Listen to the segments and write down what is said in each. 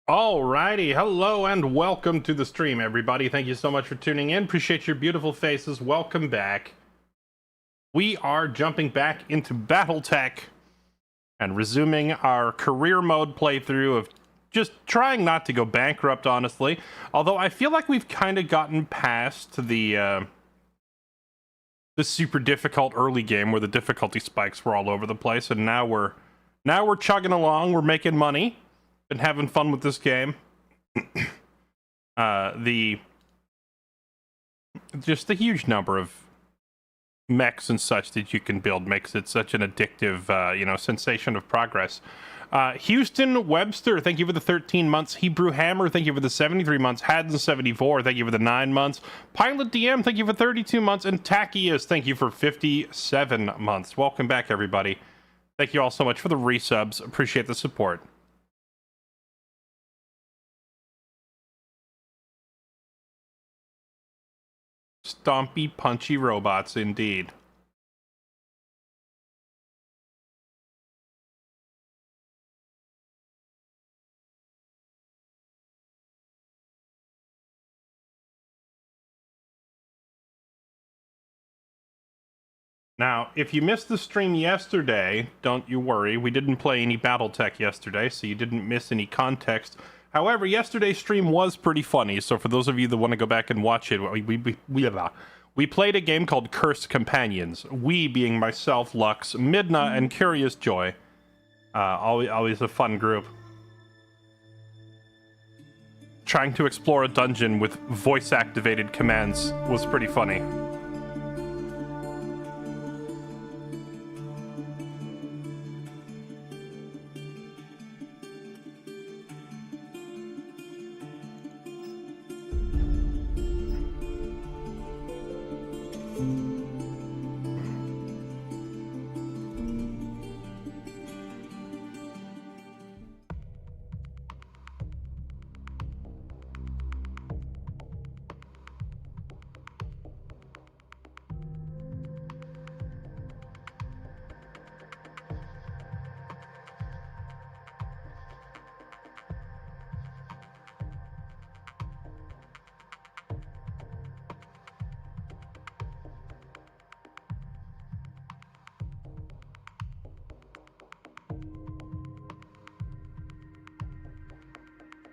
Alrighty, hello and welcome to the stream, everybody. Thank you so much for tuning in. Appreciate your beautiful faces. Welcome back. We are jumping back into BattleTech and resuming our career mode playthrough of just trying not to go bankrupt, honestly. Although I feel like we've kind of gotten past the super difficult early game where the difficulty spikes were all over the place, and now we're chugging along. We're making money. Been having fun with this game. Just the huge number of mechs and such that you can build makes it such an addictive, sensation of progress. Houston Webster, thank you for the 13 months. Hebrew Hammer, thank you for the 73 months. Haddon 74, thank you for the 9 months. Pilot DM, thank you for 32 months. And Takius, thank you for 57 months. Welcome back, everybody. Thank you all so much for the resubs. Appreciate the support. Stompy, punchy robots, indeed. Now, if you missed the stream yesterday, don't you worry. We didn't play any BattleTech yesterday, so you didn't miss any context. However, yesterday's stream was pretty funny, so for those of you that want to go back and watch it, we played a game called Cursed Companions. We being myself, Lux, Midna, and Curious Joy. Always a fun group. Trying to explore a dungeon with voice-activated commands was pretty funny.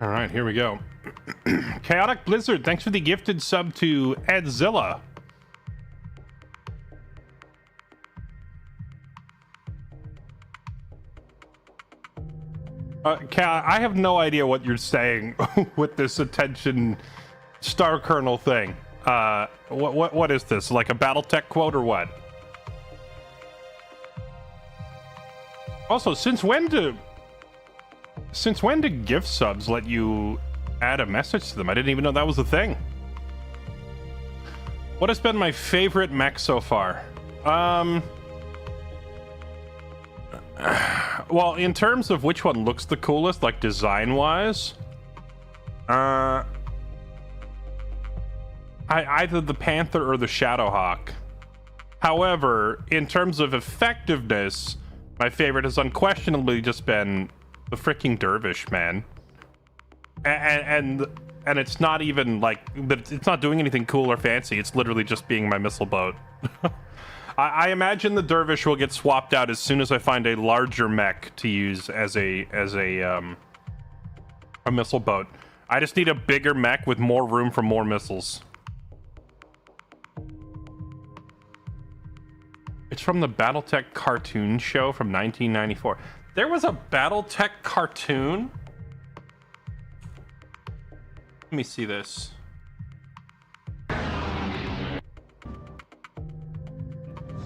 All right, here we go. Chaotic Blizzard, thanks for the gifted sub to Edzilla. I have no idea what you're saying with this attention Star Kernel thing. What is this? Like a BattleTech quote or what? Also, since when do gift subs let you add a message to them? I didn't even know that was a thing. What has been my favorite mech so far? Well, in terms of which one looks the coolest, like design-wise, either the Panther or the Shadowhawk. However, in terms of effectiveness, my favorite has unquestionably just been the freaking Dervish, man. And it's not even like, it's not doing anything cool or fancy. It's literally just being my missile boat. I imagine the Dervish will get swapped out as soon as I find a larger mech to use as a missile boat. I just need a bigger mech with more room for more missiles. It's from the BattleTech cartoon show from 1994. There was a BattleTech cartoon? Let me see this.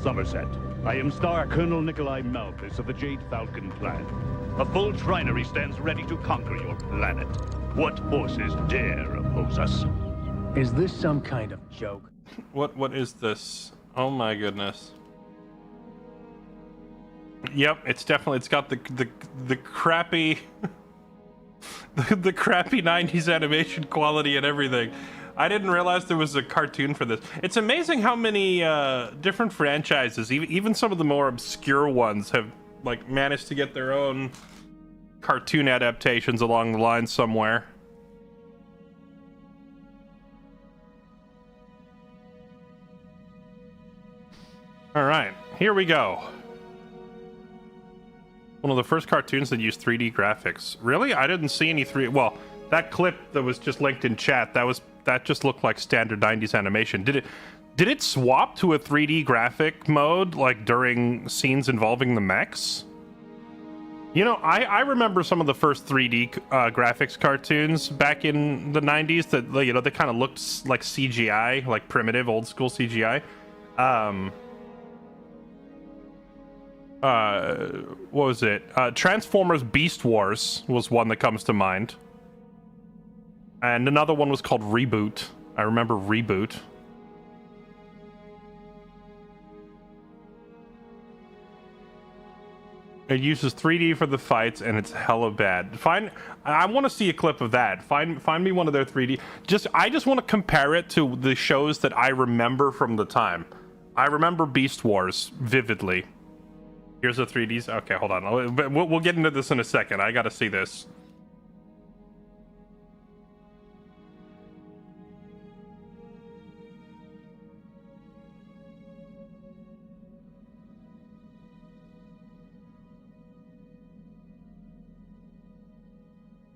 Somerset, I am Star Colonel Nikolai Malthus of the Jade Falcon Clan. A full trinary stands ready to conquer your planet. What forces dare oppose us? Is this some kind of joke? What is this? Oh my goodness. Yep, it's got the crappy the crappy 90s animation quality and everything. I didn't realize there was a cartoon for this. It's amazing how many different franchises, even some of the more obscure ones, have like managed to get their own cartoon adaptations along the line somewhere. All right, here we go. One of the first cartoons that used 3D graphics. Really? I didn't see any 3D. Well, that clip that was just linked in chat, that just looked like standard 90s animation. Did it swap to a 3D graphic mode like during scenes involving the mechs? You know, I remember some of the first 3D graphics cartoons back in the 90s that, you know, they kind of looked like CGI, like primitive old school CGI. What was it? Transformers Beast Wars was one that comes to mind. And another one was called Reboot. I remember Reboot. It uses 3D for the fights, and it's hella bad. I want to see a clip of that. Find me one of their 3D. I just want to compare it to the shows that I remember from the time. I remember Beast Wars vividly. Here's the 3Ds. Okay, hold on. We'll get into this in a second. I gotta see this.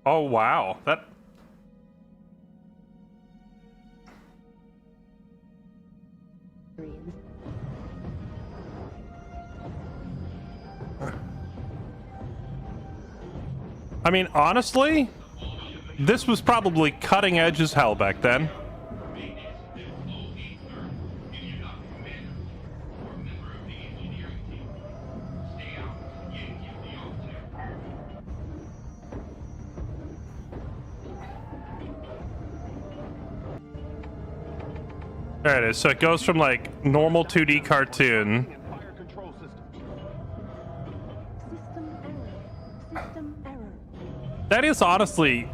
Oh, wow. That... I mean, honestly, this was probably cutting edge as hell back then. There it is. So it goes from like normal 2D cartoon. That is honestly,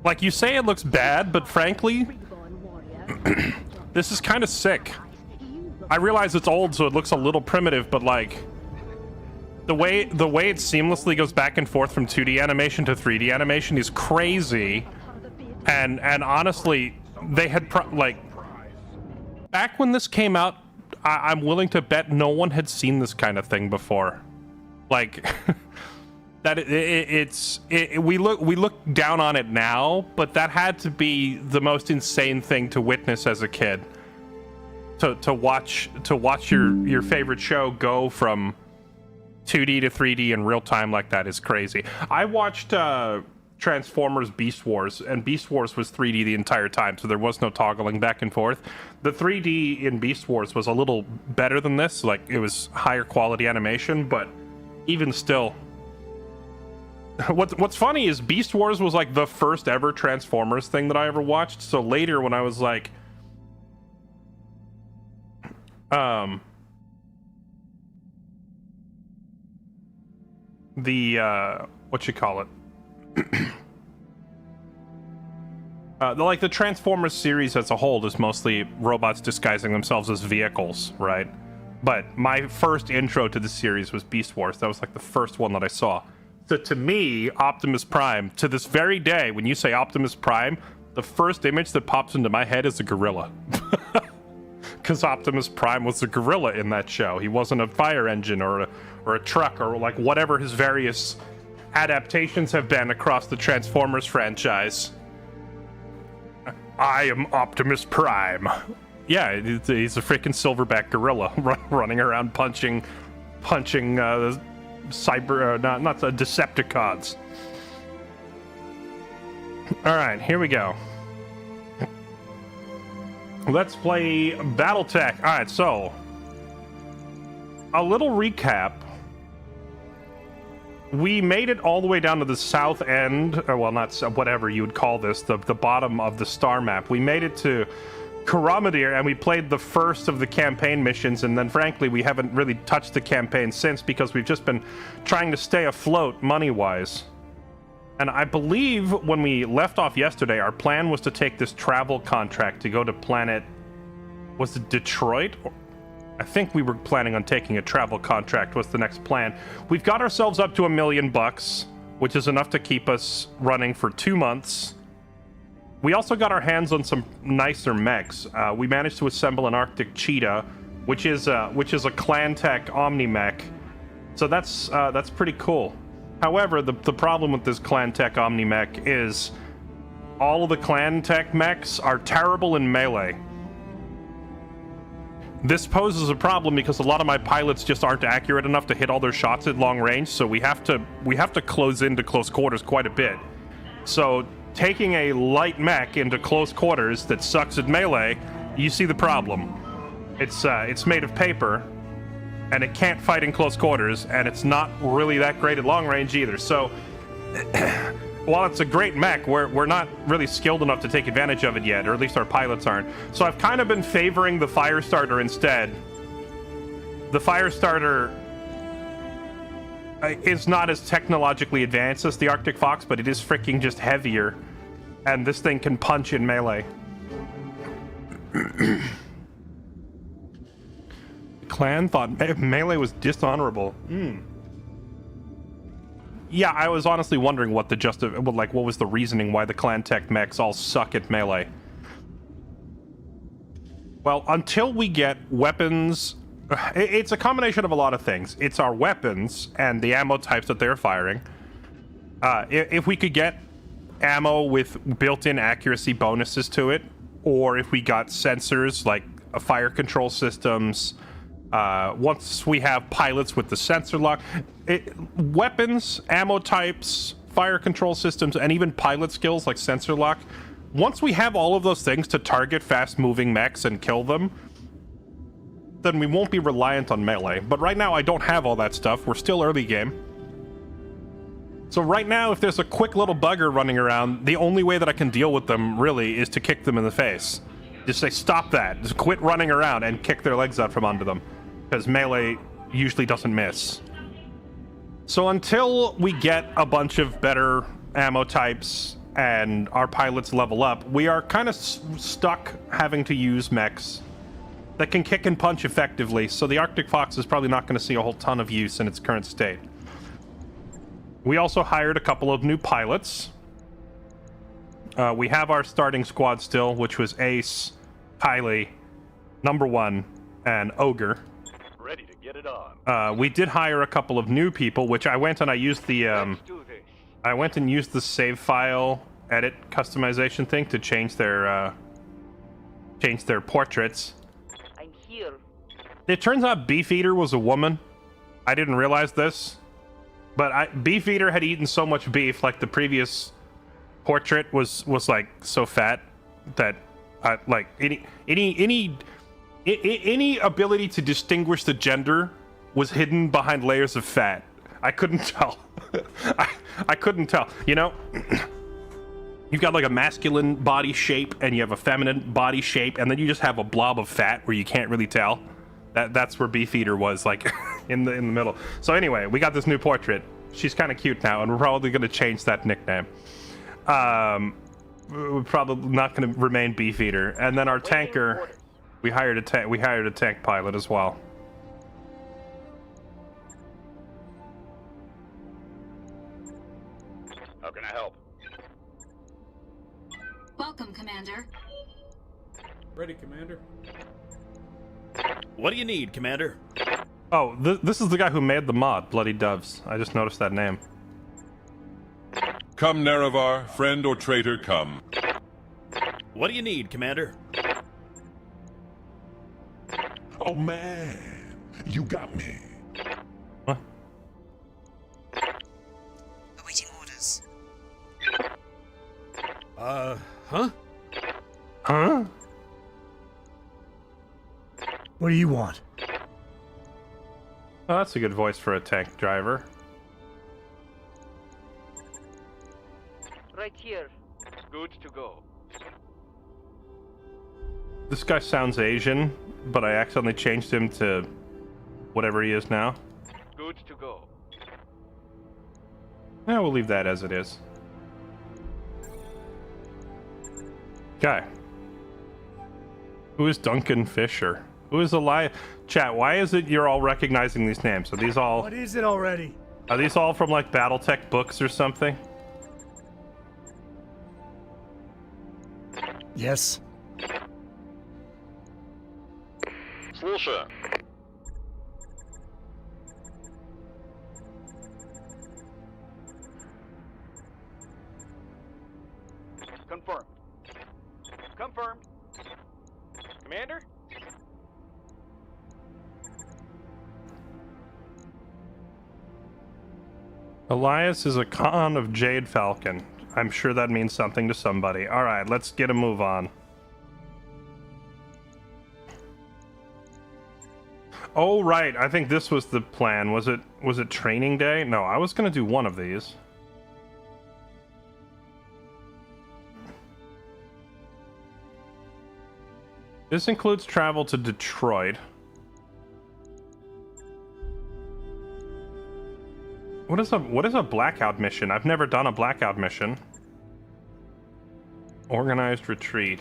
like, you say it looks bad, but frankly, this is kind of sick. I realize it's old, so it looks a little primitive, but like, the way it seamlessly goes back and forth from 2D animation to 3D animation is crazy. And honestly, they had like, back when this came out, I'm willing to bet no one had seen this kind of thing before. Like. That we look down on it now, but that had to be the most insane thing to witness as a kid. To watch your favorite show go from 2D to 3D in real time like that is crazy. I watched Transformers Beast Wars, and Beast Wars was 3D the entire time, so there was no toggling back and forth. The 3D in Beast Wars was a little better than this, like it was higher quality animation, but even still. What's funny is Beast Wars was like the first ever Transformers thing that I ever watched. So later when I was like, what you call it? The Transformers series as a whole is mostly robots disguising themselves as vehicles, right? But my first intro to the series was Beast Wars. That was like the first one that I saw. So to me, Optimus Prime, to this very day, when you say Optimus Prime, the first image that pops into my head is a gorilla. Because Optimus Prime was a gorilla in that show. He wasn't a fire engine or a truck or like whatever his various adaptations have been across the Transformers franchise. I am Optimus Prime. Yeah, he's a freaking silverback gorilla running around punching not Decepticons. All right, here we go. Let's play BattleTech. All right, so a little recap. We made it all the way down to the south end, or well, not whatever you would call this, the bottom of the star map. We made it to Karamedir, and we played the first of the campaign missions, and then frankly we haven't really touched the campaign since because we've just been trying to stay afloat money-wise. And I believe when we left off yesterday, our plan was to take this travel contract to go to planet... was it Detroit? I think we were planning on taking a travel contract was the next plan. We've got ourselves up to $1 million. which is enough to keep us running for 2 months. We also got our hands on some nicer mechs. We managed to assemble an Arctic Cheetah, which is a ClanTech Omni mech. So that's pretty cool. However, the problem with this ClanTech Omni mech is all of the ClanTech mechs are terrible in melee. This poses a problem because a lot of my pilots just aren't accurate enough to hit all their shots at long range, so we have to close into close quarters quite a bit. So taking a light mech into close quarters that sucks at melee, you see the problem. It's made of paper, and it can't fight in close quarters, and it's not really that great at long range either. So while it's a great mech, we're not really skilled enough to take advantage of it yet, or at least our pilots aren't. So I've kind of been favoring the Firestarter instead. The Firestarter is not as technologically advanced as the Arctic Fox, but it is freaking just heavier, and this thing can punch in melee. Clan thought melee was dishonorable. Yeah, I was honestly wondering what what was the reasoning why the ClanTech mechs all suck at melee. Well, until we get weapons, it's a combination of a lot of things. It's our weapons and the ammo types that they're firing. If we could get ammo with built-in accuracy bonuses to it, or if we got sensors like fire control systems, once we have pilots with the sensor lock, weapons, ammo types, fire control systems, and even pilot skills like sensor lock, once we have all of those things to target fast-moving mechs and kill them, then we won't be reliant on melee. But right now, I don't have all that stuff. We're still early game. So right now, if there's a quick little bugger running around, the only way that I can deal with them, really, is to kick them in the face. Just say, stop that. Just quit running around and kick their legs out from under them. Because melee usually doesn't miss. So until we get a bunch of better ammo types and our pilots level up, we are kind of stuck having to use mechs that can kick and punch effectively, so the Arctic Fox is probably not going to see a whole ton of use in its current state. We also hired a couple of new pilots. We have our starting squad still, which was Ace, Kylie, Number One, and Ogre. Ready to get it on. We did hire a couple of new people, which I went and I used the I went and used the save file edit customization thing to change their portraits. I'm here. It turns out Beefeater was a woman. I didn't realize this, but Beefeater had eaten so much beef, like the previous portrait was like so fat that like any ability to distinguish the gender was hidden behind layers of fat. I couldn't tell. I couldn't tell. You know, you've got like a masculine body shape and you have a feminine body shape, and then you just have a blob of fat where you can't really tell. That's where Beefeater was, like in the middle. So anyway, we got this new portrait. She's kind of cute now, and we're probably going to change that nickname. We're probably not going to remain Beefeater. And then our tanker, we hired a tank pilot as well. How can I help? Welcome, Commander. Ready, Commander. What do you need, Commander? Oh, this is the guy who made the mod, Bloody Doves. I just noticed that name. Come, Nerevar, friend or traitor, come. What do you need, Commander? Oh, man, you got me. What? Awaiting orders. Huh? Huh? What do you want? Oh, that's a good voice for a tank driver. Right here. Good to go. This guy sounds Asian, but I accidentally changed him to whatever he is now. Good to go. Yeah, we'll leave that as it is. Okay. Who is Duncan Fisher? Who is Elias? Chat, why is it you're all recognizing these names? So these all... What is it already? Are these all from like BattleTech books or something? Yes. Слушаю. Confirmed. Confirmed. Commander? Elias is a con of Jade Falcon. I'm sure that means something to somebody. All right, let's get a move on. Oh, right. I think this was the plan. Was it training day? No, I was going to do one of these. This includes travel to Detroit. What is a blackout mission? I've never done a blackout mission. Organized retreat.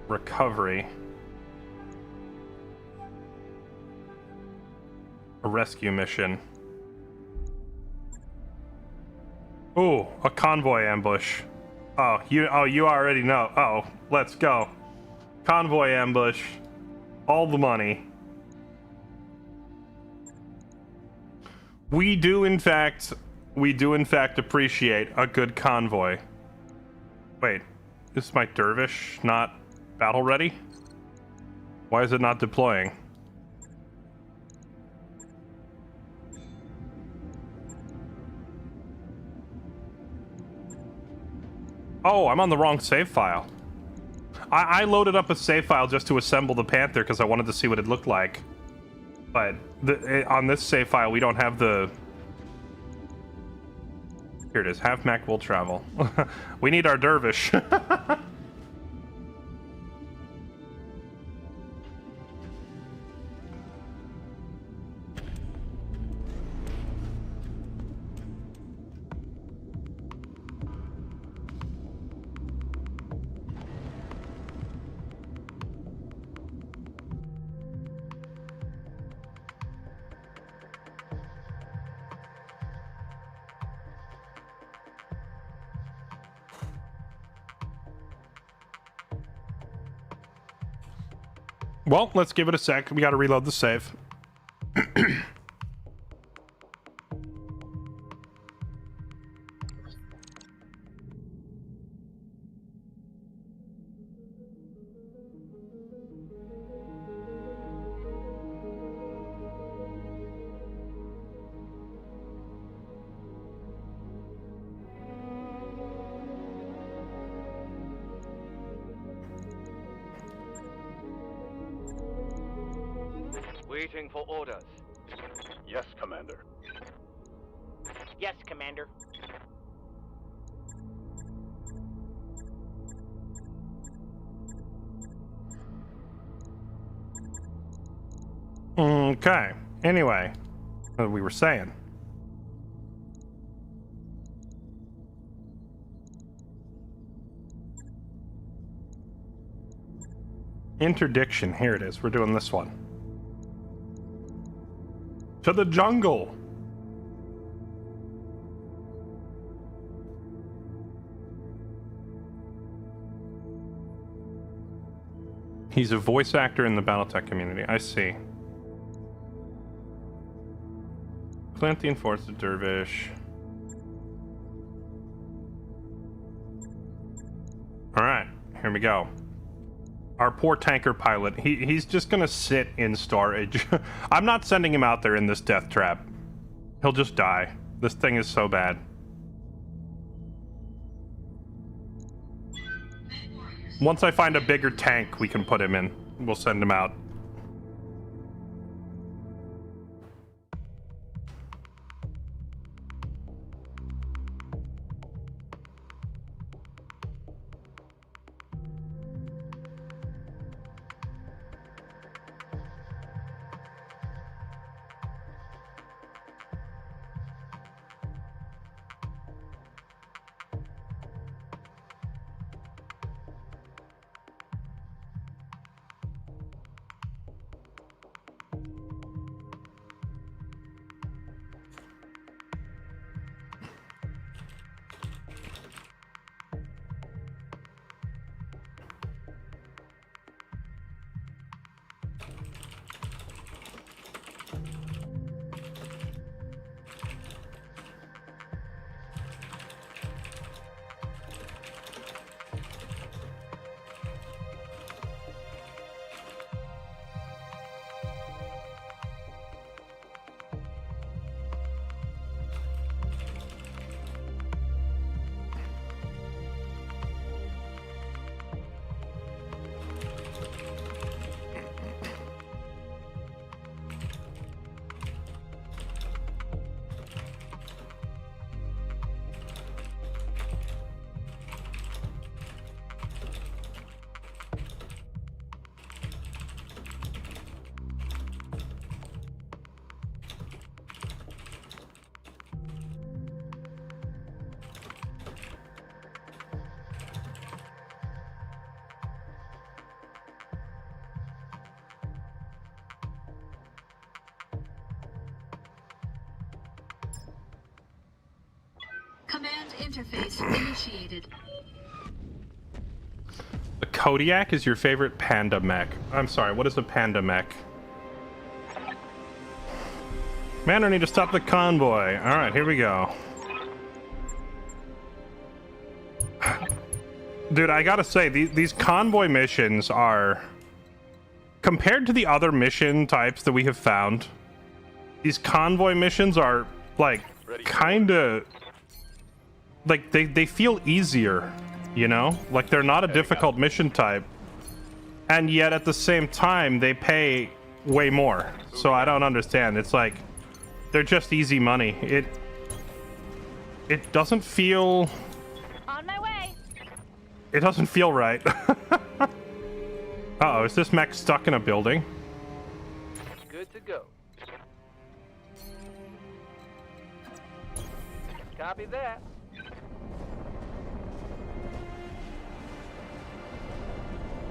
Recovery. A rescue mission. Ooh, a convoy ambush. Oh, you already know. Oh, let's go. Convoy ambush. All the money. We do in fact appreciate a good convoy. Wait, is my dervish not battle ready? Why is it not deploying? Oh, I'm on the wrong save file. I loaded up a save file just to assemble the Panther because I wanted to see what it looked like. But on this save file, we don't have the... Here it is. Half Mac will travel. We need our dervish. Well, let's give it a sec. We got to reload the save. Waiting for orders. Yes, Commander. Yes, Commander. Okay. Anyway, what we were saying. Interdiction. Here it is. We're doing this one. To the jungle. He's a voice actor in the BattleTech community. I see. Clint the Enforcer Dervish. Alright, here we go. Our poor tanker pilot, he's just gonna sit in storage. I'm not sending him out there in this death trap. He'll just die. This thing is so bad. Once I find a bigger tank we can put him in, we'll send him out. Command interface initiated. The Kodiak is your favorite panda mech. I'm sorry, what is a panda mech? Commander, need to stop the convoy. Alright, here we go. Dude, I gotta say, these convoy missions are... Compared to the other mission types that we have found, these convoy missions are, like, kinda... Like, they feel easier, you know? Like, they're not a difficult mission type. And yet, at the same time, they pay way more. So I don't understand. It's like, they're just easy money. It doesn't feel... On my way. It doesn't feel right. Uh-oh, is this mech stuck in a building? Good to go. Copy that.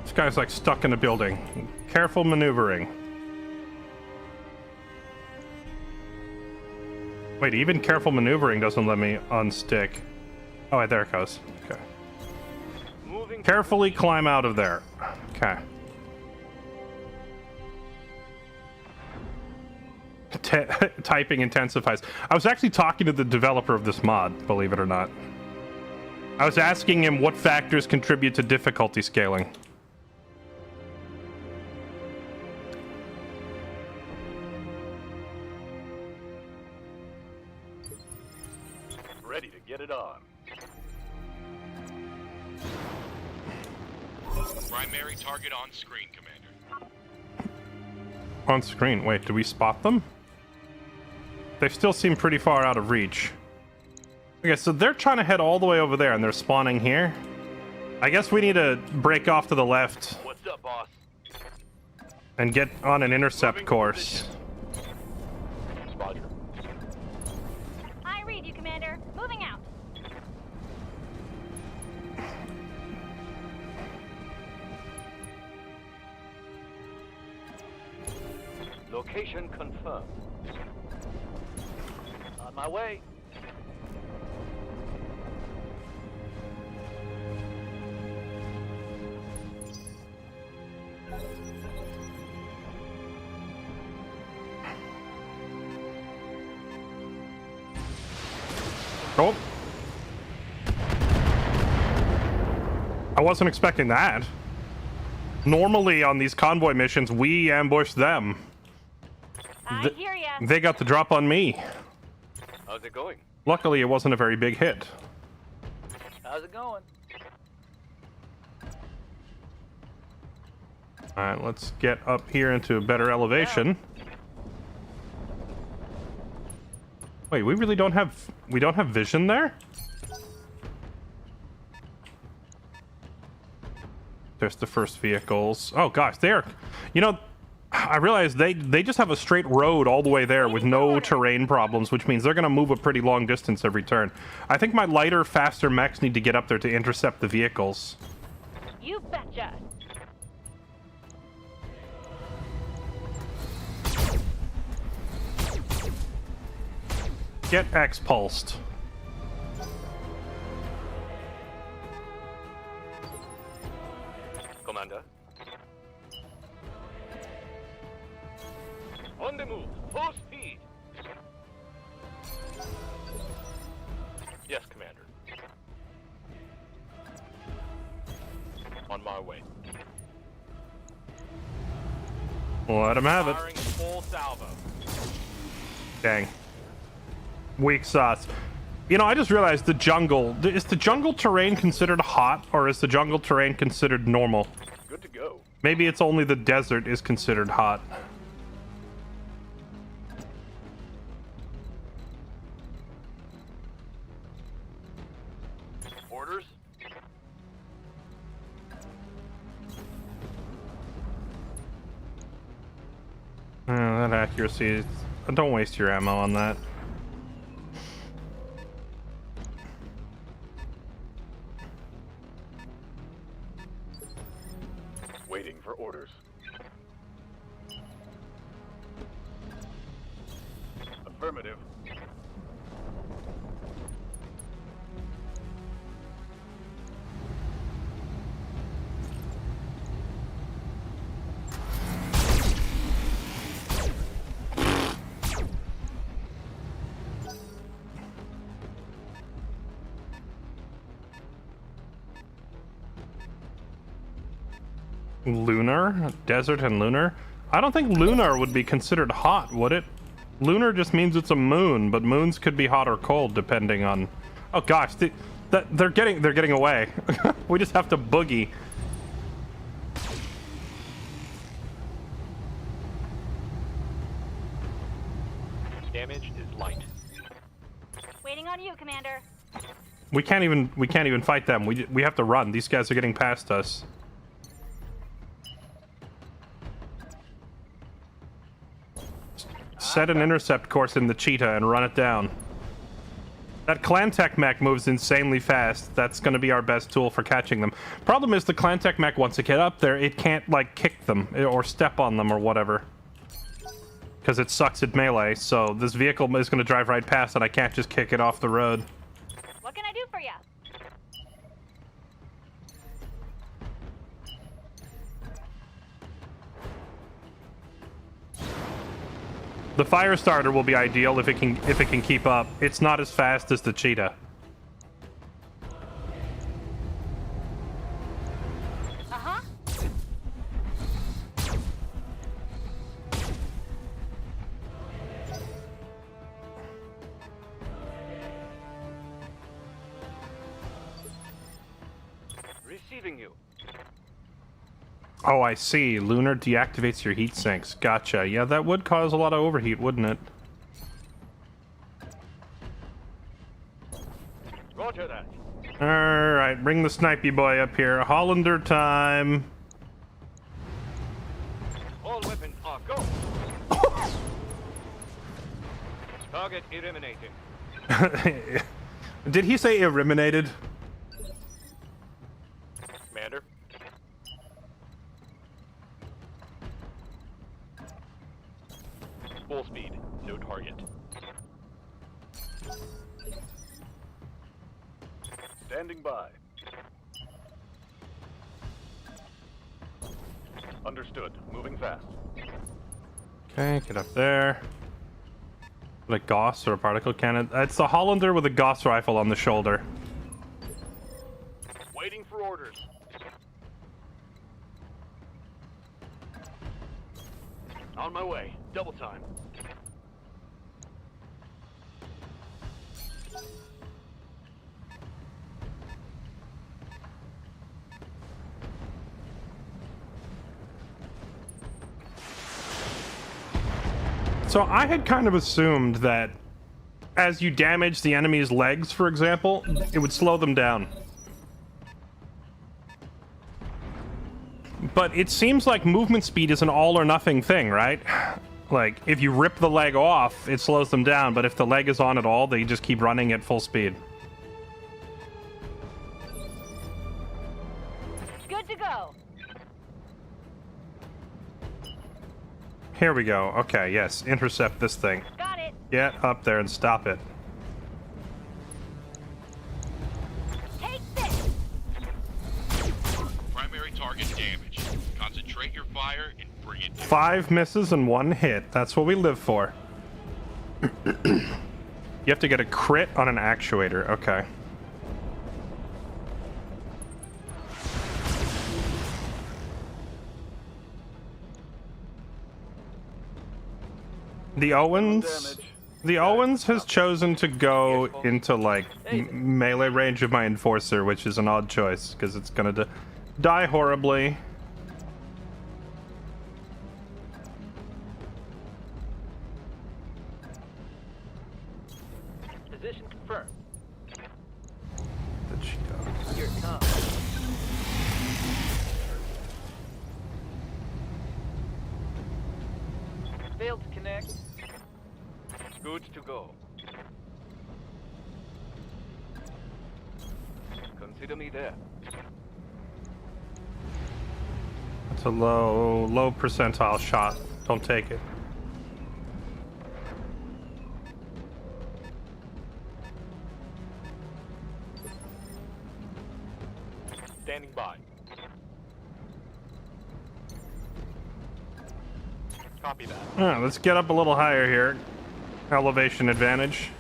This guy's like stuck in a building. Careful maneuvering. Wait, even careful maneuvering doesn't let me unstick. Oh, wait, there it goes. Okay. Moving. Carefully climb out of there. Okay. Typing intensifies. I was actually talking to the developer of this mod, believe it or not. I was asking him what factors contribute to difficulty scaling. Ready to get it on. Primary target on screen, Commander. On screen. Wait, do we spot them? They still seem pretty far out of reach. Okay, so they're trying to head all the way over there, and they're spawning here. I guess we need to break off to the left What's up, boss? and get on an intercept course. Roger. I read you, Commander. Moving out. Location confirmed. On my way. Oh. I wasn't expecting that. Normally on these convoy missions, we ambush them. I hear ya. They got the drop on me. How's it going? Luckily, it wasn't a very big hit. How's it going? Alright, let's get up here into a better elevation. Wait, we really don't have vision there? There's the first vehicles. Oh gosh, they're, you know, I realize they just have a straight road all the way there with no terrain problems, which means they're gonna move a pretty long distance every turn. I think my lighter, faster mechs need to get up there to intercept the vehicles. You betcha. Get expulsed. Commander. On the move. Full speed. Yes, Commander. On my way. Let him have it. Firing full salvo. Dang. Weak sauce. You know, I just realized the jungle... Is the jungle terrain considered hot, or is the jungle terrain considered normal? Good to go. Maybe it's only the desert is considered hot. Orders? That accuracy is... Don't waste your ammo on that. Waiting for orders. Affirmative. Lunar? Desert and lunar? I don't think lunar would be considered hot, would it? Lunar just means it's a moon, but moons could be hot or cold depending on... Oh gosh, they're getting away. We just have to boogie. Damage is light. Waiting on you, Commander. We can't even fight them. We have to run. These guys are getting past us. Set an intercept course in the cheetah and run it down. That ClanTech mech moves insanely fast. That's going to be our best tool for catching them. Problem is the ClanTech mech, once it get up there, it can't like kick them or step on them or whatever. Because it sucks at melee, so this vehicle is going to drive right past and I can't just kick it off the road. What can I do for you? The fire starter will be ideal if it can keep up. It's not as fast as the cheetah. Uh-huh. Receiving you. Oh, I see. Lunar deactivates your heat sinks. Gotcha. Yeah, that would cause a lot of overheat, wouldn't it? Roger that. Alright, bring the snipey boy up here. Hollander time. All weapons are go. Target eliminated. Did he say eliminated? Commander. Full speed. No target. Standing by. Understood. Moving fast. Okay, get up there. A Gauss or a particle cannon. It's the Hollander with a Gauss rifle on the shoulder. Waiting for orders. On my way. Double time. So I had kind of assumed that as you damage the enemy's legs, for example, it would slow them down. But it seems like movement speed is an all or nothing thing, right? Like, if you rip the leg off, it slows them down, but if the leg is on at all, they just keep running at full speed. Good to go. Here we go. Okay, yes. Intercept this thing. Got it. Get up there and stop it. Take this. Primary target damaged. Concentrate your fire and bring it down. 5 misses and 1 hit. That's what we live for. You have to get a crit on an actuator. Okay. The Owens has chosen to go into like melee range of my Enforcer, which is an odd choice because it's gonna die horribly. Position confirmed. The cheetah. Here it comes. Failed to connect. Good to go. Consider me there. It's a low percentile shot. Don't take it. Standing by. Copy that. Alright, let's get up a little higher here. Elevation advantage.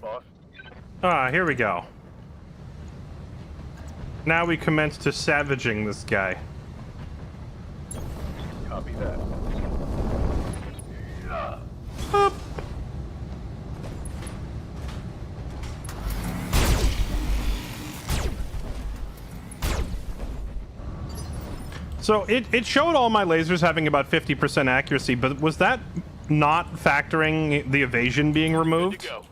boss? Ah, here we go. Now we commence to savaging this guy. Copy that. Boop. So it showed all my lasers having about 50% accuracy, but was that not factoring the evasion being Good removed? to go.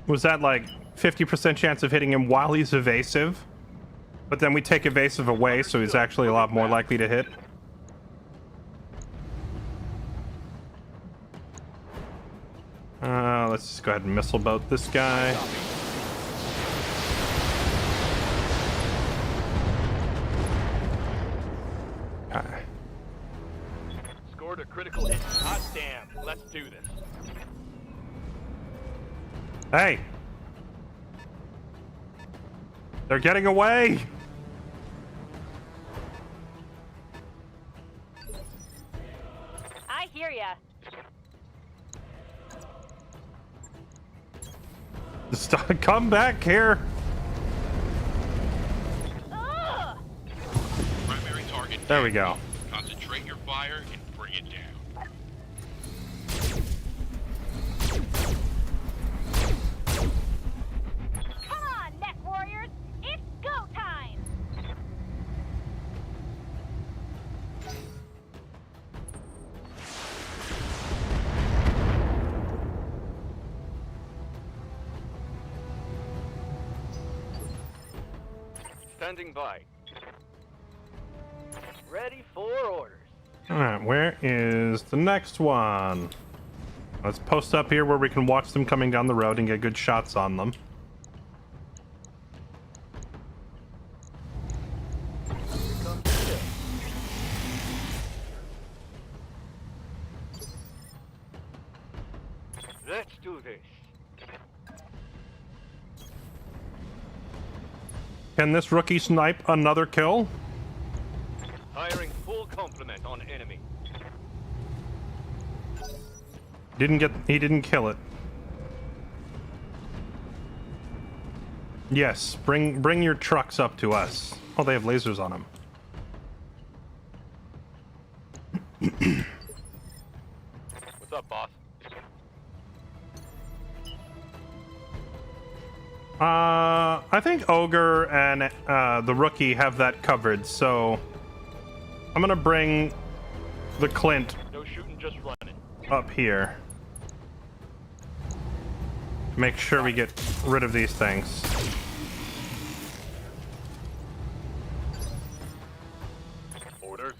Was that like 50% chance of hitting him while he's evasive? But then we take evasive away, so he's actually a lot more likely to hit. Let's just go ahead and missile boat this guy. Okay. Scored a critical hit. Hot damn. Let's do this. Hey! They're getting away! I hear ya. Come back here! Ugh! Primary target. There we go. Concentrate your fire and bring it down. Come on, Neck Warriors! It's go time! Standing by. Ready for orders. Alright, where is the next one? Let's post up here where we can watch them coming down the road and get good shots on them. Let's do this. Can this rookie snipe another kill? Firing full complement on enemy. He didn't kill it. Yes, bring your trucks up to us. Oh, they have lasers on them. What's up, boss? I think Ogre and the rookie have that covered, so I'm gonna bring the Clint No shooting, just running. up here. Make sure we get rid of these things. Orders.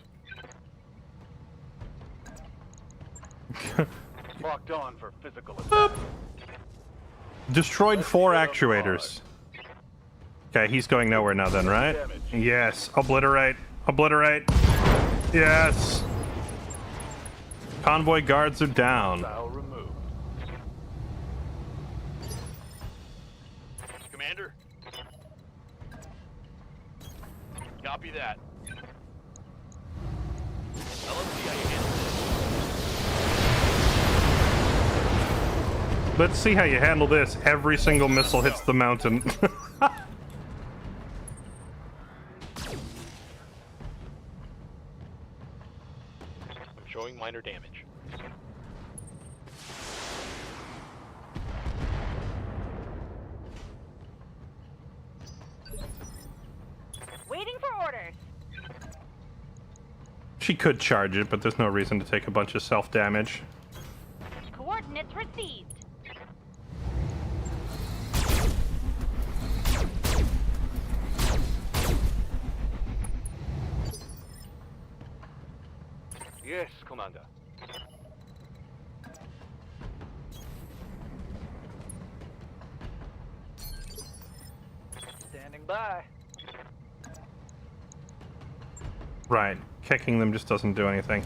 Locked on for physical attack. Destroyed 4 actuators. Okay, he's going nowhere now then, right? Yes. Obliterate. Obliterate. Yes. Convoy guards are down. Foul removed. Commander. Copy that. Let's see how you handle this. Let's see how you handle this. Every single missile hits the mountain. I'm showing minor damage. Waiting for orders. She could charge it, but there's no reason to take a bunch of self-damage. Coordinates received. Yes, Commander. Standing by. Right. Kicking them just doesn't do anything.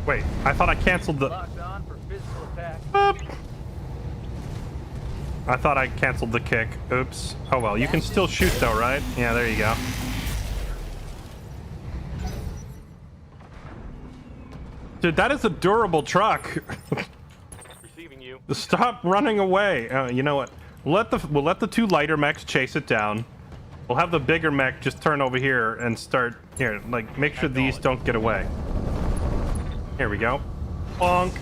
Wait, I thought I canceled the... Locked on for physical attack. Boop. I thought I canceled the kick. Oops. Oh well, you can still shoot though, right? Yeah, there you go. Dude, that is a durable truck. Receiving you. Stop running away. You know what? We'll let the two lighter mechs chase it down. We'll have the bigger mech just turn over here and start here. Like, make sure these don't get away. Here we go. Bonk.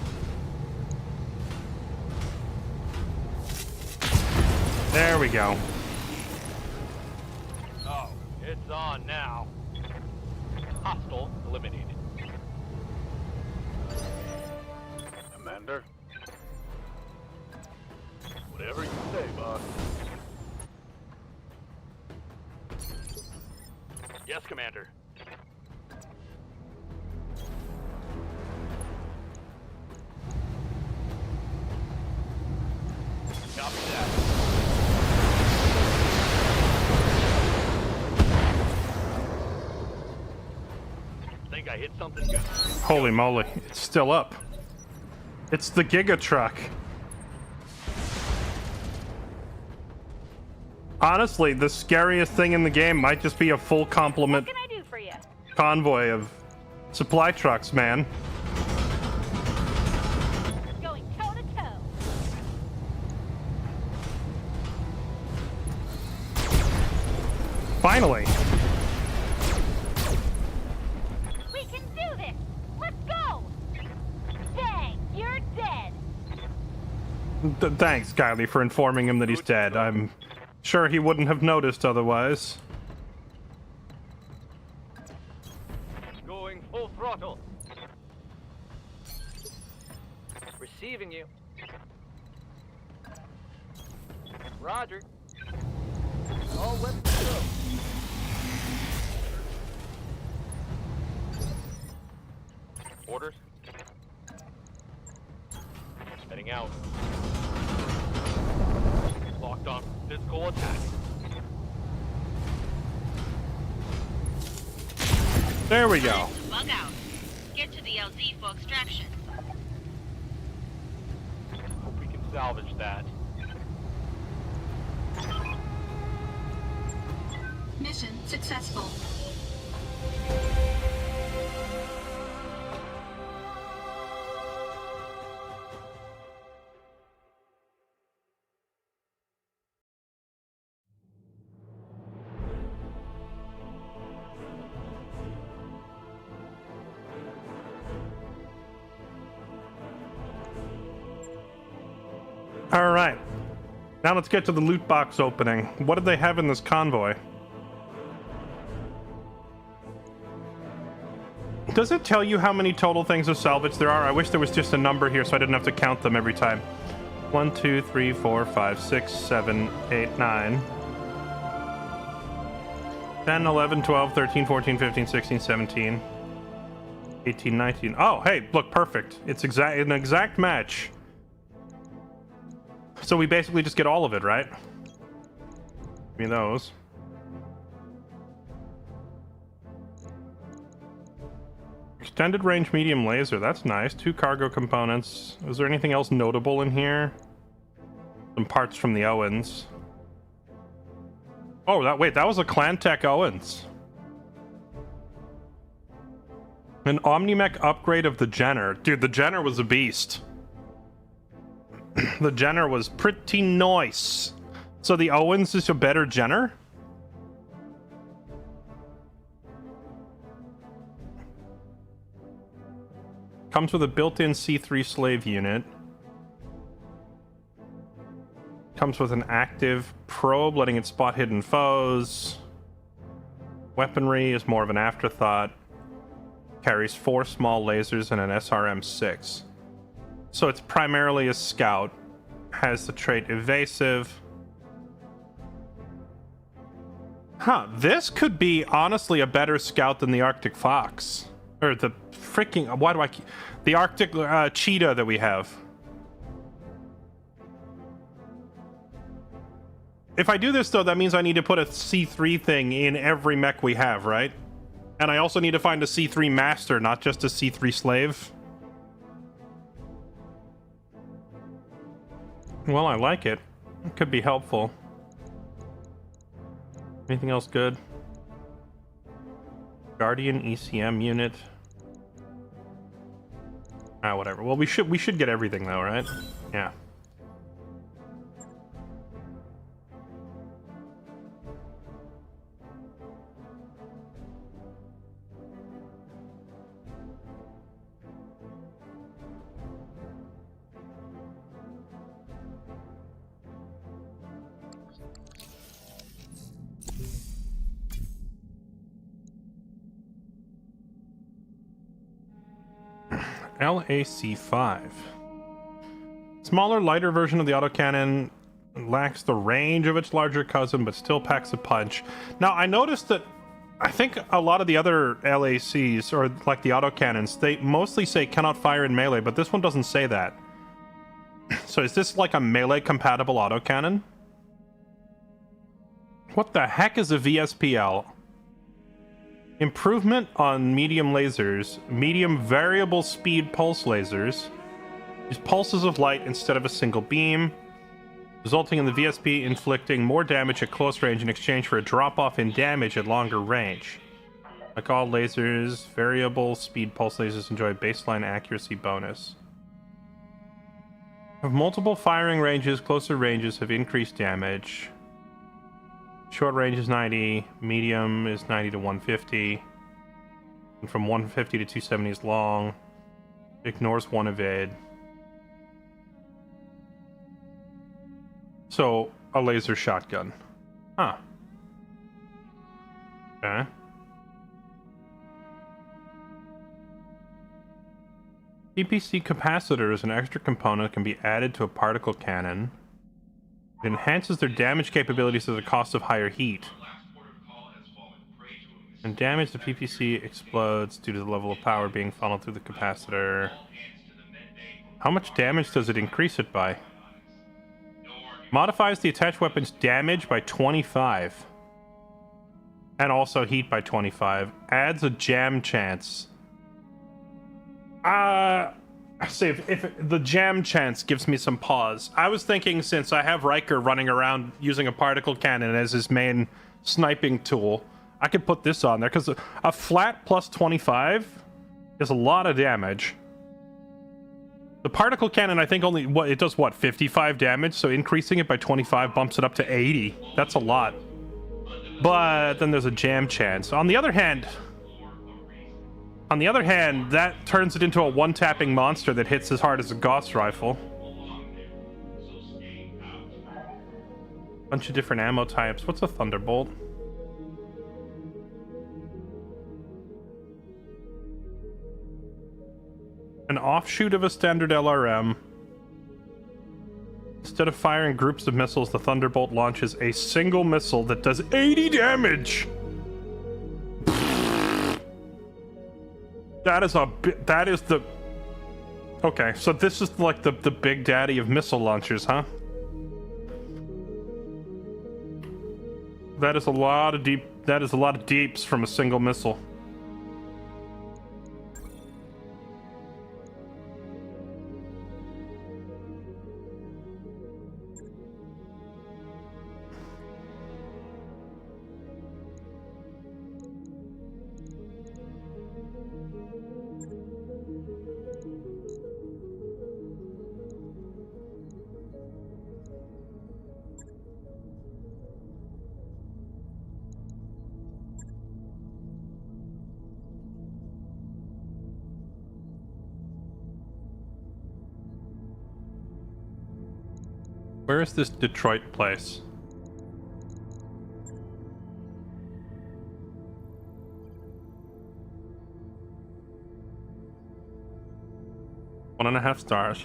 There we go. Oh, it's on now. Hostile eliminated. Commander? Whatever you say, boss. Yes, Commander. Copy that. Think I hit something good. Holy moly, it's still up. It's the Giga Truck. Honestly, the scariest thing in the game might just be a full complement What can I do for you? convoy of supply trucks, man. Going toe to toe. Finally. We can do this. Let's go. Bang, you're dead. Thanks, Kylie, for informing him that he's dead. I'm sure he wouldn't have noticed otherwise. Going full throttle. Receiving you. Roger. All weapons go. Orders. Heading out. Locked on physical attack. There we go. Bug out. Get to the LZ for extraction. Hope we can salvage that. Mission successful. All right. Now let's get to the loot box opening. What did they have in this convoy? Does it tell you how many total things of salvage there are? I wish there was just a number here so I didn't have to count them every time. 1, 2, 3, 4, 5, 6, 7, 8, 9. 10, 11, 12, 13, 14, 15, 16, 17, 18, 19. Oh, hey, look, perfect. It's an exact match. So we basically just get all of it, right? Give me those. Extended range medium laser, that's nice. 2 cargo components. Is there anything else notable in here? Some parts from the Owens. Oh, that was a Clantech Owens. An Omnimech upgrade of the Jenner. Dude, the Jenner was a beast. The Jenner was pretty nice. So the Owens is a better Jenner? Comes with a built-in C3 slave unit. Comes with an active probe, letting it spot hidden foes. Weaponry is more of an afterthought. Carries 4 small lasers and an SRM-6. So it's primarily a scout. Has the trait evasive. Huh, this could be honestly a better scout than the Arctic Fox. Or the freaking, why do I keep, the Arctic cheetah that we have. If I do this though, that means I need to put a C3 thing in every mech we have, right? And I also need to find a C3 master, not just a C3 slave. Well, I like it. It could be helpful. Anything else good? Guardian ECM unit. Well, we should get everything though, right? Yeah. LAC-5. Smaller, lighter version of the autocannon, lacks the range of its larger cousin, but still packs a punch. Now, I noticed that I think a lot of the other LACs, or like the autocannons, they mostly say cannot fire in melee, but this one doesn't say that. So is this like a melee-compatible autocannon? What the heck is a VSPL? Improvement on medium lasers. Medium variable speed pulse lasers. Use pulses of light instead of a single beam, resulting in the VSP inflicting more damage at close range in exchange for a drop-off in damage at longer range. Like all lasers, variable speed pulse lasers enjoy baseline accuracy bonus. Have multiple firing ranges, closer ranges have increased damage. Short range is 90, medium is 90 to 150, and from 150 to 270 is long. Ignores one evade. So, a laser shotgun. Huh. Okay. PPC capacitor is an extra component that can be added to a particle cannon. It enhances their damage capabilities at the cost of higher heat. And damage the PPC explodes due to the level of power being funneled through the capacitor. How much damage does it increase it by? Modifies the attached weapon's damage by 25. And also heat by 25. Adds a jam chance. See, if the jam chance gives me some pause. I was thinking, since I have Riker running around using a particle cannon as his main sniping tool, I could put this on there, because a flat plus 25 is a lot of damage. The particle cannon, I think, only it does 55 damage, so increasing it by 25 bumps it up to 80. That's a lot. But then there's a jam chance. On the other hand, that turns it into a one-tapping monster that hits as hard as a Gauss rifle. Bunch of different ammo types. What's a Thunderbolt? An offshoot of a standard LRM. Instead of firing groups of missiles, the Thunderbolt launches a single missile that does 80 damage! That is the... Okay, so this is like the big daddy of missile launchers, huh? That is a lot of deeps from a single missile. Where is this Detroit place? One and a half stars.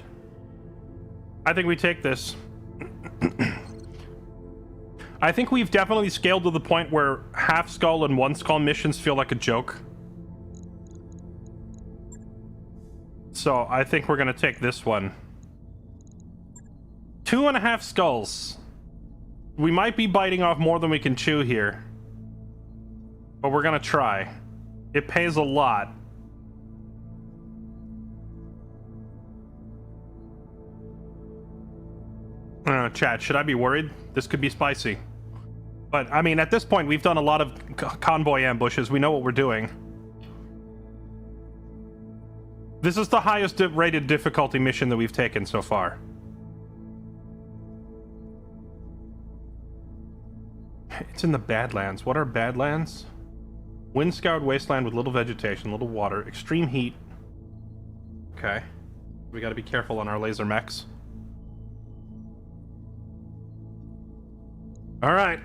I think we take this. I think we've definitely scaled to the point where half skull and one skull missions feel like a joke. So I think we're gonna take this one. 2.5 skulls. We might be biting off more than we can chew here, but we're gonna try. It pays a lot. Chat, should I be worried? This could be spicy. But, I mean, at this point, we've done a lot of convoy ambushes. We know what we're doing. This is the highest rated difficulty mission that we've taken so far. It's in the Badlands. What are Badlands? Wind-scoured wasteland with little vegetation, little water, extreme heat. Okay. We gotta be careful on our laser mechs. Alright.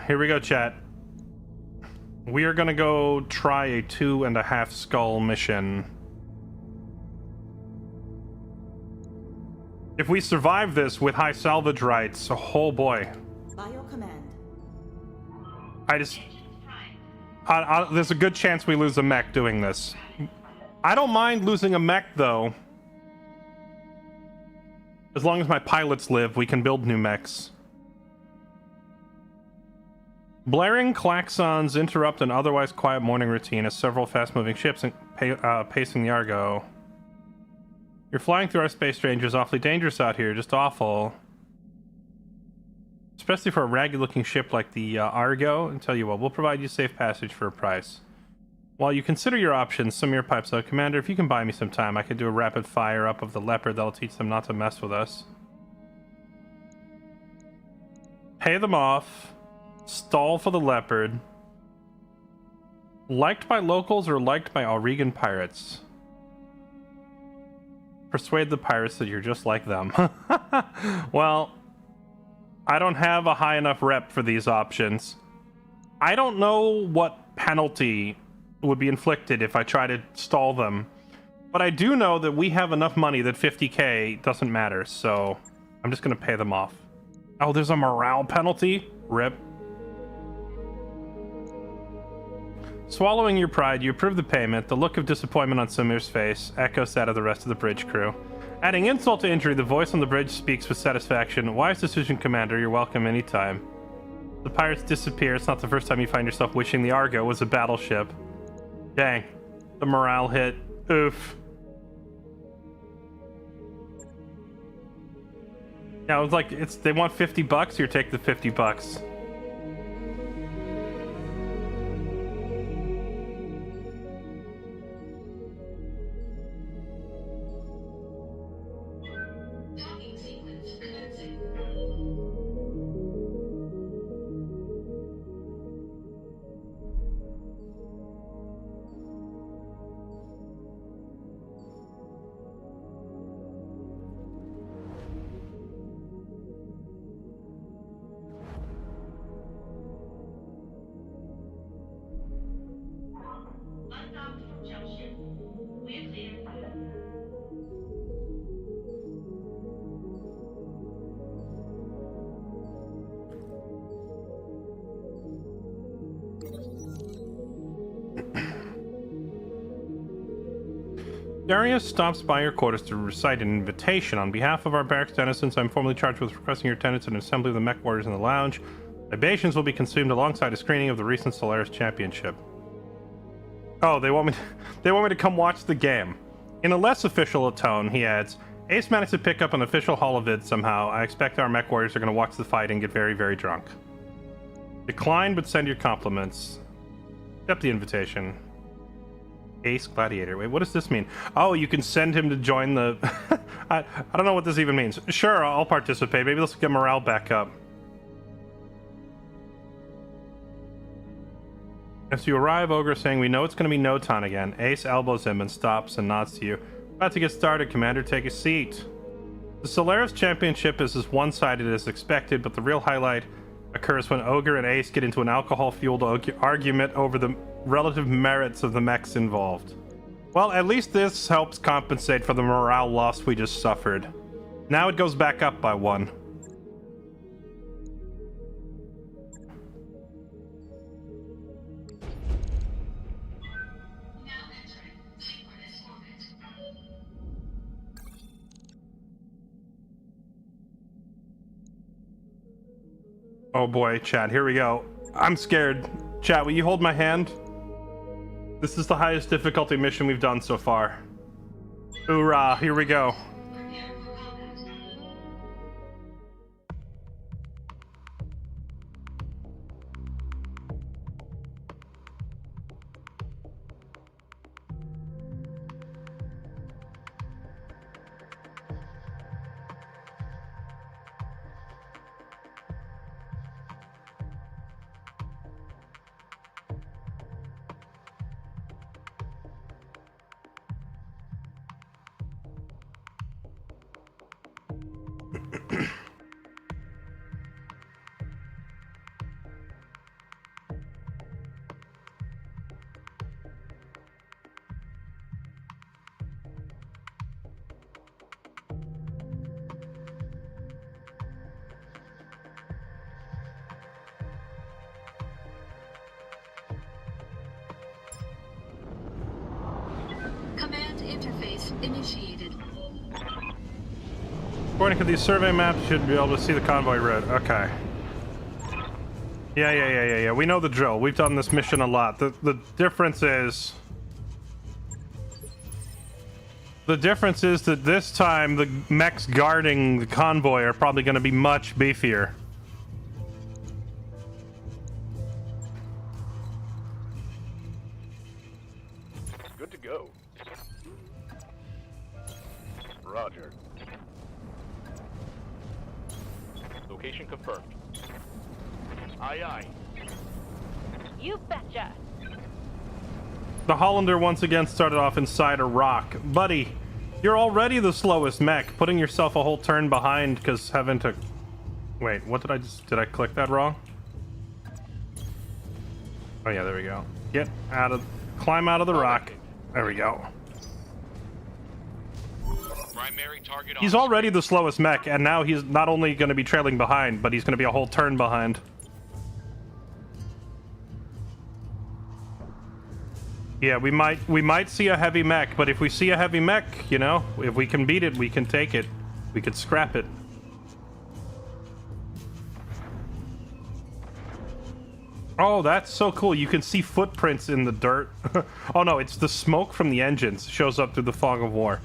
Here we go, chat. We are gonna go try a 2.5 skull mission. If we survive this with high salvage rights, oh boy. By your command. There's a good chance we lose a mech doing this. I don't mind losing a mech, though. As long as my pilots live, we can build new mechs. Blaring klaxons interrupt an otherwise quiet morning routine as several fast-moving ships pacing the Argo. You're flying through our space strangers, awfully dangerous out here, just awful. Especially for a ragged-looking ship like the Argo. And tell you what, we'll provide you safe passage for a price. While you consider your options, some of your pipes out. Commander, if you can buy me some time, I could do a rapid fire up of the Leopard that'll teach them not to mess with us. Pay them off. Stall for the Leopard. Liked by locals or liked by Aurigan pirates? Persuade the pirates that you're just like them. Well, I don't have a high enough rep for these options. I don't know what penalty would be inflicted if I try to stall them. But I do know that we have enough money that 50k doesn't matter, so I'm just going to pay them off. Oh, there's a morale penalty? Rip. Swallowing your pride, you approve the payment. The look of disappointment on Samir's face echoes that of the rest of the bridge crew. Adding insult to injury, the voice on the bridge speaks with satisfaction. Wise decision, Commander. You're welcome anytime. The pirates disappear. It's not the first time you find yourself wishing the Argo was a battleship. Dang. The morale hit. Oof. Yeah, it was like, they want $50, you take the $50. Darius stops by your quarters to recite an invitation. On behalf of our barracks denizens, I'm formally charged with requesting your attendance at an assembly of the mech warriors in the lounge. Libations will be consumed alongside a screening of the recent Solaris Championship. Oh, they want me to come watch the game. In a less official tone, he adds, Ace managed to pick up an official holovid somehow. I expect our mech warriors are going to watch the fight and get very, very drunk. Decline, but send your compliments. Accept the invitation. Ace Gladiator. Wait, what does this mean? Oh, you can send him to join the... I don't know what this even means. Sure, I'll participate. Maybe let's get morale back up. As you arrive, Ogre saying, we know it's going to be Noton again. Ace elbows him and stops and nods to you. About to get started, Commander. Take a seat. The Solaris Championship is as one-sided as expected, but the real highlight occurs when Ogre and Ace get into an alcohol-fueled argument over the relative merits of the mechs involved. Well, at least this helps compensate for the morale loss we just suffered. Now it goes back up by 1. Oh boy, chat, here we go. I'm scared. Chat, will you hold my hand? This is the highest difficulty mission we've done so far. Hoorah, here we go. Flight initiated. According to these survey maps, you should be able to see the convoy route. Okay. Yeah. We know the drill. We've done this mission a lot. The difference is... The difference is that this time, the mechs guarding the convoy are probably going to be much beefier. Good to go. Roger. Location confirmed. Aye, aye. You betcha. The Hollander once again started off inside a rock. Buddy, you're already the slowest mech, putting yourself a whole turn behind because having to... Wait, what did I just... Did I click that wrong? Oh yeah, there we go. Get out of... Climb out of the rock. There we go. Primary target He's already the slowest mech, and now he's not only going to be trailing behind, but he's going to be a whole turn behind. Yeah, we might see a heavy mech, but if we see a heavy mech, you know, if we can beat it, we can take it. We could scrap it. Oh, that's so cool. You can see footprints in the dirt. Oh no, it's the smoke from the engines shows up through the fog of war.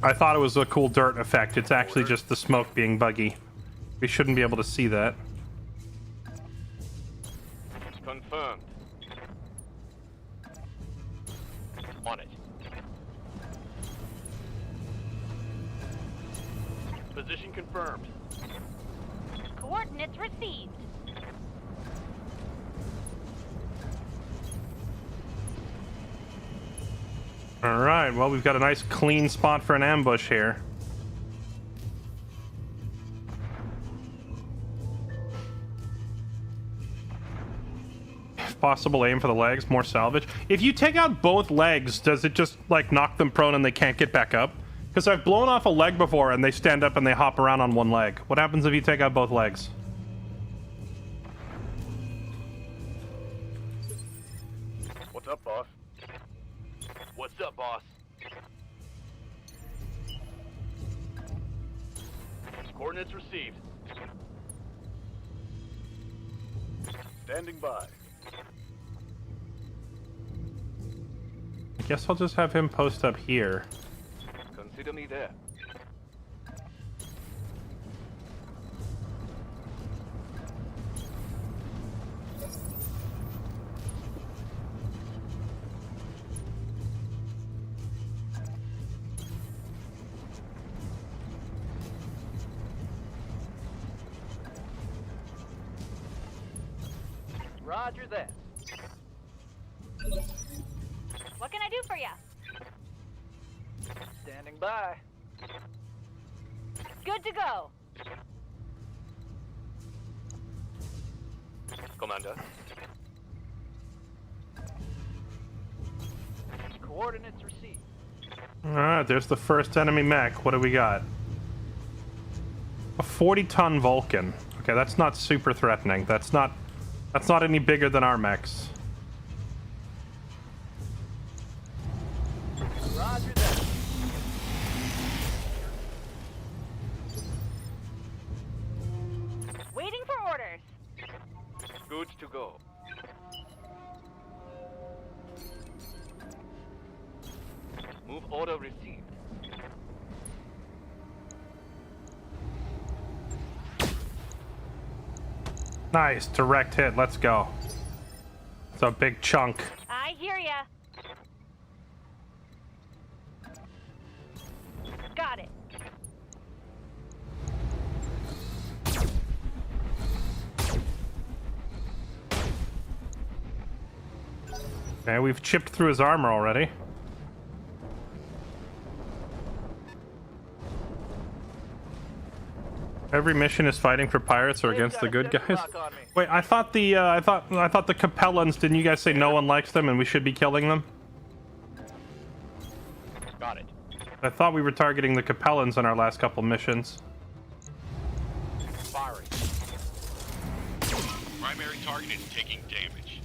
I thought it was a cool dirt effect. It's actually just the smoke being buggy. We shouldn't be able to see that. Confirmed. On it. Position confirmed. Coordinates received. Alright, well, we've got a nice clean spot for an ambush here. If possible, aim for the legs, more salvage. If you take out both legs, does it just, like, knock them prone and they can't get back up? Because I've blown off a leg before and they stand up and they hop around on one leg. What happens if you take out both legs? What's up, boss? What's up, boss? Coordinates received. Standing by. I guess I'll just have him post up here. Consider me there. Roger that. What can I do for you? Standing by. Good to go. Commander. Coordinates received. Alright, there's the first enemy mech. What do we got? A 40-ton Vulcan. Okay, that's not super threatening. That's not any bigger than our mechs. Roger that. Waiting for orders. Good to go. Move order received. Nice, direct hit. Let's go. It's a big chunk. I hear ya. Got it. Okay, we've chipped through his armor already. Every mission is fighting for pirates or against the good guys. Wait, I thought the I thought the Capellans. Didn't you guys say no one likes them and we should be killing them? Got it. I thought we were targeting the Capellans on our last couple missions. Firing. Primary target is taking damage.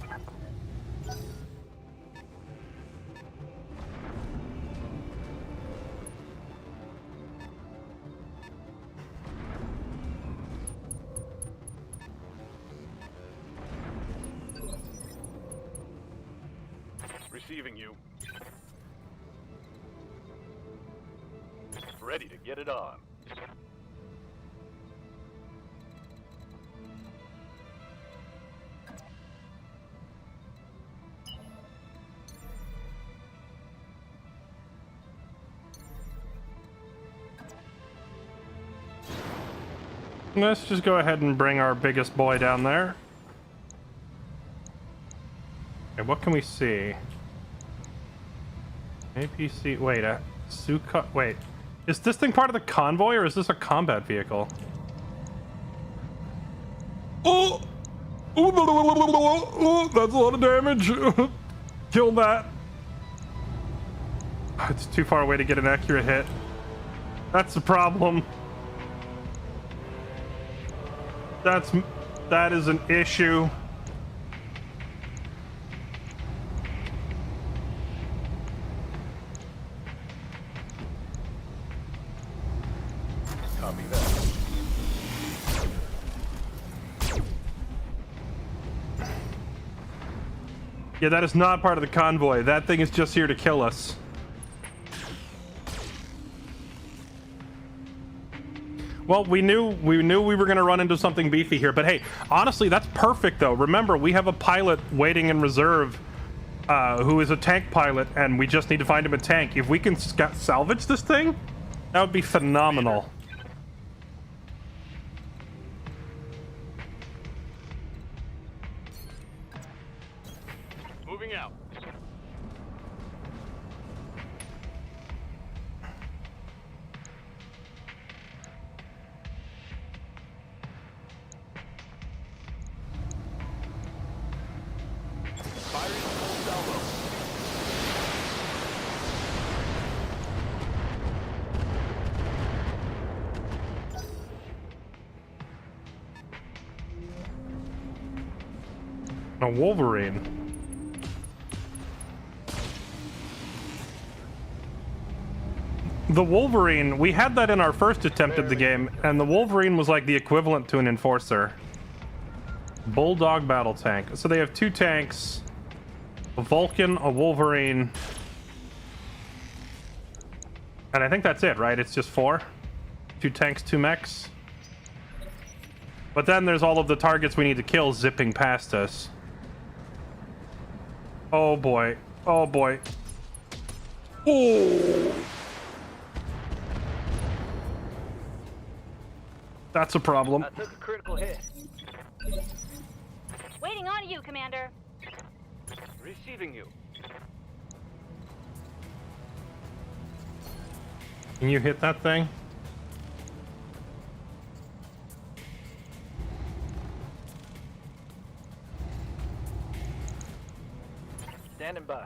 Receiving you. Ready to get it on. Let's just go ahead and bring our biggest boy down there. Okay, what can we see? APC. Wait, Suka. Wait, is this thing part of the convoy or is this a combat vehicle? Oh, that's a lot of damage. Kill that. It's too far away to get an accurate hit. That's the problem. That is an issue. Copy that. Yeah, that is not part of the convoy. That thing is just here to kill us. Well, we knew we were going to run into something beefy here, but hey, honestly, that's perfect though. Remember, we have a pilot waiting in reserve who is a tank pilot, and we just need to find him a tank. If we can salvage this thing, that would be phenomenal. Moving out. Firing full salvo. A Wolverine. The Wolverine, we had that in our first attempt at the game, and the Wolverine was like the equivalent to an Enforcer. Bulldog battle tank. So they have two tanks, a Vulcan, a Wolverine, and I think that's it, right? It's just 4? 2 tanks, 2 mechs. But then there's all of the targets we need to kill zipping past us. Oh boy. Oh boy. Oh! That's a problem. I took a critical hit. Waiting on you, Commander. Receiving you. Can you hit that thing? Standing by.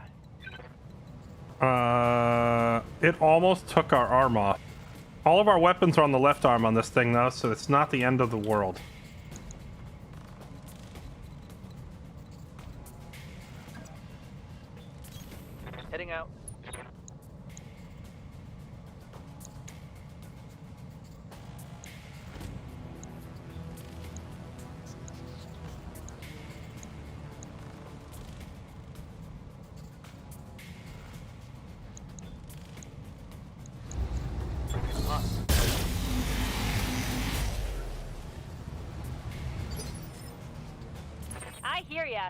It almost took our arm off. All of our weapons are on the left arm on this thing, though, so it's not the end of the world. Heading out. I hear ya.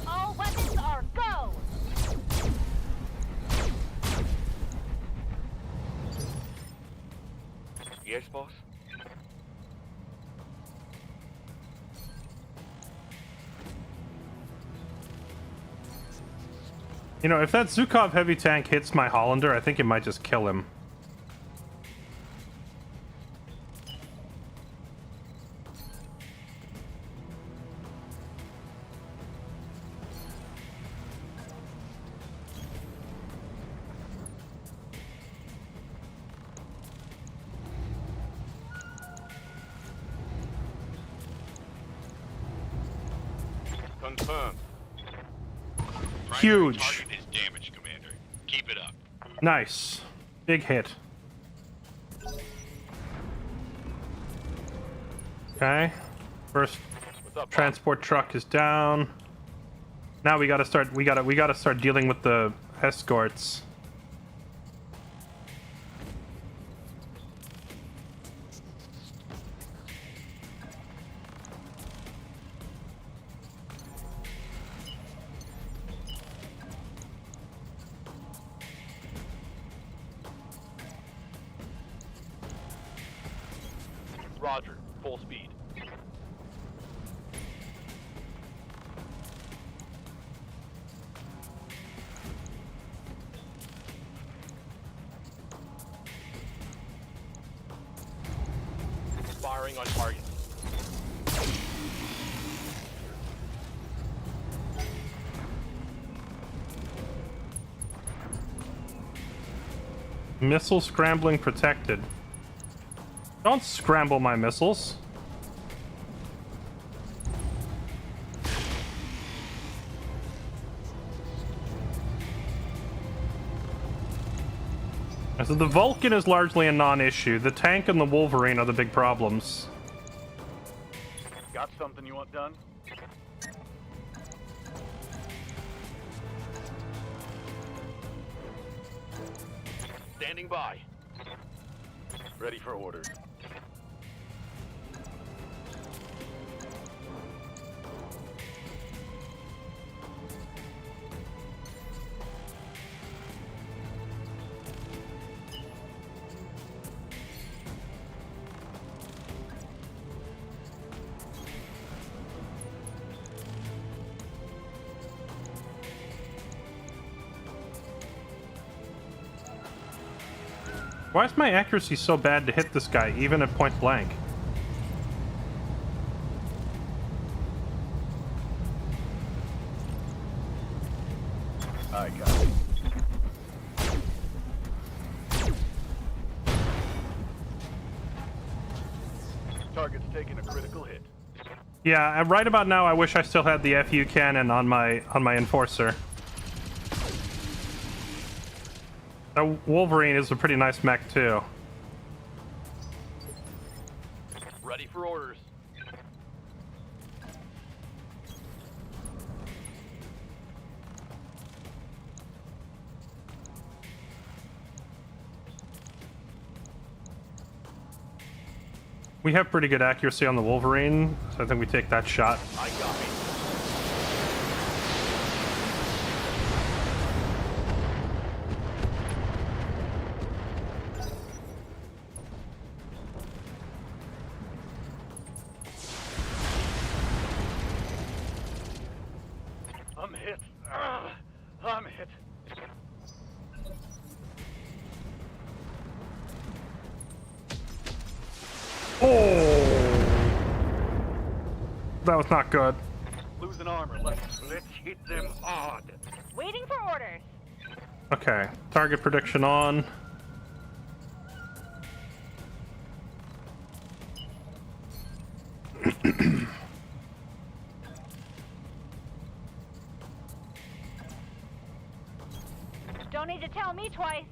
All weapons are go! Yes, boss? You know, if that Zukov heavy tank hits my Hollander, I think it might just kill him. Confirmed. Primary Huge. target is damaged, Commander. Keep it up. Nice. Big hit. Okay. First What's up, boss? transport truck is down. Now we gotta start. We gotta start dealing with the escorts. Roger. Full speed. Firing on target. Missile scrambling protected. Don't scramble my missiles. So the Vulcan is largely a non-issue. The tank and the Wolverine are the big problems. Got something you want done? Standing by. Ready for orders. Why is my accuracy so bad to hit this guy, even at point blank? I got it. Target's taking a critical hit. Yeah, and right about now, I wish I still had the FU cannon on my Enforcer. That Wolverine is a pretty nice mech too. Ready for orders. We have pretty good accuracy on the Wolverine, so I think we take that shot. I got me. I'm hit. I'm hit. Oh, that was not good. Losing armor. Let's hit them hard. Waiting for orders. Okay, target prediction on. Don't need to tell me twice.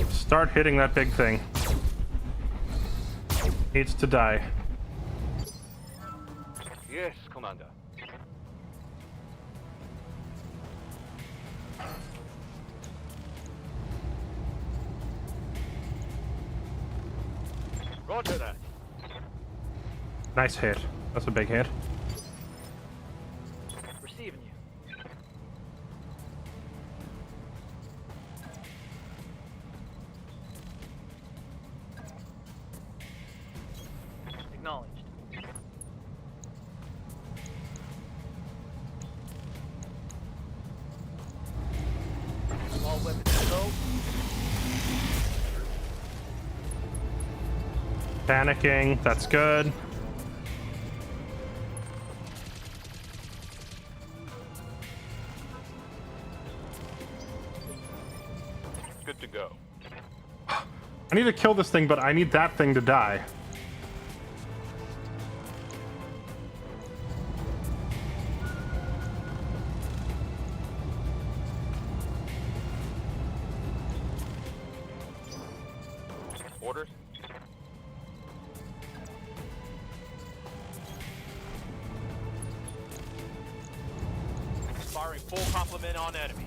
Start hitting that big thing. Needs to die. Yes, Commander. Roger that. Nice hit. That's a big hit. Receiving you. Acknowledged. All weapons low. Panicking. That's good. Good to go. I need to kill this thing, but I need that thing to die. Orders? Firing full complement on enemy.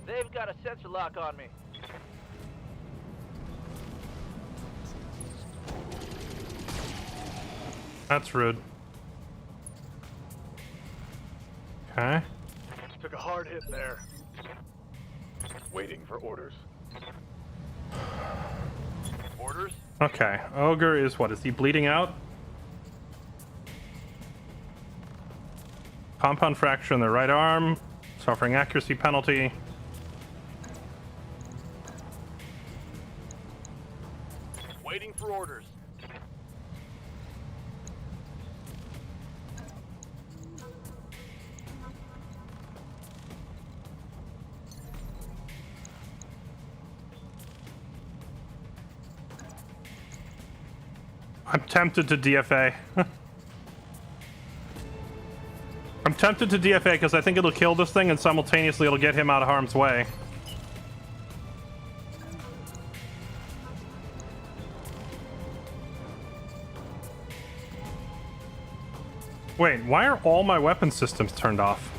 They've got a sensor lock on me. That's rude. Okay. Took a hard hit there. Waiting for orders. Orders? Okay. Ogre is what? Is he bleeding out? Compound fracture in the right arm. Suffering accuracy penalty. Waiting for orders. I'm tempted to DFA. I'm tempted to DFA because I think it'll kill this thing and simultaneously it'll get him out of harm's way. Wait, why are all my weapon systems turned off?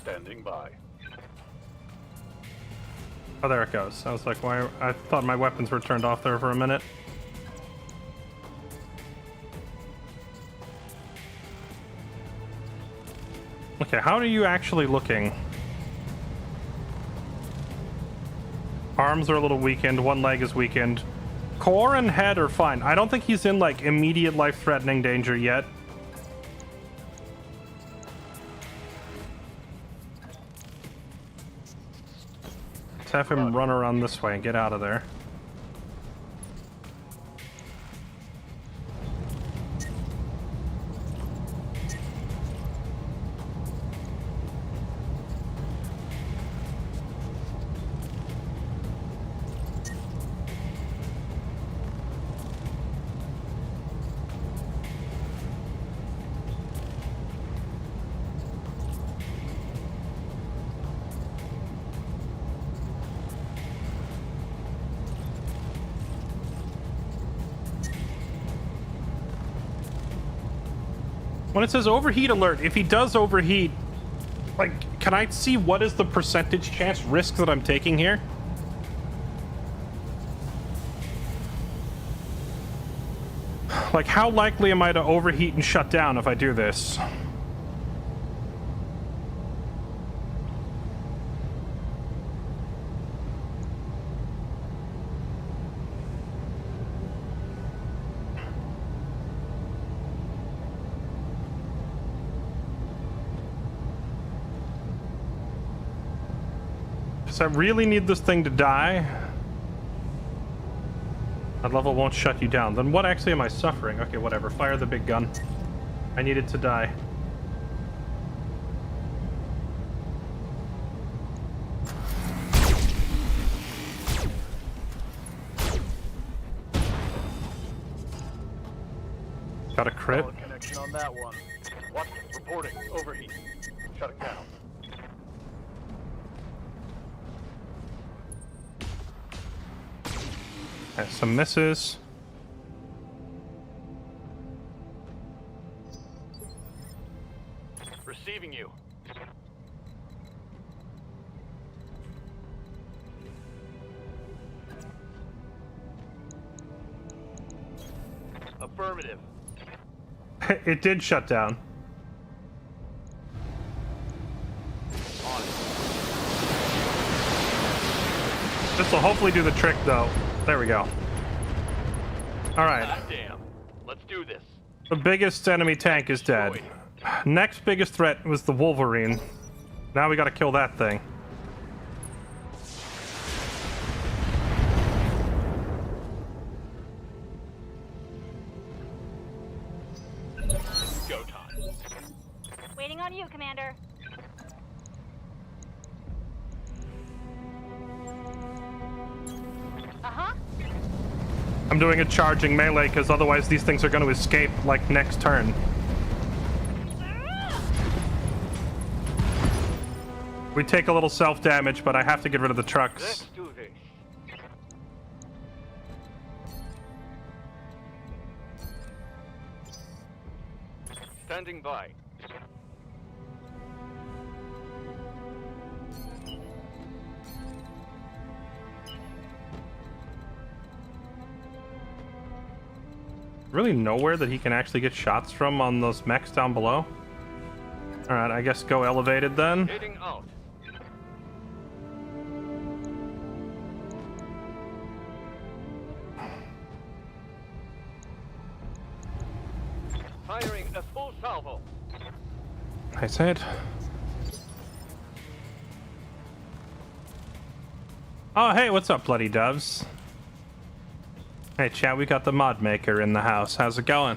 Standing by. Oh, there it goes. I was like, why? I thought my weapons were turned off there for a minute. Okay, how are you actually looking? Arms are a little weakened, one leg is weakened. Core and head are fine. I don't think he's in, like, immediate life-threatening danger yet. Let's have him run around this way and get out of there. When it says overheat alert, if he does overheat, like, can I see what is the percentage chance risk that I'm taking here? Like, how likely am I to overheat and shut down if I do this? I really need this thing to die. That level won't shut you down. Then what actually am I suffering? Okay, whatever. Fire the big gun. I need it to die. Got a crit. Solid connection on that one. Watson, reporting. Overheat. Shutting down. Okay, some misses. Receiving you. Affirmative. It did shut down. This will hopefully do the trick, though. There we go. All right. Damn. Let's do this. The biggest enemy tank is dead. Next biggest threat was the Wolverine. Now we gotta kill that thing. you, Commander. Uh-huh. I'm doing a charging melee because otherwise these things are going to escape like next turn. We take a little self-damage, but I have to get rid of the trucks. Let's do this. Standing by. Really nowhere that he can actually get shots from on those mechs down below. All right, I guess go elevated then. Heading out. Firing a full salvo. Nice hit. Oh, hey, what's up, bloody doves? Hey, chat, we got the mod maker in the house. How's it going?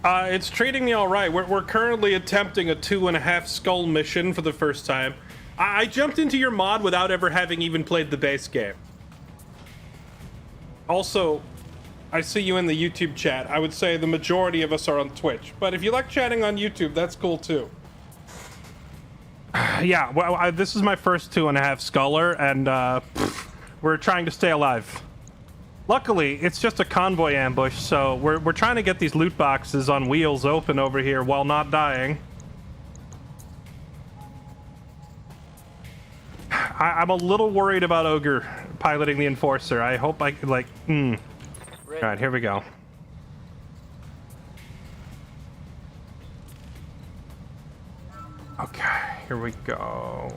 It's treating me all right. We're currently attempting a 2.5 skull mission for the first time. I jumped into your mod without ever having even played the base game. Also, I see you in the YouTube chat. I would say the majority of us are on Twitch, but if you like chatting on YouTube, that's cool too. Yeah, well, this is my first 2.5 sculler, and we're trying to stay alive. Luckily, it's just a convoy ambush, so we're trying to get these loot boxes on wheels open over here while not dying. I'm a little worried about Ogre piloting the Enforcer. I hope I could, like, All right, here we go. Okay, here we go.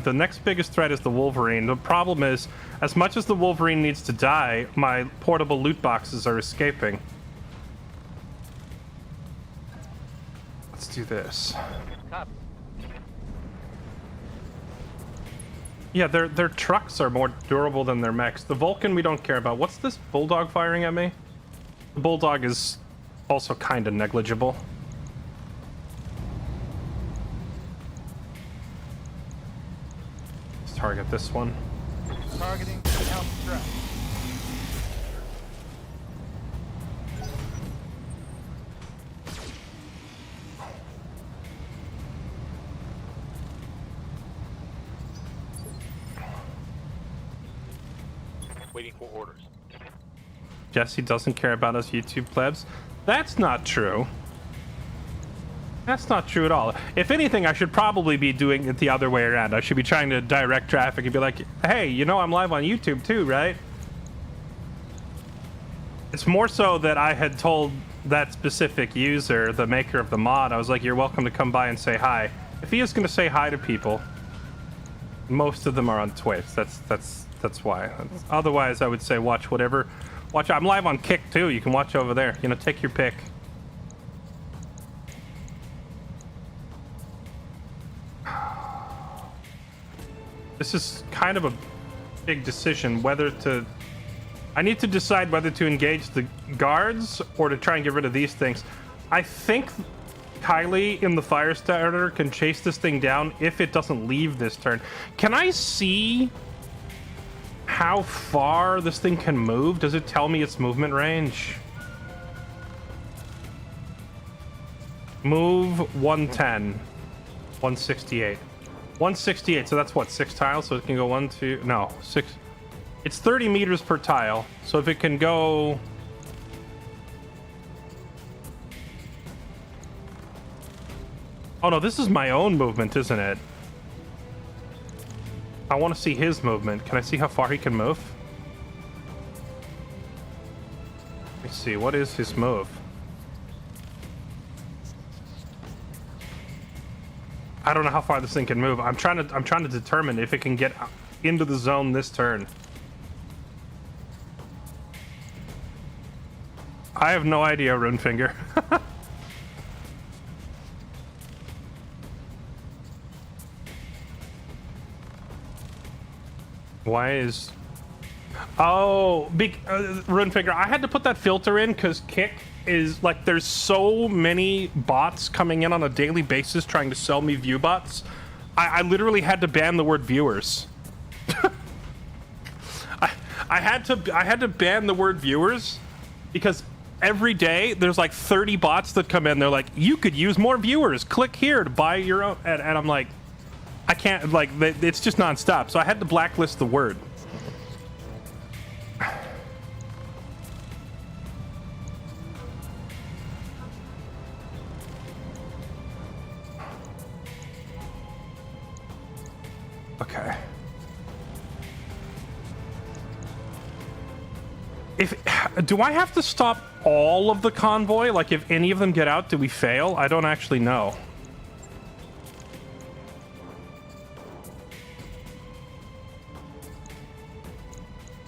The next biggest threat is the Wolverine. The problem is, as much as the Wolverine needs to die, my portable loot boxes are escaping. Let's do this. Copy. Yeah, their trucks are more durable than their mechs. The Vulcan we don't care about. What's this Bulldog firing at me? The Bulldog is also kind of negligible. Let's target this one. Targeting out strap. Waiting for orders. Jesse doesn't care about us YouTube plebs. That's not true. That's not true at all. If anything, I should probably be doing it the other way around. I should be trying to direct traffic and be like, hey, you know I'm live on YouTube too, right? It's more so that I had told that specific user, the maker of the mod, I was like, you're welcome to come by and say hi. If he is going to say hi to people, most of them are on Twitch. That's why. Otherwise, I would say watch whatever. Watch. I'm live on Kick too. You can watch over there. You know, take your pick. This is kind of a big decision whether to. I need to decide whether to engage the guards or to try and get rid of these things. I think Kylie in the fire starter can chase this thing down if it doesn't leave this turn. Can I see how far this thing can move? Does it tell me its movement range? Move 110, 168. 168, so that's what, 6 tiles? So it can go 1, 2, no, 6. It's 30 meters per tile, so if it can go... Oh no, this is my own movement, isn't it? I want to see his movement. Can I see how far he can move? Let me see, what is his move? I don't know how far this thing can move. I'm trying to determine if it can get into the zone this turn. I have no idea, Runefinger. Why is... Oh, Runefinger, I had to put that filter in because Kick is like there's so many bots coming in on a daily basis trying to sell me view bots. I literally had to ban the word viewers. I had to ban the word viewers because every day there's like 30 bots that come in. They're like, you could use more viewers. Click here to buy your own. And I'm like, I can't, like, it's just nonstop. So I had to blacklist the word. Okay. Do I have to stop all of the convoy? Like, if any of them get out, do we fail? I don't actually know.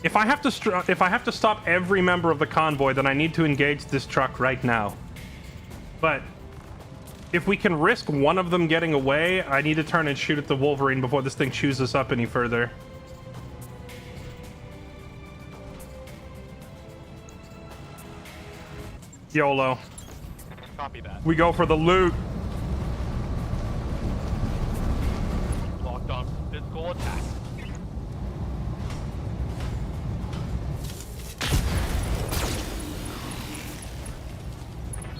If I have to stop every member of the convoy, then I need to engage this truck right now. But if we can risk one of them getting away, I need to turn and shoot at the Wolverine before this thing chews us up any further. YOLO. Copy that. We go for the loot. Locked on physical attack.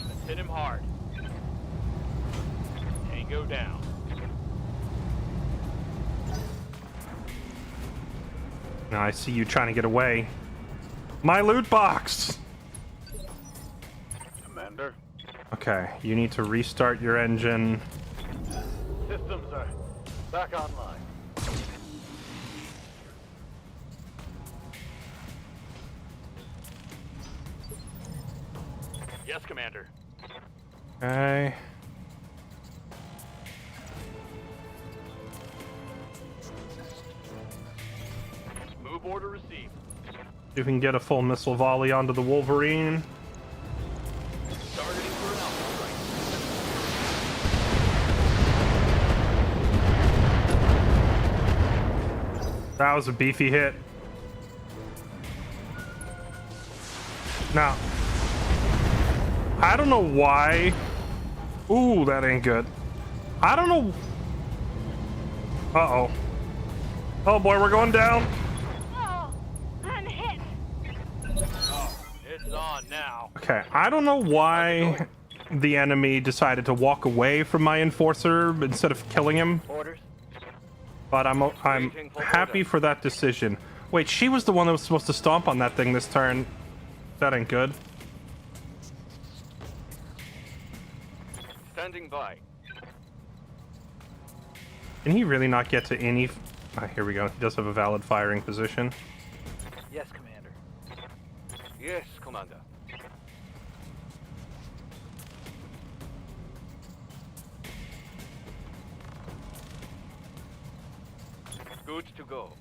Let's hit him hard. Tango down. Now I see you trying to get away. My loot box! Commander. Okay, you need to restart your engine. Systems are back online. Yes, Commander. Okay. Move order received. You can get a full missile volley onto the Wolverine. Targeting for an alpha strike. That was a beefy hit. Now, I don't know why. Ooh, that ain't good. I don't know. Uh-oh. Oh boy, we're going down. Oh, I'm hit. Oh, it's on now. Okay, I don't know why the enemy decided to walk away from my enforcer instead of killing him, Orders. but I'm happy for that decision. Wait, she was the one that was supposed to stomp on that thing this turn. That ain't good. Standing by. Can he really not get to any... Ah, here we go. He does have a valid firing position. Yes, Commander. Yes, Commander. Good to go.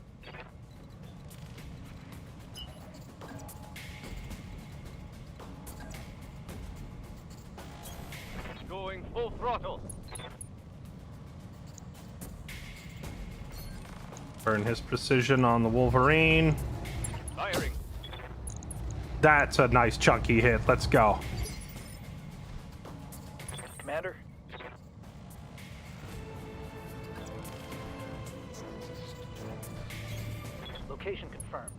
Going full throttle. Burn his precision on the Wolverine. Firing. That's a nice chunky hit. Let's go. Commander. Location confirmed.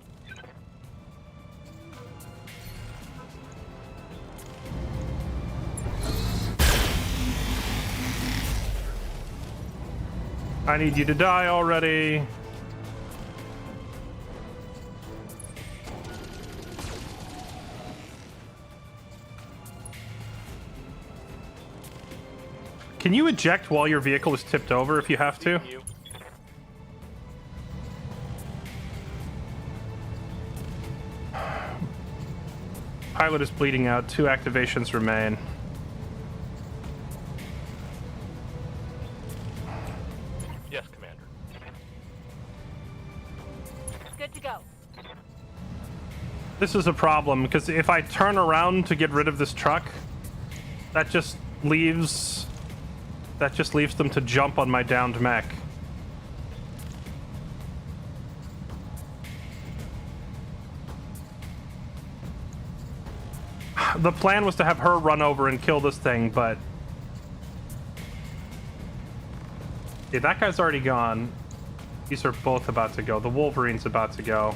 I need you to die already. Can you eject while your vehicle is tipped over if you have to? You. Pilot is bleeding out. 2 activations remain. Yes, Commander. Good to go. This is a problem because if I turn around to get rid of this truck, that just leaves them to jump on my downed mech. The plan was to have her run over and kill this thing, but... Yeah, that guy's already gone. These are both about to go. The Wolverine's about to go.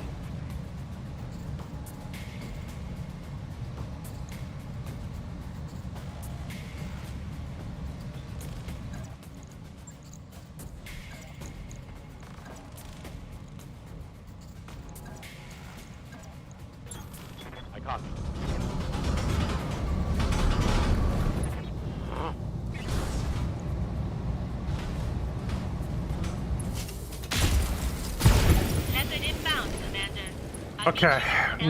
I copy. Method inbound, Commander. Okay,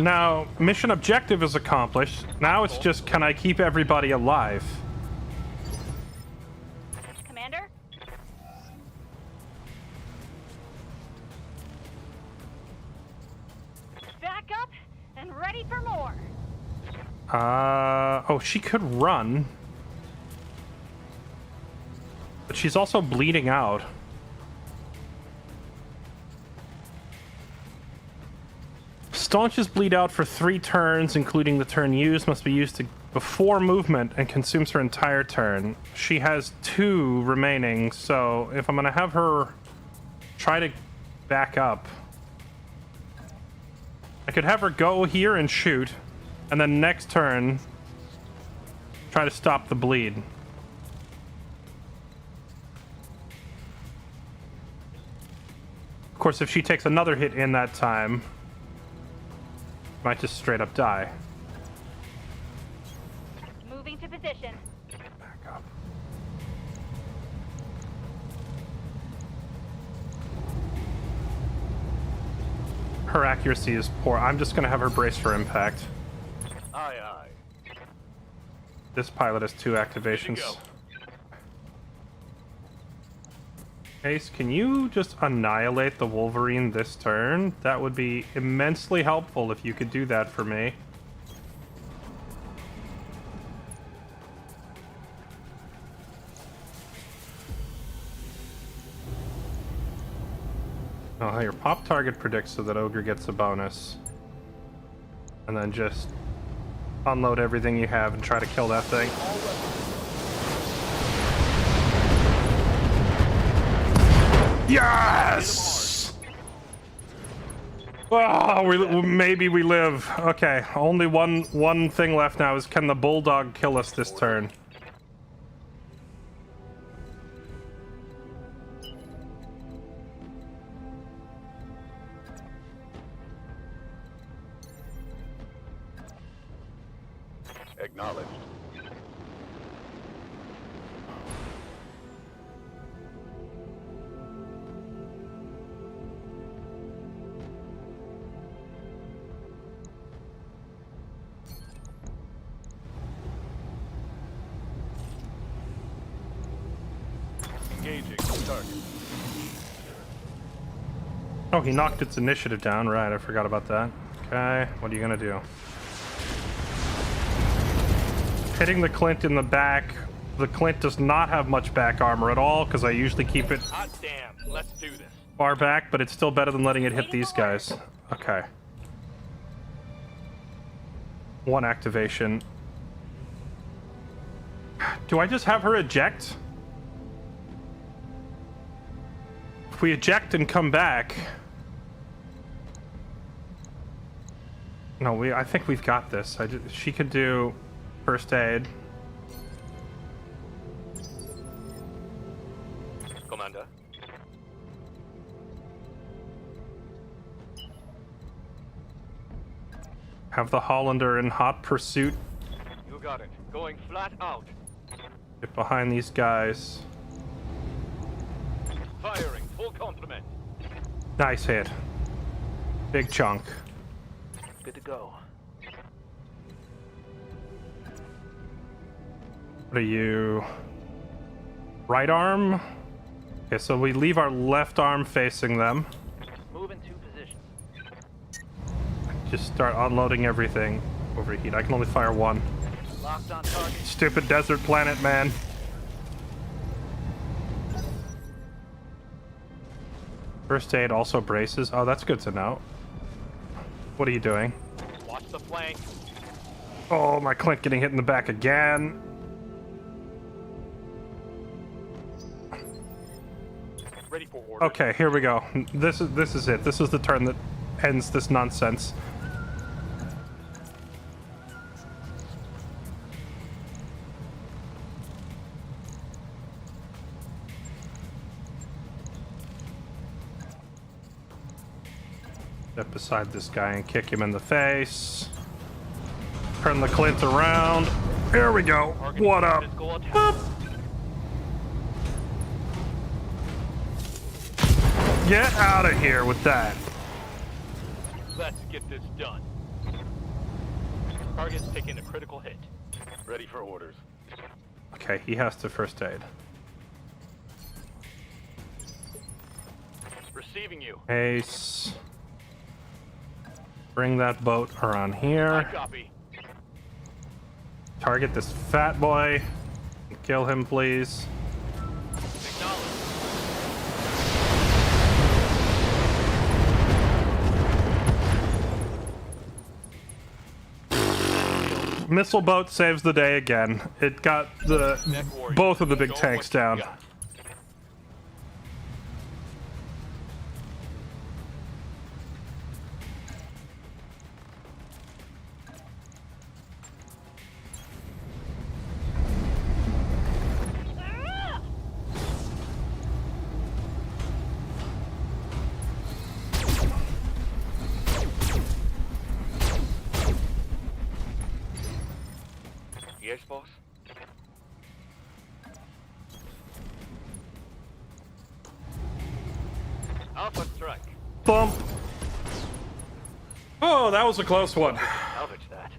now mission objective is accomplished. Now it's just, can I keep everybody alive? Commander? Back up and ready for more. Oh, she could run. But she's also bleeding out. Staunches bleed out for 3 turns, including the turn used, must be used before movement and consumes her entire turn. She has 2 remaining, so if I'm gonna have her try to back up, I could have her go here and shoot, and then next turn try to stop the bleed. Of course, if she takes another hit in that time, might just straight up die. Moving to position. Back up. Her accuracy is poor. I'm just gonna have her brace for impact. Aye, aye. This pilot has 2 Go. activations. Ace, can you just annihilate the Wolverine this turn? That would be immensely helpful if you could do that for me. Oh, your pop target predicts so that Ogre gets a bonus. And then just unload everything you have and try to kill that thing. Yes! Oh, maybe we live. Okay, only one thing left now is, can the Bulldog kill us this turn? Acknowledged. Engaging target. Oh, he knocked its initiative down. Right, I forgot about that. Okay, what are you gonna do? Hitting the Clint in the back. The Clint does not have much back armor at all, because I usually keep it Hot damn. Let's do this. far back, but it's still better than letting it hit these guys. Okay. 1 activation. Do I just have her eject? If we eject and come back... No, I think we've got this. She could do first aid. Commander. Have the Hollander in hot pursuit. You got it. Going flat out. Get behind these guys. Firing. Full complement. Nice hit. Big chunk. Good to go. What are you? Right arm? Okay, so we leave our left arm facing them. Move into position. Just start unloading everything. Overheat. I can only fire 1. Locked on target. Stupid desert planet, man. First aid also braces. Oh, that's good to know. What are you doing? Watch the flank. Oh, my Clint getting hit in the back again. Ready for orders. Okay, here we go. This is it. This is the turn that ends this nonsense. Step beside this guy and kick him in the face. Turn the Clint around. Here we go. What up? Physical attack. Up. Get out of here with that. Let's get this done. Target's taking a critical hit. Ready for orders. Okay, he has to first aid. Receiving you. Ace. Bring that boat around I here. copy. Target this fat boy. Kill him, please. Acknowledge. Missile boat saves the day again. It got the Neck warrior. both of the big Show 'em tanks what you down. got. Yes, boss. Alpha strike. Bump. Oh, that was a close one. Salvage that.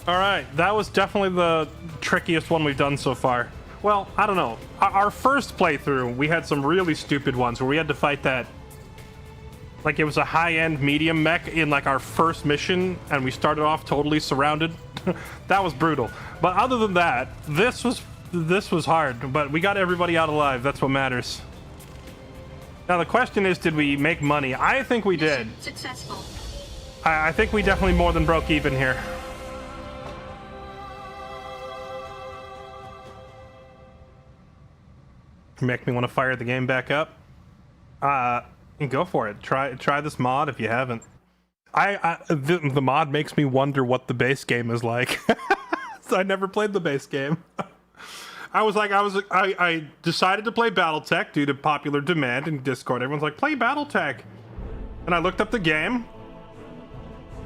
All right, that was definitely the trickiest one we've done so far. Well, I don't know. Our first playthrough, we had some really stupid ones where we had to fight that. Like, it was a high-end medium mech in, like, our first mission, and we started off totally surrounded. That was brutal. But other than that, this was hard, but we got everybody out alive. That's what matters. Now, the question is, did we make money? I think we did. Successful. I think we definitely more than broke even here. Make me want to fire the game back up. Go for it. Try this mod if you haven't. The mod makes me wonder what the base game is like. So I never played the base game. I decided to play BattleTech due to popular demand in Discord. Everyone's like, play BattleTech. And I looked up the game.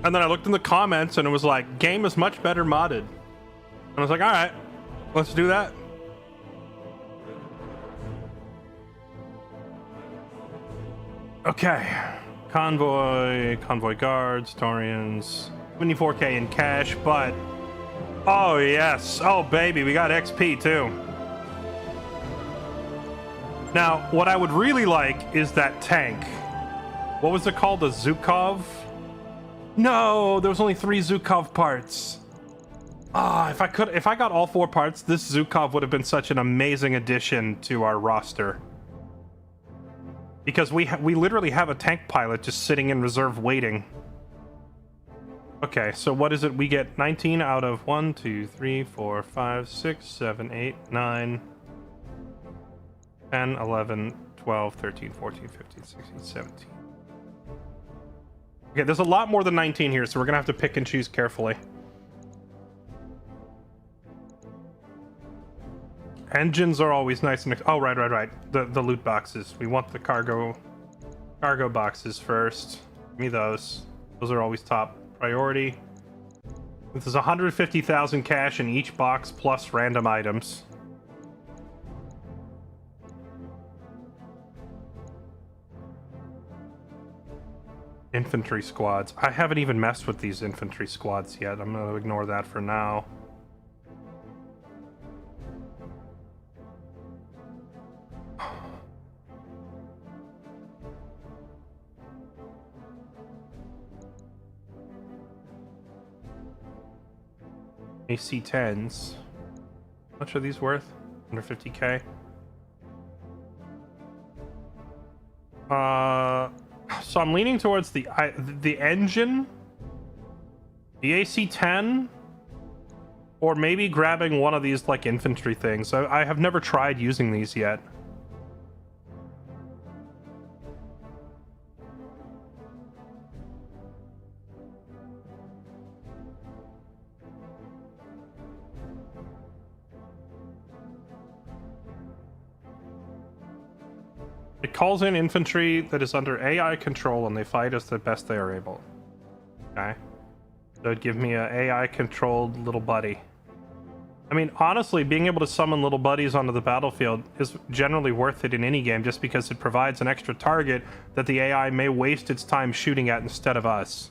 And then I looked in the comments and it was like, game is much better modded. And I was like, all right, let's do that. Okay. Convoy guards, Taurians, 24k in cash, but oh yes, oh baby, we got XP too. Now, what I would really like is that tank. What was it called? The Zhukov? No, there was only 3 Zhukov parts. If I got all 4 parts, this Zhukov would have been such an amazing addition to our roster. Because we literally have a tank pilot just sitting in reserve waiting. Okay, so what is it? We get 19 out of 1, 2, 3, 4, 5, 6, 7, 8, 9, 10, 11, 12, 13, 14, 15, 16, 17. Okay, there's a lot more than 19 here, so we're gonna have to pick and choose carefully. Engines are always nice and... Oh, right. The loot boxes. We want the cargo boxes first. Give me those. Those are always top priority. This is 150,000 cash in each box plus random items. Infantry squads. I haven't even messed with these infantry squads yet. I'm gonna ignore that for now. AC-10s. How much are these worth? Under 50k? So I'm leaning towards the engine, the AC-10, or maybe grabbing one of these like infantry things. I have never tried using these yet. It calls in infantry that is under AI control and they fight as the best they are able. Okay. So it'd give me a AI controlled little buddy. I mean, honestly, being able to summon little buddies onto the battlefield is generally worth it in any game just because it provides an extra target that the AI may waste its time shooting at instead of us.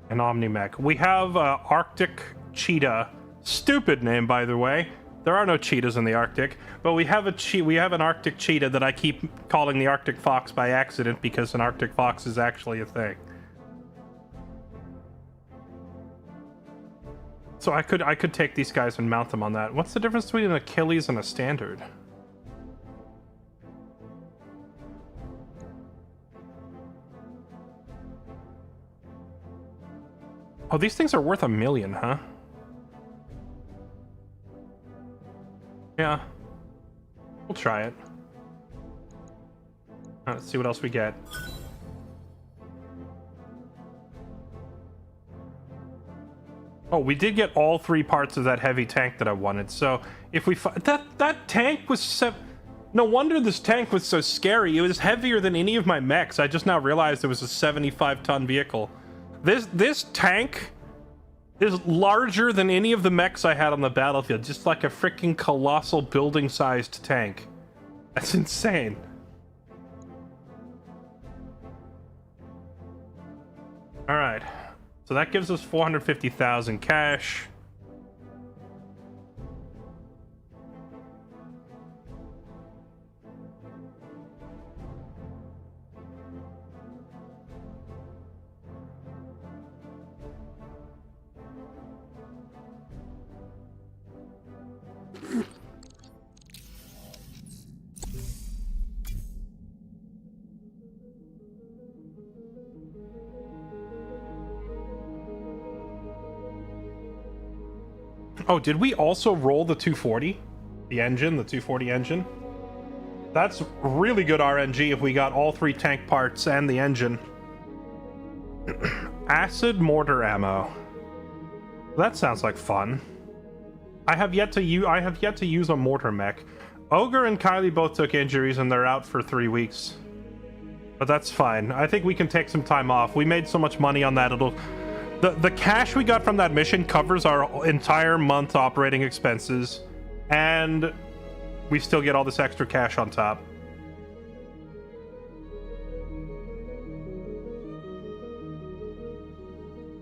An Omni-Mech. We have Arctic Cheetah. Stupid name, by the way. There are no cheetahs in the Arctic, but we have an Arctic cheetah that I keep calling the Arctic fox by accident because an Arctic fox is actually a thing. So I could take these guys and mount them on that. What's the difference between an Achilles and a standard? Oh, these things are worth $1 million, huh? Yeah. We'll try it. Let's see what else we get. Oh, we did get all 3 parts of that heavy tank that I wanted. So if we that tank was no wonder this tank was so scary. It was heavier than any of my mechs. I just now realized it was a 75-ton vehicle. This tank is larger than any of the mechs I had on the battlefield. Just like a freaking colossal building-sized tank. That's insane. All right. So that gives us 450,000 cash. Oh, did we also roll the 240? The engine, the 240 engine? That's really good RNG if we got all 3 tank parts and the engine. Acid mortar ammo. That sounds like fun. I have yet to use a mortar mech. Ogre and Kylie both took injuries and they're out for 3 weeks. But that's fine. I think we can take some time off. We made so much money on that, the cash we got from that mission covers our entire month operating expenses, and we still get all this extra cash on top.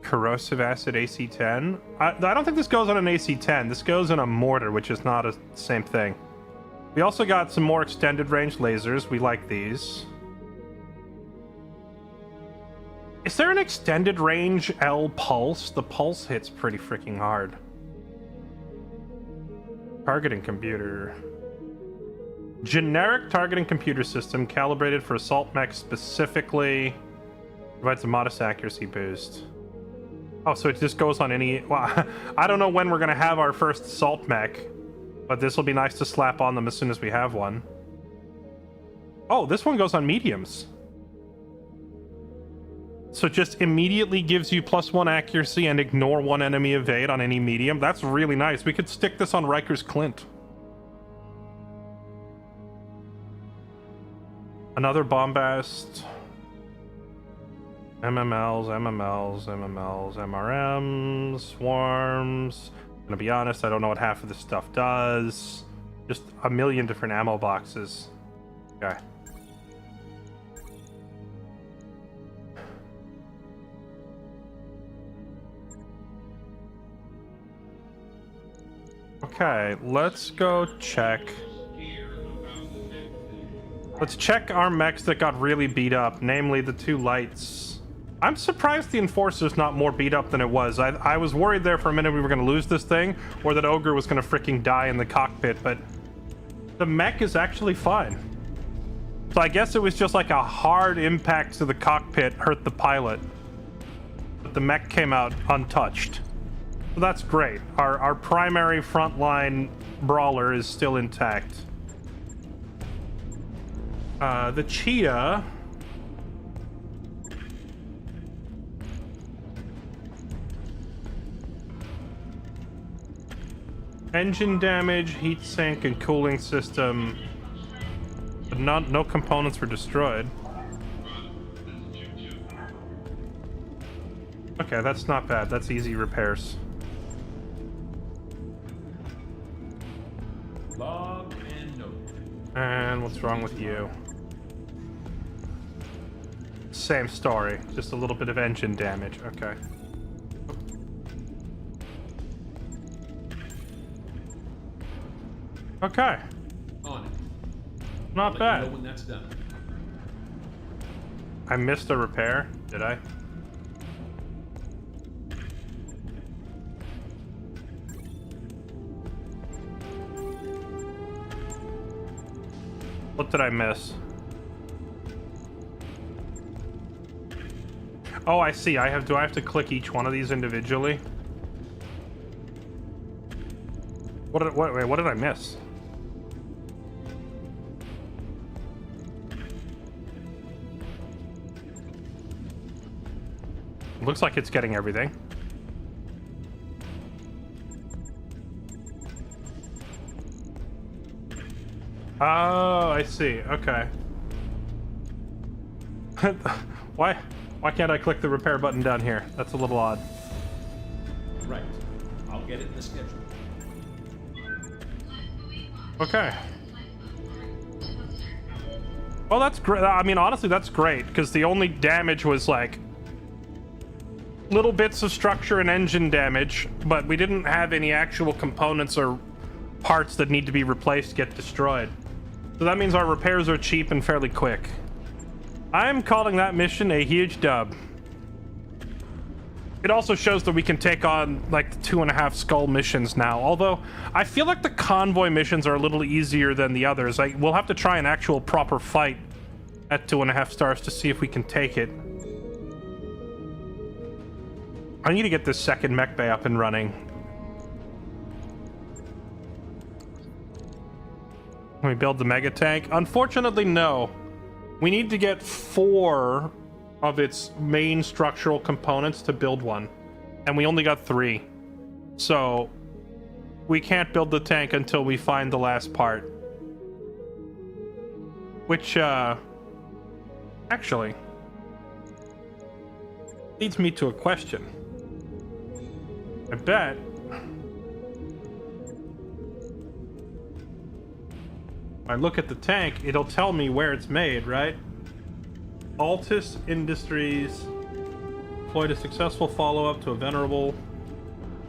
Corrosive acid AC-10? I don't think this goes on an AC-10. This goes in a mortar, which is not the same thing. We also got some more extended range lasers. We like these. Is there an extended range L pulse? The pulse hits pretty freaking hard. Targeting computer. Generic targeting computer system calibrated for assault mech specifically. Provides a modest accuracy boost. Oh, so it just goes on any... Well, I don't know when we're going to have our first assault mech, but this will be nice to slap on them as soon as we have one. Oh, this one goes on mediums. So just immediately gives you +1 accuracy and ignore 1 enemy evade on any medium. That's really nice. We could stick this on Riker's Clint. Another bombast. MMLs, MRMs, swarms. Gonna be honest, I don't know what half of this stuff does. Just a million different ammo boxes. Okay. Okay, let's go check. Let's check our mechs that got really beat up, namely the 2 lights. I'm surprised the Enforcer's not more beat up than it was. I was worried there for a minute we were going to lose this thing, or that Ogre was going to freaking die in the cockpit, but The mech is actually fine. So I guess it was just like a hard impact to the cockpit hurt the pilot. But the mech came out untouched. So that's great. Our primary frontline brawler is still intact. The cheetah... Engine damage, heat sink, and cooling system. But no components were destroyed. Okay, that's not bad. That's easy repairs. Log and note. And what's wrong with you? Same story, just a little bit of engine damage. Okay. Okay. On it. Not Let you bad. know when that's done. I missed a repair, did I? What did I miss? Oh, I see. Do I have to click each one of these individually? What did I miss? Looks like it's getting everything. Oh, I see. Okay. Why can't I click the repair button down here? That's a little odd. Right. I'll get it in the schedule. Okay. Well, that's great. I mean, honestly, that's great, because the only damage was, like, little bits of structure and engine damage, but we didn't have any actual components or parts that need to be replaced get destroyed. So that means our repairs are cheap and fairly quick. I'm calling that mission a huge dub. It also shows that we can take on, like, the 2.5 skull missions now. Although, I feel like the convoy missions are a little easier than the others. We'll have to try an actual proper fight at 2.5 stars to see if we can take it. I need to get this second mech bay up and running. Can we build the mega tank? Unfortunately, no. We need to get 4 of its main structural components to build one, and we only got 3. So we can't build the tank until we find the last part. Which, actually leads me to a question. I bet if I look at the tank, it'll tell me where it's made, right? Altus Industries deployed a successful follow-up to a venerable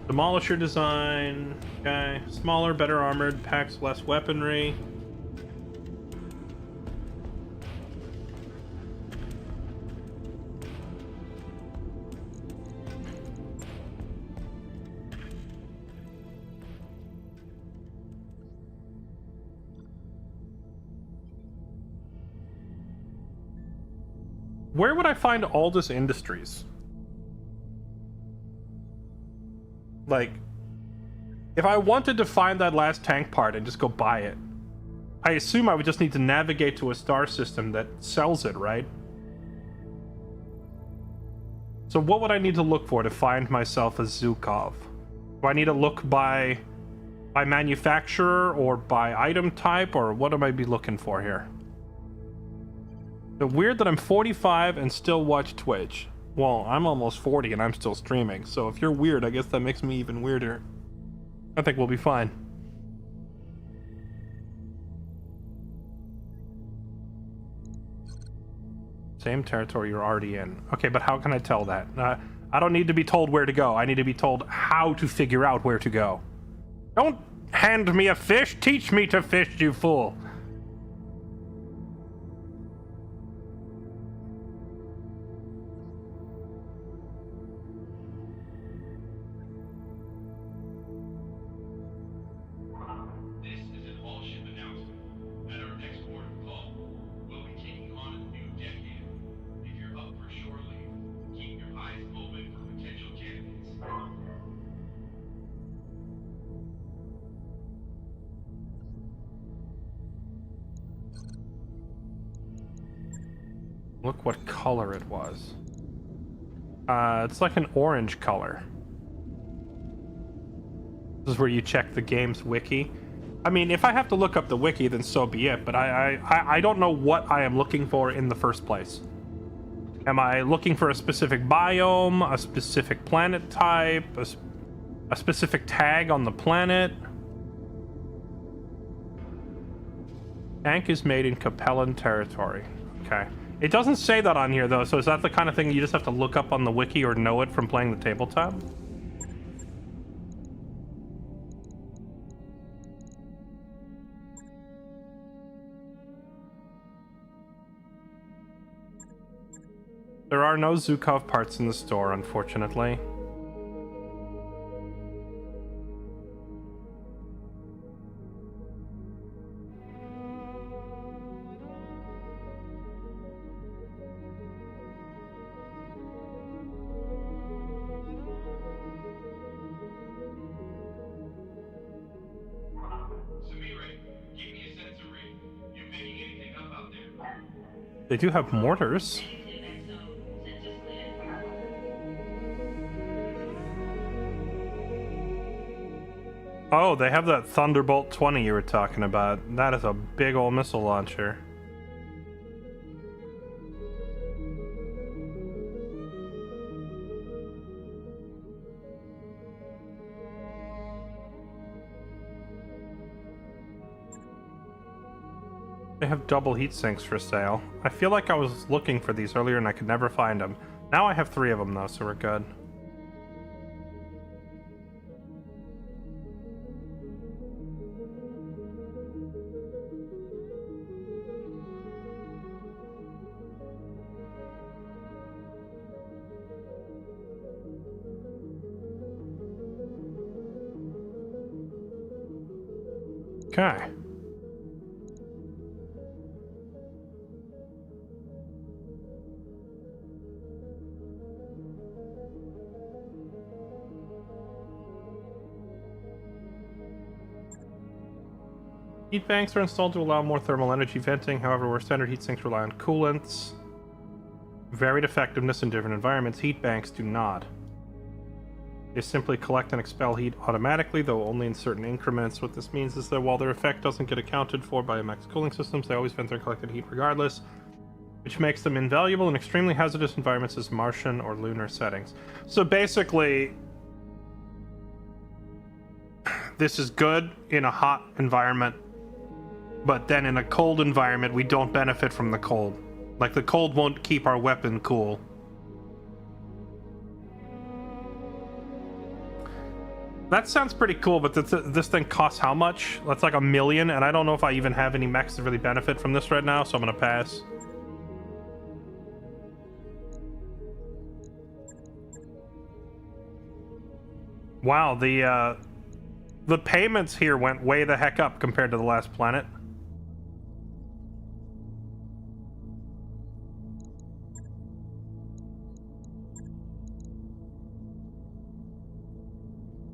demolisher design. Okay, smaller, better armored, packs less weaponry. Where would I find Aldous Industries? Like, if I wanted to find that last tank part and just go buy it, I assume I would just need to navigate to a star system that sells it, right? So what would I need to look for to find myself a Zukov? Do I need to look by manufacturer or by item type, or what am I be looking for here? It's weird that I'm 45 and still watch Twitch. Well, I'm almost 40 and I'm still streaming, so if you're weird, I guess that makes me even weirder. I think we'll be fine. Same territory you're already in. Okay, but how can I tell that? I don't need to be told where to go. I need to be told how to figure out where to go. Don't hand me a fish, teach me to fish, you fool. look what color it was. It's like an orange color. This is where you check the game's wiki. I mean, if I have to look up the wiki, then so be it, but I don't know what I am looking for in the first place. Am I looking for a specific biome, a specific planet type, a specific tag on the planet? Tank is made in Capellan territory. Okay. It doesn't say that on here, though, so is that the kind of thing you just have to look up on the wiki or know it from playing the tabletop? There are no Zukov parts in the store, unfortunately. They do have mortars. Oh, they have that Thunderbolt 20 you were talking about. That is a big old missile launcher. They have double heat sinks for sale. I feel like I was looking for these earlier and I could never find them. Now I have 3 of them though, so we're good. Okay. Heat banks are installed to allow more thermal energy venting, however, where standard heat sinks rely on coolants. Varied effectiveness in different environments, heat banks do not. They simply collect and expel heat automatically, though only in certain increments. What this means is that while their effect doesn't get accounted for by max cooling systems, they always vent their collected heat regardless, which makes them invaluable in extremely hazardous environments as Martian or lunar settings. So basically, this is good in a hot environment, but then in a cold environment, we don't benefit from the cold. Like, the cold won't keep our weapon cool. That sounds pretty cool, but this thing costs how much? That's like $1 million, and I don't know if I even have any mechs that really benefit from this right now, so I'm gonna pass. Wow, the payments here went way the heck up compared to the last planet.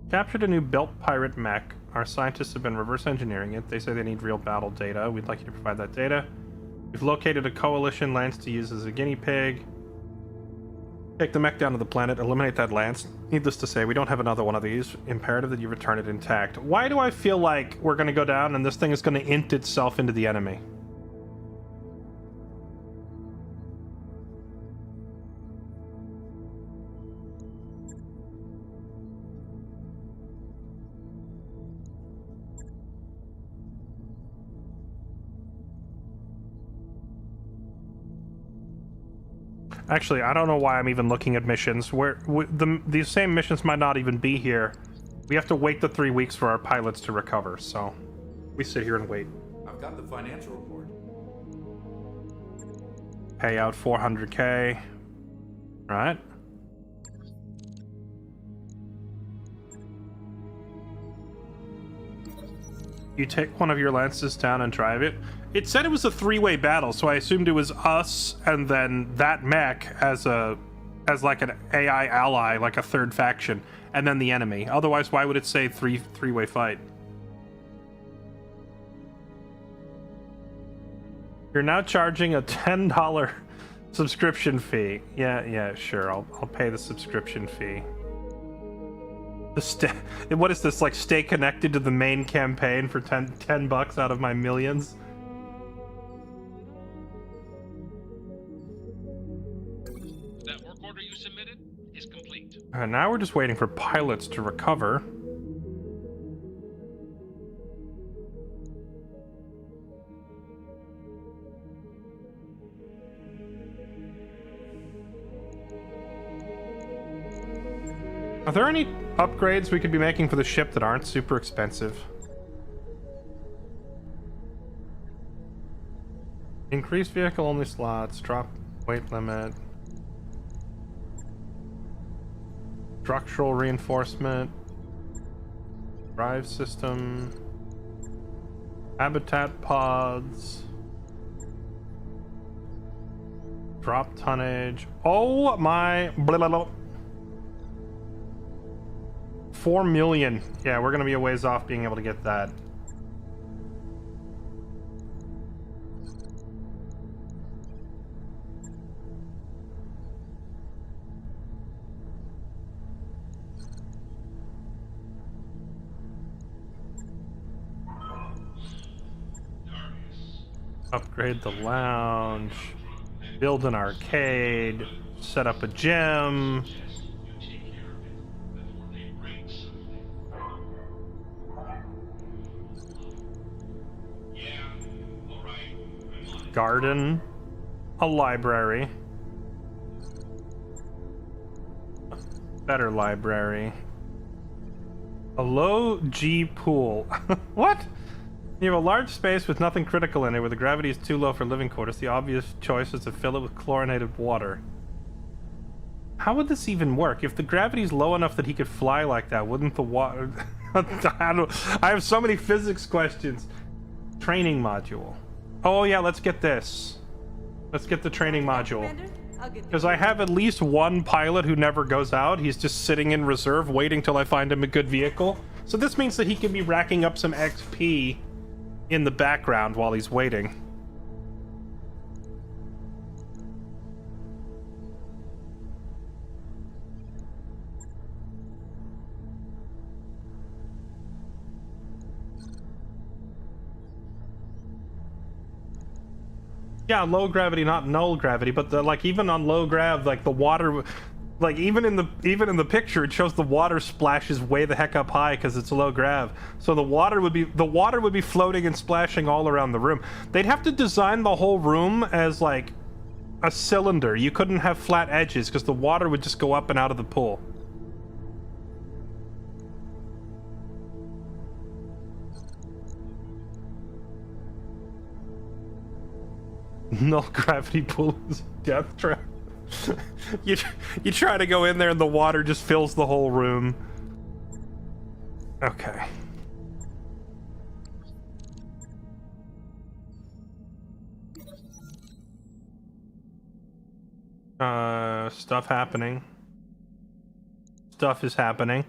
Captured a new belt pirate mech. Our scientists have been reverse engineering it. They say they need real battle data. We'd like you to provide that data. We've located a coalition lance to use as a guinea pig. Take the mech down to the planet, eliminate that lance. Needless to say, we don't have another one of these. Imperative that you return it intact. Why do I feel like we're going to go down and this thing is going to int itself into the enemy? Actually, I don't know why I'm even looking at missions. These same missions might not even be here. We have to wait the 3 weeks for our pilots to recover, so we sit here and wait. I've got the financial report. Payout 400k. Right. You take one of your lances down and drive it. It said it was a 3-way battle, so I assumed it was us and then that mech as like an AI ally, like a third faction, and then the enemy. Otherwise, why would it say three-way fight? You're now charging a $10 Subscription fee. Yeah, sure. I'll pay the subscription fee. What is this, like, stay connected to the main campaign for 10 bucks out of my millions? That work order you submitted is complete. Now we're just waiting for pilots to recover. Are there any upgrades we could be making for the ship that aren't super expensive? Increase vehicle only slots, drop weight limit, structural reinforcement, drive system, habitat pods, drop tonnage. Oh my, blah, blah, blah. 4 million. Yeah, we're gonna be a ways off being able to get that. Upgrade the lounge, build an arcade, set up a gym. Garden, a library, better library, a low G pool. What? You have a large space with nothing critical in it where the gravity is too low for living quarters. The obvious choice is to fill it with chlorinated water. How would this even work? If the gravity is low enough that he could fly like that, wouldn't the water... I have so many physics questions. Training module. Oh yeah, let's get this. Let's get the training module. Because I have at least one pilot who never goes out. He's just sitting in reserve waiting till I find him a good vehicle. So this means that he can be racking up some XP in the background while he's waiting. Yeah, low gravity, not null gravity, but like even on low grav, like the water, like even in the picture, it shows the water splashes way the heck up high because it's low grav. So the water would be floating and splashing all around the room. They'd have to design the whole room as like a cylinder. You couldn't have flat edges because the water would just go up and out of the pool. Null gravity pool is a death trap. you try to go in there and the water just fills the whole room. Okay. Stuff happening. Stuff is happening.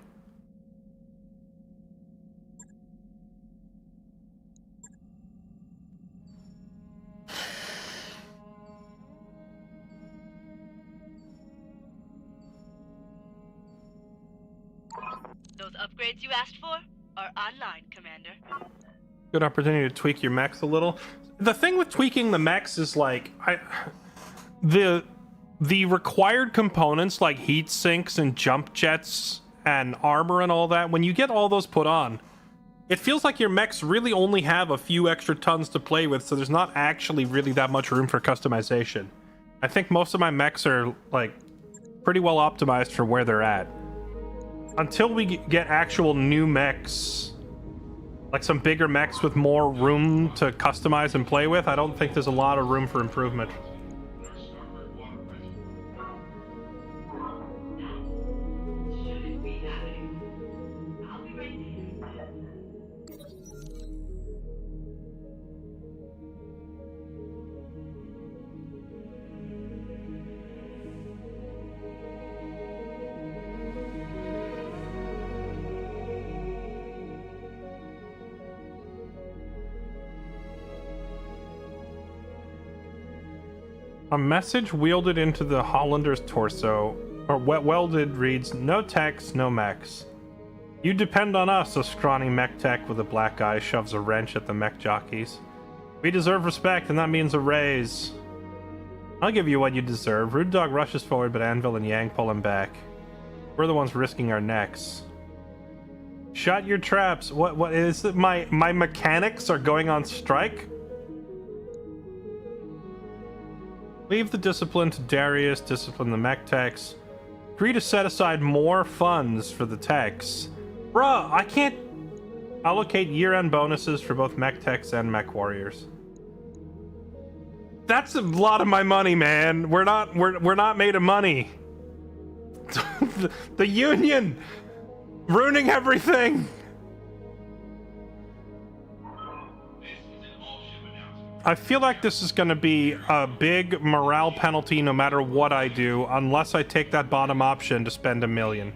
Those upgrades you asked for are online, Commander. Good opportunity to tweak your mechs a little. The thing with tweaking the mechs is like the required components like heat sinks and jump jets and armor and all that, when you get all those put on, it feels like your mechs really only have a few extra tons to play with, so there's not actually really that much room for customization. I think most of my mechs are like pretty well optimized for where they're at. Until we get actual new mechs, like some bigger mechs with more room to customize and play with, I don't think there's a lot of room for improvement. A message wielded into the Hollander's torso, or welded, reads, "No techs, no mechs. You depend on us," a scrawny mech tech with a black eye shoves a wrench at the mech jockeys. "We deserve respect, and that means a raise." "I'll give you what you deserve." Rude Dog rushes forward, but Anvil and Yang pull him back. "We're the ones risking our necks." "Shut your traps." What is it? My mechanics are going on strike? Leave the discipline to Darius, discipline the mech techs. Agree to set aside more funds for the techs. Bruh, I can't allocate year-end bonuses for both mech techs and mech warriors. That's a lot of my money, man. We're not made of money. The union ruining everything. I feel like this is going to be a big morale penalty no matter what I do, unless I take that bottom option to spend $1 million.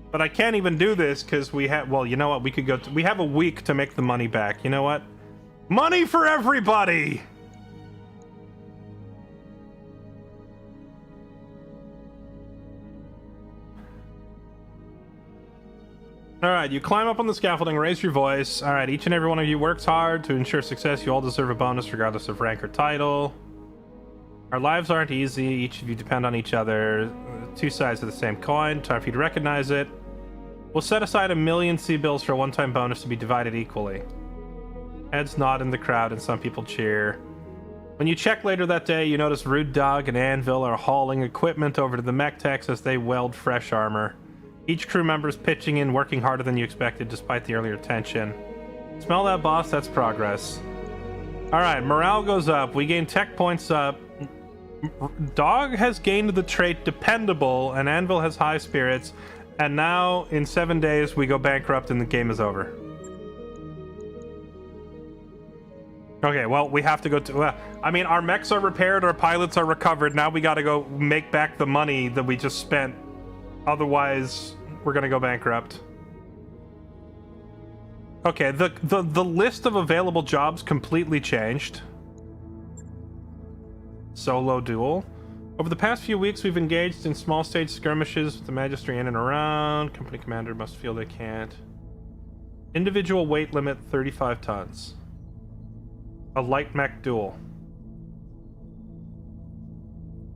But I can't even do this because we have, well, you know what? We could go, we have a week to make the money back. You know what? Money for everybody! Alright, you climb up on the scaffolding, raise your voice. Alright, each and every one of you works hard to ensure success. You all deserve a bonus regardless of rank or title. Our lives aren't easy. Each of you depend on each other. Two sides of the same coin. Time for you to recognize it. We'll set aside 1 million C-bills for a one-time bonus to be divided equally. Heads nod in the crowd and some people cheer. When you check later that day, you notice Rude Dog and Anvil are hauling equipment over to the mech techs as they weld fresh armor. Each crew member is pitching in, working harder than you expected despite the earlier tension. Smell that, boss? That's progress. Alright, morale goes up. We gain tech points up. Dog has gained the trait Dependable, and Anvil has high spirits. And now, in 7 days, we go bankrupt and the game is over. Okay, well, we have to go to... I mean, our mechs are repaired, our pilots are recovered. Now we gotta go make back the money that we just spent. Otherwise, we're gonna go bankrupt. Okay, the list of available jobs completely changed. Solo duel. Over the past few weeks, we've engaged in small stage skirmishes with the Magistry in and around. Company commander must feel they can't. Individual weight limit 35 tons. A light mech duel.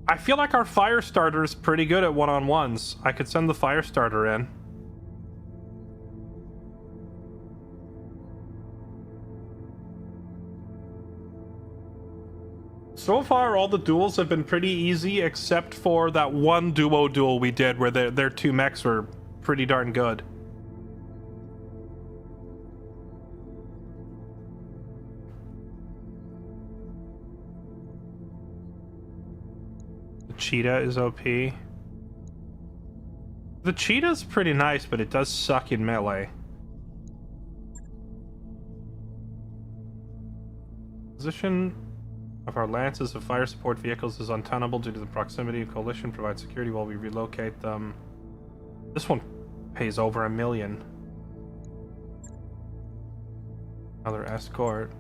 I feel like our fire starter is pretty good at one-on-ones. I could send the fire starter in. So far, all the duels have been pretty easy, except for that one duo duel we did where their two mechs were pretty darn good. The cheetah is OP. The cheetah's pretty nice, but it does suck in melee. Position of our lances of fire support vehicles is untenable due to the proximity. Coalition provides security while we relocate them. This one pays over $1 million. Another escort.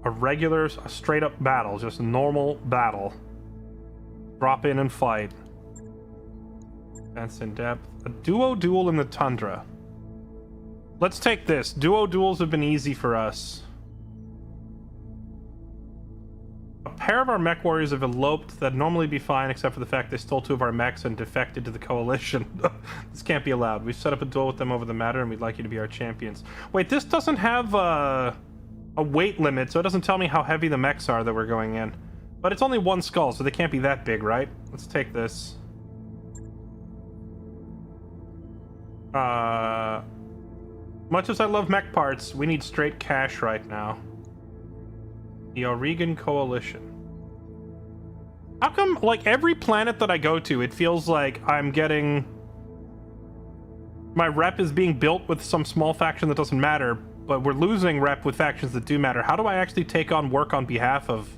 A straight up battle, just a normal battle. Drop in and fight. Defense in depth. A duo duel in the tundra. Let's take this. Duo duels have been easy for us. A pair of our mech warriors have eloped. That'd normally be fine, except for the fact they stole 2 of our mechs and defected to the coalition. This can't be allowed. We've set up a duel with them over the matter, and we'd like you to be our champions. Wait, this doesn't have a weight limit, so it doesn't tell me how heavy the mechs are that we're going in. But it's only 1 skull, so they can't be that big, right? Let's take this. Much as I love mech parts, we need straight cash right now. The Oregon Coalition. How come, like, every planet that I go to, it feels like I'm getting... My rep is being built with some small faction that doesn't matter, but we're losing rep with factions that do matter. How do I actually take on work on behalf of...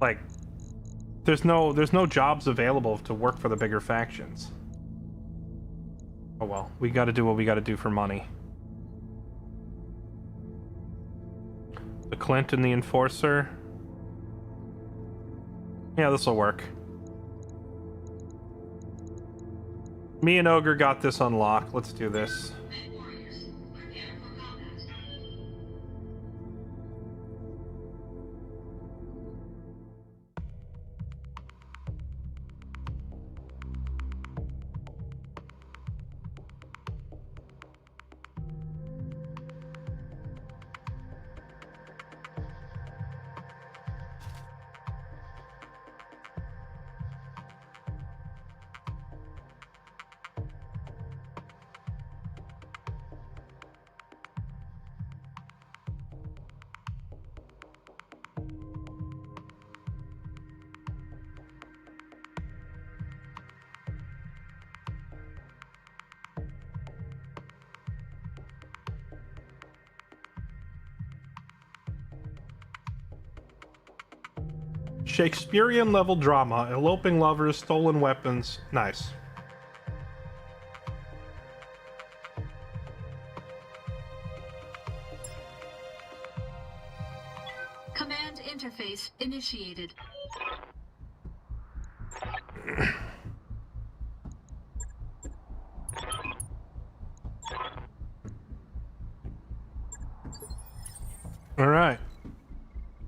Like, there's no jobs available to work for the bigger factions. Oh well, we gotta do what we gotta do for money. The Clint and the Enforcer. Yeah, this'll work. Me and Ogre got this unlocked. Let's do this. Shakespearean level drama, eloping lovers, stolen weapons. Nice. Command interface initiated. All right.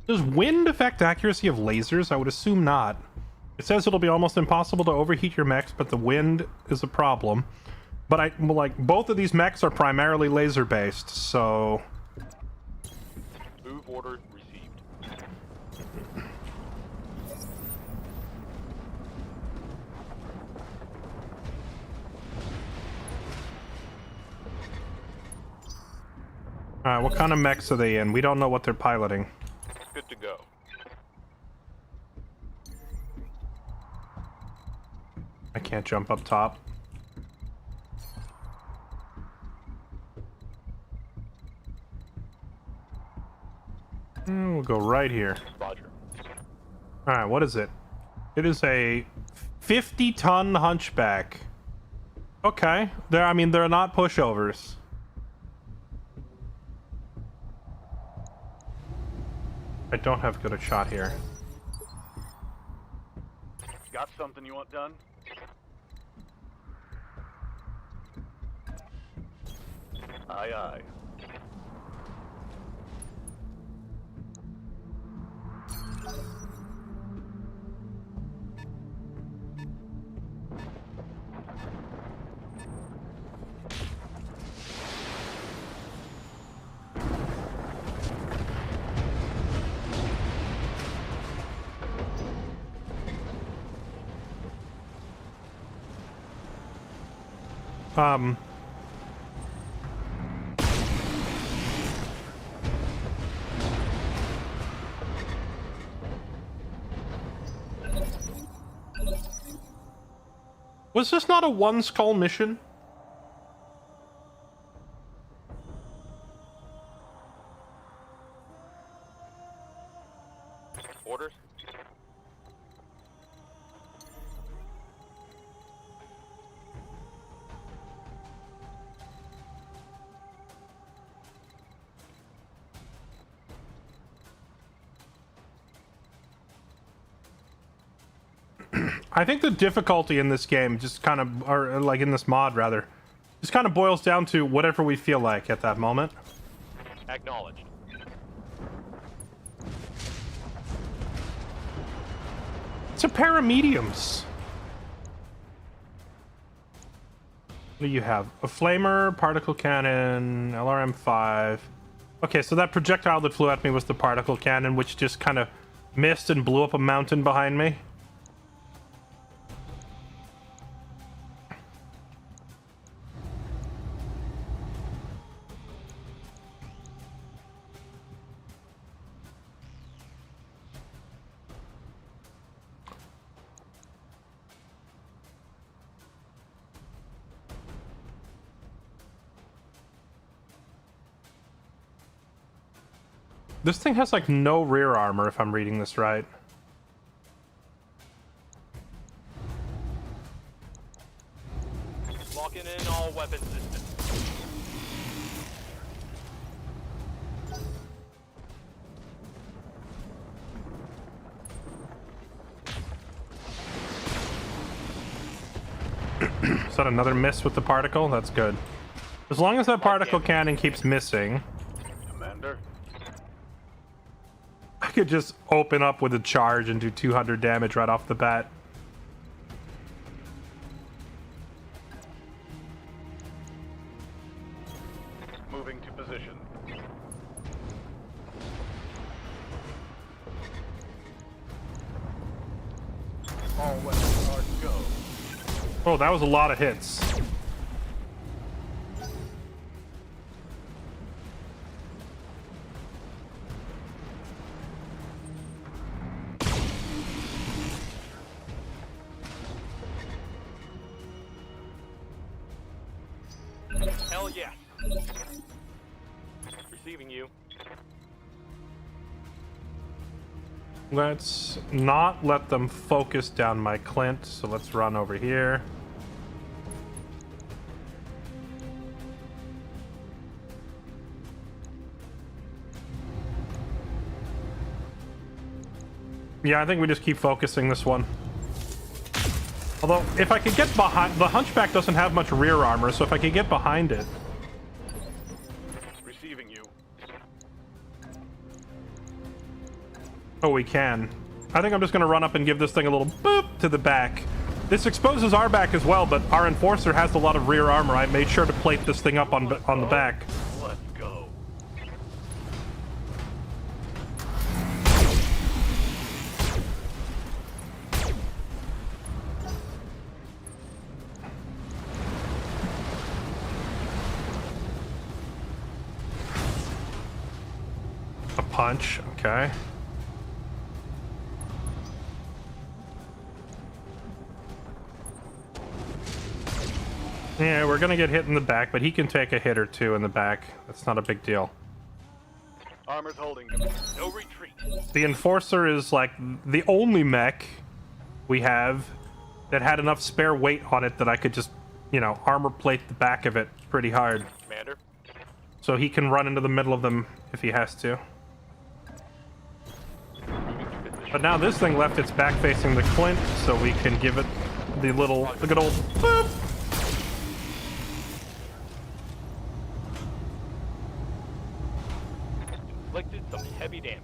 Does wind affect accuracy of lasers? I would assume not. It says it'll be almost impossible to overheat your mechs, but the wind is a problem. But both of these mechs are primarily laser based, so Move order received. all right, what kind of mechs are they in? We don't know what they're piloting. Good to go. I can't jump up top. We'll go right here. Roger. All right, what is it? It is a 50-ton hunchback. Okay, I mean, they're not pushovers. I don't have good a shot here. Got something you want done? Aye, aye. Was this not a one skull mission? Orders? I think the difficulty in this game just kind of, or like in this mod rather, just kind of boils down to whatever we feel like at that moment. Acknowledged. It's a pair of mediums. What do you have? A flamer, particle cannon, LRM-5. Okay, so that projectile that flew at me was the particle cannon, which just kind of missed and blew up a mountain behind me. This thing has like no rear armor if I'm reading this right. Locking in all weapon systems. Is that another miss with the particle? That's good. As long as that particle cannon keeps missing, Commander. I could just open up with a charge and do 200 damage right off the bat. Moving to position. All weapons are go. Oh, that was a lot of hits. Hell yes. Receiving you. Let's not let them focus down my Clint, so let's run over here. Yeah, I think we just keep focusing this one. Although, if I could get behind... The Hunchback doesn't have much rear armor, so if I could get behind it... Receiving you. Oh, we can. I think I'm just going to run up and give this thing a little boop to the back. This exposes our back as well, but our Enforcer has a lot of rear armor. I made sure to plate this thing up on the back. Let's go. A punch, okay. Yeah, we're gonna get hit in the back, but he can take a hit or two in the back. That's not a big deal. Armor's holding. No retreat. The Enforcer is like the only mech we have that had enough spare weight on it that I could just, you know, armor plate the back of it pretty hard. Commander. So he can run into the middle of them if he has to. But now this thing left its back facing the Clint, so we can give it the good old boop. Inflicted some heavy damage.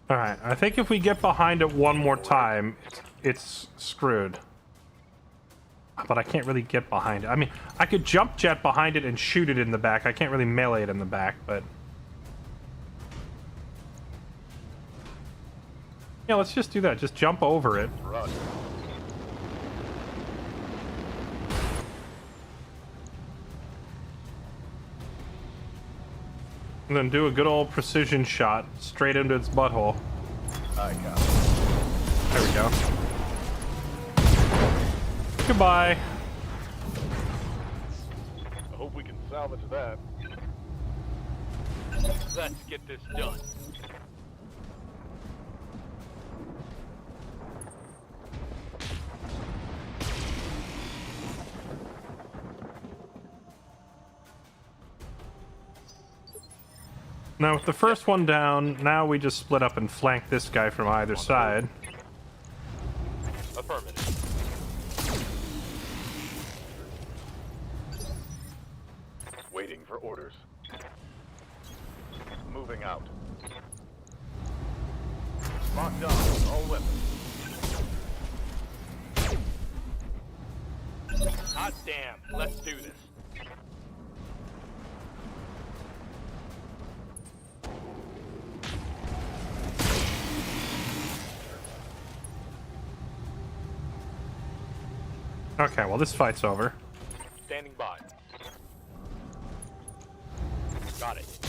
Alright, I think if we get behind it one more time, it's screwed. But I can't really get behind it. I mean, I could jump jet behind it and shoot it in the back. I can't really melee it in the back, but... Yeah, let's just do that. Just jump over it. Run. And then do a good old precision shot straight into its butthole. I got it. There we go. Goodbye. I hope we can salvage that. Let's get this done. Now with the first one down, now we just split up and flank this guy from either side. Affirmative. Waiting for orders. Moving out. Locked on all weapons. Hot damn, let's do this. Okay, well this fight's over. Standing by. Got it.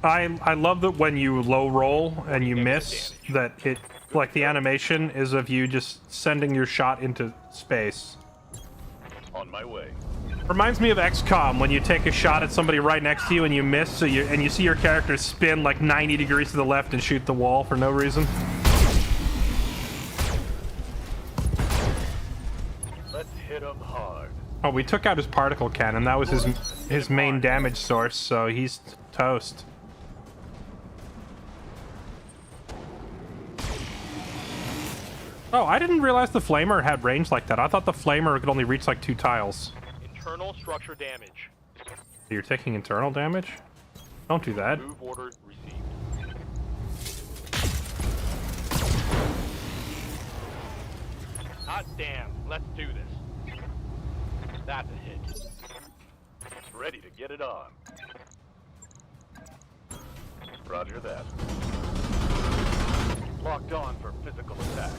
I love that when you low roll and you miss, that it, like the animation is of you just sending your shot into space. On my way. Reminds me of XCOM when you take a shot at somebody right next to you and you miss, so you see your character spin like 90 degrees to the left and shoot the wall for no reason. Let's hit 'em hard. Oh, we took out his particle cannon. That was his main damage source, so he's toast. Oh, I didn't realize the flamer had range like that. I thought the flamer could only reach like 2 tiles. Internal structure damage. You're taking internal damage? Don't do that. Move order received. Hot damn. Let's do this. That's a hit. Ready to get it on. Roger that. Locked on for physical attack.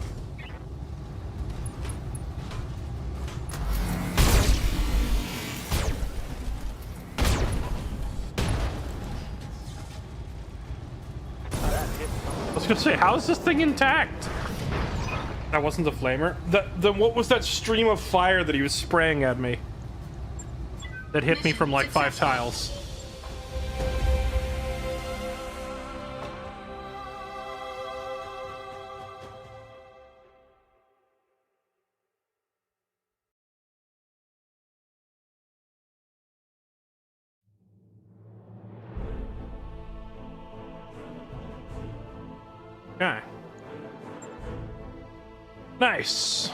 I was gonna say, how is this thing intact? That wasn't the flamer. Then what was that stream of fire that he was spraying at me? That hit me from like 5 tiles. Okay. Nice.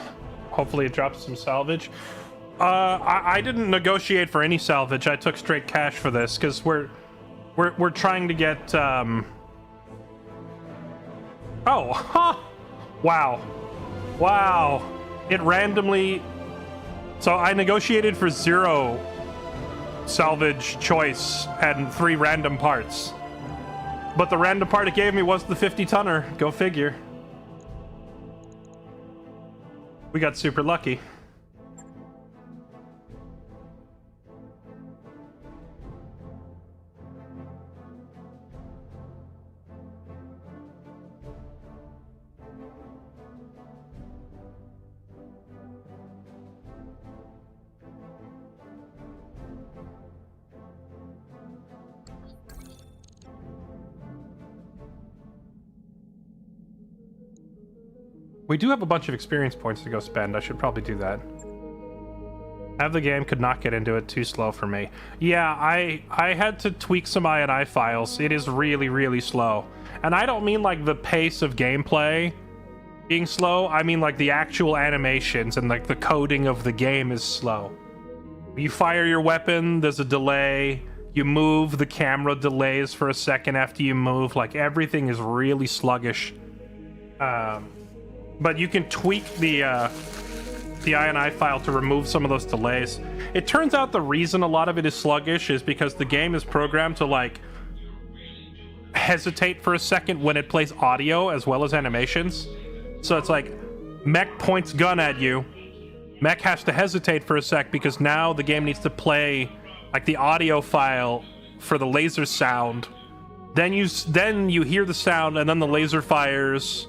Hopefully it drops some salvage. I didn't negotiate for any salvage. I took straight cash for this because we're trying to get oh, huh. Wow. It randomly, so I negotiated for 0 salvage choice and 3 random parts. But the random part it gave me was the 50-tonner. Go figure. We got super lucky. We do have a bunch of experience points to go spend. I should probably do that. Have the game, could not get into it, too slow for me. Yeah, I had to tweak some INI files. It is really, really slow. And I don't mean like the pace of gameplay being slow. I mean like the actual animations and like the coding of the game is slow. You fire your weapon, there's a delay. You move, the camera delays for a second after you move. Like everything is really sluggish. But you can tweak the INI file to remove some of those delays. It turns out the reason a lot of it is sluggish is because the game is programmed to like hesitate for a second when it plays audio as well as animations. So it's like mech points gun at you. Mech has to hesitate for a sec because now the game needs to play like the audio file for the laser sound. Then you hear the sound and then the laser fires.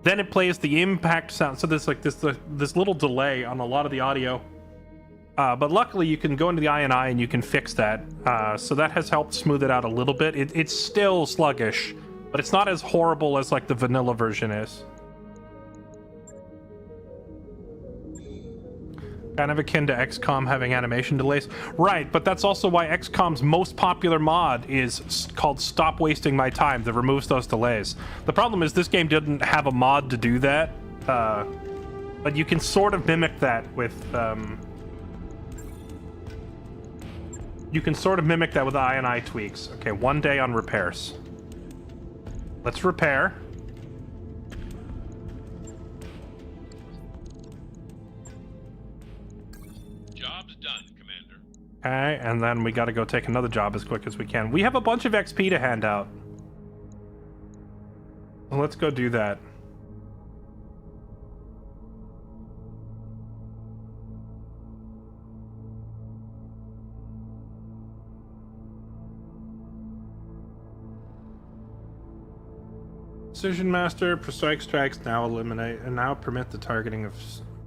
Then it plays the impact sound. So there's like this little delay on a lot of the audio. But luckily you can go into the INI and you can fix that. So that has helped smooth it out a little bit. It's still sluggish, but it's not as horrible as like the vanilla version is. Kind of akin to XCOM having animation delays. Right, but that's also why XCOM's most popular mod is called Stop Wasting My Time, that removes those delays. The problem is this game didn't have a mod to do that, but you can sort of mimic that with, you can sort of mimic that with the INI tweaks. Okay, 1 day on repairs. Let's repair. Okay, and then we gotta go take another job as quick as we can. We have a bunch of XP to hand out. Well, let's go do that. Precision Master, precise strikes now eliminate and now permit the targeting of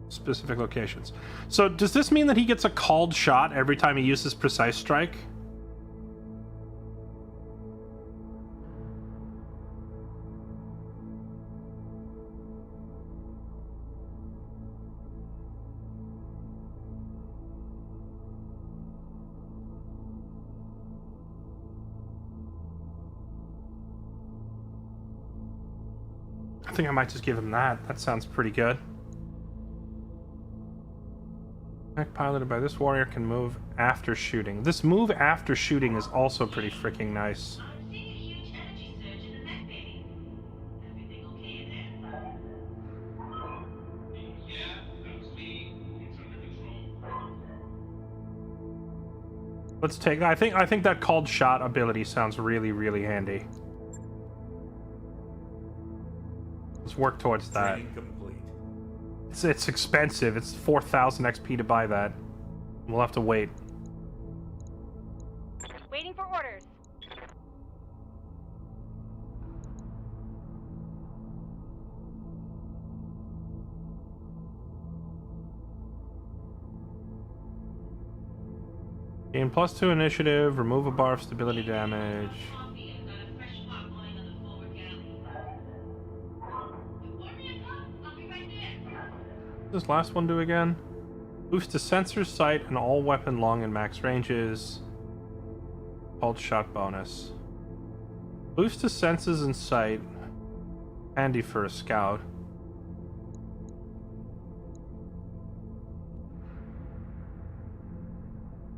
specific locations. So does this mean that he gets a called shot every time he uses precise strike? think I might just give him that. That sounds pretty good. Mech piloted by this warrior can move after shooting. This move after shooting is also pretty freaking nice. I'm seeing a huge energy surge in the mech bay. Everything okay in there? Yeah, that's me. It's under control. Let's take. I think that called shot ability sounds really, really handy. Let's work towards that. Training complete. It's expensive. It's 4,000 XP to buy that. We'll have to wait. Waiting for orders. Gain +2 initiative. Remove a bar of stability damage. Coffee. I've got a fresh spot going on the forward galley. Report me a cop. I'll be right there. What does this last one do again? Boost to sensor sight and all weapon long and max ranges. Called shot bonus. Boost to senses and sight. Handy for a scout.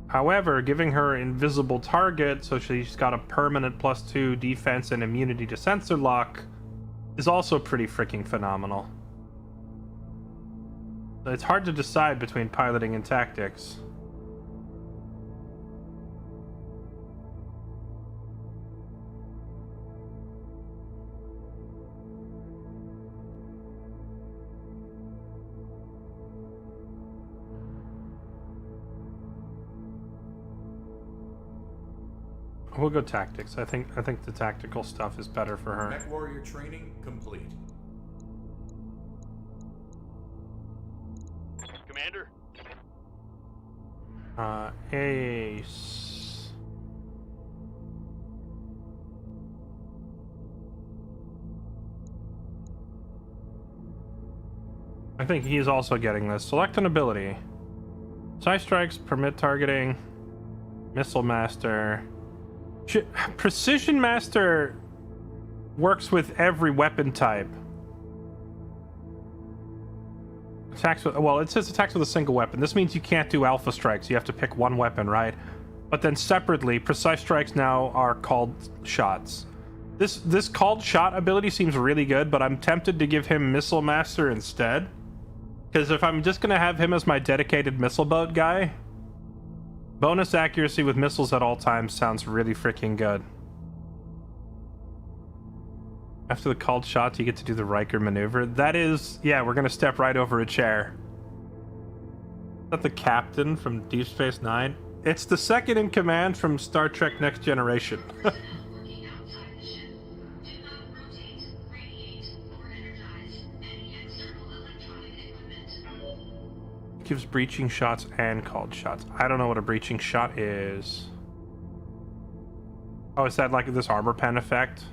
However, giving her invisible target, so she's got a permanent +2 defense and immunity to sensor lock, is also pretty freaking phenomenal. It's hard to decide between piloting and tactics. We'll go tactics. I think the tactical stuff is better for her. Mech warrior training complete. Commander? Ace. I think he's also getting this. Select an ability. Side strikes permit targeting. Missile Master. Precision Master works with every weapon type. Attacks with, well, it says attacks with a single weapon. This means you can't do alpha strikes. You have to pick one weapon, right? But then separately, precise strikes now are called shots. This called shot ability seems really good, but I'm tempted to give him Missile Master instead. Because if I'm just going to have him as my dedicated missile boat guy, bonus accuracy with missiles at all times sounds really freaking good. After the called shots, you get to do the Riker maneuver. That is, yeah, we're going to step right over a chair. Is that the captain from Deep Space Nine? It's the second in command from Star Trek Next Generation. Looking outside the ship. Do not rotate, radiate, or energize any external electronic equipment. Gives breaching shots and called shots. I don't know what a breaching shot is. Oh, is that like this armor pen effect?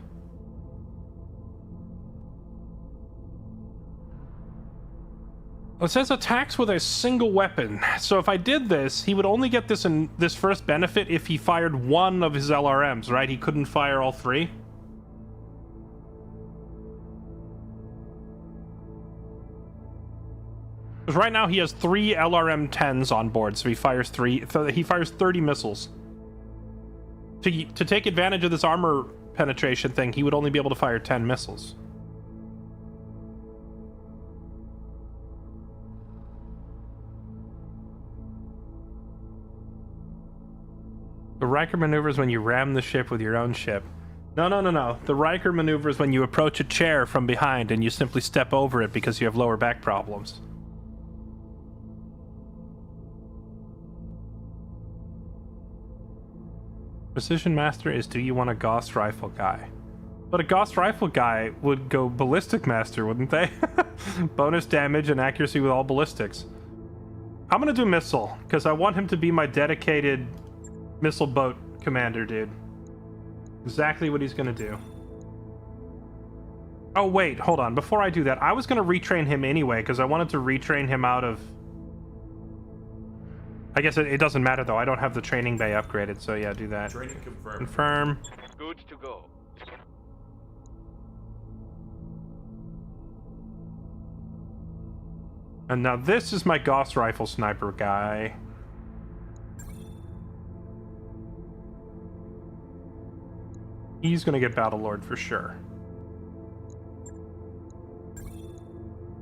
It says attacks with a single weapon. So if I did this, he would only get this in this first benefit if he fired one of his LRMs, right? He couldn't fire all three. Because right now he has 3 LRM-10s on board, so he fires 30 missiles. To take advantage of this armor penetration thing, he would only be able to fire 10 missiles. The Riker maneuvers when you ram the ship with your own ship. No. The Riker maneuvers when you approach a chair from behind and you simply step over it because you have lower back problems. Precision Master is do you want a Gauss Rifle guy? But a Gauss Rifle guy would go Ballistic Master, wouldn't they? Bonus damage and accuracy with all ballistics. I'm gonna do Missile, because I want him to be my dedicated missile boat commander, dude. Exactly what he's gonna do. Oh, wait, hold on. Before I do that, I was gonna retrain him anyway, because I wanted to retrain him out of... I guess it doesn't matter, though. I don't have the training bay upgraded, so yeah, do that. Training confirmed. Confirm. Good to go. And now this is my Gauss rifle sniper guy. He's gonna get Battlelord for sure.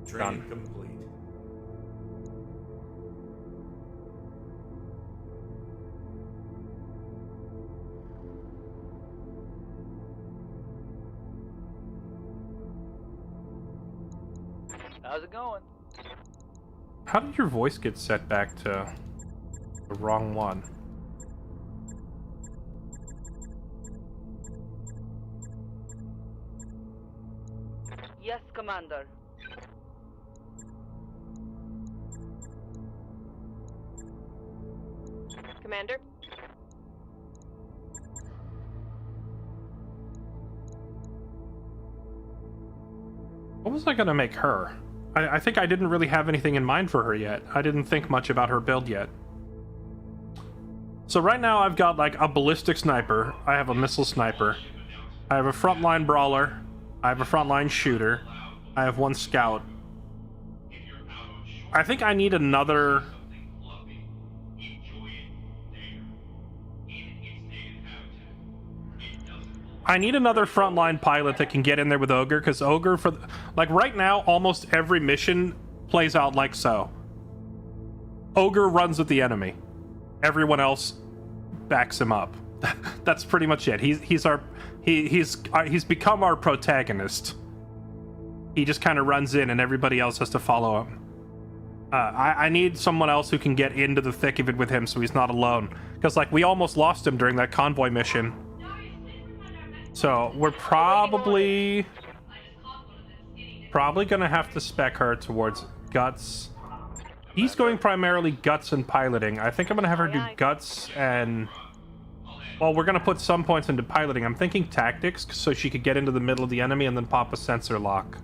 Training complete. How's it going? How did your voice get set back to the wrong one? Yes, Commander. Commander? What was I gonna make her? I think I didn't really have anything in mind for her yet. I didn't think much about her build yet. So right now I've got like a ballistic sniper, I have a missile sniper, I have a frontline brawler, I have a frontline shooter, I have one scout. I think I need another... I need another frontline pilot that can get in there with Ogre, because Ogre, for like right now, almost every mission plays out like so. Ogre runs with the enemy. Everyone else backs him up. That's pretty much it. He's become our protagonist. He just kind of runs in, and everybody else has to follow him. I need someone else who can get into the thick of it with him, so he's not alone. Because like we almost lost him during that convoy mission. So we're probably gonna have to spec her towards guts. He's going primarily guts and piloting. I think I'm gonna have her do guts and... Well, we're gonna put some points into piloting. I'm thinking tactics, so she could get into the middle of the enemy and then pop a sensor lock.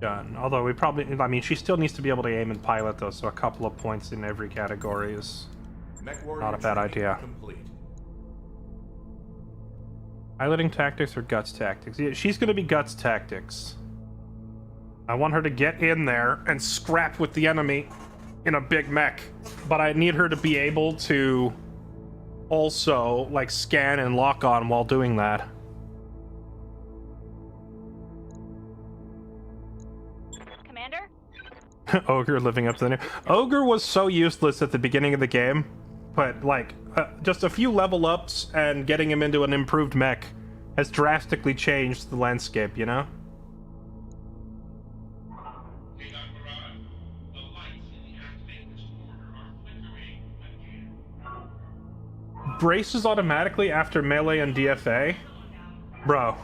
Done. Although we probably, I mean, she still needs to be able to aim and pilot though, so a couple of points in every category is not a bad idea. Complete. Piloting tactics or guts tactics? Yeah, she's going to be guts tactics. I want her to get in there and scrap with the enemy in a big mech, but I need her to be able to also like scan and lock on while doing that. Ogre living up to the name. Ogre was so useless at the beginning of the game, but like just a few level ups and getting him into an improved mech has drastically changed the landscape, you know? Braces automatically after melee and DFA? Bro.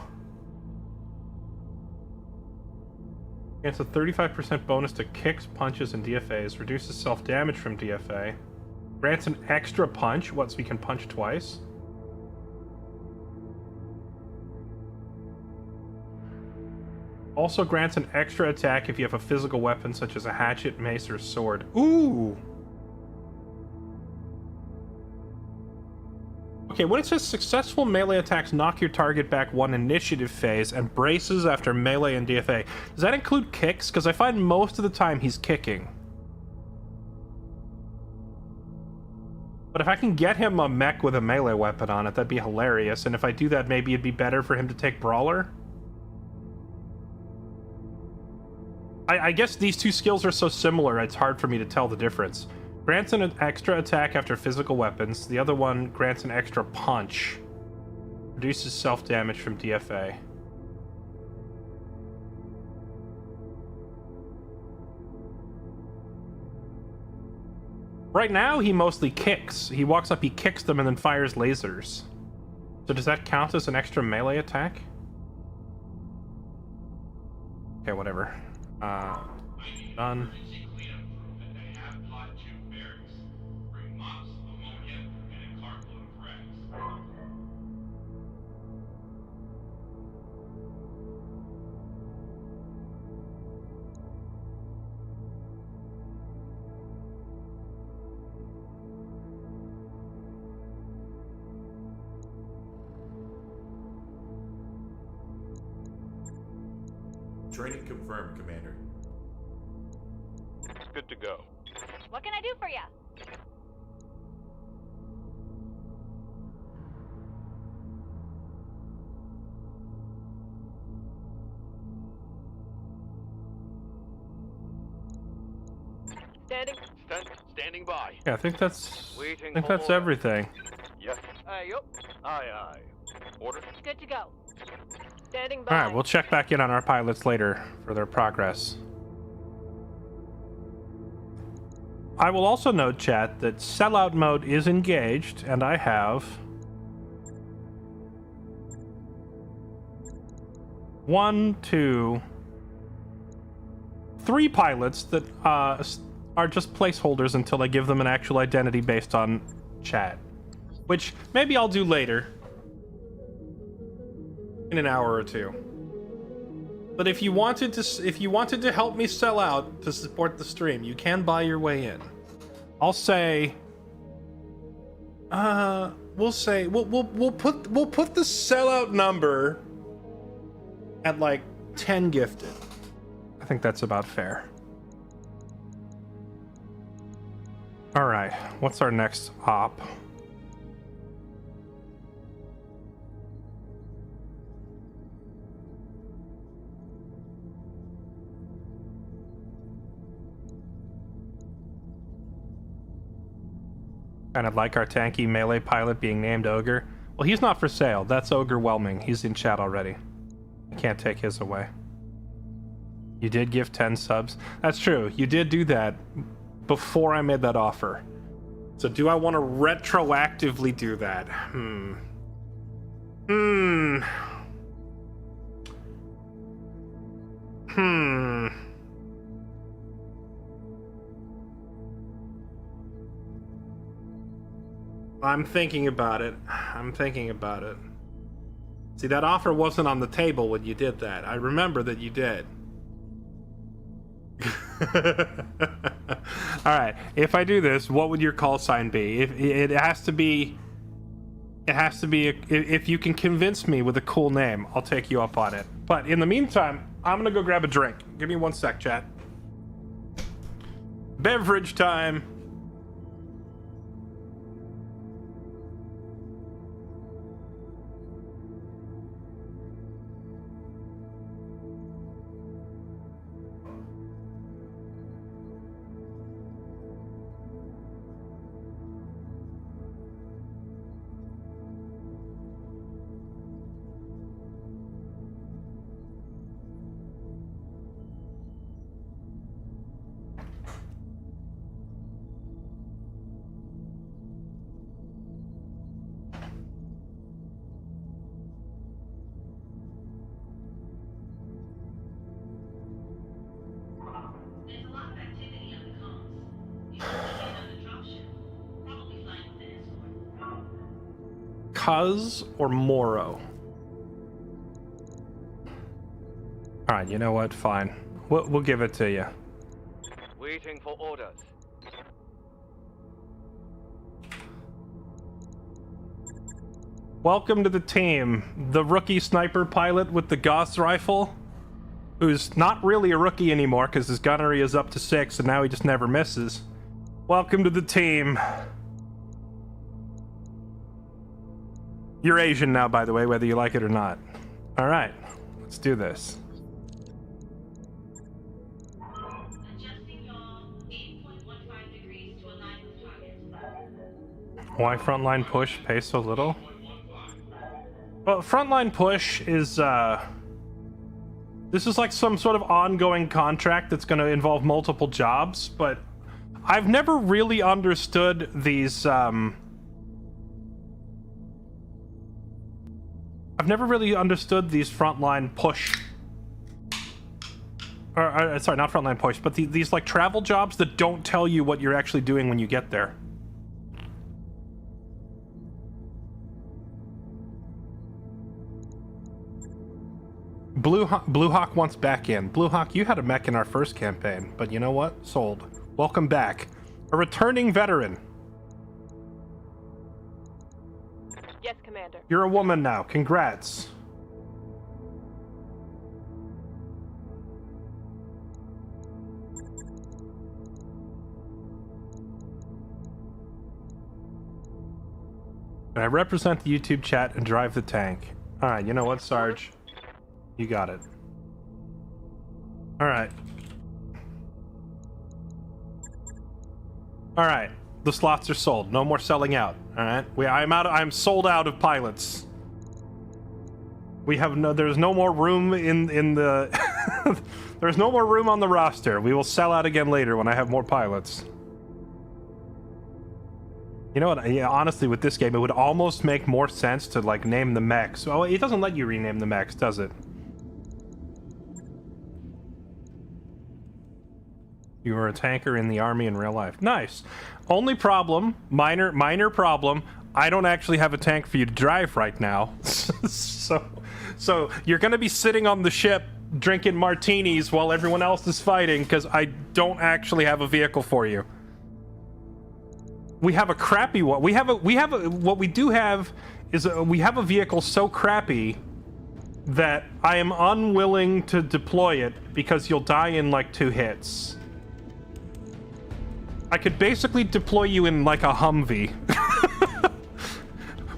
It's a 35% bonus to kicks, punches, and DFAs. Reduces self-damage from DFA. Grants an extra punch. What, so we can punch twice? Also grants an extra attack if you have a physical weapon such as a hatchet, mace, or sword. Ooh! Okay, when it says successful melee attacks knock your target back one initiative phase and braces after melee and DFA, does that include kicks? Because I find most of the time he's kicking. But if I can get him a mech with a melee weapon on it, that'd be hilarious. And if I do that, maybe it'd be better for him to take Brawler? I guess these two skills are so similar, it's hard for me to tell the difference. Grants an extra attack after physical weapons. The other one grants an extra punch. Reduces self-damage from DFA. Right now, he mostly kicks. He walks up, he kicks them, and then fires lasers. So does that count as an extra melee attack? Okay, whatever. Done. Training confirmed, Commander. Good to go. What can I do for you? Standing by. Yeah, I think that's Waiting I think for that's order. everything. Yes. Yup. Aye, aye. Order. Good to go. Standing by. All right, we'll check back in on our pilots later for their progress. I will also note, chat, that sellout mode is engaged, and I have 1, 2, 3 pilots that are just placeholders until I give them an actual identity based on chat, which maybe I'll do later in an hour or two. But if you wanted to help me sell out to support the stream, you can buy your way in. I'll say we'll put the sellout number at like 10 gifted. I think that's about fair. All right, what's our next op? Kind of like our tanky melee pilot being named Ogre. Well, he's not for sale. That's Ogre Whelming. He's in chat already. I can't take his away. You did give 10 subs. That's true. You did do that before I made that offer. So do I want to retroactively do that? I'm thinking about it. See, that offer wasn't on the table when you did that. I remember that you did. All right. If I do this, what would your call sign be? It has to be. If you can convince me with a cool name, I'll take you up on it. But in the meantime, I'm gonna go grab a drink. Give me 1 sec, chat. Beverage time. There's a lot of activity on the comms. You should be in on the dropship. Probably flying with an escort. Cuz or Moro? All right, you know what? Fine. We'll give it to you. Waiting for orders. Welcome to the team. The rookie sniper pilot with the Gauss rifle, who's not really a rookie anymore because his gunnery is up to 6 and now he just never misses. Welcome to the team. You're Asian now, by the way, whether you like it or not. All right, let's do this. Adjusting yaw 8.15 degrees to align with target. Why frontline push pay so little? Well, frontline push is this is like some sort of ongoing contract that's going to involve multiple jobs, but I've never really understood these frontline push or sorry, not frontline push, but these like travel jobs that don't tell you what you're actually doing when you get there. Blue Hawk wants back in. Blue Hawk, you had a mech in our first campaign, but you know what? Sold. Welcome back. A returning veteran. Yes, Commander. You're a woman now. Congrats. I represent the YouTube chat and drive the tank. Alright, you know what, Sarge? You got it. Alright. Alright. The slots are sold. No more selling out. Alright? I'm sold out of pilots. We have there's no more room in the there's no more room on the roster. We will sell out again later when I have more pilots. You know what? Yeah, honestly, with this game, it would almost make more sense to like name the mechs. Oh, it doesn't let you rename the mechs, does it? You were a tanker in the army in real life. Nice. Only problem, minor problem. I don't actually have a tank for you to drive right now. So you're gonna be sitting on the ship drinking martinis while everyone else is fighting because I don't actually have a vehicle for you. We have a crappy one. What we do have is we have a vehicle so crappy that I am unwilling to deploy it because you'll die in like 2 hits. I could basically deploy you in like a Humvee.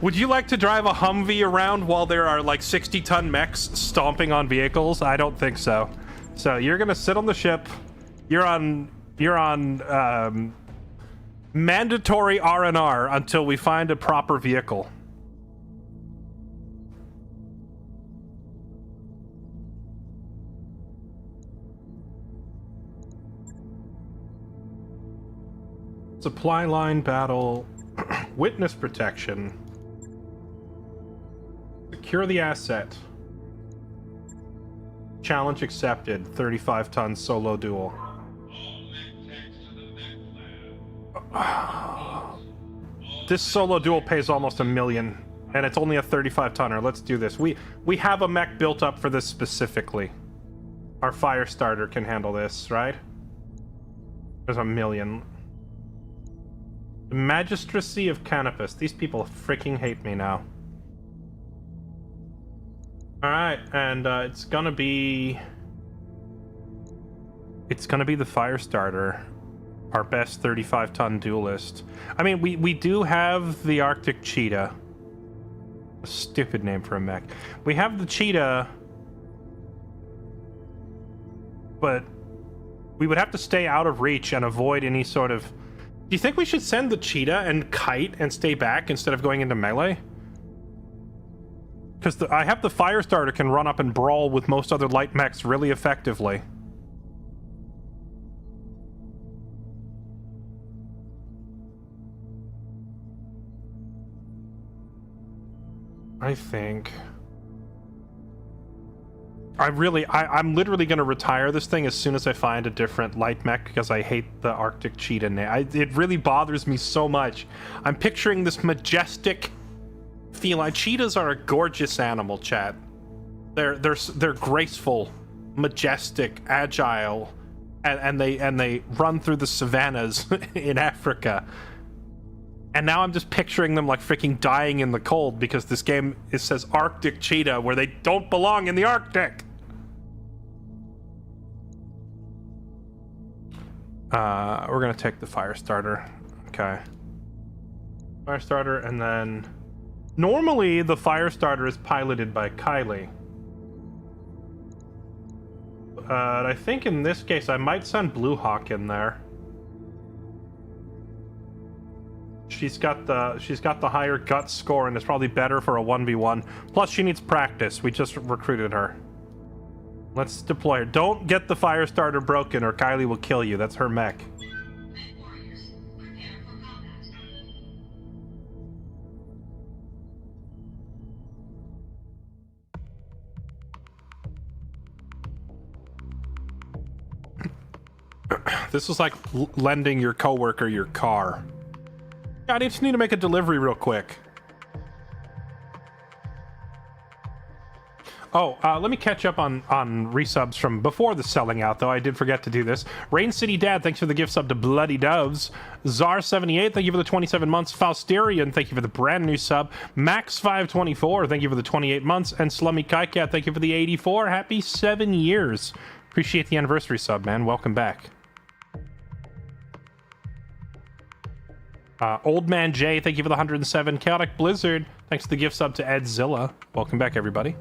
Would you like to drive a Humvee around while there are like 60-ton mechs stomping on vehicles? I don't think so. So you're gonna sit on the ship. You're on mandatory R&R until we find a proper vehicle. Supply line battle, witness protection, secure the asset, challenge accepted, 35-ton solo duel. This solo duel pays almost $1 million, and it's only a 35-tonner. Let's do this. We have a mech built up for this specifically. Our fire starter can handle this, right? There's $1 million. The Magistracy of Canopus. These people freaking hate me now. Alright, and it's gonna be the fire starter. Our best 35-ton duelist. I mean, we do have the Arctic Cheetah. A stupid name for a mech. We have the Cheetah, but we would have to stay out of reach and avoid any sort of... Do you think we should send the Cheetah and kite and stay back instead of going into melee? Because I have the fire starter can run up and brawl with most other light mechs really effectively. I think... I'm literally going to retire this thing as soon as I find a different light mech because I hate the Arctic Cheetah name. It really bothers me so much. I'm picturing this majestic feline. Cheetahs are a gorgeous animal, chat. They're graceful, majestic, agile, and they run through the savannas in Africa. And now I'm just picturing them like freaking dying in the cold because this game, it says Arctic Cheetah where they don't belong in the Arctic. We're gonna take the fire starter. Okay. Fire starter, and then... Normally, the fire starter is piloted by Kylie. I think in this case, I might send Blue Hawk in there. She's got the higher gut score and it's probably better for a 1v1. Plus she needs practice. We just recruited her. Let's deploy her. Don't get the fire starter broken or Kylie will kill you. That's her mech. Warriors, prepare for combat. This is like lending your coworker your car. I just need to make a delivery real quick. Oh, let me catch up on resubs from before the selling out, though. I did forget to do this. Rain City Dad, thanks for the gift sub to Bloody Doves. Czar78, thank you for the 27 months. Fausterian, thank you for the brand new sub. Max524, thank you for the 28 months. And Slummy Kaikat, thank you for the 84. Happy 7 years. Appreciate the anniversary sub, man. Welcome back. Old Man J, thank you for the 107. Chaotic Blizzard, thanks for the gift sub to Edzilla. Welcome back, everybody.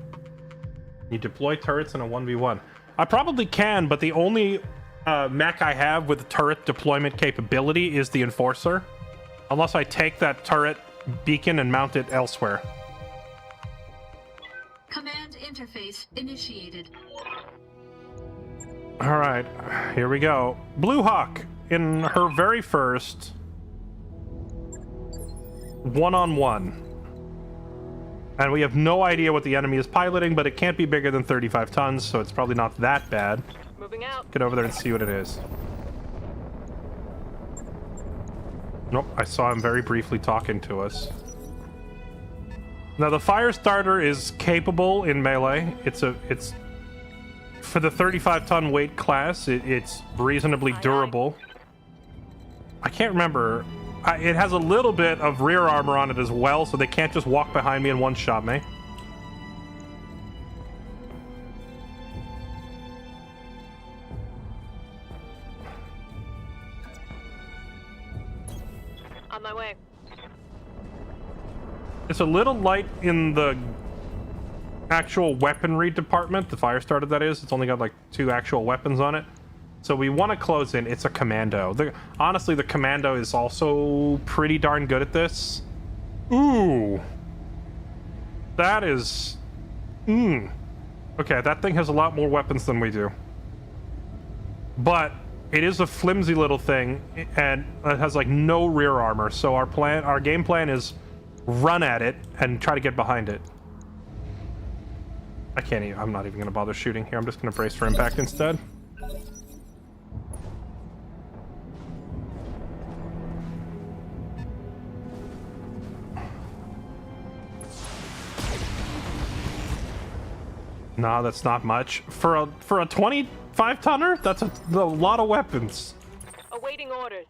You deploy turrets in a 1v1. I probably can, but the only mech I have with turret deployment capability is the Enforcer. Unless I take that turret beacon and mount it elsewhere. Command interface initiated. All right, here we go. Blue Hawk in her very first one-on-one. And we have no idea what the enemy is piloting, but it can't be bigger than 35 tons, so it's probably not that bad. Moving out. Get over there and see what it is. Nope, I saw him very briefly talking to us. Now the fire starter is capable in melee. It's for the 35-ton weight class. It's reasonably durable. I can't remember. It has a little bit of rear armor on it as well, so they can't just walk behind me and one-shot me. On my way. It's a little light in the actual weaponry department. The fire starter, that is. It's only got like 2 actual weapons on it. So we want to close in. It's a commando. Honestly, the commando is also pretty darn good at this. Ooh. That is... Okay, that thing has a lot more weapons than we do. But it is a flimsy little thing, and it has like no rear armor. So our game plan is run at it and try to get behind it. I can't even... I'm not even going to bother shooting here. I'm just going to brace for impact instead. No, that's not much. For a 25-tonner, that's a lot of weapons. Awaiting orders.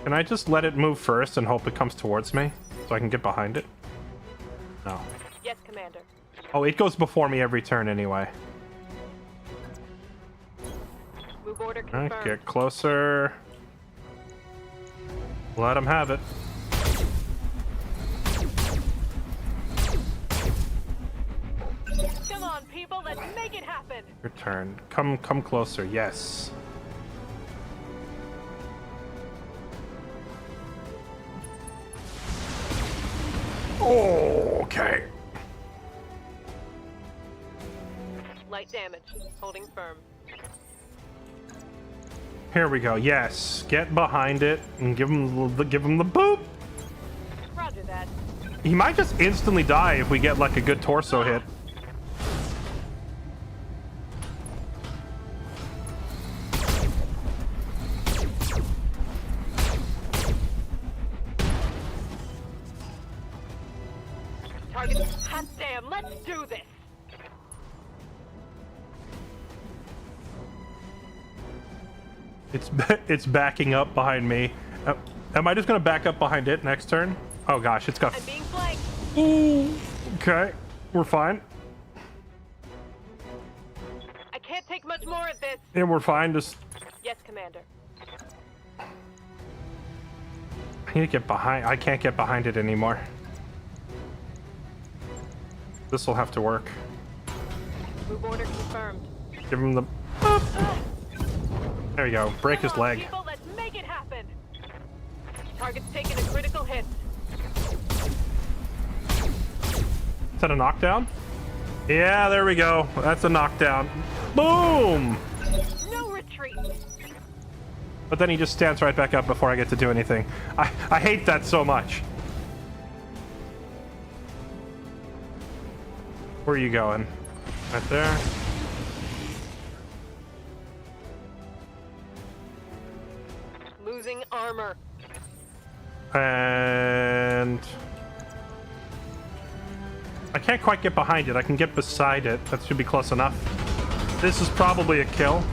Can I just let it move first and hope it comes towards me so I can get behind it? No. Yes, Commander. Oh, it goes before me every turn anyway. Move order All right, confirmed. get closer. Let him have it. Come on, people, let's make it happen. Your turn. Come closer. Yes. Oh, okay. Light damage. Holding firm. Here we go. Yes. Get behind it and give him the boop. Roger that. He might just instantly die if we get like a good torso hit. Target. Hot damn, let's do this. It's backing up behind me. Am I just gonna back up behind it next turn? Oh gosh, it's got... I'm being flanked. Ooh. Okay, we're fine. I can't take much more of this. Yeah, we're fine. Just... Yes, Commander. I need to get behind... I can't get behind it anymore. This will have to work. Move order confirmed. Give him the... There you go. Break his Come on, leg. people, let's make it happen. Target's taking a critical hit. Is that a knockdown? Yeah, there we go. That's a knockdown. Boom! No retreat. But then he just stands right back up before I get to do anything. I hate that so much. Where are you going? Right there. Losing armor. And... I can't quite get behind it. I can get beside it. That should be close enough. This is probably a kill.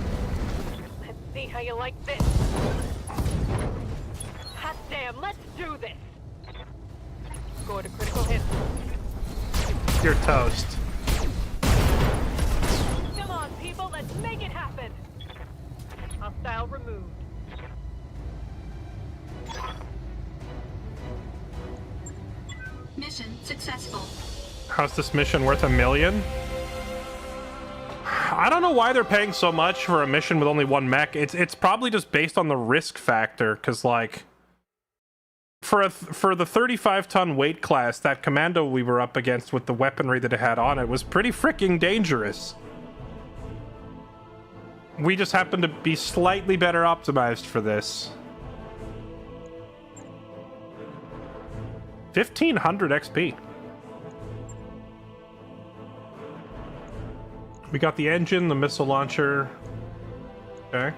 Let's see how you like this. Hot damn, let's do this. Score to critical hit. You're toast. Come on, people. people. Let's make it happen. Hostile removed. Mission successful. How's this mission worth $1 million? I don't know why they're paying so much for a mission with only one mech. It's probably just based on the risk factor, because like for the 35-ton weight class, that commando we were up against with the weaponry that it had on it was pretty freaking dangerous. We just happened to be slightly better optimized for this. 1500 XP. We got the engine, the missile launcher. Okay.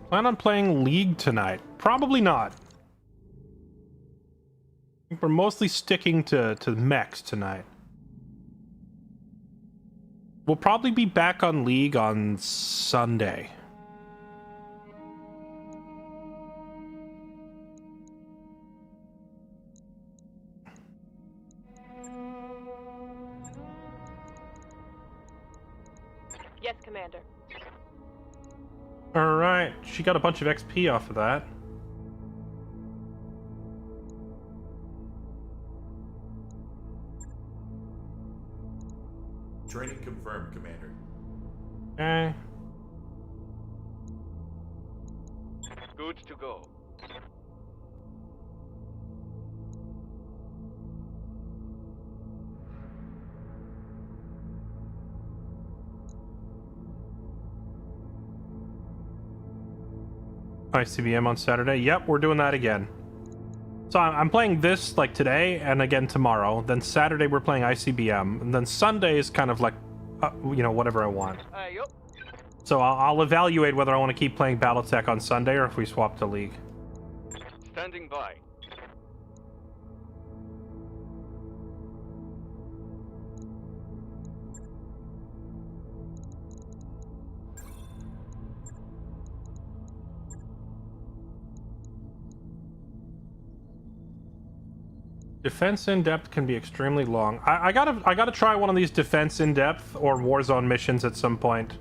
Plan on playing League tonight? Probably not. I think we're mostly sticking to mechs tonight. We'll probably be back on League on Sunday. Yes, Commander. Alright, she got a bunch of XP off of that. Training confirmed, Commander. Okay. Good to go. ICBM on Saturday. Yep, we're doing that again. So I'm playing this like today and again tomorrow. Then Saturday we're playing ICBM, and then Sunday is kind of like, you know, whatever I want. Yup. So I'll evaluate whether I want to keep playing BattleTech on Sunday or if we swap to League. Standing by. Defense in depth can be extremely long. I gotta try one of these defense in depth or Warzone missions at some point.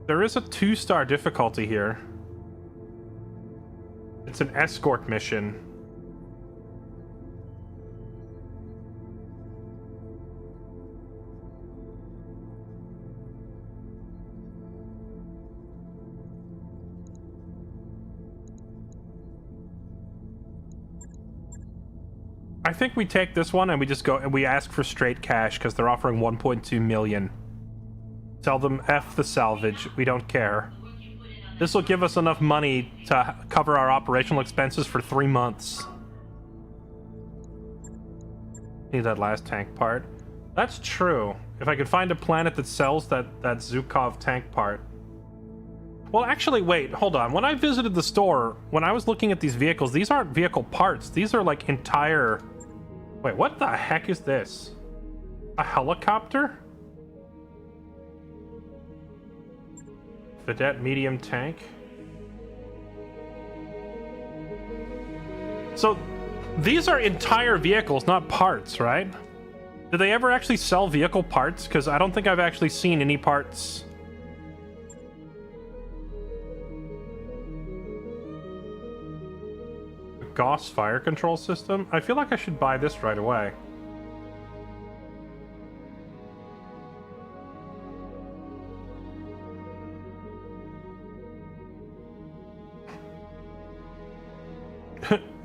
There is a 2-star difficulty here. It's an escort mission. I think we take this one and we just go and we ask for straight cash because they're offering 1.2 million. Tell them F the salvage. We don't care. This will give us enough money to cover our operational expenses for 3 months. Need that last tank part. That's true. If I could find a planet that sells that Zhukov tank part. Well, actually, wait, hold on. When I visited the store, when I was looking at these vehicles, these aren't vehicle parts. These are like entire... Wait, what the heck is this? A helicopter? Vedette medium tank? So, these are entire vehicles, not parts, right? Do they ever actually sell vehicle parts? Because I don't think I've actually seen any parts. Gauss fire control system? I feel like I should buy this right away.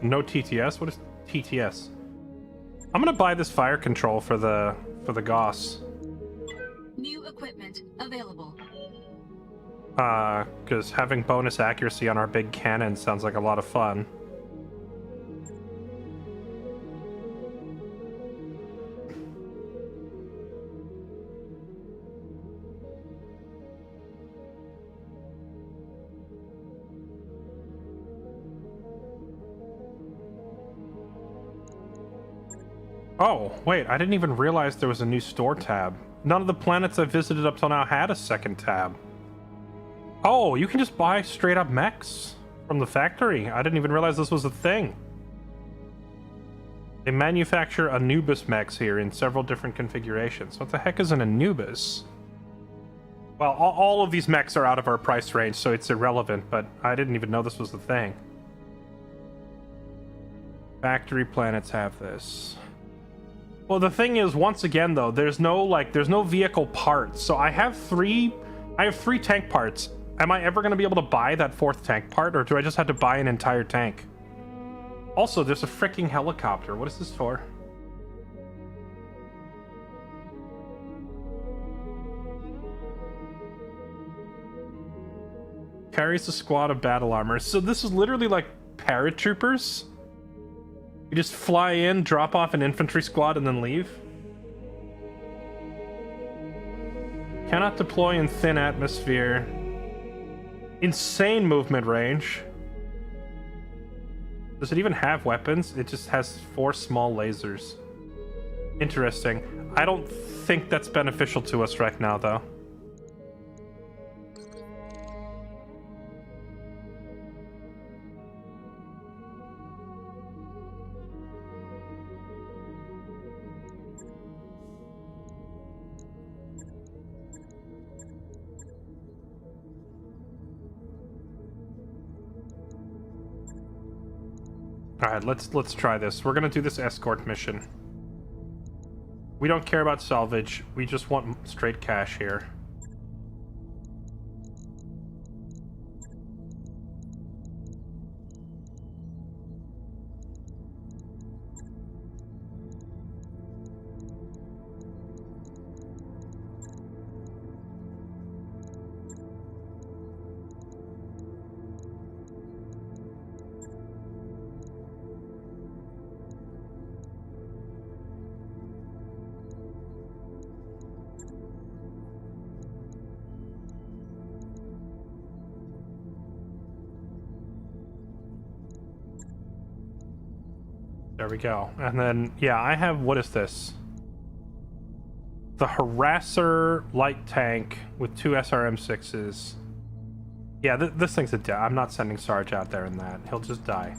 No TTS? What is TTS? I'm gonna buy this fire control for the Gauss. New equipment available. Because having bonus accuracy on our big cannon sounds like a lot of fun. Oh, wait, I didn't even realize there was a new store tab. None of the planets I've visited up till now had a second tab. Oh, you can just buy straight up mechs from the factory. I didn't even realize this was a thing. They manufacture Anubis mechs here in several different configurations. What the heck is an Anubis? Well, all of these mechs are out of our price range, so it's irrelevant, but I didn't even know this was the thing. Factory planets have this. Well, the thing is, once again, though, there's no vehicle parts. So I have three tank parts. Am I ever going to be able to buy that fourth tank part, or do I just have to buy an entire tank? Also, there's a freaking helicopter. What is this for? Carries a squad of battle armor. So this is literally like paratroopers? You just fly in, drop off an infantry squad, and then leave? Cannot deploy in thin atmosphere. Insane movement range. Does it even have weapons? It just has 4 small lasers. Interesting. I don't think that's beneficial to us right now, though. Alright, let's try this. We're gonna do this escort mission. We don't care about salvage. We just want straight cash here. There we go. And then, yeah, I have, what is this? The Harasser light tank with 2 SRM-6s. Yeah, this thing's a death. I'm not sending Sarge out there in that. He'll just die.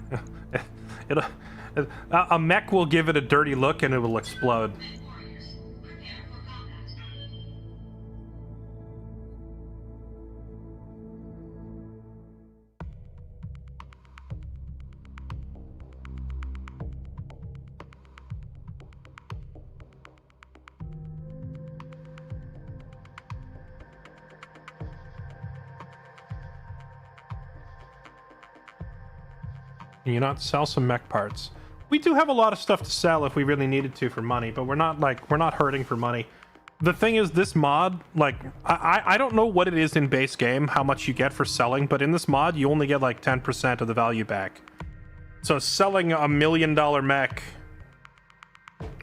A mech will give it a dirty look and it will explode. Can you not sell some mech parts? We do have a lot of stuff to sell if we really needed to for money, but we're not hurting for money. The thing is, this mod, like, I don't know what it is in base game, how much you get for selling, but in this mod, you only get like 10% of the value back. So selling a $1 million mech,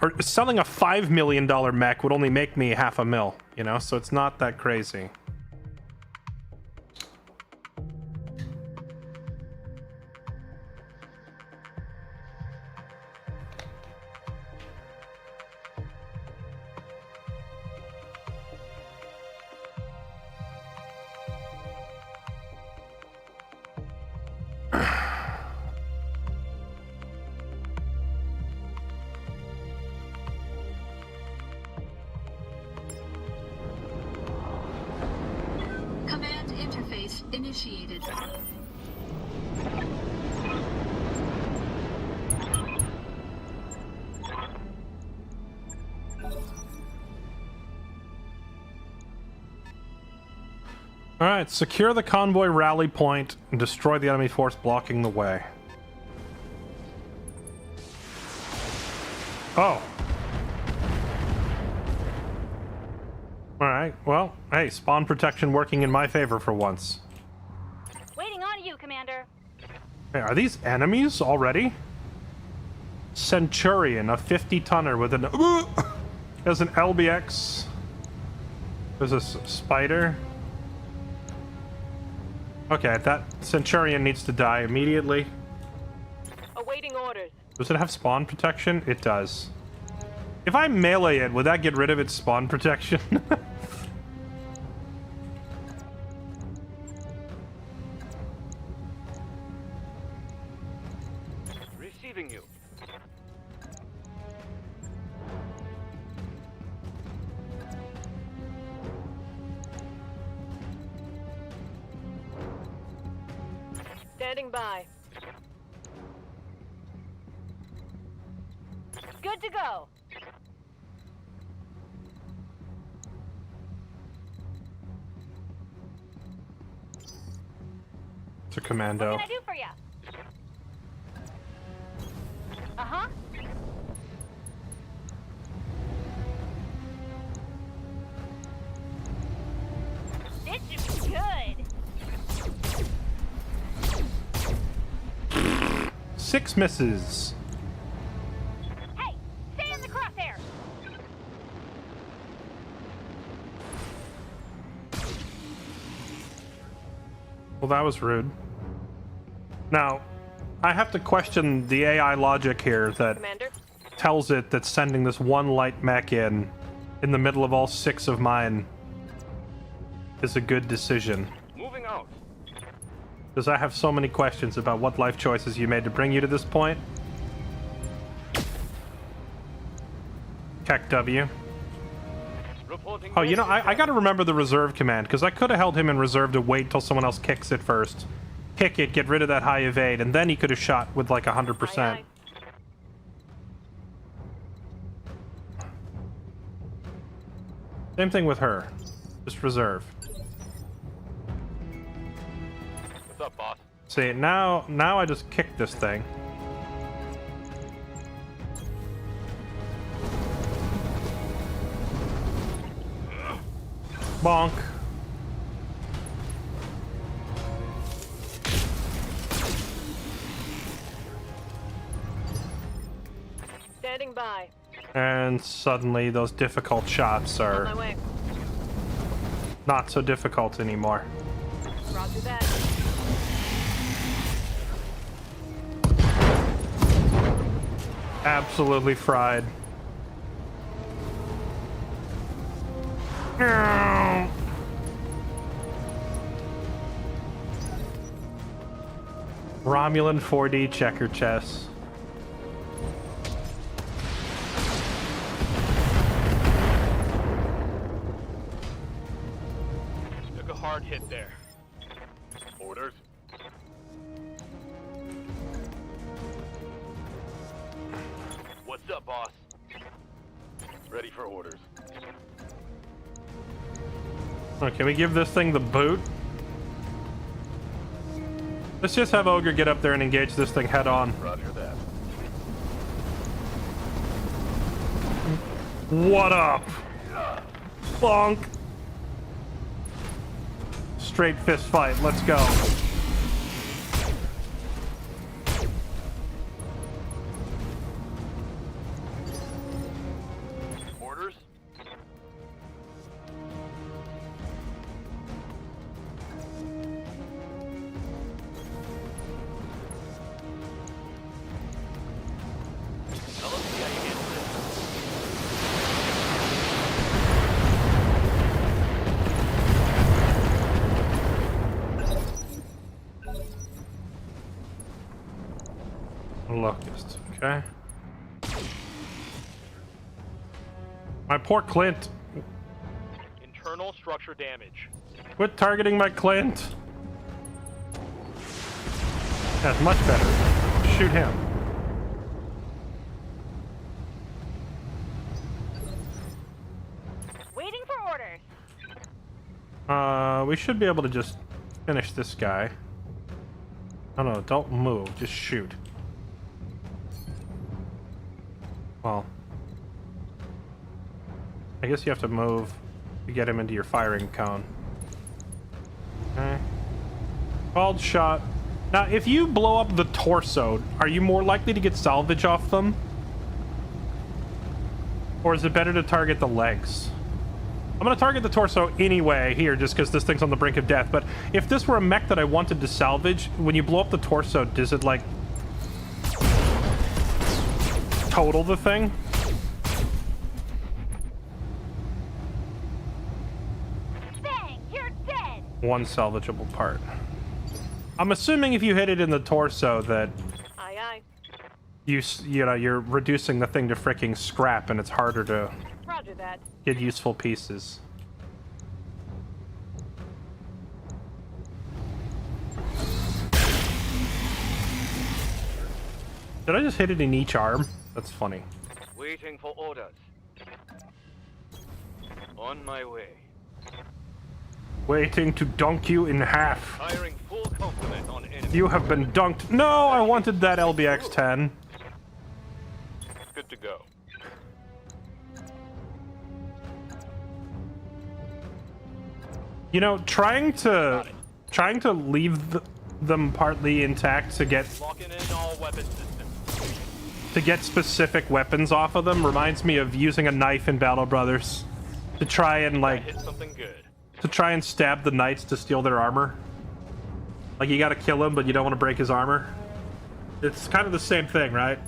or selling a $5 million mech would only make me $500,000, you know? So it's not that crazy. Command interface initiated. Alright, secure the convoy rally point and destroy the enemy force blocking the way. Oh. Alright, well, hey, spawn protection working in my favor for once. Waiting on you, Commander. Hey, are these enemies already? Centurion, a 50-tonner with an... There's an LBX. There's a spider. Okay, that Centurion needs to die immediately. Awaiting orders. Does it have spawn protection? It does. If I melee it, would that get rid of its spawn protection? Receiving you. Standing by. Good to go. It's a commando. What can I do for you? Uh-huh. This should be good. 6 misses. Hey, stay in the crosshair. Well, that was rude. Now, I have to question the AI logic here that Commander. tells it that sending this one light mech in the middle of all 6 of mine is a good decision. Moving out. Because I have so many questions about what life choices you made to bring you to this point. Keck W. Reporting. Oh, you know, I gotta remember the reserve command, because I could have held him in reserve to wait till someone else kicks it first. Kick it, get rid of that high evade, and then he could have shot with like 100%. Aye, aye. Same thing with her. Just reserve. What's up, boss? See, now I just kick this thing. Bonk. Standing by. And suddenly those difficult shots On are my way. not so difficult anymore. Roger that. Absolutely fried. Romulan 4D checker chess. Took a hard hit there. Orders. What's up, boss? Ready for orders. Oh, can we give this thing the boot? Let's just have Ogre get up there and engage this thing head on. Roger that. What up? Bonk. Straight fist fight. Let's go. Orders. Now let's see how you handle this. Locust. Okay. My poor Clint. Internal structure damage. Quit targeting my Clint. That's much better. Shoot him. Waiting for orders. We should be able to just finish this guy. Oh no, don't move. Just shoot. Well, I guess you have to move to get him into your firing cone. Okay. Called shot. Now, if you blow up the torso, are you more likely to get salvage off them? Or is it better to target the legs? I'm gonna target the torso anyway here, just because this thing's on the brink of death, but if this were a mech that I wanted to salvage, when you blow up the torso, does it, like, total the thing? One salvageable part. I'm assuming if you hit it in the torso that Aye, aye. you know, you're reducing the thing to freaking scrap and it's harder to Roger that. get useful pieces. Did I just hit it in each arm? That's funny. Waiting for orders. On my way. Waiting to dunk you in half. Firing full complement on enemy. You have been dunked. No, I wanted that LBX-10. Good to go. You know, trying to leave them partly intact to get Locking in all weapon systems. specific weapons off of them reminds me of using a knife in Battle Brothers to try and like Hit something good. to try and stab the knights to steal their armor. Like you gotta kill him, but you don't want to break his armor. It's kind of the same thing, right?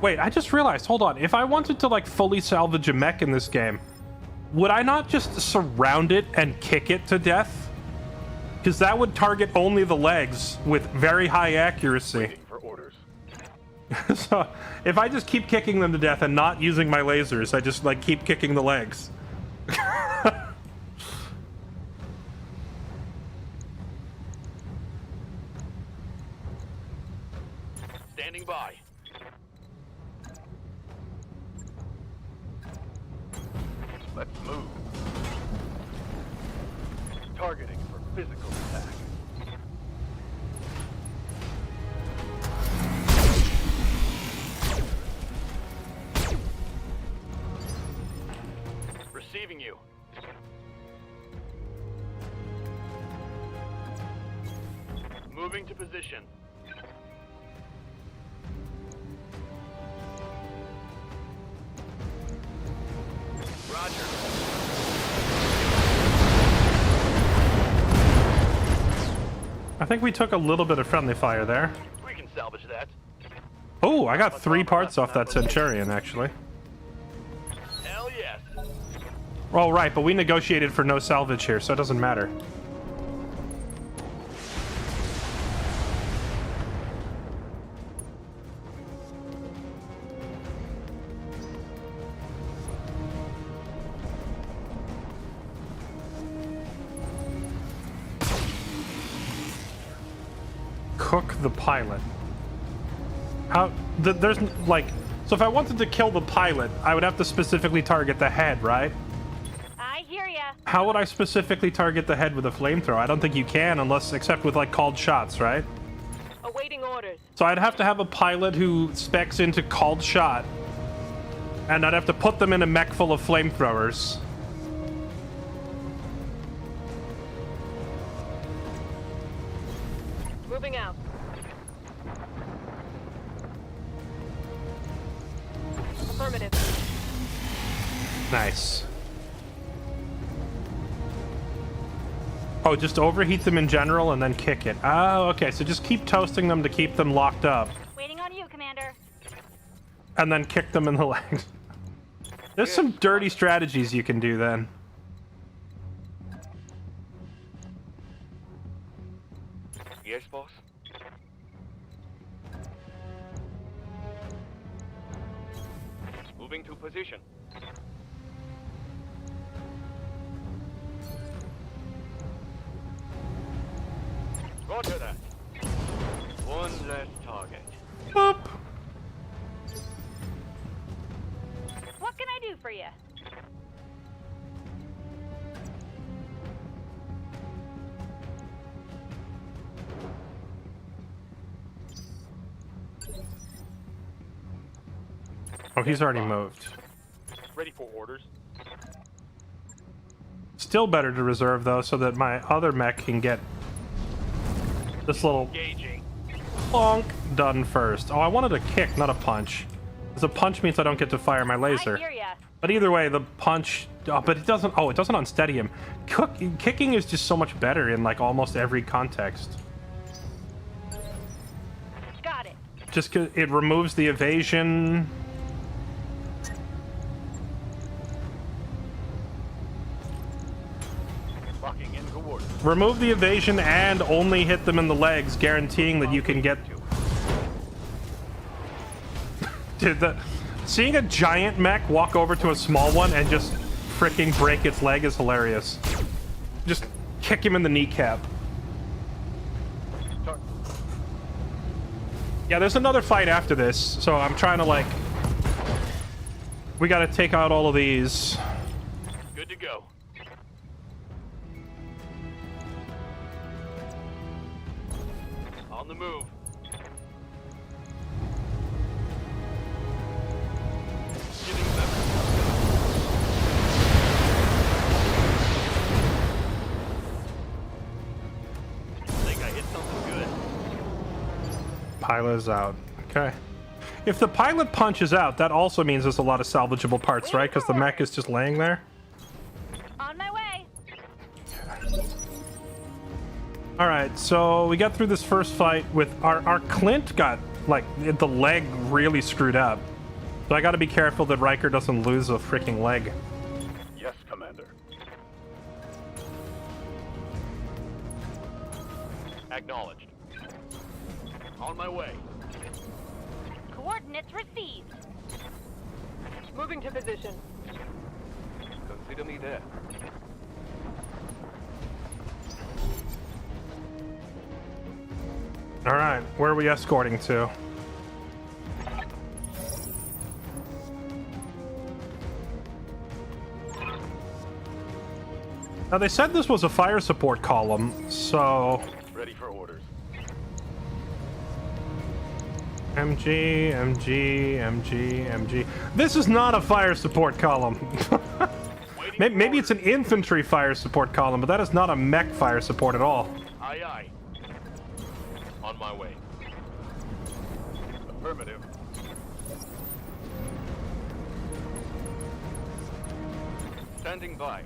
Wait, I just realized, hold on, if I wanted to like fully salvage a mech in this game, would I not just surround it and kick it to death? Because that would target only the legs with very high accuracy. Waiting for orders. So if I just keep kicking them to death and not using my lasers, I just like keep kicking the legs. Standing by. Let's move. Targeting for physical attack. Receiving you. Moving to position. Roger. I think we took a little bit of friendly fire there. We can salvage that. Oh, I got 3 parts off that Centurion, actually. Hell yes. Oh, right, but we negotiated for no salvage here, so it doesn't matter. Cook the pilot. How? There's like... So if I wanted to kill the pilot, I would have to specifically target the head, right? I hear ya. How would I specifically target the head with a flamethrower? I don't think you can, unless except with like called shots, right? Awaiting orders. So I'd have to have a pilot who specs into called shot, and I'd have to put them in a mech full of flamethrowers. Moving out. Affirmative. Nice. Oh, just overheat them in general and then kick it. Oh, okay. So just keep toasting them to keep them locked up. Waiting on you, Commander. And then kick them in the legs. There's some dirty strategies you can do then. Yes, boss. Moving to position. Roger that. One less target. Boop. What can I do for you? Oh, he's already moved. Ready for orders. Still better to reserve, though, so that my other mech can get this little Engaging. bonk done first. Oh, I wanted a kick, not a punch. Because a punch means I don't get to fire my laser. I hear ya. But either way, the punch... Oh, but it doesn't... Oh, it doesn't unsteady him. Kicking is just so much better in, like, almost every context. Got it. Just 'cause it removes the evasion. Remove the evasion and only hit them in the legs, guaranteeing that you can get... Dude, seeing a giant mech walk over to a small one and just freaking break its leg is hilarious. Just kick him in the kneecap. Yeah, there's another fight after this, so I'm trying to, like... We gotta take out all of these. Good to go. On the move. Getting better. Think I hit something good. Pilot's out. Okay. If the pilot punches out, that also means there's a lot of salvageable parts, right? Because the mech is just laying there. On my way. All right, so we got through this first fight with our Clint got like the leg really screwed up. So I got to be careful that Riker doesn't lose a freaking leg. Yes, Commander. Acknowledged. On my way. Coordinates received. Moving to position. Consider me there. All right, where are we escorting to? Now they said this was a fire support column, so Ready for orders. MG, MG, MG, MG. This is not a fire support column. Maybe it's an infantry fire support column, but that is not a mech fire support at all. Aye, aye. On my way. Affirmative. Standing by.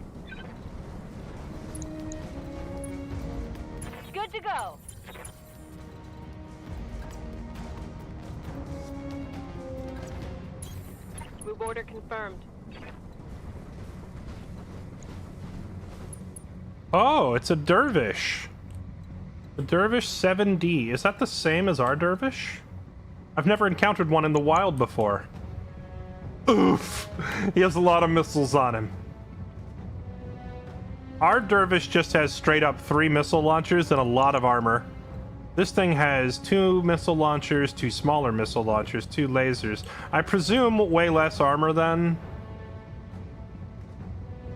Good to go. Move order confirmed. Oh, it's a dervish. The dervish 7D. Is that the same as our dervish? I've never encountered one in the wild before. Oof. He has a lot of missiles on him. Our dervish just has straight up 3 missile launchers and a lot of armor. This thing has 2 missile launchers, 2 smaller missile launchers, 2 lasers. I presume way less armor than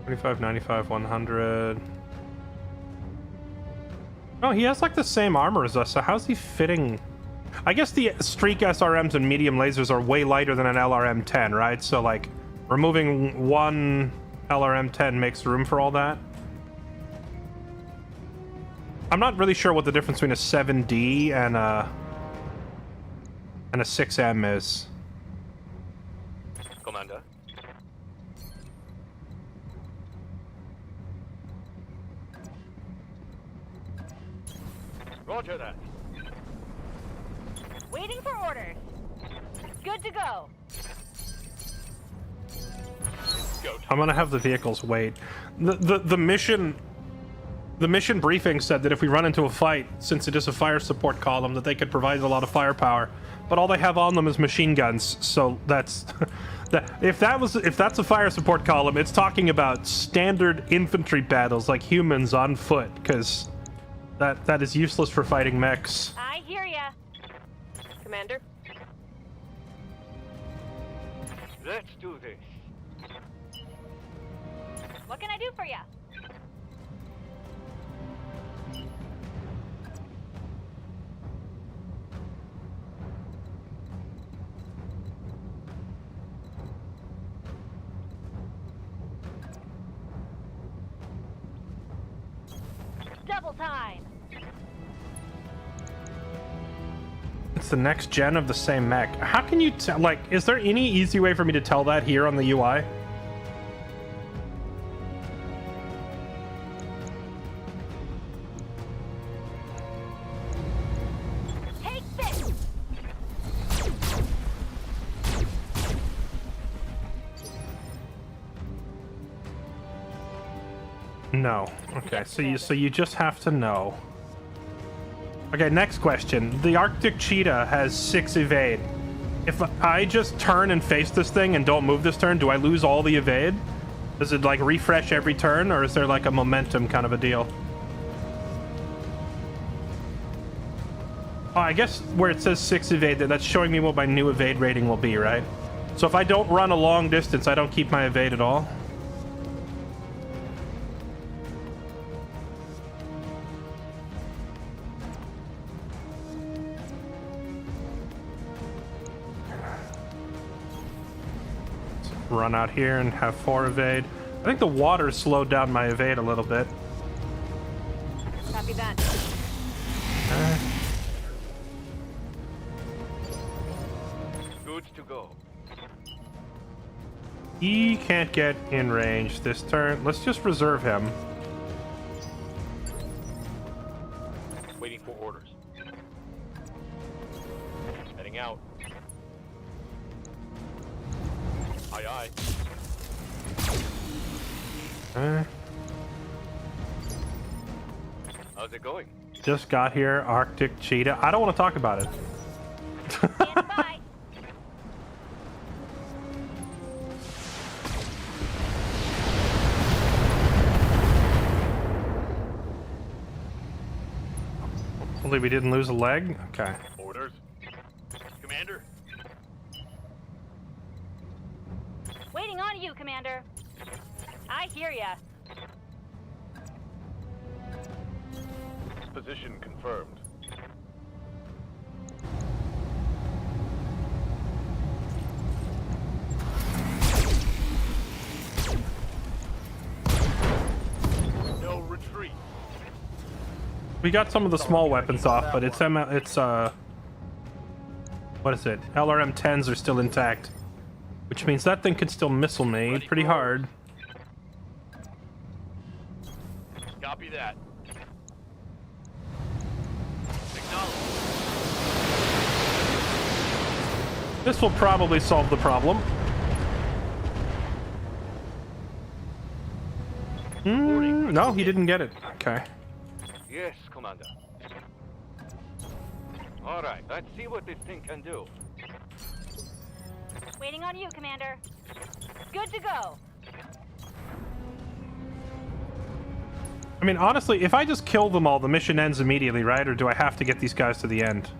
25, 95, 100. No, he has like the same armor as us, so how's he fitting? I guess the streak SRMs and medium lasers are way lighter than an LRM-10, right? So like removing one LRM-10 makes room for all that. I'm not really sure what the difference between a 7D and a 6M is. Commander. Roger that. Waiting for orders. Good to go. Go. I'm gonna have the vehicles wait. The mission briefing said that if we run into a fight, since it is a fire support column, that they could provide a lot of firepower. But all they have on them is machine guns. So that's if that's a fire support column, it's talking about standard infantry battles like humans on foot, because that is useless for fighting mechs. I hear ya. Commander? Let's do this. What can I do for ya? Double time. It's the next gen of the same mech. How can you tell? Like, is there any easy way for me to tell that here on the UI? Take this. No. Okay, so you just have to know. Okay, next question. The Arctic cheetah has 6 evade. If I just turn and face this thing and don't move this turn, do I lose all the evade? Does it like refresh every turn, or is there like a momentum kind of a deal? Oh, I guess where it says 6 evade, that's showing me what my new evade rating will be, right? So if I don't run a long distance, I don't keep my evade at all. Run out here and have 4 evade. I think the water slowed down my evade a little bit. Copy that. Good to go. He can't get in range this turn. Let's just reserve him. Waiting for orders. Heading out. Aye, aye. How's it going? Just got here, Arctic cheetah. I don't want to talk about it. Stand by. Hopefully we didn't lose a leg. Okay. Orders. Commander. Waiting on you, Commander. I hear ya. Position confirmed. No retreat. We got some of the small weapons off, but it's what is it? LRM 10s are still intact, which means that thing can still missile me pretty hard. Copy that. Acknowledge. This will probably solve the problem. No, he didn't get it. Okay. Yes, Commander. All right, let's see what this thing can do. Waiting on you, Commander. Good to go. I mean, honestly, if I just kill them all, the mission ends immediately, right? Or do I have to get these guys to the end?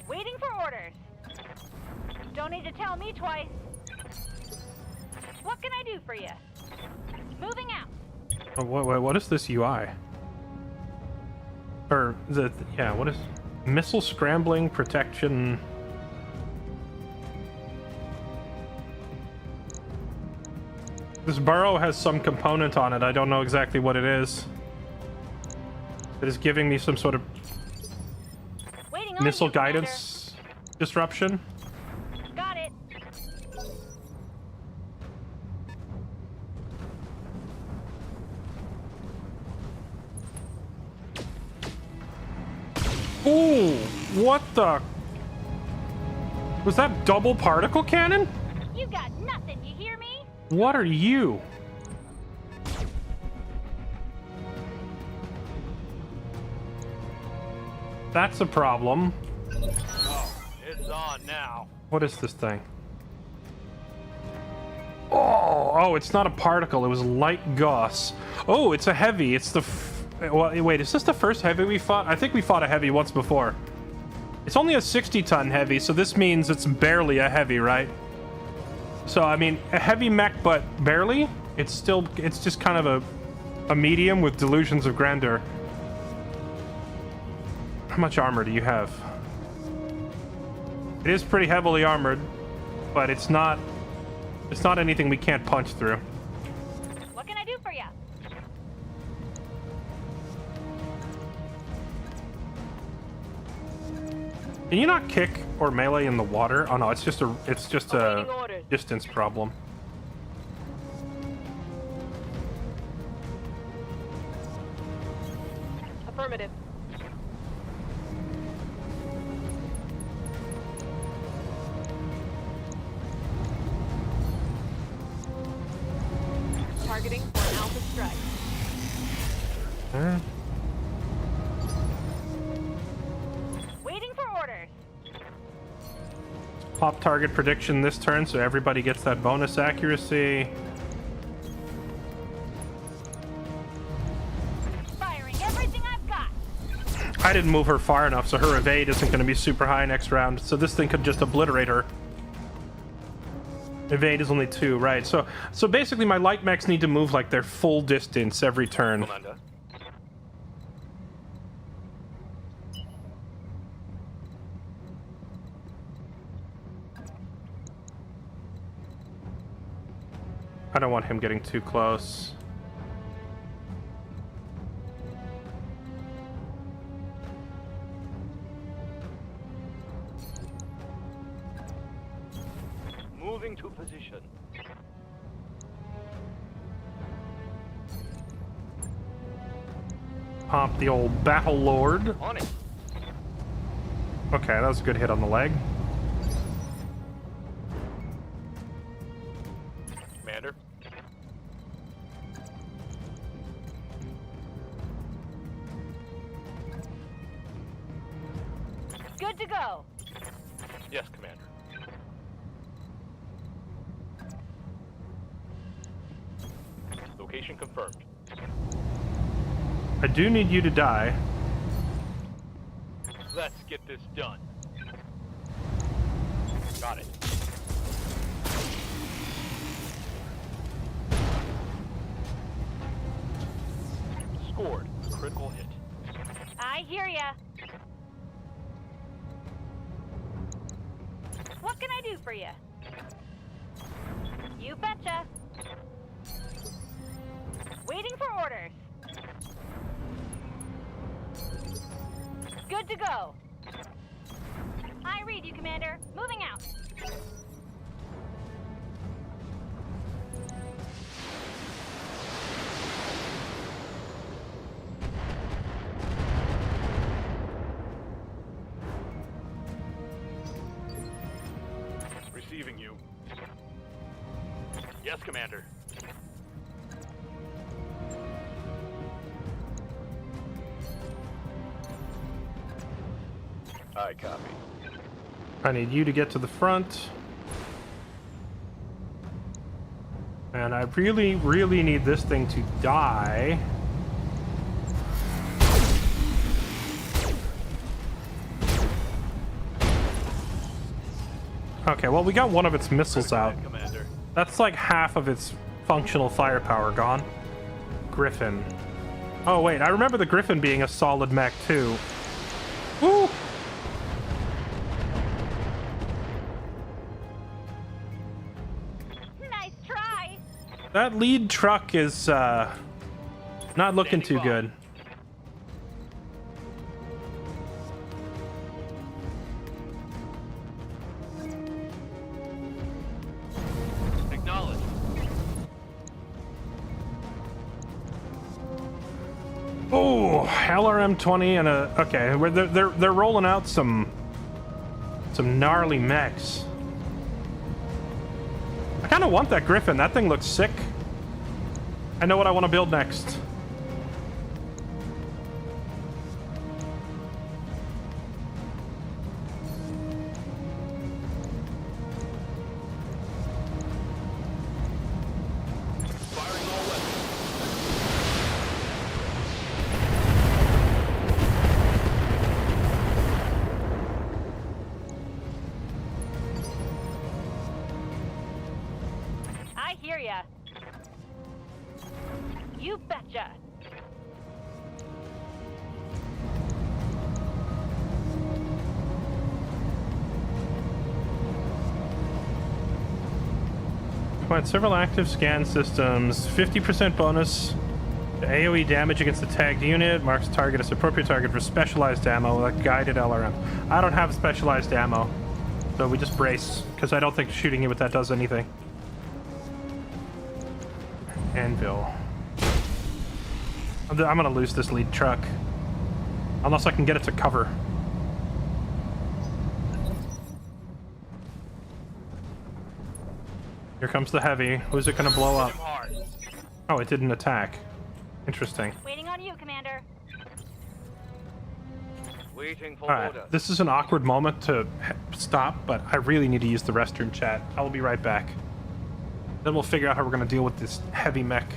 Waiting for orders. Don't need to tell me twice. What can I do for you? Moving out. Oh, what is this UI? Or yeah, what is missile scrambling protection? This burrow has some component on it. I don't know exactly what it is. It is giving me some sort of Waiting on missile you, Commander. guidance disruption. Got it. Ooh, what the? Was that double particle cannon? You got nothing, you hear me? What are you? That's a problem. It's on now. What is this thing? Oh, it's not a particle. It was light gauss. Oh, it's a heavy. It's the... well, wait, is this the first heavy we fought? I think we fought a heavy once before. It's only a 60-ton heavy, so this means it's barely a heavy, right? So, I mean, a heavy mech, but barely? It's just kind of a medium with delusions of grandeur. How much armor do you have? It is pretty heavily armored, but it's not anything we can't punch through. What can I do for you? Can you not kick or melee in the water? Oh no, it's just a Awaiting orders. distance problem. Affirmative. targeting for an Alpha strike. Waiting for orders. Pop target prediction this turn, so everybody gets that bonus accuracy. Firing everything I've got. I didn't move her far enough, so her evade isn't going to be super high next round. So this thing could just obliterate her. Evade is only 2, right? So basically, my light mechs need to move like their full distance every turn. Commander. I don't want him getting too close. Moving to position. Pop the old Battle Lord. On it. Okay, that was a good hit on the leg. Commander. Good to go. Yes, Commander. Location confirmed. I do need you to die. Let's get this done. Got it. Scored. Critical hit. I hear ya. What can I do for you? You betcha. Waiting for orders. Good to go. I read you, Commander. Moving out. Receiving you. Yes, Commander. I copy. I need you to get to the front. And I really, really need this thing to die. Okay, well, we got one of its missiles out. Commander. That's like half of its functional firepower gone. Griffin. Oh, wait, I remember the Griffin being a solid mech, too. Woo! Nice try. That lead truck is, not looking too good. Acknowledge. Oh, LRM-20 and a... Okay, they're rolling out some gnarly mechs. I kind of want that Griffin. That thing looks sick. I know what I want to build next. Firing all weapons. I hear ya. You betcha. Find several active scan systems. 50% bonus to AoE damage against the tagged unit. Marks target as appropriate target for specialized ammo, like guided LRM. I don't have specialized ammo, so we just brace, because I don't think shooting it with that does anything. Anvil. I'm gonna lose this lead truck. Unless I can get it to cover. Here comes the heavy. Who's it gonna blow up? Hard. Oh, it didn't attack. Interesting. Waiting on you, Commander. Waiting for Alright, orders. this is an awkward moment to stop, but I really need to use the restroom chat. I will be right back. Then we'll figure out how we're going to deal with this heavy mech.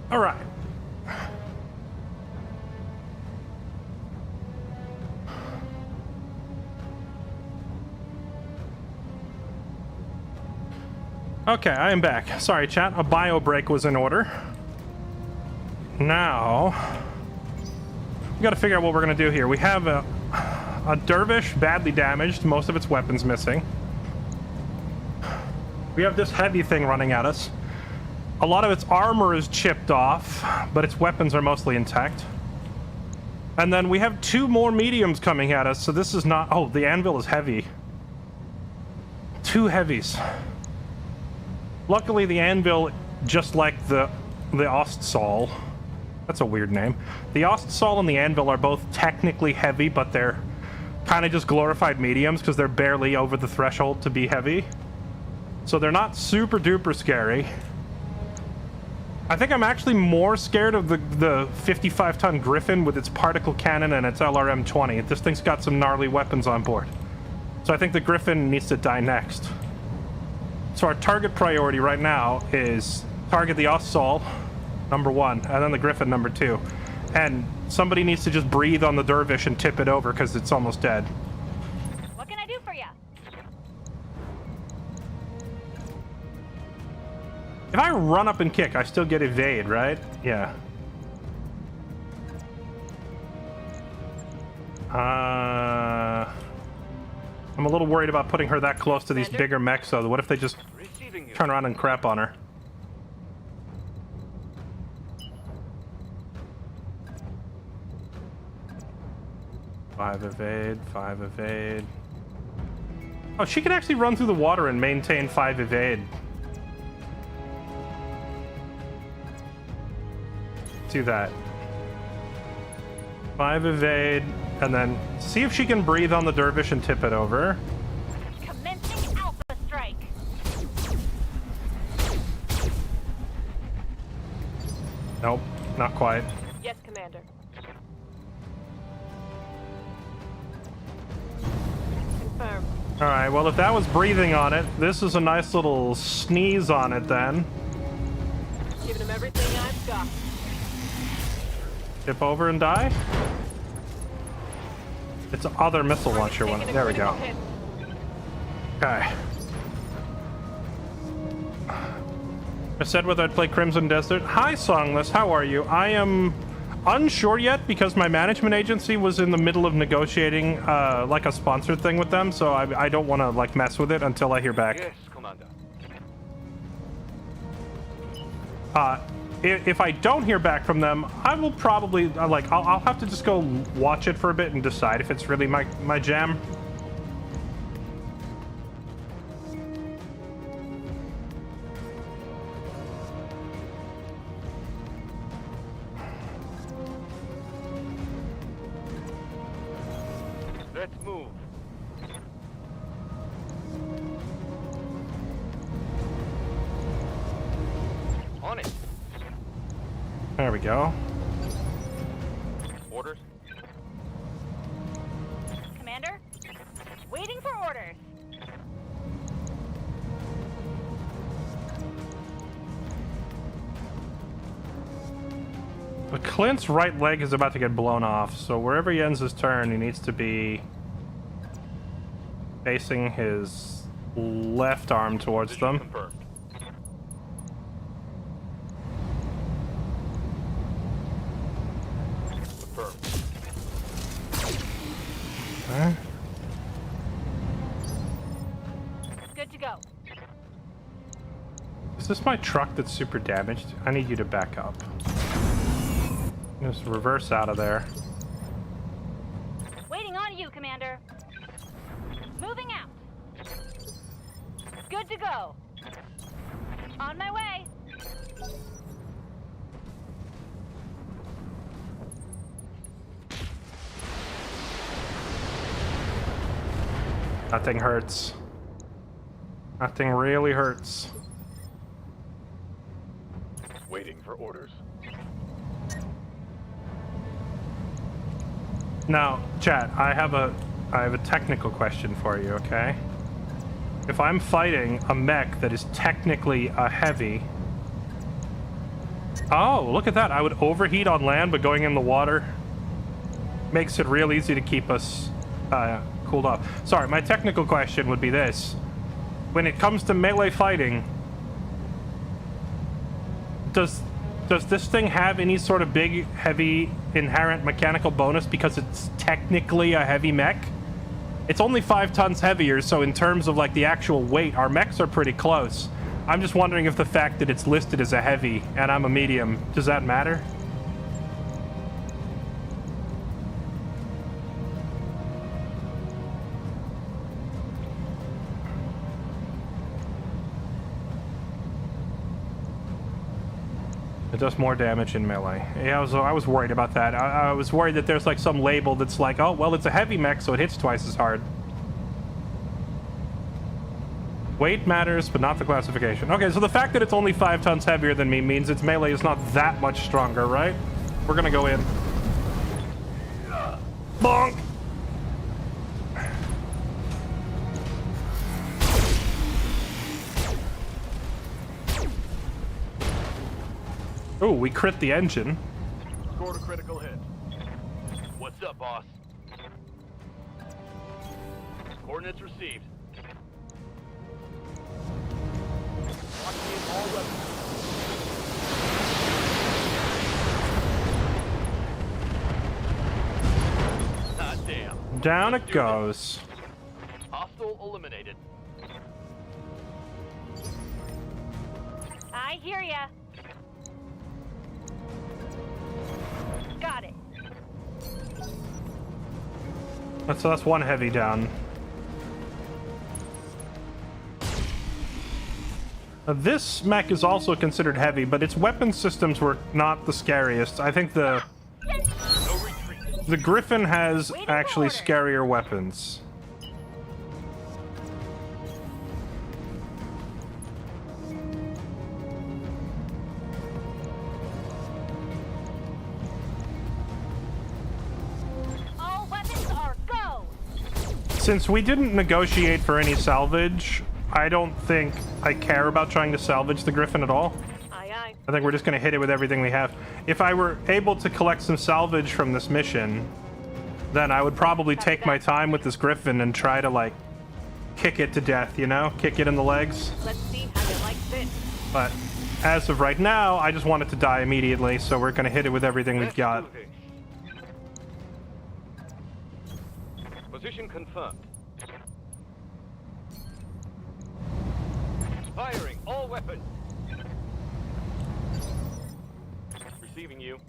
All right. Okay, I am back. Sorry, chat. A bio break was in order. Now, we got to figure out what we're going to do here. We have a dervish badly damaged, most of its weapons missing. We have this heavy thing running at us. A lot of its armor is chipped off, but its weapons are mostly intact. And then we have two more mediums coming at us, so this is not... Oh, the anvil is heavy. Two heavies. Luckily, the anvil, just like the the Ostsol. That's a weird name. The Ostsol and the Anvil are both technically heavy, but they're kind of just glorified mediums because they're barely over the threshold to be heavy. So they're not super duper scary. I think I'm actually more scared of the 55-ton Griffin with its particle cannon and its LRM-20. This thing's got some gnarly weapons on board. So I think the Griffin needs to die next. So our target priority right now is target the Ostsol, number 1, and then the Griffin, number 2. And somebody needs to just breathe on the Dervish and tip it over because it's almost dead. What can I do for you? If I run up and kick, I still get evade, right? Yeah. I'm a little worried about putting her that close to these bigger mechs, though. What if they just turn around and crap on her? Five evade. Oh, she can actually run through the water and maintain 5 evade. Do that. 5 evade, and then see if she can breathe on the Dervish and tip it over. Commencing Alpha Strike. Nope, not quite. Yes, Commander. Confirmed. Alright, well if that was breathing on it, this is a nice little sneeze on it then. Giving him everything I've got. Tip over and die? It's other missile launcher one. Taking a There we go. critical hit. Okay. I said whether I'd play Crimson Desert. Hi, Songless. How are you? I am unsure yet because my management agency was in the middle of negotiating like a sponsored thing with them, so I don't want to like mess with it until I hear back. Yes, Commander. If I don't hear back from them, I will probably I'll have to just go watch it for a bit and decide if it's really my jam. Let's move. On it. There we go. Orders. Commander? Waiting for orders. But Clint's right leg is about to get blown off, so wherever he ends his turn, he needs to be facing his left arm towards Position them. confirmed. Confirmed. Okay. Good to go. Is this my truck that's super damaged? I need you to back up. Just reverse out of there. Waiting on you, Commander. Moving out. Good to go. On my way. That thing hurts. That thing really hurts. Waiting for orders. Now, chat, I have a technical question for you, okay? If I'm fighting a mech that is technically a heavy... Oh, look at that. I would overheat on land, but going in the water makes it real easy to keep us cooled off. Sorry, my technical question would be this. When it comes to melee fighting, does this thing have any sort of big, heavy, inherent mechanical bonus because it's technically a heavy mech? It's only 5 tons heavier, so in terms of like the actual weight, our mechs are pretty close. I'm just wondering if the fact that it's listed as a heavy and I'm a medium, does that matter? It does more damage in melee. Yeah, I was worried about that. I was worried that there's like some label that's like, oh, well, it's a heavy mech, so it hits twice as hard. Weight matters, but not the classification. Okay, so the fact that it's only 5 tons heavier than me means its melee is not that much stronger, right? We're gonna go in. Bonk! Oh, we crit the engine. Scored a critical hit. What's up, boss? Coordinates received. Locking in all weapons. Ah, damn. Down it goes. Hostile eliminated. I hear ya. Got it. That's one heavy down. This mech is also considered heavy, but its weapon systems were not the scariest. I think the Griffin has actually scarier weapons. All weapons are go. Since we didn't negotiate for any salvage, I don't think I care about trying to salvage the Griffin at all. Aye, aye. I think we're just gonna hit it with everything we have. If I were able to collect some salvage from this mission, then I would probably take my time with this Griffin and try to, like, kick it to death, you know? Kick it in the legs. Let's see how you like this. But as of right now, I just want it to die immediately, so we're gonna hit it with everything we've got. Position confirmed. Firing all weapons. Receiving you.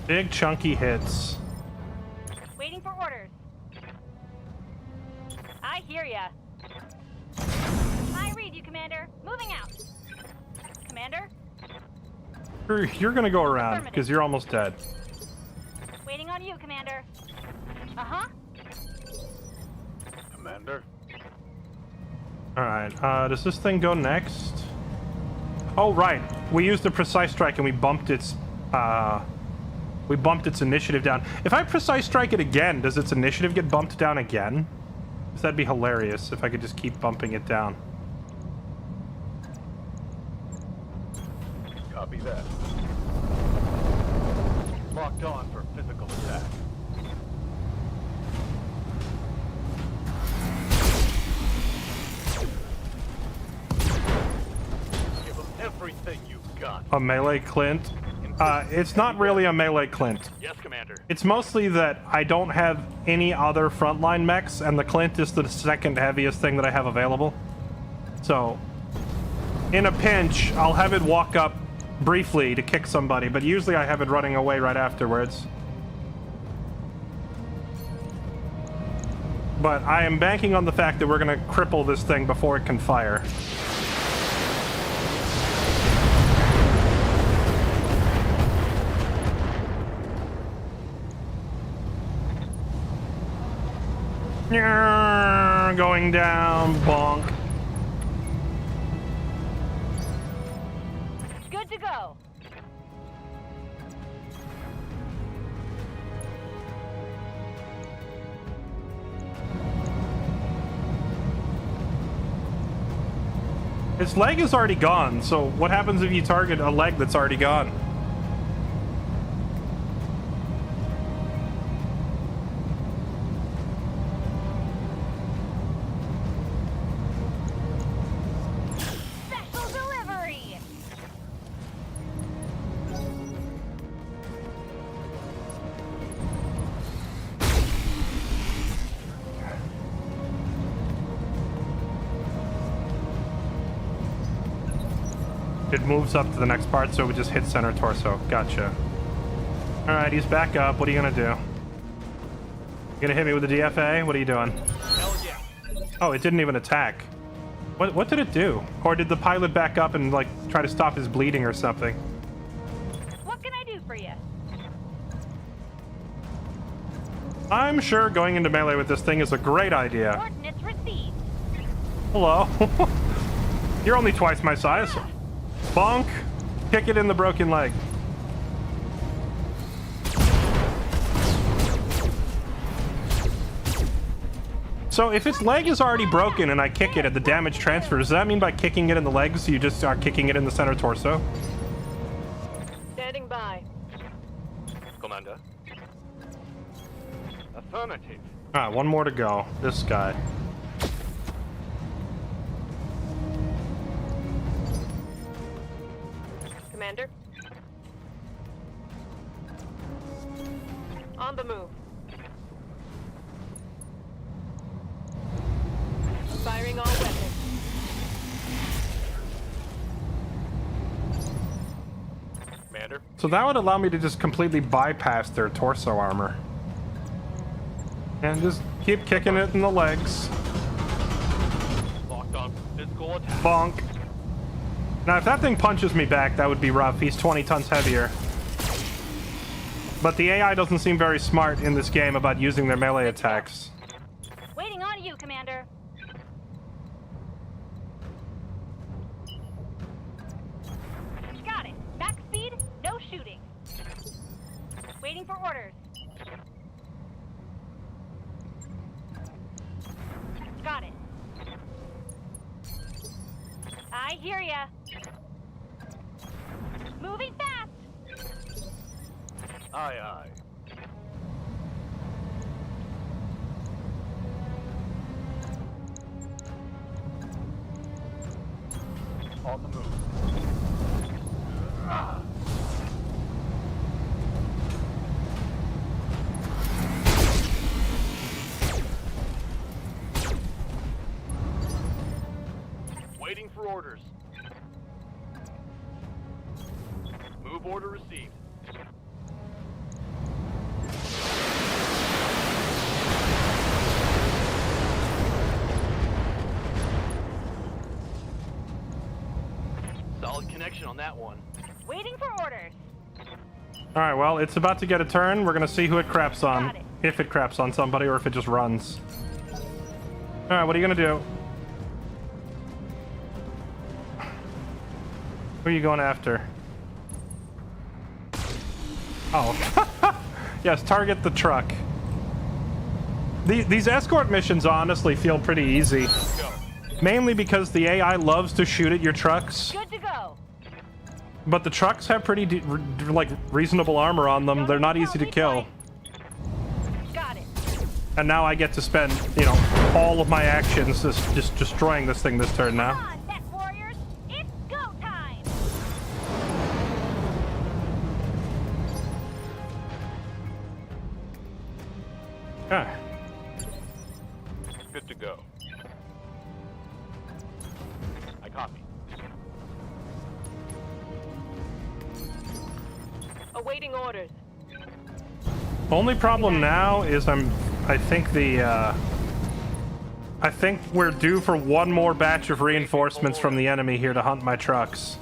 Big chunky hits. Waiting for orders. I hear ya. I read you, Commander. Moving out. Commander? You're gonna go around, because you're almost dead. Waiting on you, Commander. Uh-huh. Commander. Alright, does this thing go next? Oh, right. We used a precise strike and we bumped its initiative down. If I precise strike it again, does its initiative get bumped down again? Because that'd be hilarious if I could just keep bumping it down. Copy that. Locked on for physical attack. Give them everything you've got. A melee Clint? It's not really a melee Clint. Yes, Commander. It's mostly that I don't have any other frontline mechs, and the Clint is the second heaviest thing that I have available. So, in a pinch, I'll have it walk up briefly to kick somebody, but usually I have it running away right afterwards. But I am banking on the fact that we're gonna cripple this thing before it can fire. Going down, bonk. Good to go. Its leg is already gone, so what happens if you target a leg that's already gone? Special delivery. it moves up to the next part, so it would just hit center torso. Gotcha. All right, he's back up. What are you gonna do? You gonna hit me with the DFA? What are you doing? Hell yeah. Oh, it didn't even attack. What did it do? Or did the pilot back up and like try to stop his bleeding or something? What can I do for you? I'm sure going into melee with this thing is a great idea. Coordinates received. Hello. You're only twice my size. Bonk. Kick it in the broken leg. So if its leg is already broken and I kick it and the damage transfers, does that mean by kicking it in the legs, you just are kicking it in the center torso? Standing by. Commander. Affirmative. Alright, one more to go. This guy. Commander. On the move. Firing all weapons. Commander. So that would allow me to just completely bypass their torso armor. And just keep kicking it in the legs. Locked on physical attack. Bonk. Now, if that thing punches me back, that would be rough. He's 20 tons heavier. But the AI doesn't seem very smart in this game about using their melee attacks. Waiting on you, Commander. Got it. Max speed, no shooting. Waiting for orders. Got it. I hear ya. Moving fast. Aye, aye. On the move. Waiting for orders. Move order received. Solid connection on that one. Waiting for orders. Alright, well, it's about to get a turn. We're gonna see who it craps on. Got it. If it craps on somebody or if it just runs. Alright, what are you gonna do? Who are you going after? Oh. Yes, target the truck. These escort missions honestly feel pretty easy. Go. Mainly because the AI loves to shoot at your trucks. Good to go. But the trucks have pretty, like, reasonable armor on them. They're not easy to kill. Got it. And now I get to spend, you know, all of my actions just destroying this thing this turn now. Come on, Tech Warriors. It's go time. Okay. Good to go. I copy. Awaiting orders. Only problem now is I think we're due for one more batch of reinforcements from the enemy here to hunt my trucks.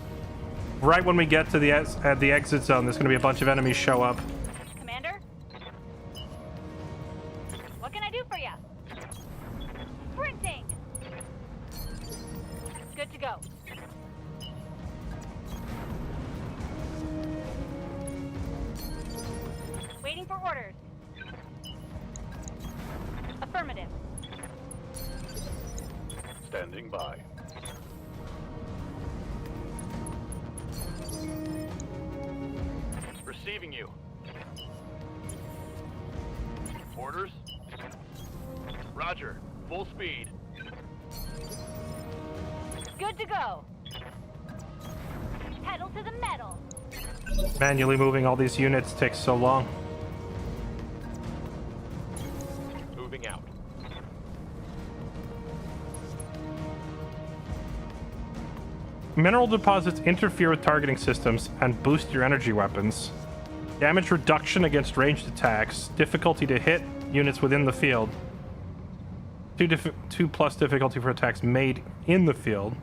Right when we get to the exit zone, there's going to be a bunch of enemies show up. Commander? What can I do for you? Sprinting! Good to go. Waiting for orders. Affirmative. Standing by. Receiving you. Orders? Roger. Full speed. Good to go. Pedal to the metal. Manually moving all these units takes so long. Moving out. Mineral deposits interfere with targeting systems and boost your energy weapons. Damage reduction against ranged attacks. Difficulty to hit units within the field. 2+ difficulty for attacks made in the field.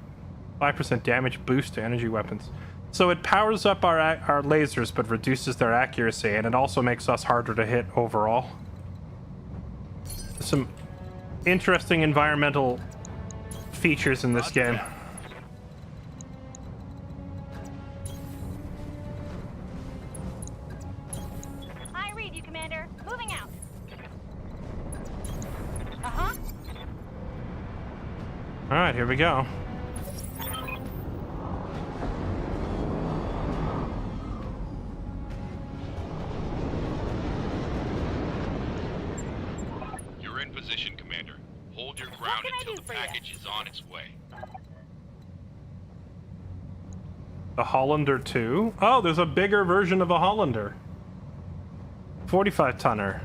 5% damage boost to energy weapons. So it powers up our lasers but reduces their accuracy, and it also makes us harder to hit overall. Some interesting environmental features in this game. I read you, Commander. Moving out. Uh-huh. All right, here we go. You're in position, Commander. Hold your ground until the package is on its way. The Hollander 2. Oh, there's a bigger version of a Hollander. 45-tonner.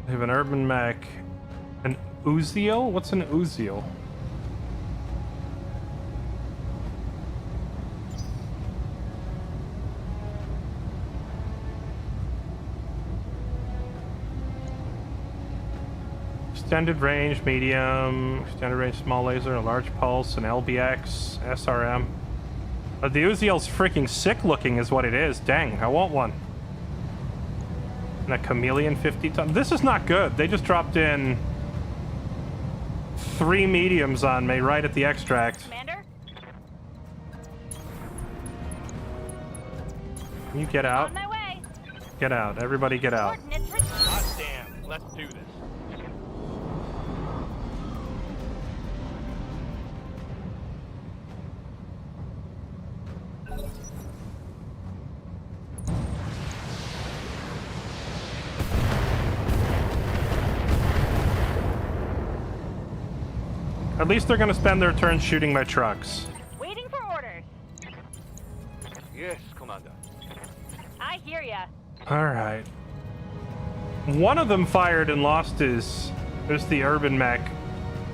We have an urban mech. An Uziel? What's an Uziel? Extended range, medium, extended range, small laser, a large pulse, an LBX, SRM. The Uziel's freaking sick looking is what it is. Dang, I want one. And a chameleon 50-ton. This is not good. They just dropped in 3 mediums on me right at the extract. Commander? Can you get out? On my way. Get out. Everybody get out. Coordinates received. God damn, let's do this. At least they're gonna spend their turn shooting my trucks. Waiting for orders. Yes, Commander. I hear ya. Alright. One of them fired and lost his... There's the urban mech.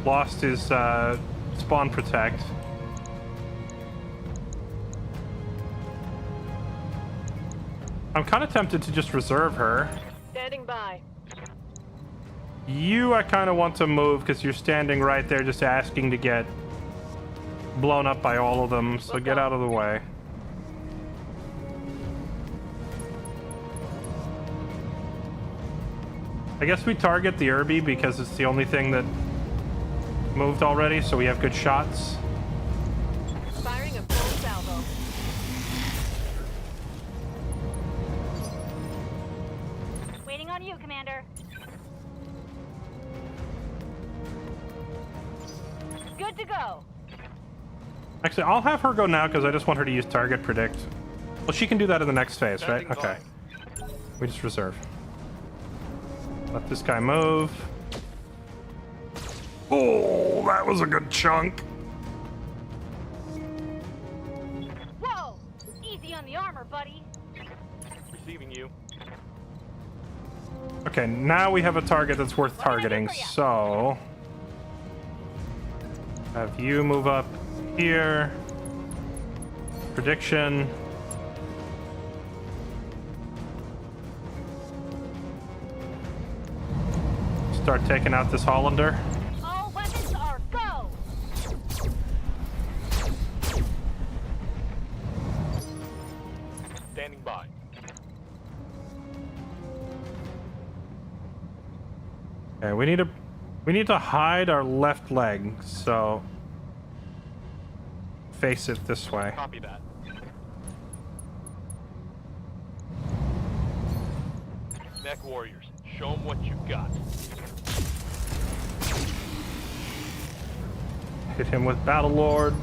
Lost his spawn protect. I'm kind of tempted to just reserve her. Standing by. You, I kind of want to move because you're standing right there just asking to get blown up by all of them, so get out of the way. I guess we target the Irby because it's the only thing that moved already, so we have good shots. Firing a full salvo. Waiting on you, Commander. Good to go. Actually, I'll have her go now because I just want her to use target predict. Well, she can do that in the next phase, right? Standing Okay. We just reserve. Let this guy move. Oh, that was a good chunk. Whoa! Easy on the armor, buddy. Receiving you. Okay, now we have a target that's worth targeting, so... Have you move up here. Prediction. Start taking out this Hollander. All weapons are go! Standing by. Okay, we need to hide our left leg, so face it this way. Copy that. Mech warriors, show them what you got. Hit him with Battlelord.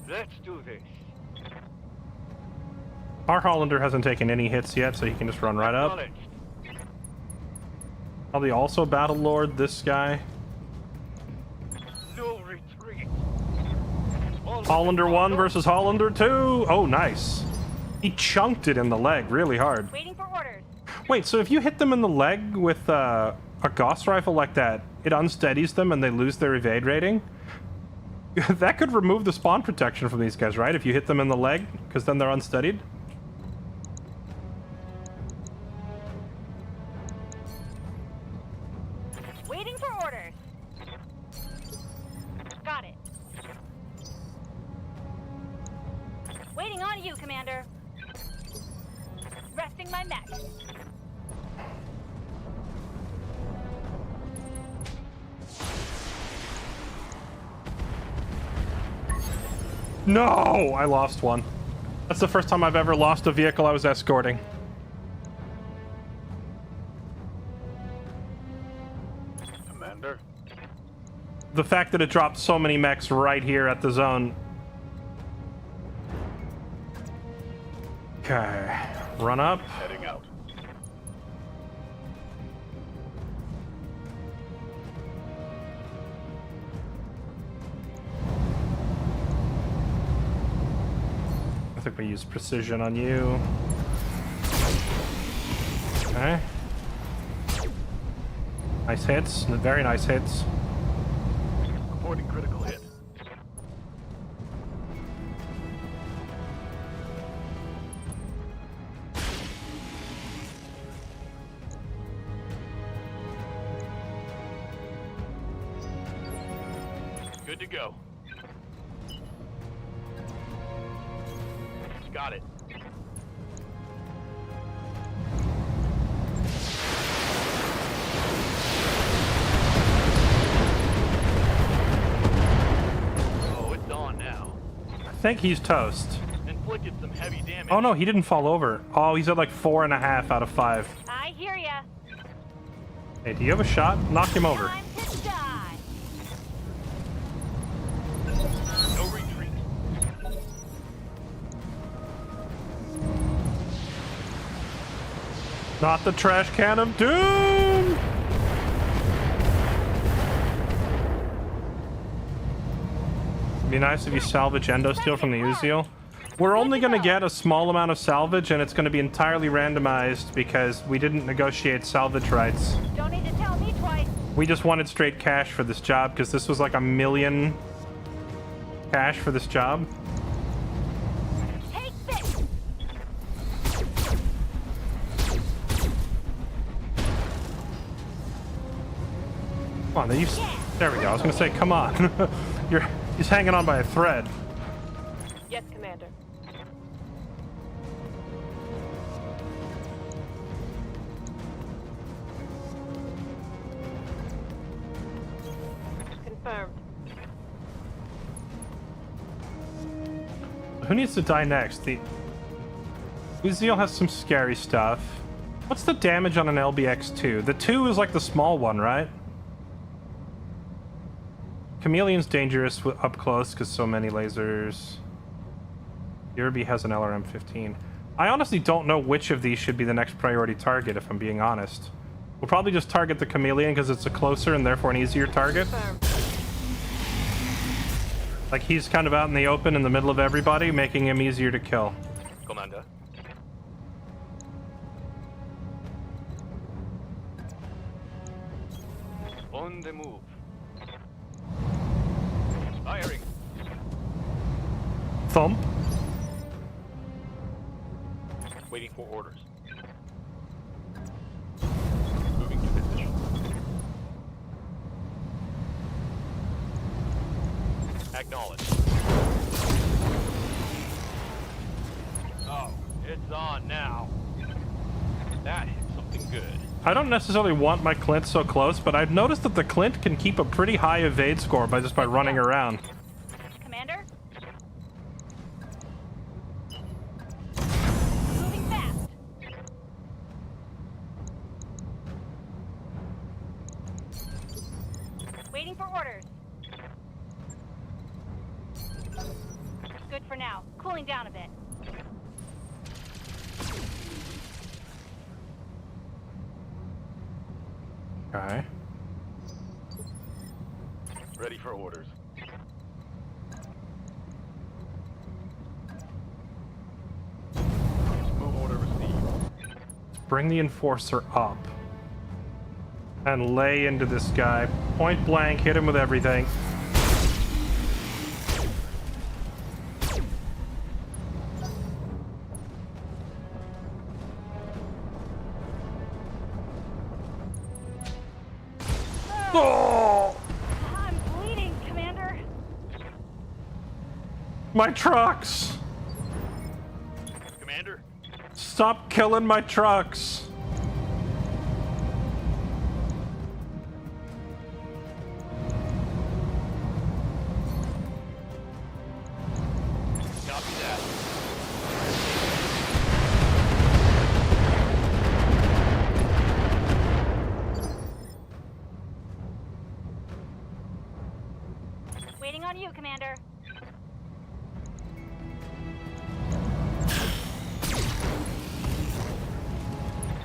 Let's do this. Our Hollander hasn't taken any hits yet, so he can just run right up. Acknowledged. Probably also Battlelord this guy. No retreat. All Hollander 1 versus Hollander 2. Oh, nice. He chunked it in the leg really hard. Waiting for orders. Wait, so if you hit them in the leg with a a Gauss rifle like that, it unsteadies them and they lose their evade rating. That could remove the spawn protection from these guys, right? If you hit them in the leg, because then they're unsteadied. Waiting for orders. Got it. Waiting on you, Commander. Resting my mech. No! I lost one. That's the first time I've ever lost a vehicle I was escorting. Commander? The fact that it dropped so many mechs right here at the zone. Okay. Run up. Heading out. I think we use precision on you. Okay. Nice hits. Very nice hits. Reporting critical hit. Good to go. Got it. Oh, it's on now. I think he's toast. Inflicted some heavy damage. Oh no, he didn't fall over. Oh, he's at like 4.5 out of 5. I hear ya. Hey, do you have a shot? Knock him over. Time to die. No retreat. Not the trash can of doom! It'd be nice if you salvage Endosteel from the Uziel. We're only going to get a small amount of salvage, and it's going to be entirely randomized because we didn't negotiate salvage rights. Don't need to tell me twice. We just wanted straight cash for this job because this was like $1 million cash for this job. Take this. Come on, there we go. I was going to say, come on. He's hanging on by a thread. Yes, Commander. Confirmed. Who needs to die next? The Uziel has some scary stuff. What's the damage on an LBX-2? The 2 is like the small one, right? Chameleon's dangerous up close because so many lasers. Yerby has an LRM-15. I honestly don't know which of these should be the next priority target, if I'm being honest. We'll probably just target the Chameleon because it's a closer and therefore an easier target. Confirmed. Like, he's kind of out in the open in the middle of everybody, making him easier to kill. Commander. On the move. Firing. Thump. Waiting for orders. Moving to position. Acknowledge. Oh, it's on now. That hit something good. I don't necessarily want my Clint so close, but I've noticed that the Clint can keep a pretty high evade score by just by running around. Commander? Moving fast. Waiting for orders. Good for now. Cooling down a bit. Okay. Ready for orders. Move order received. Bring the Enforcer up. And lay into this guy. Point blank, hit him with everything. Oh! I'm bleeding, Commander. My trucks! Commander? Stop killing my trucks! Copy that. Waiting on you, Commander.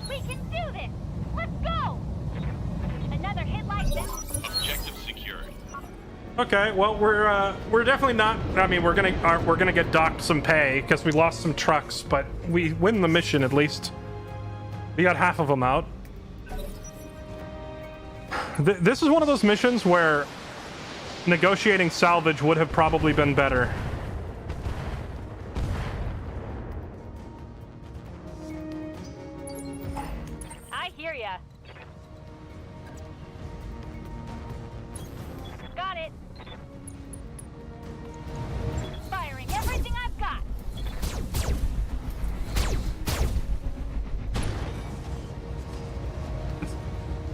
We can do this! Let's go! Another hit like this. Objective secured. Okay, well we're definitely not. I mean, we're gonna get docked some pay because we lost some trucks, but we win the mission at least. We got half of them out. This is one of those missions where negotiating salvage would have probably been better. I hear ya. Got it. Firing everything I've got.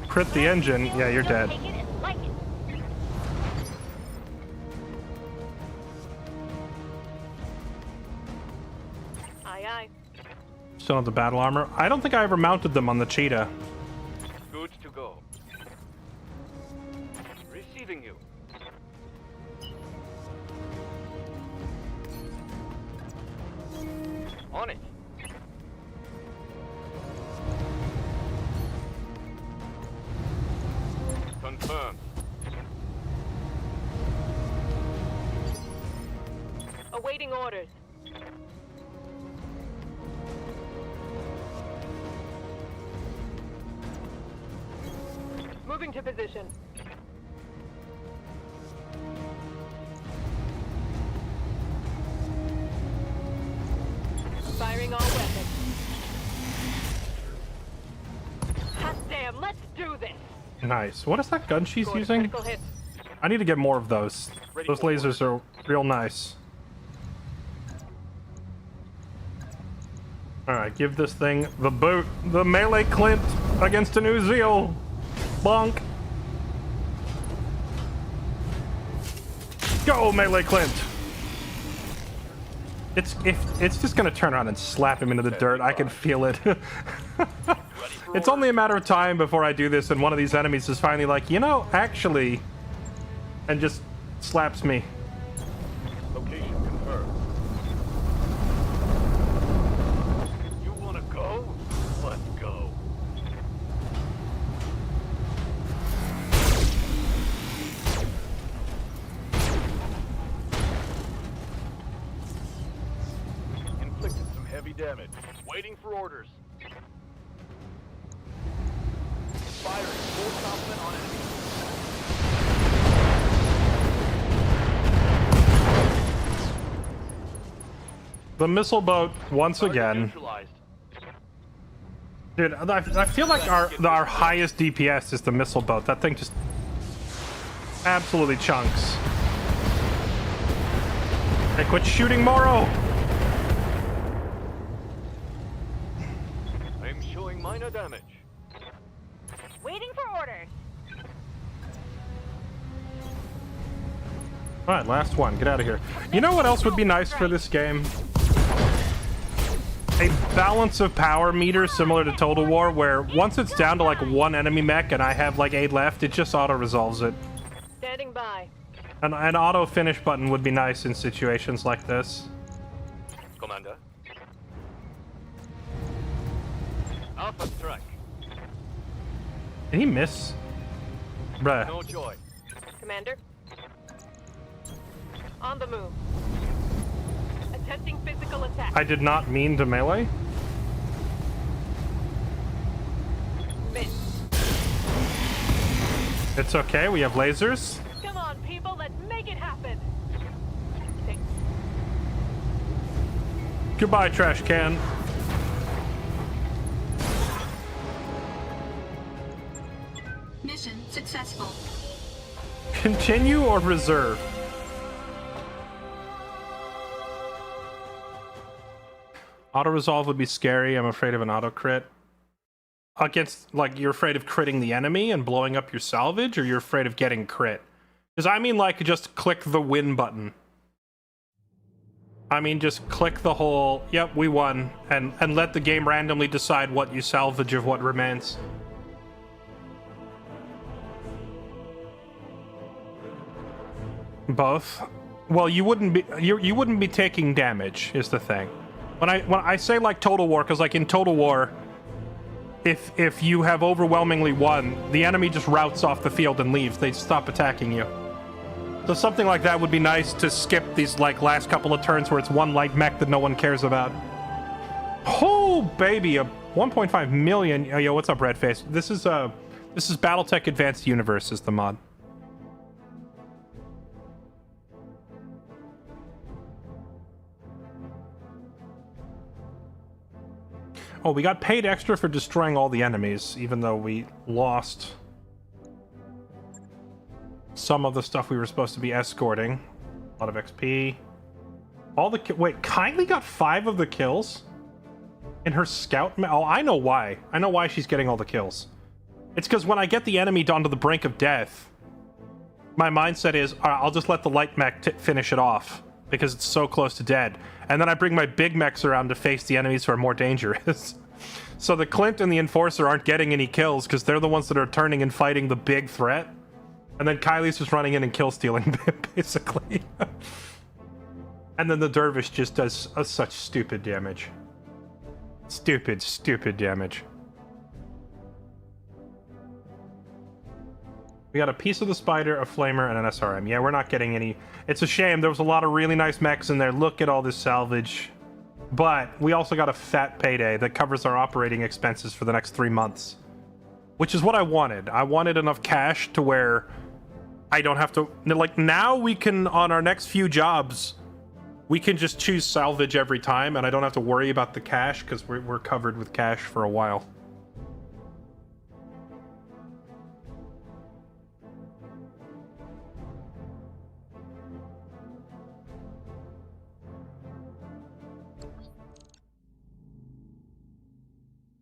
Crit the engine. Yeah, you're dead. Take it and like it. Aye, aye. Still have the battle armor. I don't think I ever mounted them on the cheetah. Good to go. Receiving you. On it. Confirmed. Awaiting orders. Moving to position. Firing all weapons. Hot damn, let's do this! Nice. What is that gun she's Going to using? critical hit. I need to get more of those. Ready Those for lasers are real nice. Alright, give this thing the boot. The melee Clint against a new Zeal. Bonk. Go, melee Clint. It's just gonna turn around and slap him into the dirt. I can feel it. It's only a matter of time before I do this and one of these enemies is finally like, you know, actually, and just slaps me. Location confirmed. You wanna go? Let's go. Inflicted some heavy damage. Waiting for orders. Firing full complement on enemy. The missile boat once again. Neutralized. Dude, I feel like our highest DPS is the missile boat. That thing just absolutely chunks. Hey, quit shooting, Moro! I'm showing minor damage. Waiting for orders. Alright, last one. Get out of here. You know what else would be nice for this game? A balance of power meter similar to Total War, where once it's down to like one enemy mech and I have like 8 left, it just auto-resolves it. Standing by. An auto-finish button would be nice in situations like this. Commander. Alpha strike. Did he miss? Bruh. No joy. Commander. On the move. Attempting physical attack. I did not mean to melee. Miss. It's okay, we have lasers. Come on, people, let's make it happen. Thanks. Goodbye, trash can. Mission successful. Continue or reserve? Auto resolve would be scary. I'm afraid of an auto crit. Against, like, you're afraid of critting the enemy and blowing up your salvage, or you're afraid of getting crit? Because I mean, like, just click the win button. I mean, just click the whole, yep, we won, and let the game randomly decide what you salvage of what remains. Both. Well, you wouldn't be taking damage, is the thing. When I say like Total War, because like in Total War, if you have overwhelmingly won, the enemy just routes off the field and leaves. They stop attacking you. So something like that would be nice to skip these like last couple of turns where it's one light mech that no one cares about. Oh baby, a 1.5 million. Oh, yo, what's up, Redface? This is BattleTech Advanced Universe is the mod. Oh, we got paid extra for destroying all the enemies, even though we lost some of the stuff we were supposed to be escorting. A lot of XP. All the wait, Kylie got 5 of the kills in her scout. Oh, I know why. I know why she's getting all the kills. It's because when I get the enemy down to the brink of death, my mindset is, all right, I'll just let the light mech finish it off because it's so close to dead. And then I bring my big mechs around to face the enemies who are more dangerous. So the Clint and the Enforcer aren't getting any kills because they're the ones that are turning and fighting the big threat. And then Kylie's just running in and kill stealing, basically. And then the Dervish just does such stupid damage. Stupid damage. We got a piece of the Spider, a Flamer, and an SRM. Yeah, we're not getting any. It's a shame. There was a lot of really nice mechs in there. Look at all this salvage. But we also got a fat payday that covers our operating expenses for the next 3 months. Which is what I wanted. I wanted enough cash to where I don't have to... Like, now we can, on our next few jobs, we can just choose salvage every time, and I don't have to worry about the cash, because we're covered with cash for a while.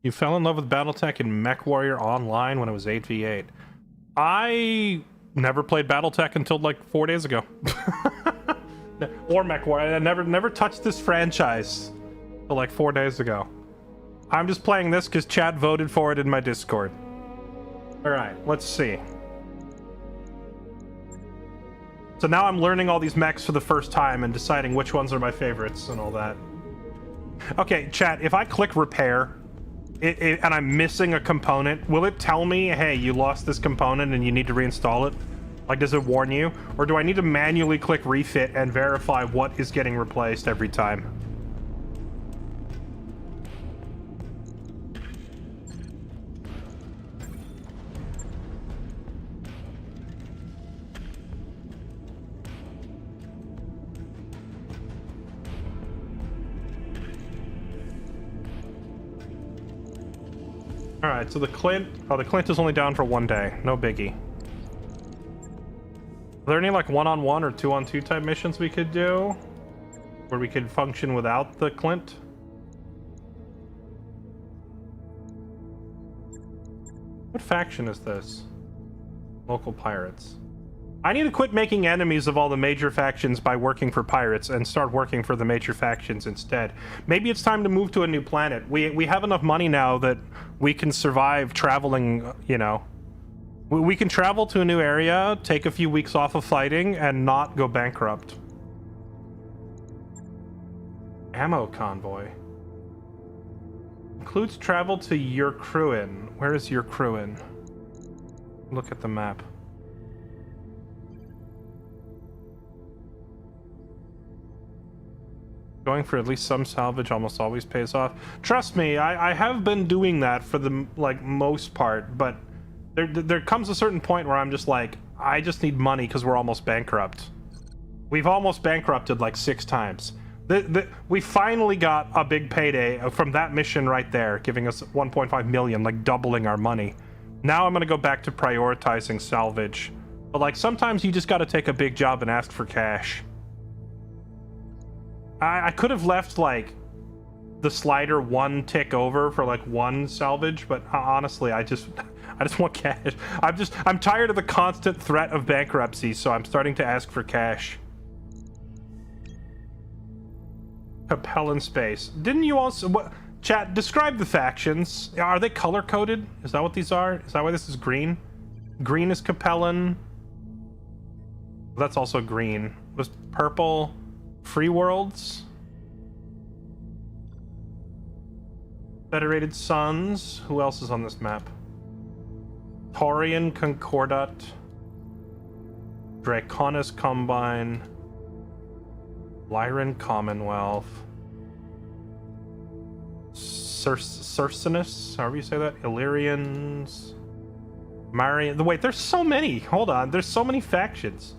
You fell in love with BattleTech and MechWarrior Online when it was 8v8. I never played BattleTech until like 4 days ago. Or MechWarrior. I never touched this franchise until like 4 days ago. I'm just playing this because chat voted for it in my Discord. Alright, let's see. So now I'm learning all these mechs for the first time and deciding which ones are my favorites and all that. Okay, chat, if I click repair... and I'm missing a component, will it tell me, hey, you lost this component and you need to reinstall it? Like, does it warn you? Or do I need to manually click refit and verify what is getting replaced every time? Alright, so the Clint... Oh, the Clint is only down for 1 day. No biggie. Are there any, like, one-on-one or two-on-two type missions we could do? Where we could function without the Clint? What faction is this? Local pirates. I need to quit making enemies of all the major factions by working for pirates and start working for the major factions instead. Maybe it's time to move to a new planet. We have enough money now that we can survive traveling, you know. We can travel to a new area, take a few weeks off of fighting, and not go bankrupt. Ammo convoy. Includes travel to Yerkruin. Where is Yerkruin? Look at the map. Going for at least some salvage almost always pays off. Trust me, I have been doing that for the, like, most part, but There comes a certain point where I'm just like, I just need money because we're almost bankrupt. We've almost bankrupted like 6 times. We finally got a big payday from that mission right there, giving us 1.5 million, like doubling our money. Now I'm gonna go back to prioritizing salvage. But like sometimes you just gotta take a big job and ask for cash. I could have left like the slider 1 tick over for like 1 salvage, but honestly, I just want cash. I'm tired of the constant threat of bankruptcy, so I'm starting to ask for cash. Capellan space. Didn't you also... What, chat, describe the factions. Are they color-coded? Is that what these are? Is that why this is green? Green is Capellan. That's also green. Was purple Free Worlds? Federated Suns. Who else is on this map? Taurian Concordat. Draconis Combine. Lyran Commonwealth. Cercinus, however you say that. Illyrians. Marian. Wait, there's so many. Hold on. There's so many factions.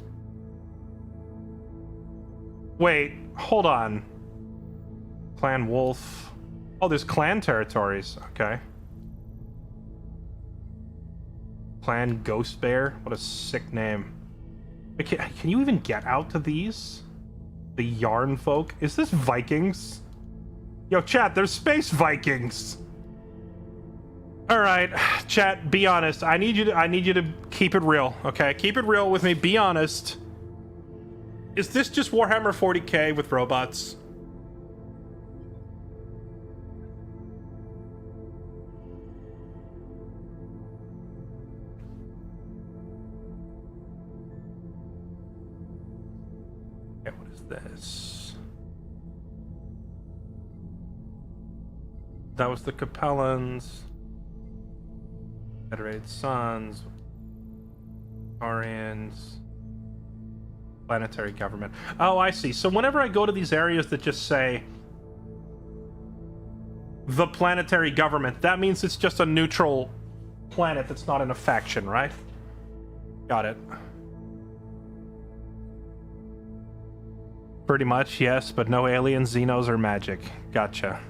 Wait, hold on. Clan Wolf. Oh, there's clan territories. Okay. Clan Ghost Bear. What a sick name. Can you even get out to these? The Yarn folk? Is this Vikings? Yo, chat, there's space Vikings. All right, chat, be honest. I need you to keep it real, okay? Keep it real with me. Be honest. Is this just Warhammer 40K with robots? Okay, what is this? That was the Capellans. Federated Suns. Arians. Planetary government. Oh, I see. So whenever I go to these areas that just say the planetary government, that means it's just a neutral planet that's not in a faction, right? Got it. Pretty much, yes, but no aliens, xenos, or magic. Gotcha.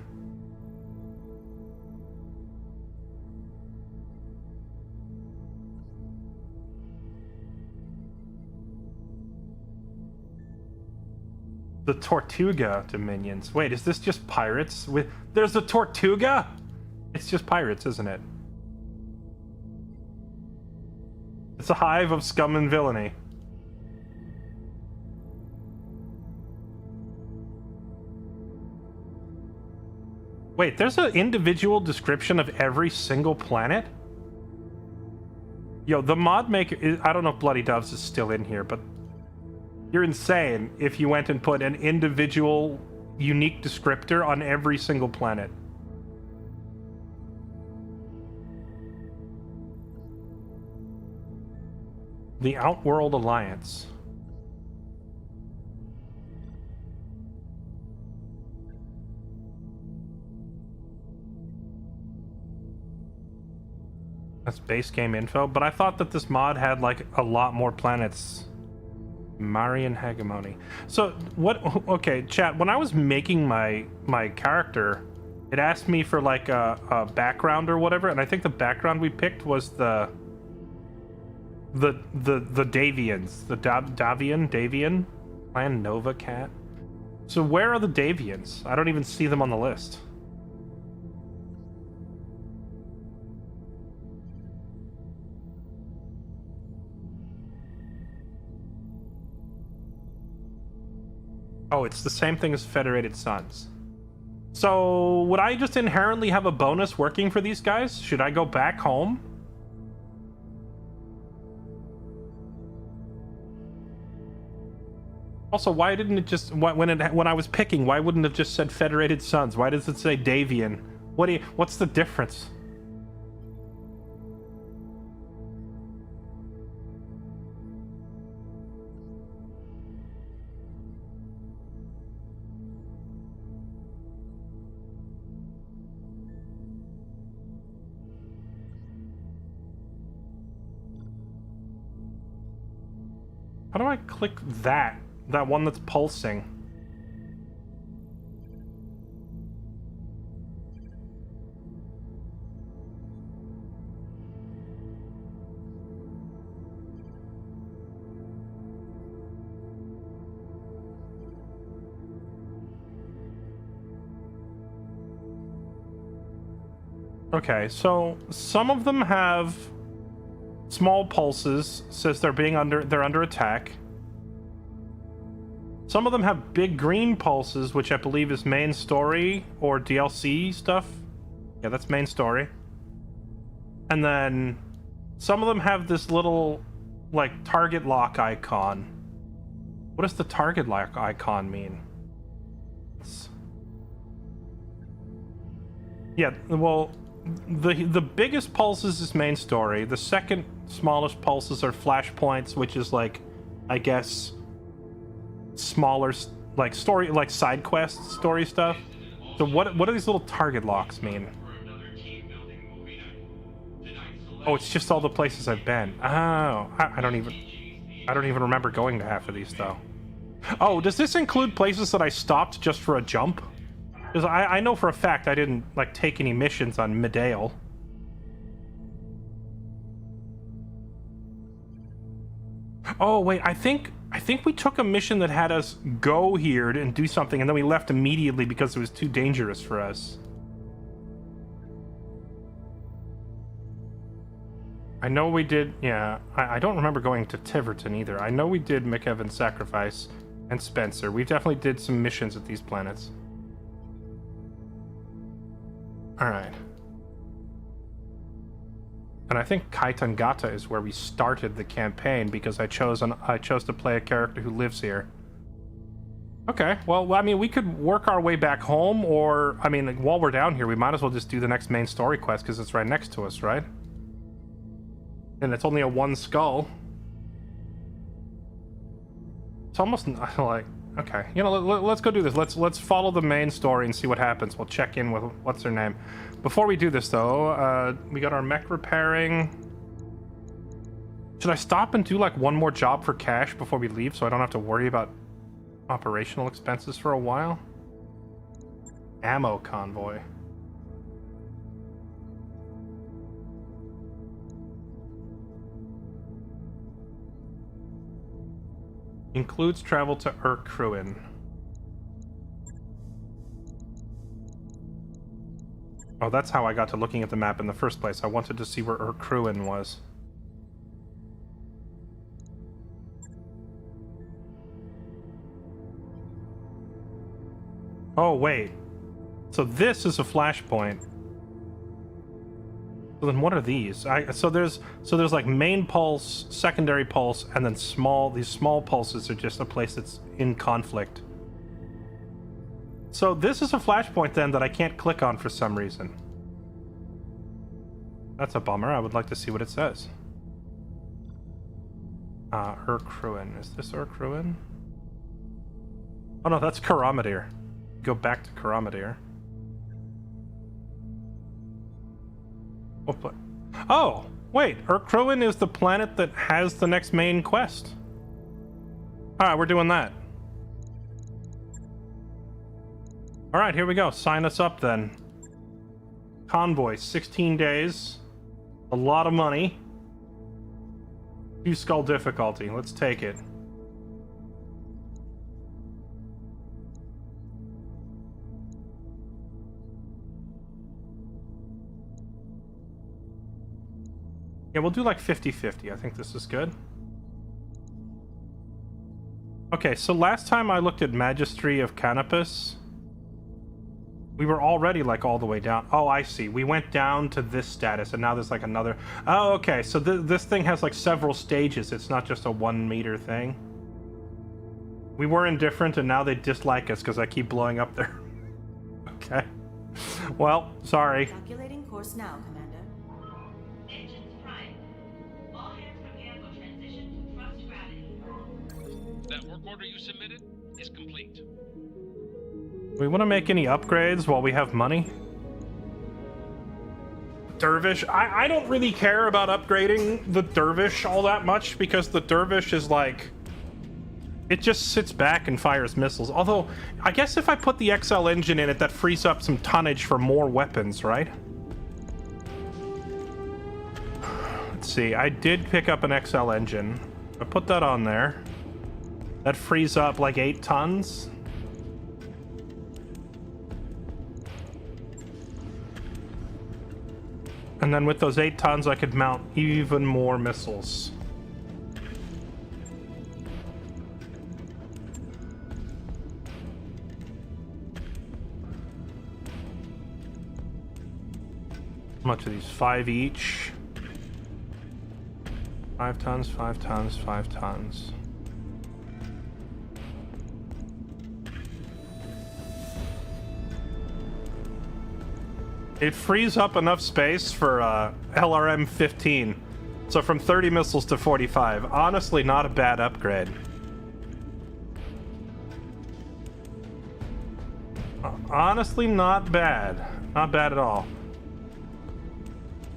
The Tortuga Dominions. Wait, is this just pirates? There's a Tortuga? It's just pirates, isn't it? It's a hive of scum and villainy. Wait, there's an individual description of every single planet? Yo, the mod maker... I don't know if Bloody Doves is still in here, but... You're insane if you went and put an individual, unique descriptor on every single planet. The Outworld Alliance. That's base game info, but I thought that this mod had like a lot more planets. Marian Hegemony. So what? Okay, chat. When I was making my character, it asked me for like a background or whatever, and I think the background we picked was the Davians, the Davian Clan Nova Cat. So where are the Davians? I don't even see them on the list. Oh, it's the same thing as Federated Suns. So, would I just inherently have a bonus working for these guys? Should I go back home? Also, why didn't it just... When I was picking, why wouldn't it have just said Federated Suns? Why does it say Davian? What's the difference? How do I click that? That one that's pulsing. Okay, so some of them have small pulses, says they're under attack. Some of them have big green pulses, which I believe is main story or DLC stuff. Yeah, that's main story. And then some of them have this little like target lock icon. What does the target lock icon mean? Yeah, well, the biggest pulses is main story. The second smallest pulses are flashpoints, which is like, I guess, smaller like story, like side quest story stuff. So what do these little target locks mean? Oh, it's just all the places I've been. Oh, I don't even remember going to half of these though. Oh, does this include places that I stopped just for a jump? Because I know for a fact I didn't like take any missions on Medale. Oh wait, I think we took a mission that had us go here and do something, and then we left immediately because it was too dangerous for us. I know we did, yeah. I don't remember going to Tiverton either. I know we did McEvan's Sacrifice and Spencer. We definitely did some missions at these planets. Alright. And I think Kaitangata is where we started the campaign because I chose to play a character who lives here. Okay, well, I mean, we could work our way back home, or, I mean, while we're down here, we might as well just do the next main story quest because it's right next to us, right? And it's only a one skull. It's almost like, okay, you know, let's go do this. Let's follow the main story and see what happens. We'll check in with what's her name. Before we do this, though, we got our mech repairing. Should I stop and do like one more job for cash before we leave, so I don't have to worry about operational expenses for a while? Ammo convoy. Includes travel to Urkruin. Oh, that's how I got to looking at the map in the first place. I wanted to see where Urkruin was. Oh, wait. So this is a flashpoint. So then what are these? So there's like main pulse, secondary pulse, and then these small pulses are just a place that's in conflict. So this is a flashpoint then that I can't click on for some reason. That's a bummer. I would like to see what it says. Urkruin. Is this Urkruin? Oh no, that's Karamadir. Go back to Karamadir. Oh, wait, Urkruin is the planet that has the next main quest. Alright, we're doing that. Alright, here we go. Sign us up then. Convoy, 16 days. A lot of money. 2 skull difficulty. Let's take it. Yeah, we'll do like 50-50. I think this is good. Okay, so last time I looked at Magistry of Canopus, we were already like all the way down. Oh, I see. We went down to this status, and now there's like another... Oh, okay, so this thing has like several stages. It's not just a 1 meter thing. We were indifferent, and now they dislike us because I keep blowing up there. Okay. Well, sorry. Calculating course now, Commander. That work order you submitted is complete. We want to make any upgrades while we have money? Dervish? I don't really care about upgrading the Dervish all that much because the Dervish is like It just sits back and fires missiles. Although, I guess if I put the XL engine in it, that frees up some tonnage for more weapons, right? Let's see, I did pick up an XL engine. I put that on there. That frees up like 8 tons. And then with those 8 tons, I could mount even more missiles. How much are these? 5 each. 5 tons, 5 tons, 5 tons. It frees up enough space for LRM 15. So from 30 missiles to 45. Honestly, not a bad upgrade. Honestly, not bad. Not bad at all.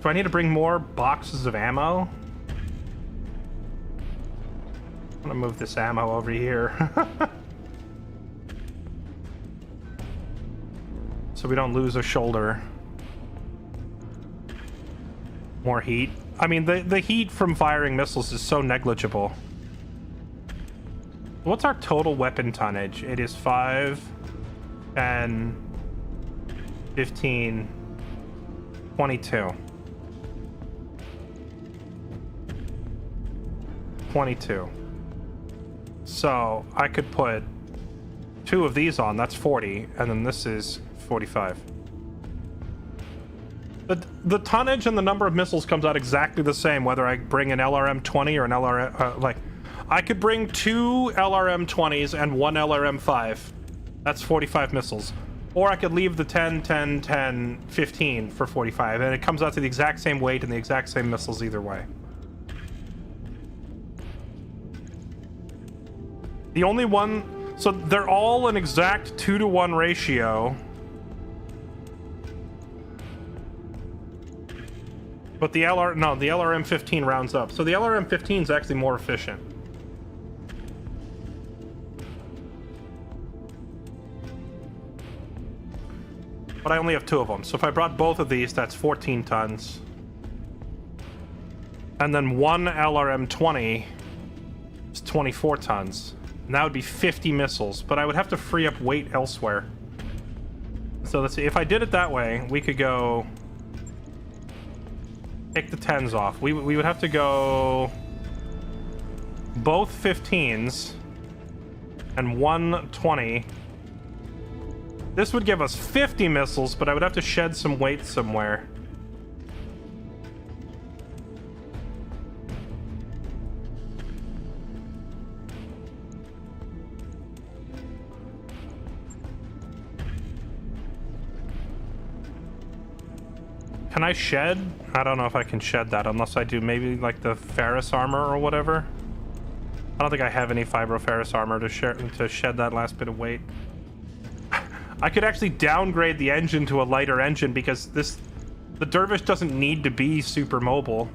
Do I need to bring more boxes of ammo? I'm gonna move this ammo over here. So we don't lose a shoulder. More heat. I mean, the heat from firing missiles is so negligible. What's our total weapon tonnage? It is 5, 10, 15, 22. 22. So I could put 2 of these on, that's 40, and then this is 45. The tonnage and the number of missiles comes out exactly the same whether I bring an LRM 20 or an LRM like I could bring 2 LRM 20s and 1 LRM 5. That's 45 missiles. Or I could leave the 10, 10, 10, 15 for 45, and it comes out to the exact same weight and the exact same missiles either way. The only one, so they're all an exact 2-to-1 ratio. But the LRM 15 rounds up. So the LRM 15 is actually more efficient. But I only have 2 of them. So if I brought both of these, that's 14 tons. And then 1 LRM 20 is 24 tons. And that would be 50 missiles. But I would have to free up weight elsewhere. So let's see. If I did it that way, we could go... Take the 10s off. We would have to go both 15s and 1 20. This would give us 50 missiles, but I would have to shed some weight somewhere. Can I shed? I don't know if I can shed that unless I do maybe like the ferrous armor or whatever. I don't think I have any fibroferrous armor to shed that last bit of weight. I could actually downgrade the engine to a lighter engine because the Dervish doesn't need to be super mobile.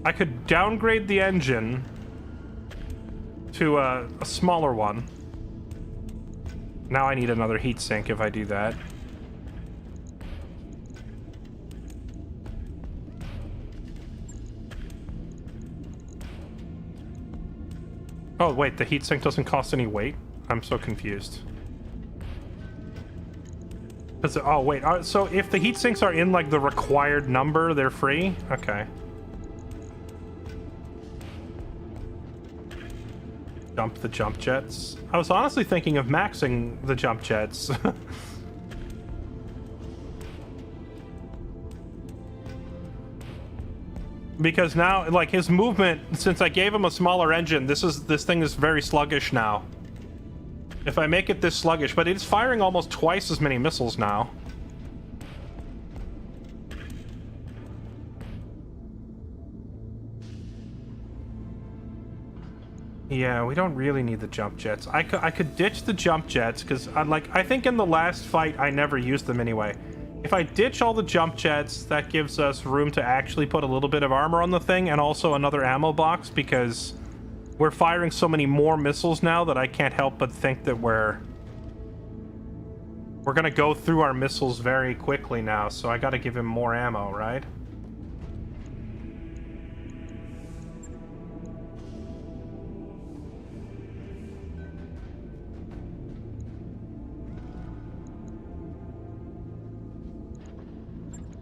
I could downgrade the engine to a smaller one. Now I need another heatsink if I do that. Oh wait, the heatsink doesn't cost any weight? I'm so confused. Oh wait, so if the heatsinks are in like the required number, they're free? Okay. Dump the jump jets. I was honestly thinking of maxing the jump jets. Because now, like, his movement, since I gave him a smaller engine, this thing is very sluggish now. If I make it this sluggish, but it's firing almost twice as many missiles now. Yeah, we don't really need the jump jets. I could ditch the jump jets because I think in the last fight I never used them anyway. If I ditch all the jump jets, that gives us room to actually put a little bit of armor on the thing and also another ammo box, because we're firing so many more missiles now that I can't help but think that we're gonna go through our missiles very quickly now, so I gotta give him more ammo, right?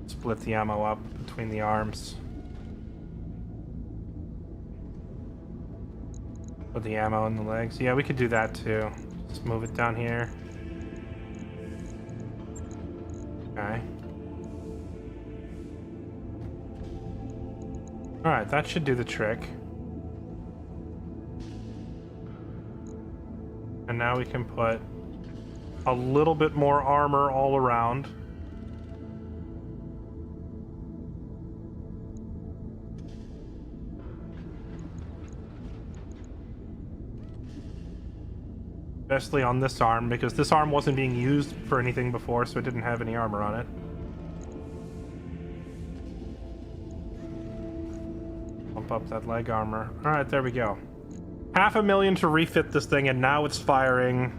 Split the ammo up between the arms. Put the ammo in the legs. Yeah, we could do that too. Just move it down here. Okay. Alright, that should do the trick. And now we can put a little bit more armor all around. Especially on this arm, because this arm wasn't being used for anything before, so it didn't have any armor on it. Bump up that leg armor. Alright, there we go. 500,000 to refit this thing, and now it's firing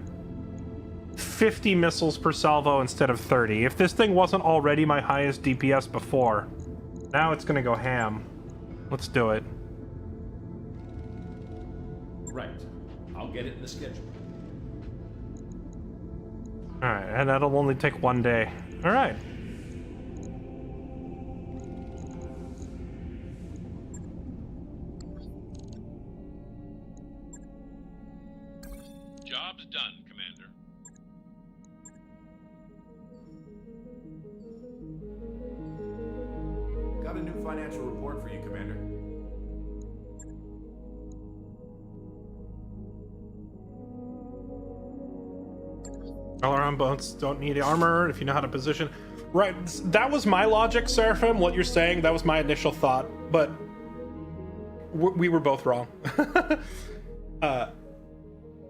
50 missiles per salvo instead of 30. If this thing wasn't already my highest DPS before, now it's gonna go ham. Let's do it. Right. I'll get it in the schedule. Alright, and that'll only take 1 day. Alright. Job's done, Commander. Got a new financial report for you, Commander. All-around boats don't need armor if you know how to position. Right, that was my logic, Seraphim. What you're saying, that was my initial thought, but we were both wrong.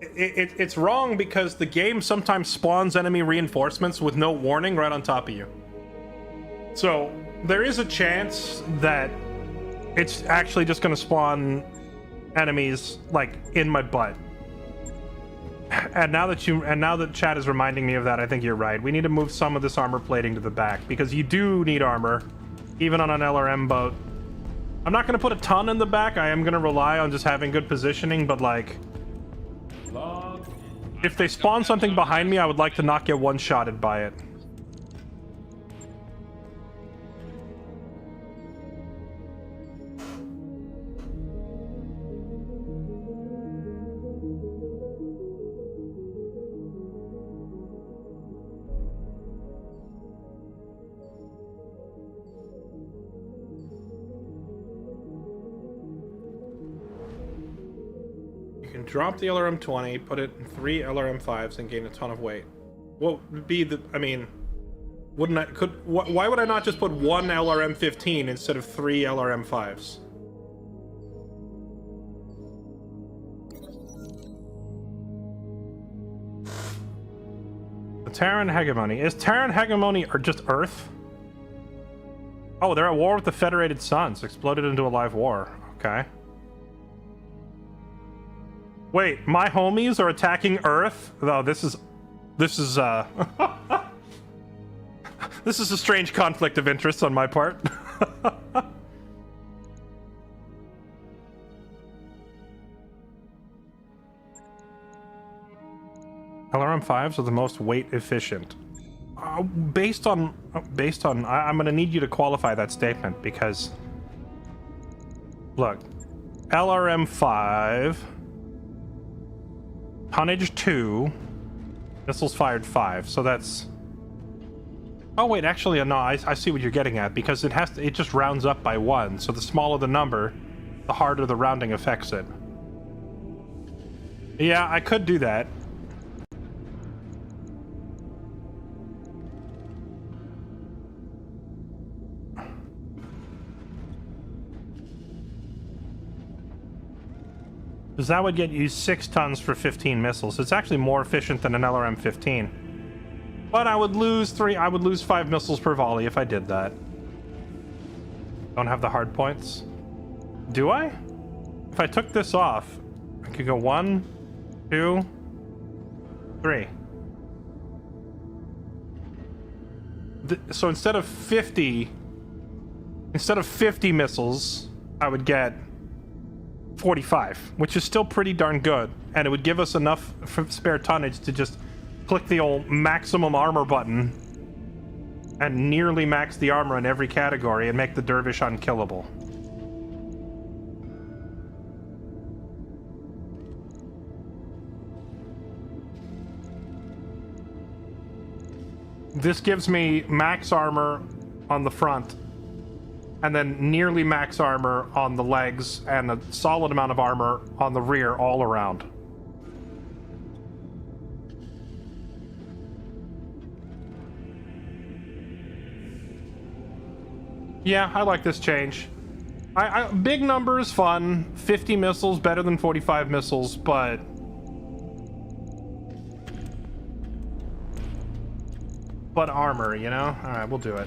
It's wrong because the game sometimes spawns enemy reinforcements with no warning right on top of you. So there is a chance that it's actually just going to spawn enemies like in my butt. And now that chat is reminding me of that, I think you're right. We need to move some of this armor plating to the back, because you do need armor, even on an LRM boat. I'm not going to put a ton in the back. I am going to rely on just having good positioning, but like, if they spawn something behind me, I would like to not get one-shotted by it. Drop the LRM-20, put it in 3 LRM-5s, and gain a ton of weight. What would be the... I mean... Wouldn't I... why would I not just put 1 LRM-15 instead of 3 LRM-5s? The Terran Hegemony. Is Terran Hegemony or just Earth? Oh, they're at war with the Federated Suns. Exploded into a live war. Okay. Wait, my homies are attacking Earth? Oh, this is this is a strange conflict of interest on my part. LRM-5s are the most weight efficient. Based on I'm gonna need you to qualify that statement, because look, LRM-5 tonnage 2, missiles fired 5, so that's... Oh wait, actually no, I see what you're getting at, because it just rounds up by 1, so the smaller the number, the harder the rounding affects it. Yeah, I could do that. Because that would get you 6 tons for 15 missiles. It's actually more efficient than an LRM-15. But I would lose 5 missiles per volley if I did that. Don't have the hard points. Do I? If I took this off, I could go 1, 2, 3. So instead of 50 missiles, I would get 45, which is still pretty darn good, and it would give us enough spare tonnage to just click the old maximum armor button and nearly max the armor in every category and make the dervish unkillable. This gives me max armor on the front, and then nearly max armor on the legs, and a solid amount of armor on the rear all around. Yeah, I like this change. Big numbers, fun. 50 missiles, better than 45 missiles, but... armor, you know? Alright, we'll do it.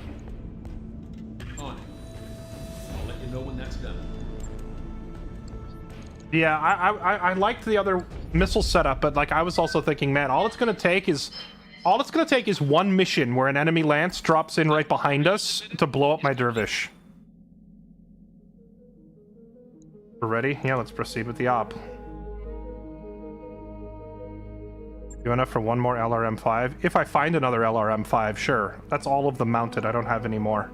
On it. I'll let you know when that's done. Yeah, I liked the other missile setup, but like I was also thinking, man, all it's gonna take is one mission where an enemy lance drops in right behind us to blow up my dervish. We're ready? Yeah, let's proceed with the op. Do enough for one more LRM-5? If I find another LRM-5, sure. That's all of them mounted. I don't have any more.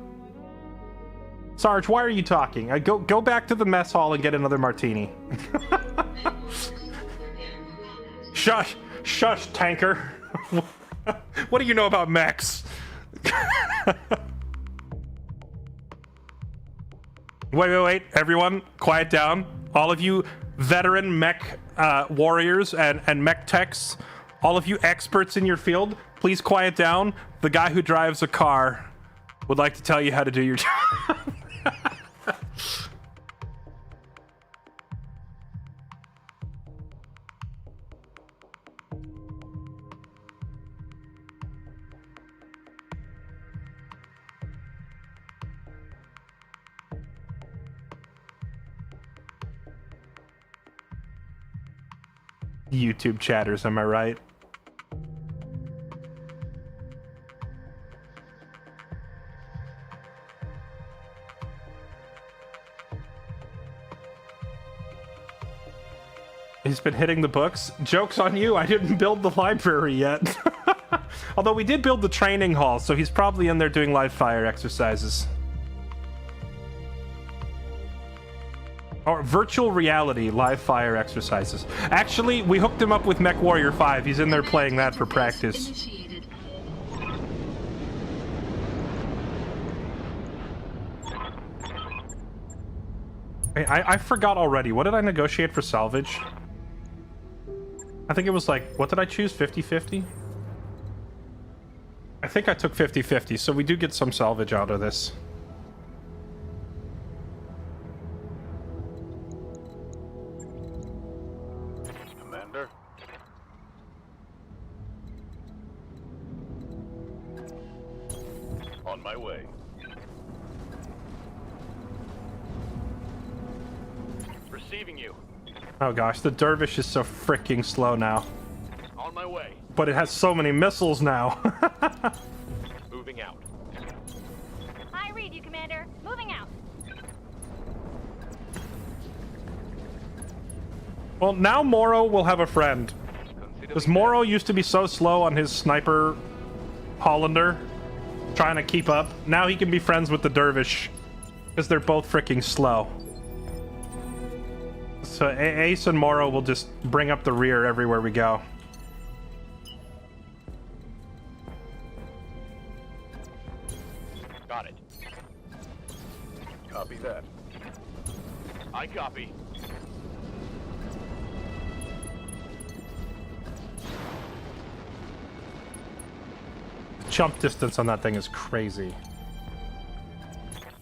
Sarge, why are you talking? Go back to the mess hall and get another martini. Shush, tanker. What do you know about mechs? Wait, everyone, quiet down. All of you veteran mech warriors and mech techs, all of you experts in your field, please quiet down. The guy who drives a car would like to tell you how to do your job. YouTube chatters, am I right? He's been hitting the books. Joke's on you, I didn't build the library yet. Although we did build the training hall, so he's probably in there doing live fire exercises. Or virtual reality live fire exercises. Actually, we hooked him up with Mech Warrior 5. He's in there playing that for practice. I forgot already. What did I negotiate for salvage? I think it was like, what did I choose? 50-50? I think I took 50-50, so we do get some salvage out of this. Commander? On my way. Receiving you. Oh gosh, the dervish is so freaking slow now. On my way. But it has so many missiles now. Moving out. I read you, Commander. Moving out. Well, now Moro will have a friend. Because Moro used to be so slow on his sniper Hollander, trying to keep up. Now he can be friends with the dervish, because they're both freaking slow. So Ace and Moro will just bring up the rear everywhere we go. Got it. Copy that. I copy. The jump distance on that thing is crazy.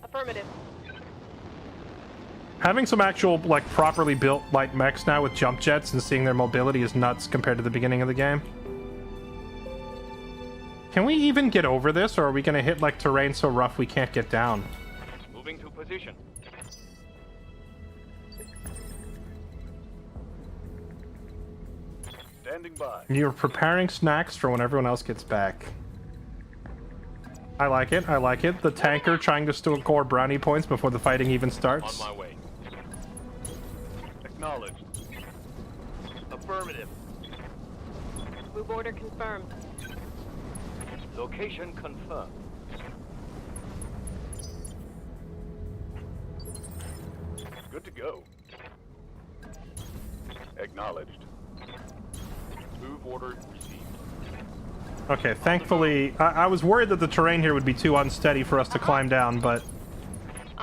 Affirmative. Having some actual, like, properly built light mechs now with jump jets and seeing their mobility is nuts compared to the beginning of the game. Can we even get over this, or are we gonna hit, like, terrain so rough we can't get down? Moving to position. Standing by. You're preparing snacks for when everyone else gets back. I like it, I like it. The tanker trying to score brownie points before the fighting even starts. On my way. Acknowledged. Affirmative. Move order confirmed. Location confirmed. Good to go. Acknowledged. Move order received. Okay, thankfully, I was worried that the terrain here would be too unsteady for us to climb down, but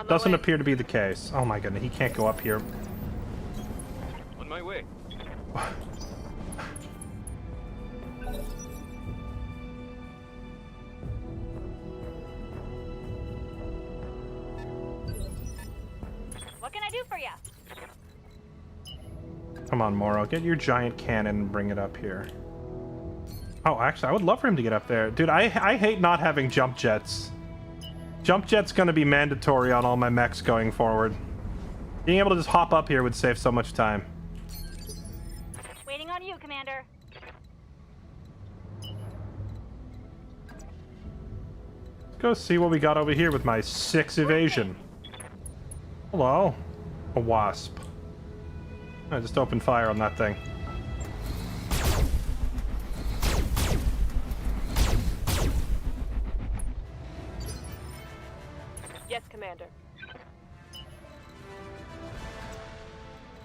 doesn't appear to be the case. Oh my goodness, he can't go up here. On my way. What can I do for you? Come on, Moro, get your giant cannon and bring it up here. Oh, actually, I would love for him to get up there. Dude, I hate not having jump jets. Jump jet's gonna be mandatory on all my mechs going forward. Being able to just hop up here would save so much time. Waiting on you, Commander. Let's go see what we got over here with my 6 evasion. Hello. A wasp. I just opened fire on that thing. Yes, Commander.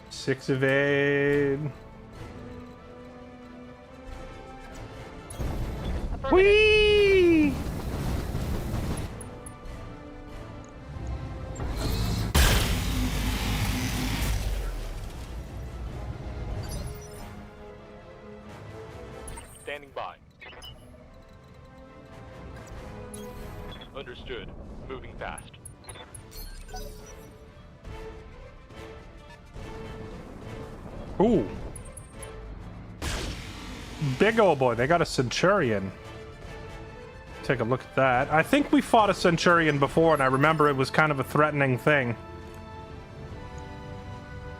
6 evade. Whee! Standing by. Understood. Moving fast. Ooh. Big old boy. They got a Centurion. Take a look at that. I think we fought a Centurion before, and I remember it was kind of a threatening thing.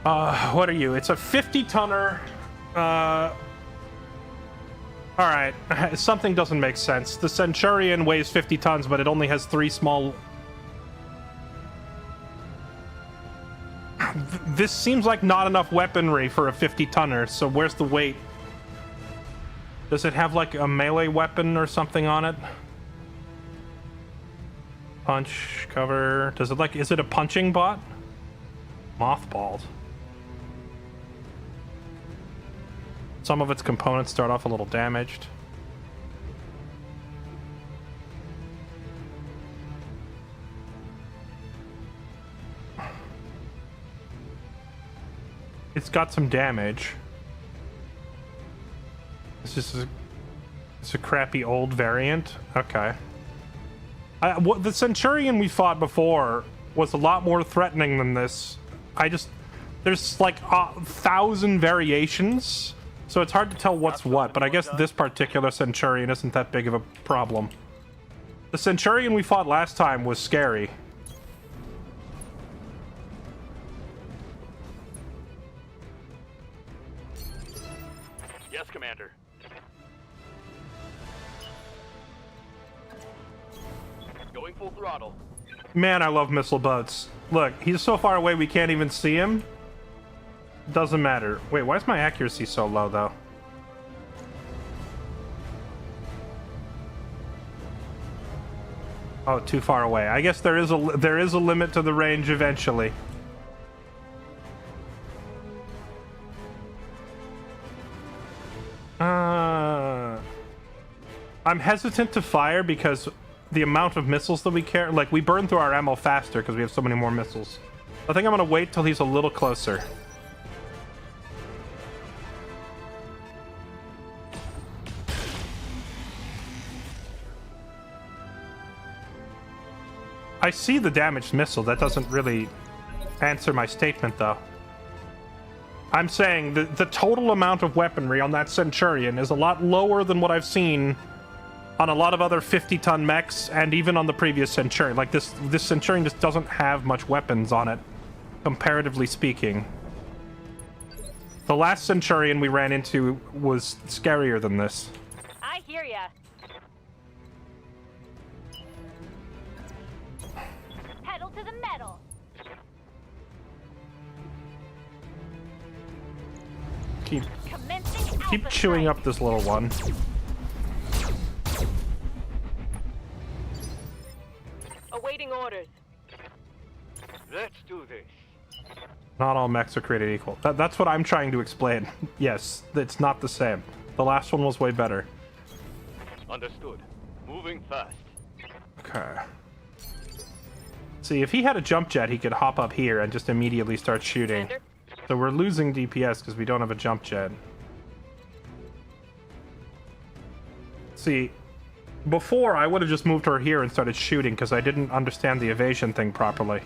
What are you? It's a 50-tonner. Alright. Something doesn't make sense. The Centurion weighs 50 tons, but it only has 3 small... This seems like not enough weaponry for a 50-tonner, so where's the weight? Does it have, like, a melee weapon or something on it? Punch, cover... Does it, like... Is it a punching bot? Mothballed. Some of its components start off a little damaged. It's got some damage. It's a crappy old variant. Okay. The Centurion we fought before was a lot more threatening than this. There's like 1,000 variations, so it's hard to tell what's what, but I guess this particular Centurion isn't that big of a problem. The Centurion we fought last time was scary. Yes, Commander. Going full throttle. Man, I love missile boats. Look, he's so far away we can't even see him. Doesn't matter. Wait, why is my accuracy so low, though? Oh, too far away. I guess there is a limit to the range eventually. I'm hesitant to fire because the amount of missiles that we carry, like, we burn through our ammo faster because we have so many more missiles. I think I'm gonna wait till he's a little closer. I see the damaged missile. That doesn't really answer my statement, though. I'm saying the total amount of weaponry on that Centurion is a lot lower than what I've seen on a lot of other 50-ton mechs, and even on the previous Centurion. Like, this Centurion just doesn't have much weapons on it, comparatively speaking. The last Centurion we ran into was scarier than this. I hear ya. Pedal to the metal. Keep chewing up this little one. Awaiting orders. Let's do this. Not all mechs are created equal. That's what I'm trying to explain. Yes, it's not the same. The last one was way better. Understood. Moving fast. Okay. See, if he had a jump jet, he could hop up here and just immediately start shooting. Commander? So we're losing DPS because we don't have a jump jet. See, before I would have just moved her here and started shooting because I didn't understand the evasion thing properly.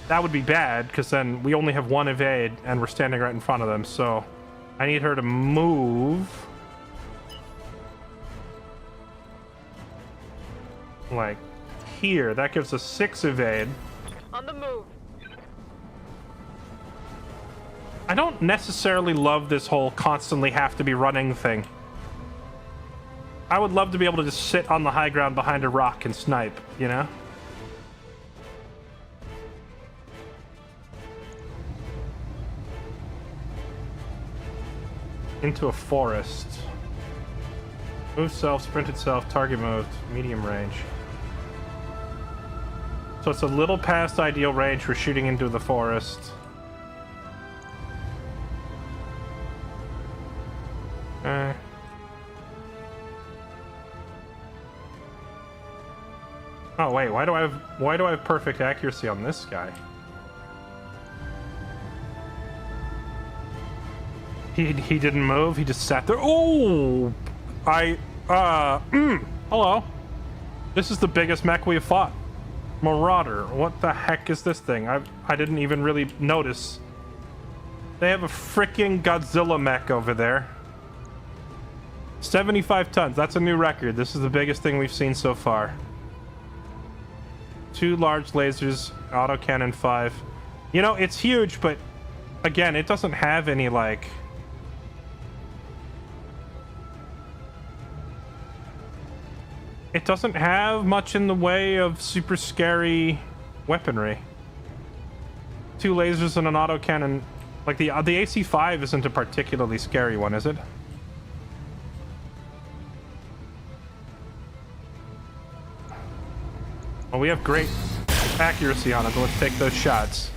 That would be bad because then we only have one evade and we're standing right in front of them. So I need her to move like here. That gives us 6 evade. On the move. I don't necessarily love this whole constantly have to be running thing. I would love to be able to just sit on the high ground behind a rock and snipe, you know? Into a forest. Move self, sprint itself, target moved, medium range. So it's a little past ideal range for shooting into the forest. Oh wait, why do I have perfect accuracy on this guy? He didn't move, he just sat there. Oh! Hello. This is the biggest mech we have fought. Marauder. What the heck is this thing? I didn't even really notice. They have a freaking Godzilla mech over there. 75 tons. That's a new record. This is the biggest thing we've seen so far. 2 large lasers, autocannon 5. You know, it's huge, but again, it doesn't have any, like... It doesn't have much in the way of super scary weaponry. 2 lasers and an autocannon. Like, the AC-5 isn't a particularly scary one, is it? Well, we have great accuracy on it, but let's take those shots.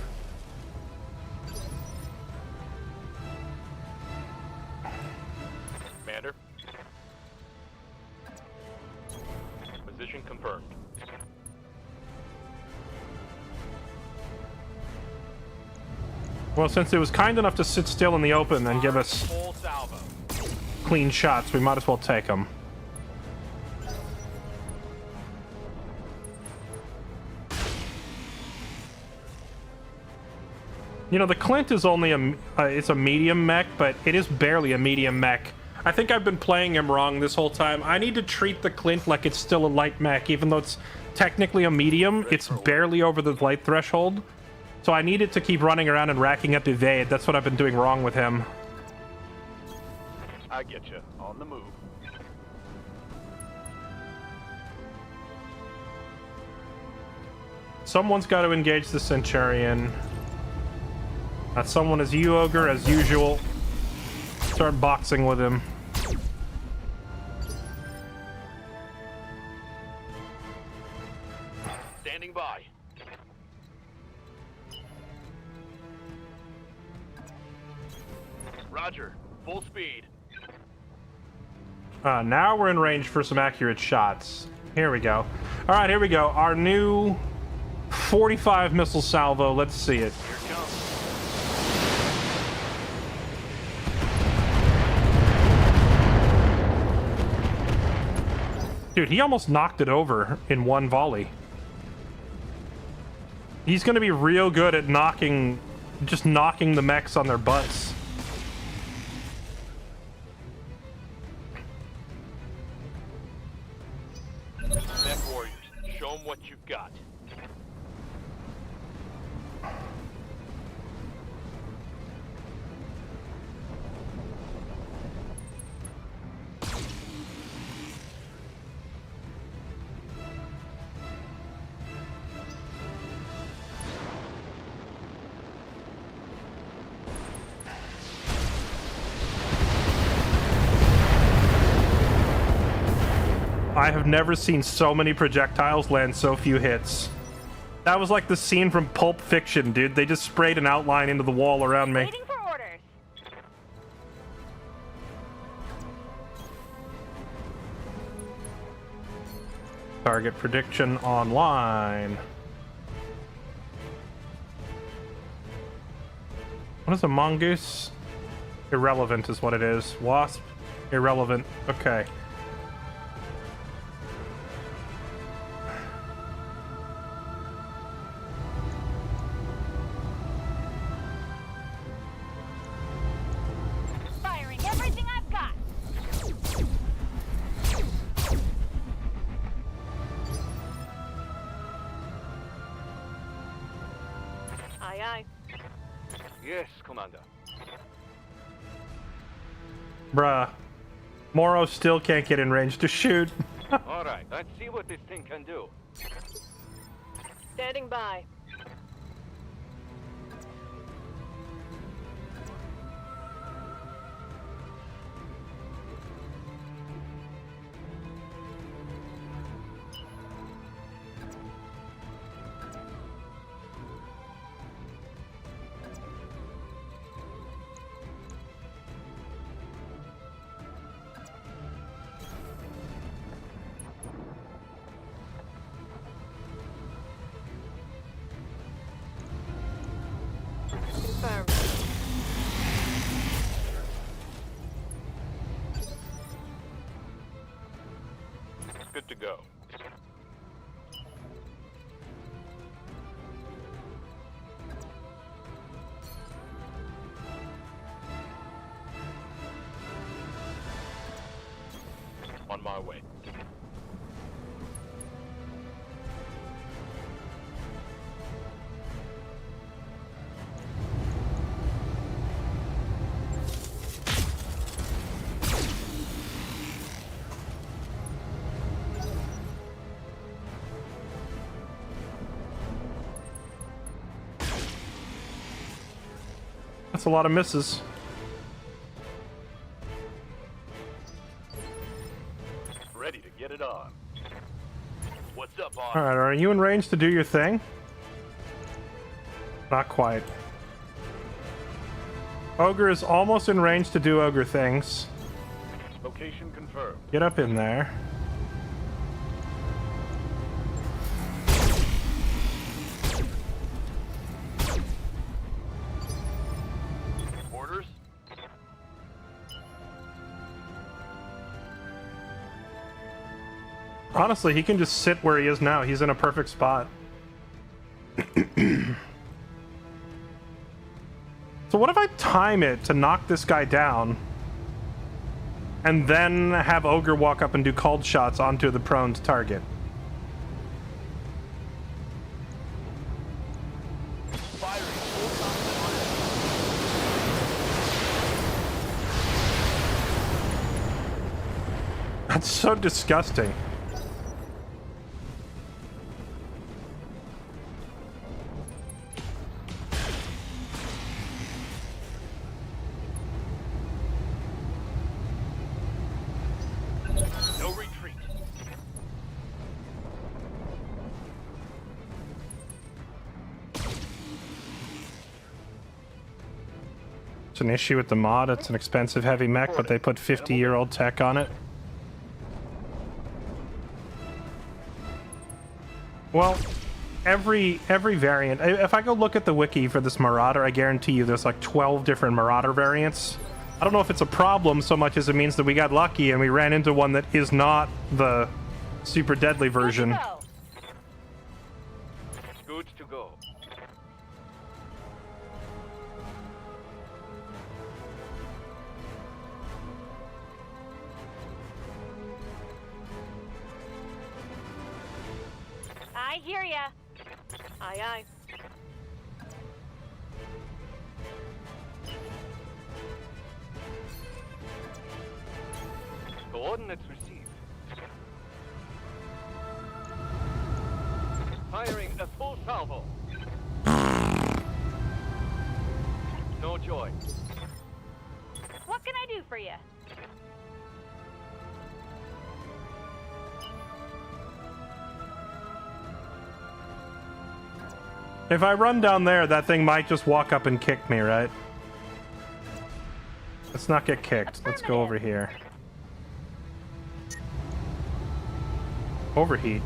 Commander. Position confirmed. Well, since it was kind enough to sit still in the open and give us Full salvo. clean shots, we might as well take them. You know, the Clint is only it's a medium mech, but it is barely a medium mech. I think I've been playing him wrong this whole time. I need to treat the Clint like it's still a light mech, even though it's technically a medium. It's barely over the light threshold. So I need it to keep running around and racking up evade. That's what I've been doing wrong with him. I get you. On the move. Someone's got to engage the Centurion. That someone is you, Ogre, as usual. Start boxing with him. Standing by. Roger. Full speed. Now we're in range for some accurate shots. Here we go. All right, here we go. Our new 45 missile salvo. Let's see it. Here it comes. Dude, he almost knocked it over in one volley. He's gonna be real good at just knocking the mechs on their butts. Mech warriors, show them what you've got. I have never seen so many projectiles land so few hits. That was like the scene from Pulp Fiction, dude. They just sprayed an outline into the wall around me. Waiting for orders. Target prediction online. What is a mongoose? Irrelevant is what it is. Wasp? Irrelevant. Okay. Firing everything I've got. Aye, aye. Yes, Commander. Bruh. Moro still can't get in range to shoot. All right, let's see what this thing can do. Standing by. Confirmed. Good to go. On my way. That's a lot of misses. Ready to get it on. What's up, on? Alright, are you in range to do your thing? Not quite. Ogre is almost in range to do ogre things. Location confirmed. Get up in there. Orders? Honestly, he can just sit where he is now. He's in a perfect spot. So what if I time it to knock this guy down and then have Ogre walk up and do cold shots onto the prone target? That's so disgusting. No retreat. It's an issue with the mod. It's an expensive heavy mech, but they put 50-year-old tech on it. Well, every variant. If I go look at the wiki for this Marauder, I guarantee you there's like 12 different Marauder variants. I don't know if it's a problem so much as it means that we got lucky and we ran into one that is not the super deadly version. Good to go. I hear ya. Aye, aye. Coordinates received. Firing a full salvo. No joy. What can I do for you? If I run down there, that thing might just walk up and kick me, right? Let's not get kicked. Let's go over here. Overheat.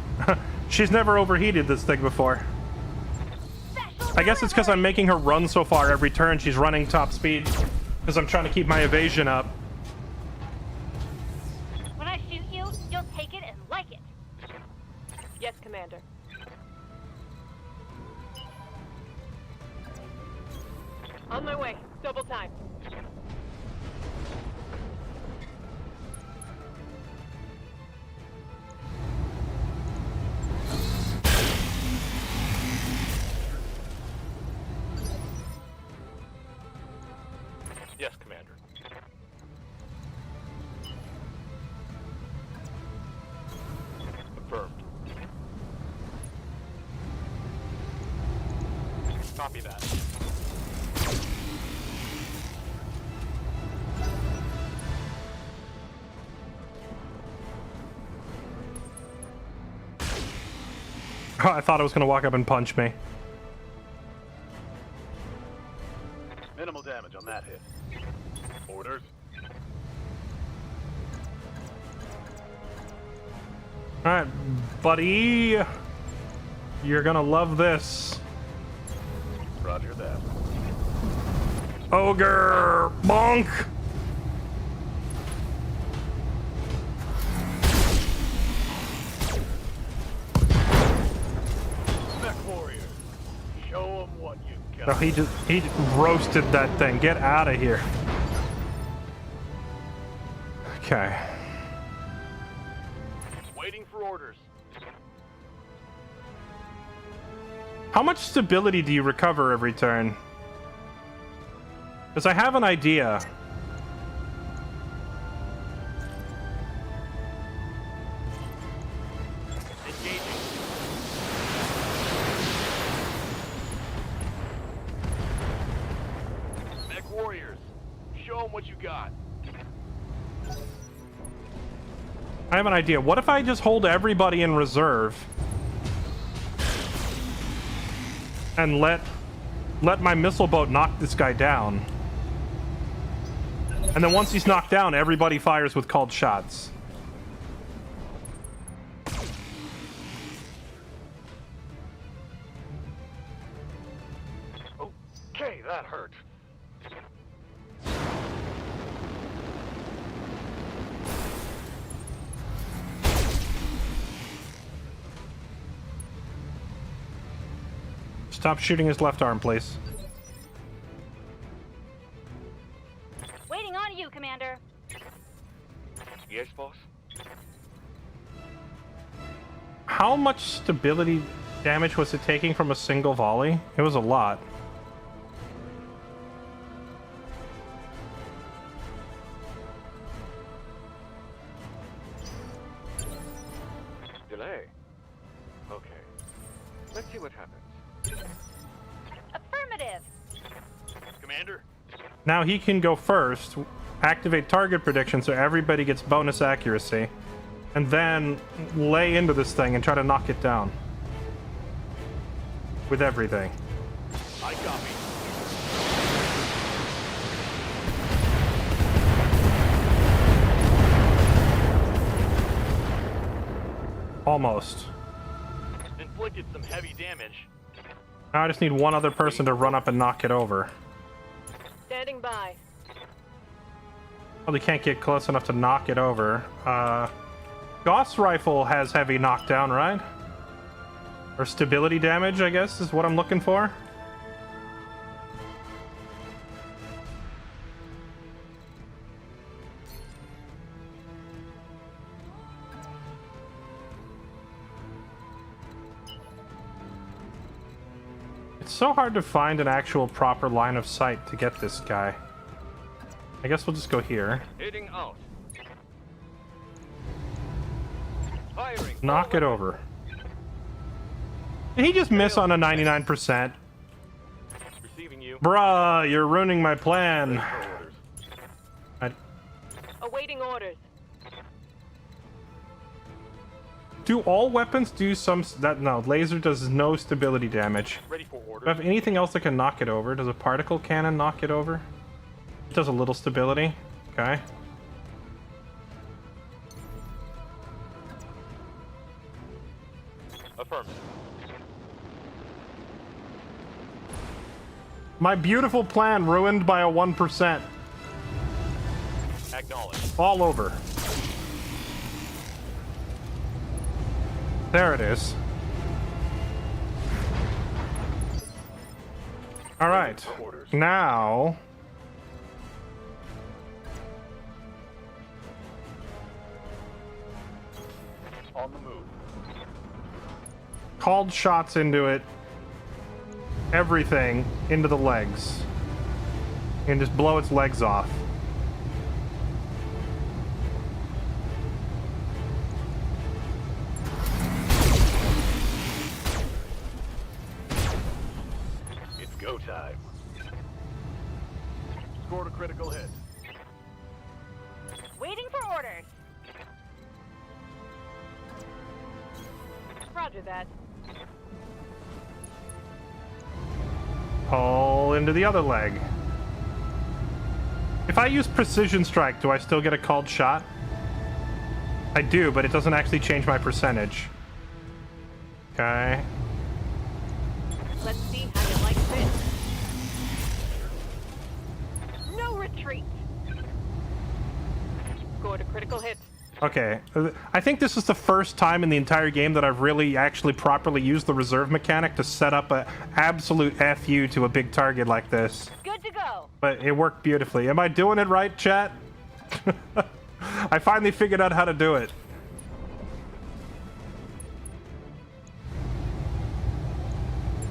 She's never overheated this thing before. I guess it's because I'm making her run so far every turn. She's running top speed because I'm trying to keep my evasion up. When I shoot you, you'll take it and like it. Yes, Commander. On my way. Double time. Yes, Commander. Affirmed. Copy that. Oh, I thought it was going to walk up and punch me. Minimal damage on that hit. Orders. Alright, buddy. You're gonna love this. Roger that. Ogre! Bonk! Mech warrior. Show 'em what you got. No, he roasted that thing. Get out of here. Okay. Waiting for orders. How much stability do you recover every turn? Because I have an idea. Engaging. Mech warriors. Show 'em what you got. I have an idea. What if I just hold everybody in reserve and let my missile boat knock this guy down? And then once he's knocked down, everybody fires with called shots. Okay, that hurt. Stop shooting his left arm, please. Waiting on you, Commander. Yes, boss? How much stability damage was it taking from a single volley? It was a lot. Delay. Okay. Let's see what happens. Affirmative. Commander. Now he can go first, activate target prediction so everybody gets bonus accuracy, and then lay into this thing and try to knock it down. With everything. I copy. Almost. Inflicted some heavy damage. Now I just need one other person to run up and knock it over. Standing by. Probably can't get close enough to knock it over. Gauss rifle has heavy knockdown, right? Or stability damage, I guess, is what I'm looking for. It's so hard to find an actual proper line of sight to get this guy. I guess we'll just go here. Heading out. Firing. Knock it over. Did he just miss on a 99%? Receiving you. Bruh, you're ruining my plan. Awaiting orders. Do all weapons do some... No, laser does no stability damage. Ready for Do I orders. have anything else that can knock it over? Does a particle cannon knock it over? It does a little stability. Okay. Affirmative. My beautiful plan ruined by a 1%. Acknowledge. All over. There it is. All right. Now... On the move. Called shots into it. Everything into the legs. And just blow its legs off. It's go time. Scored a critical hit. Waiting for orders. Roger that. Pull into the other leg. If I use precision strike, do I still get a called shot? I do, but it doesn't actually change my percentage. Okay. Let's see how you like this. No retreat. Scored a critical hit. Okay. I think this is the first time in the entire game that I've really actually properly used the reserve mechanic to set up an absolute FU to a big target like this. Good to go. But it worked beautifully. Am I doing it right, chat? I finally figured out how to do it.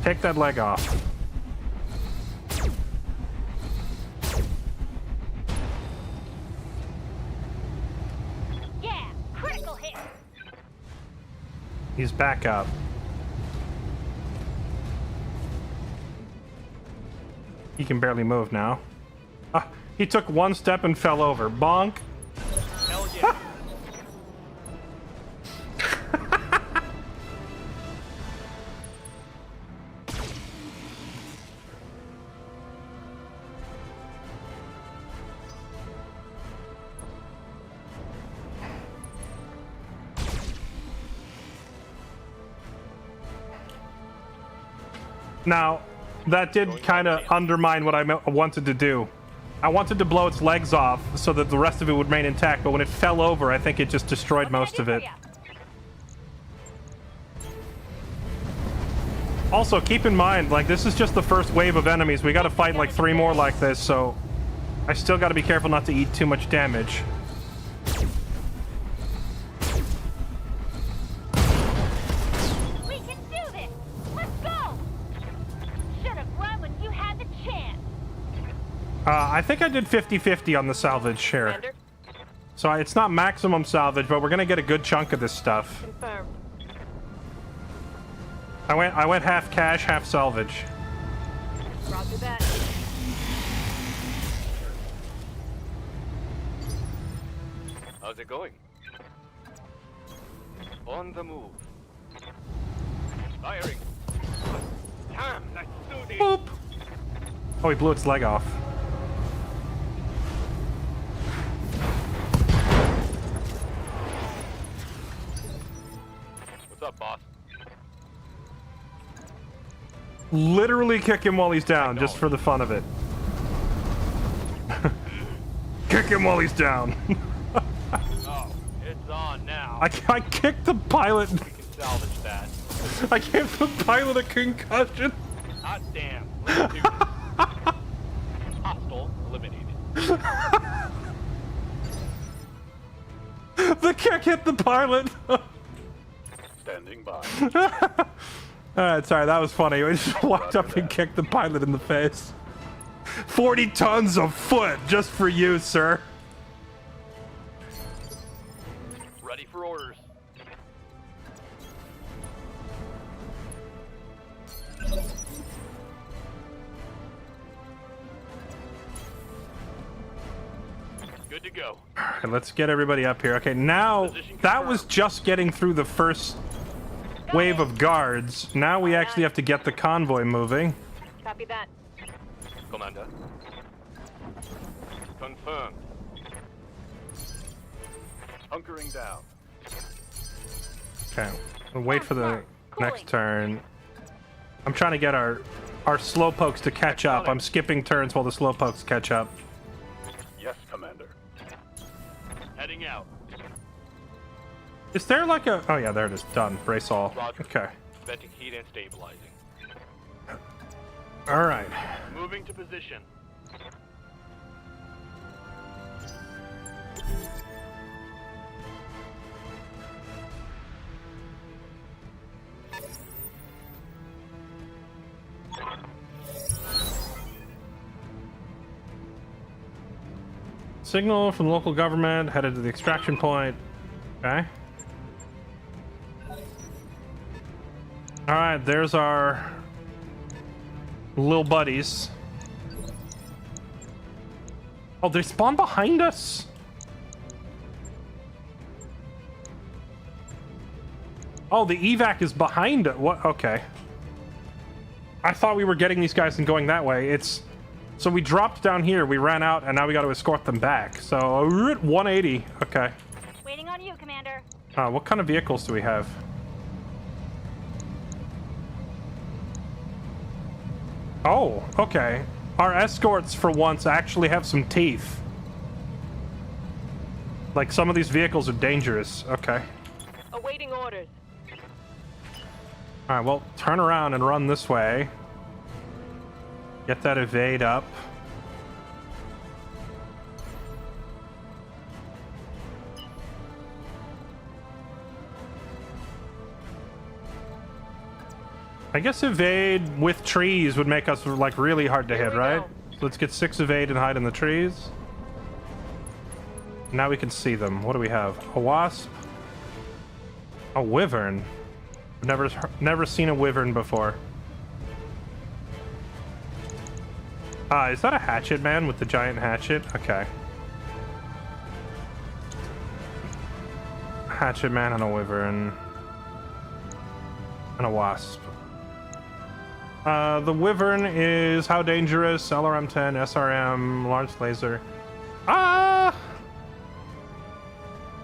Take that leg off. Yeah, critical hit. He's back up. He can barely move now. He took one step and fell over. Bonk. Hell yeah. Now, that did kind of undermine what I wanted to do. I wanted to blow its legs off so that the rest of it would remain intact, but when it fell over, I think it just destroyed most of it. Also, keep in mind, like, this is just the first wave of enemies. We gotta fight like 3 more like this, so I still gotta be careful not to eat too much damage. We can do this. Let's go. Should have run when you had the chance. I think I did 50-50 on the salvage share. Commander, So it's not maximum salvage, but we're gonna get a good chunk of this stuff. confirmed. I went half cash, half salvage. Roger that. How's it going? On the move. Firing. Damn, let's do this. Boop. Oh, he blew its leg off. What's up, boss? Literally kick him while he's down, just for the fun of it. Kick him while he's down. Oh, it's on now. I kicked the pilot. We can salvage that. I gave the pilot a concussion. Hot damn. Let's do this. Hostile eliminated. The kick hit the pilot. Standing by. Alright, sorry, that was funny. I just walked up and kicked the pilot in the face. 40 tons of foot just for you, sir. Ready for orders. Good to go. Okay, let's get everybody up here. Okay, now that was just getting through the first wave of guards. Now we actually have to get the convoy moving. Copy that. Commander. Confirmed. Hunkering down. Okay, we'll wait for the next turn. I'm trying to get our slowpokes to catch up. I'm skipping turns while the slowpokes catch up. Yes, Commander. Heading out. Is there like a... Oh yeah, there it is. Done. Brace all. Roger. Okay. Venting heat and stabilizing. All right. Moving to position. Signal from the local government headed to the extraction point. Okay. All right, there's our little buddies. Oh, they spawn behind us. Oh, the evac is behind it. What? Okay. I thought we were getting these guys and going that way. So we dropped down here, we ran out, and now we got to escort them back. So we're at 180. Okay. Waiting on you, Commander. What kind of vehicles do we have? Oh, okay. Our escorts, for once, actually have some teeth. Like, some of these vehicles are dangerous. Okay. Awaiting orders. Alright, well, turn around and run this way. Get that evade up. I guess evade with trees would make us, like, really hard to hit, right? So let's get 6 evade and hide in the trees. Now we can see them. What do we have? A wasp? A wyvern. I've never seen a wyvern before. Is that a hatchet man with the giant hatchet? Okay. Hatchet man and a wyvern. And a wasp. The wyvern is how dangerous? LRM-10, SRM, large laser.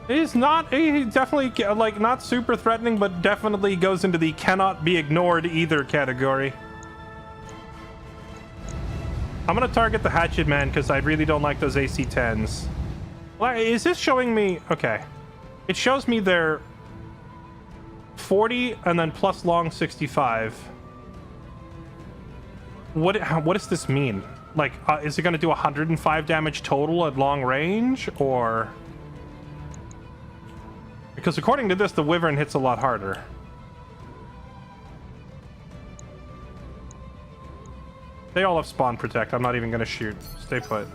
He's not, he definitely, like, not super threatening, but definitely goes into the cannot be ignored either category. I'm gonna target the hatchet man because I really don't like those AC-10s. Well, is this showing me? Okay. It shows me they're 40 and then plus long 65. What does this mean? Like, is it gonna do 105 damage total at long range, or? Because according to this, the wyvern hits a lot harder. They all have spawn protect. I'm not even gonna shoot. Stay put.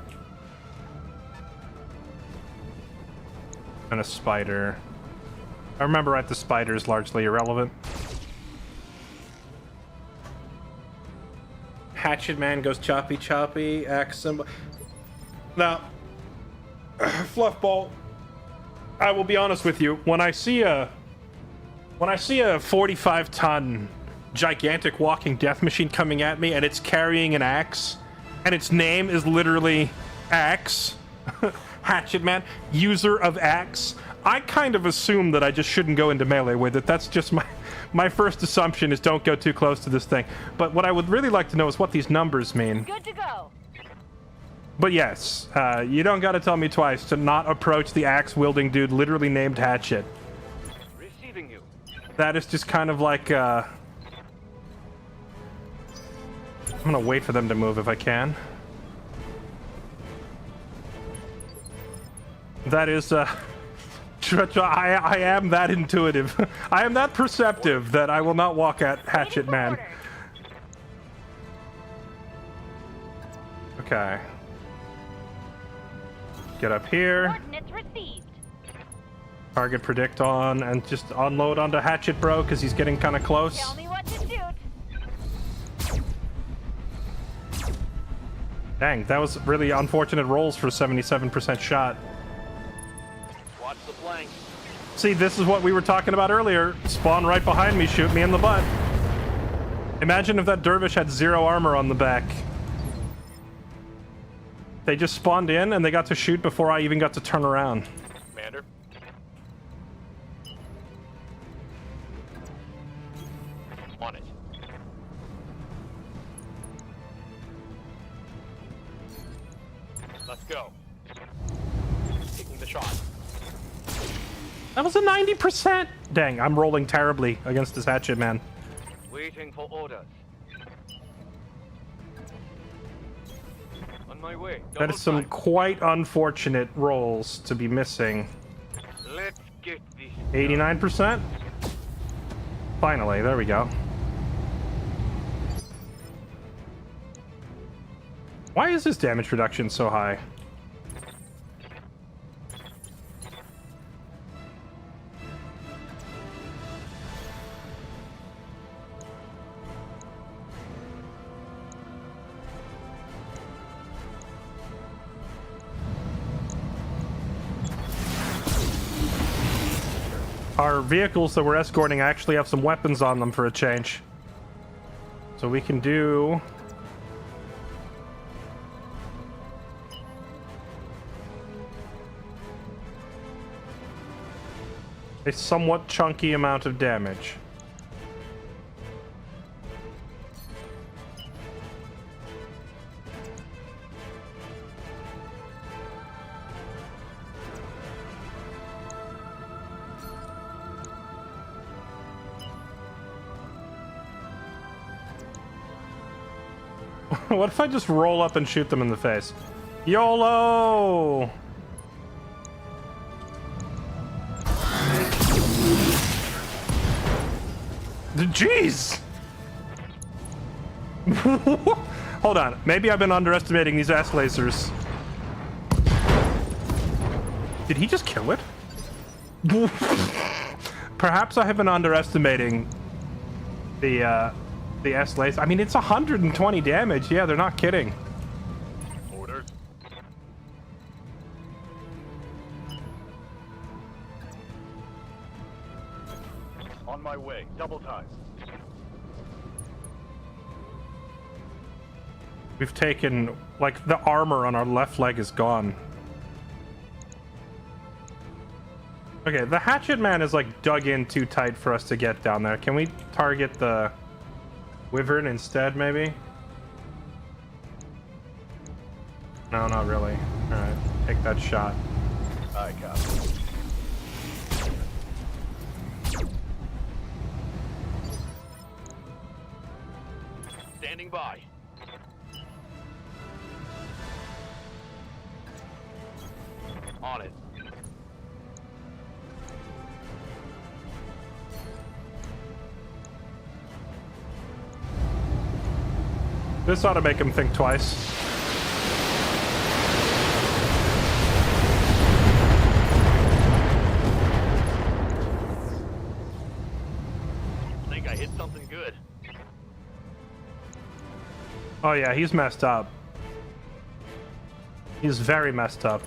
And a spider. I remember, right, the spider is largely irrelevant. Hatchet man goes choppy choppy. Axe symbol. Now, Fluffball, I will be honest with you. When I see a 45-ton gigantic walking death machine coming at me, and it's carrying an axe, and its name is literally Axe, Hatchet Man, user of axe, I kind of assume that I just shouldn't go into melee with it. That's just my first assumption, is don't go too close to this thing. But what I would really like to know is what these numbers mean. Good to go. But yes, you don't gotta tell me twice to not approach the axe-wielding dude literally named Hatchet. Receiving you. That is just kind of like, I'm gonna wait for them to move if I can. That is, I am that intuitive. I am that perceptive that I will not walk at Hatchet Man. Okay. Get up here. Coordinates received. Target predict on, and just unload onto Hatchet Bro, because he's getting kind of close. Tell me what to shoot. Dang, that was really unfortunate rolls for 77% shot. Watch the flank. See, this is what we were talking about earlier. Spawn right behind me, shoot me in the butt. Imagine if that dervish had 0 armor on the back. They just spawned in and they got to shoot before I even got to turn around. Commander. On it. Let's go. Taking the shot. That was a 90%! Dang, I'm rolling terribly against this Hatchet Man. Waiting for orders. On my way. That is some quite unfortunate rolls to be missing. Let's get this. 89%? Finally, there we go. Why is his damage reduction so high? Our vehicles that we're escorting actually have some weapons on them for a change. So we can do... a somewhat chunky amount of damage. What if I just roll up and shoot them in the face? YOLO! Jeez! Hold on. Maybe I've been underestimating these ass lasers. Did he just kill it? Perhaps I have been underestimating the S laser. I mean, it's 120 damage. Yeah, they're not kidding. Orders. On my way. Double time. We've taken, like, the armor on our left leg is gone. Okay, the Hatchet Man is, like, dug in too tight for us to get down there. Can we target the Wyvern instead, maybe? No, not really. Alright, take that shot. I copy. Standing by. On it. This ought to make him think twice. I think I hit something good. Oh yeah, he's messed up. He's very messed up.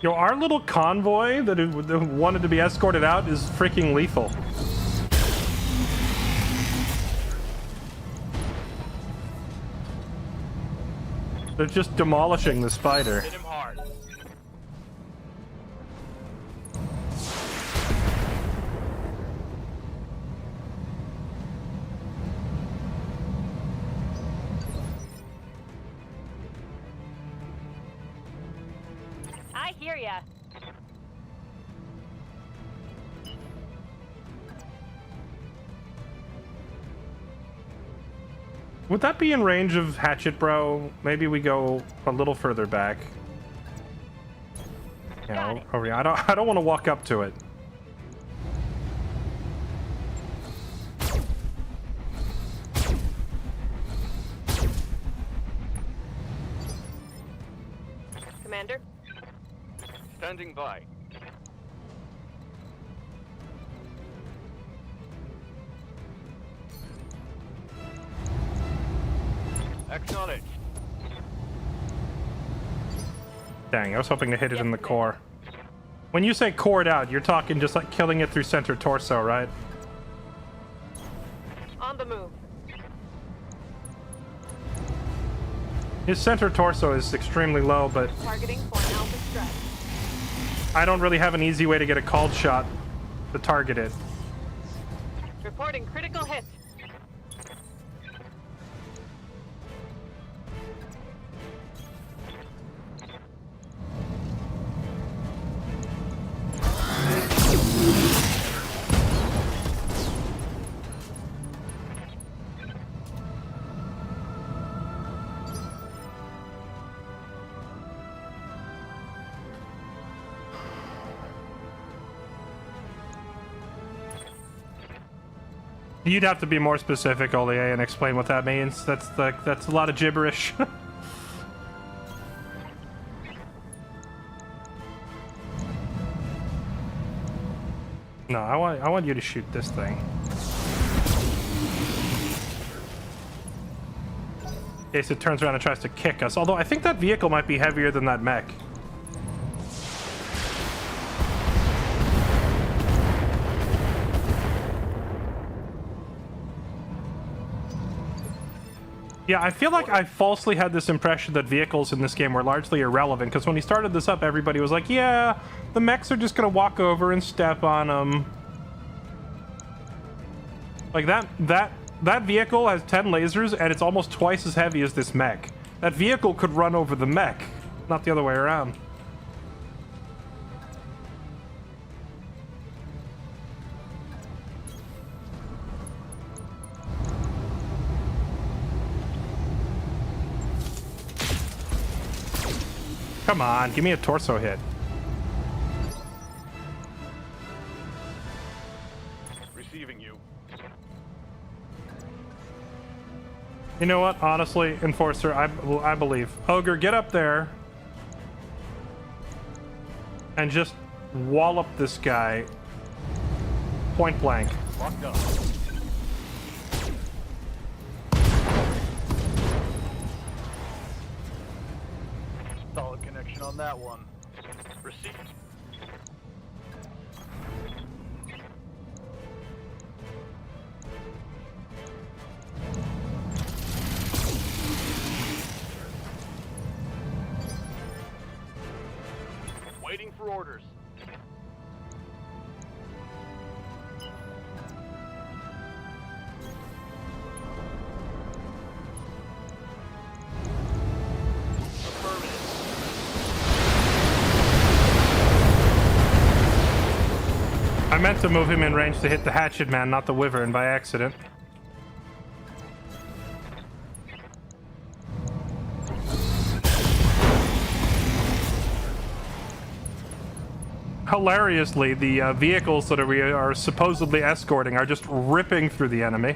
Yo, our little convoy that wanted to be escorted out is freaking lethal. They're just demolishing the spider. Hit him hard. I hear ya. Would that be in range of Hatchet, bro? Maybe we go a little further back. Yeah, I don't want to walk up to it. Commander? Standing by. Acknowledge. Dang, I was hoping to hit it in the core. When you say cored out, you're talking just like killing it through center torso, right? On the move. His center torso is extremely low, but Targeting for an alpha strike. I don't really have an easy way to get a called shot to target it. Reporting critical hit. You'd have to be more specific, Olier, and explain what that means. That's a lot of gibberish. No, I want you to shoot this thing. In case it turns around and tries to kick us. Although I think that vehicle might be heavier than that mech. Yeah, I feel like I falsely had this impression that vehicles in this game were largely irrelevant, because when he started this up, everybody was like, yeah, the mechs are just gonna walk over and step on them. Like, that vehicle has 10 lasers, and it's almost twice as heavy as this mech. That vehicle could run over the mech, not the other way around. Come on, give me a torso hit. Receiving you. You know what? Honestly, Enforcer, I believe. Ogre, get up there. And just wallop this guy. Point blank. Locked up. Solid connection on that one. Receive. Waiting for orders. I meant to move him in range to hit the Hatchet Man, not the Wyvern, by accident. Hilariously, the vehicles that we are supposedly escorting are just ripping through the enemy.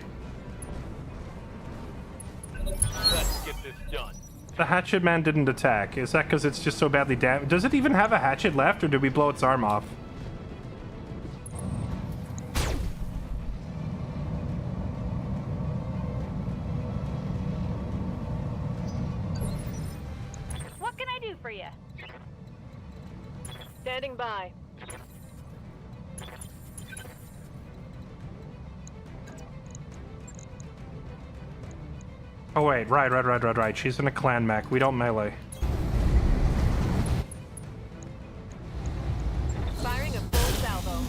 Let's get this done. The Hatchet Man didn't attack. Is that because it's just so badly damaged? Does it even have a hatchet left, or did we blow its arm off? What can I do for you? Standing by. Oh wait, right. She's in a clan mech. We don't melee. Firing a full salvo.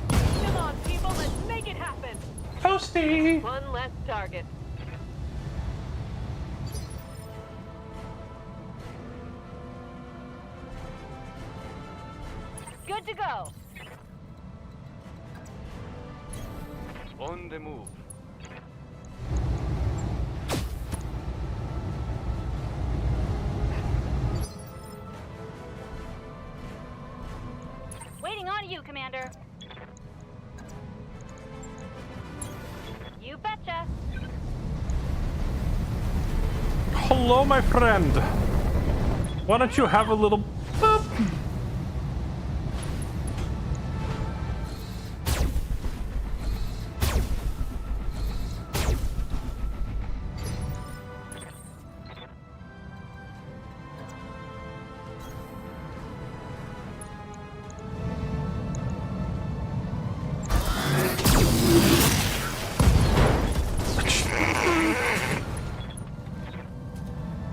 Come on, people, let's make it happen. Toasty! One less target. Good to go. On the move. Waiting on you, Commander. You betcha. Hello, my friend. Why don't you have a little boop?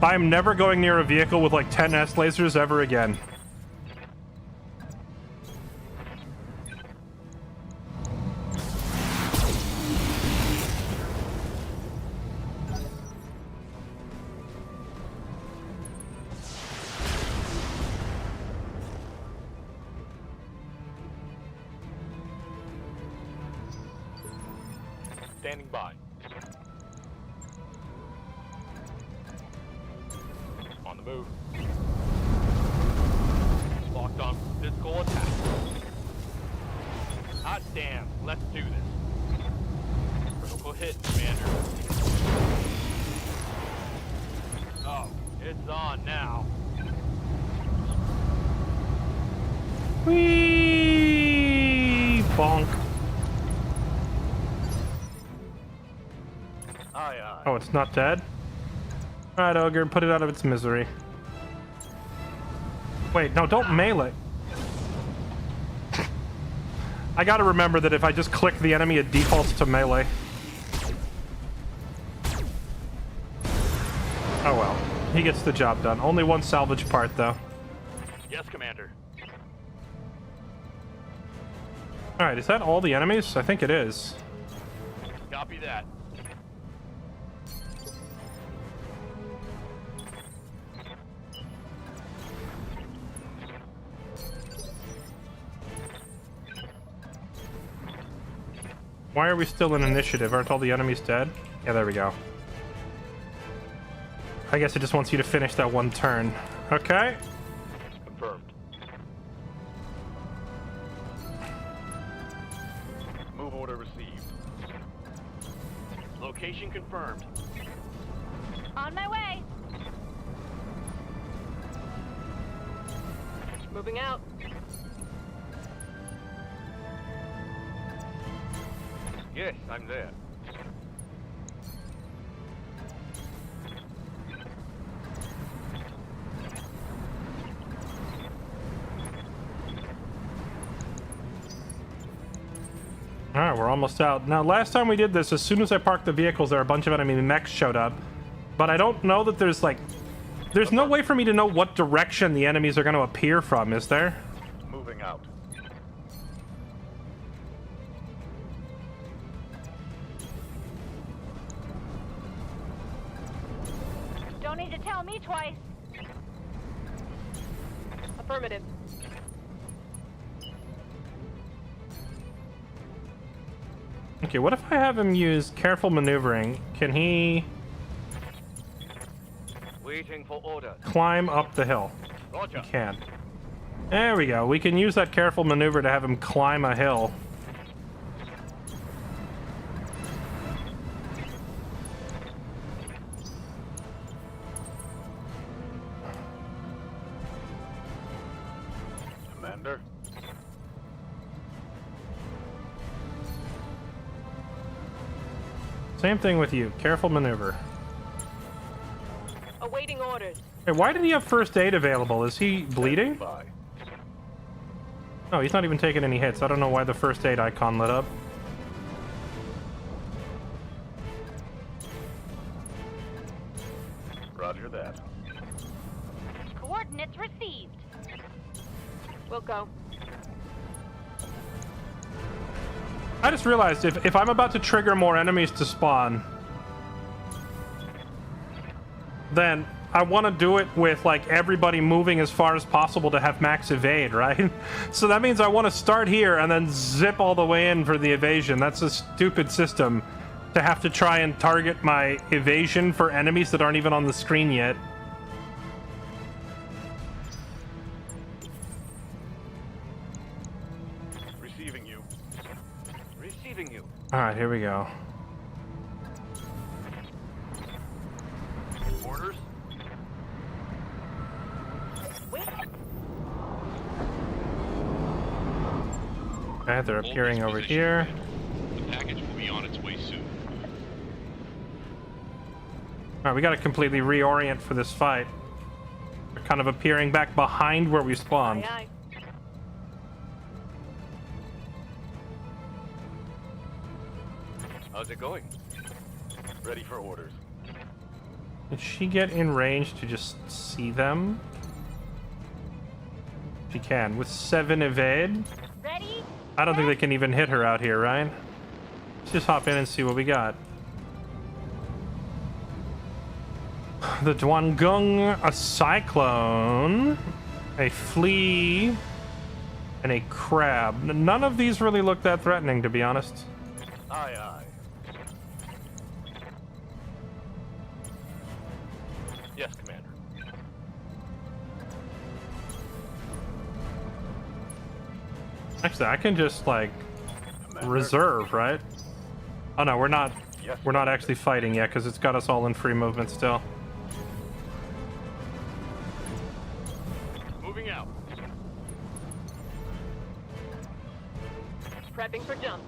I'm never going near a vehicle with like 10 S lasers ever again. Standing by. On the move. Locked on physical attack. Hot damn, let's do this. Critical hit, Commander. Oh, it's on now. Whee! Bonk. Aye, aye. Oh, it's not dead? Alright, Ogre, put it out of its misery. Wait, no, don't melee. I gotta remember that if I just click the enemy, it defaults to melee. Oh well. He gets the job done. Only one salvage part, though. Yes, Commander. Alright, is that all the enemies? I think it is. Copy that. Why are we still in initiative? Aren't all the enemies dead? Yeah, there we go. I guess it just wants you to finish that one turn. Okay. Confirmed. Move order received. Location confirmed. On my way. Moving out. Yes, I'm there. Alright, we're almost out. Now, last time we did this, as soon as I parked the vehicles, there were a bunch of enemy mechs showed up. But I don't know that there's, like... There's no way for me to know what direction the enemies are going to appear from, is there? Moving out. Don't need to tell me twice. Affirmative. Okay, what if I have him use careful maneuvering? Can he Waiting for order. climb up the hill? Roger. He can. There we go. We can use that careful maneuver to have him climb a hill. Commander. Same thing with you. Careful maneuver. Awaiting orders. Hey, why did he have first aid available? Is he bleeding? By. No, he's not even taking any hits. I don't know why the first aid icon lit up. We'll go. I just realized if I'm about to trigger more enemies to spawn, then I want to do it with like everybody moving as far as possible to have max evade, right? So that means I want to start here and then zip all the way in for the evasion. That's a stupid system to have to try and target my evasion for enemies that aren't even on the screen yet. Receiving you. Receiving you. All right, here we go. Orders? Okay, they're appearing over here. The package will be on its way soon. All right, we got to completely reorient for this fight. They're kind of appearing back behind where we spawned. Aye, aye. How's it going? Ready for orders. Did she get in range to just see them? She can. With 7 evade? Ready? I don't think they can even hit her out here, right? Let's just hop in and see what we got. The Dwangung, a cyclone, a flea, and a crab. None of these really look that threatening, to be honest. Aye, aye. Yes, Commander. Actually, I can just like reserve, right? Oh no, we're not. Yes. We're not actually fighting yet because it's got us all in free movement still. Moving out. Prepping for jump.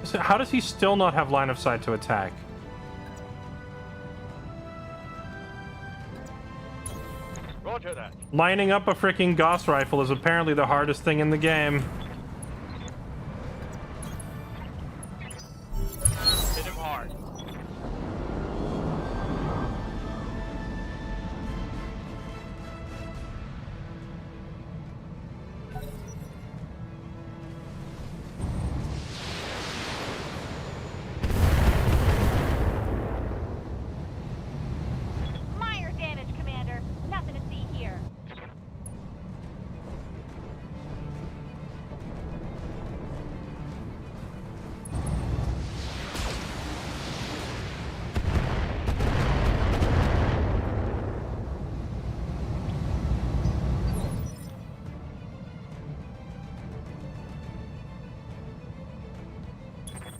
So how does he still not have line of sight to attack? Roger that. Lining up a freaking Gauss rifle is apparently the hardest thing in the game. Hit him hard. Minor damage, Commander. Nothing to see here.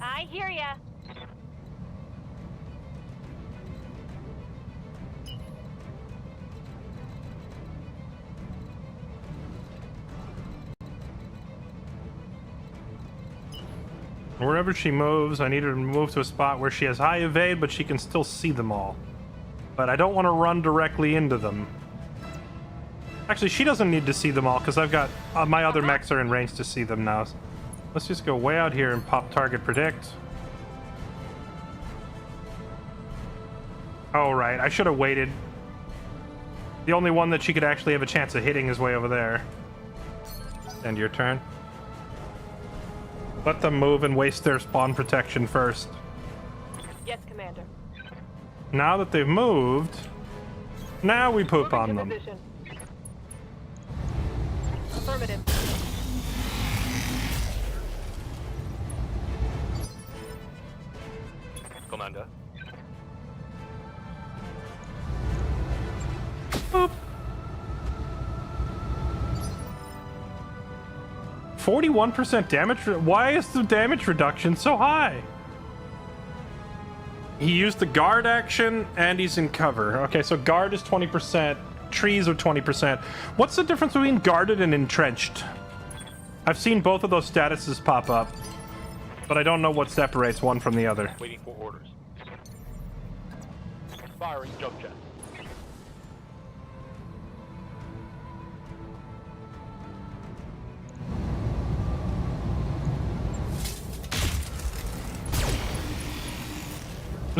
I hear ya. Wherever she moves, I need her to move to a spot where she has high evade, but she can still see them all. But I don't want to run directly into them. Actually, she doesn't need to see them all, because I've got... my other mechs are in range to see them now. Let's just go way out here and pop target predict. Oh, right. I should have waited. The only one that she could actually have a chance of hitting is way over there. End your turn. Let them move and waste their spawn protection first. Yes, Commander. Now that they've moved, now we poop Moving on to them. position. Affirmative. Commander. Boop. 41% damage. Why is the damage reduction so high? He used the guard action and he's in cover. Okay, so guard is 20%, trees are 20%. What's the difference between guarded and entrenched? I've seen both of those statuses pop up, but I don't know what separates one from the other. Waiting for orders. Firing jump jet.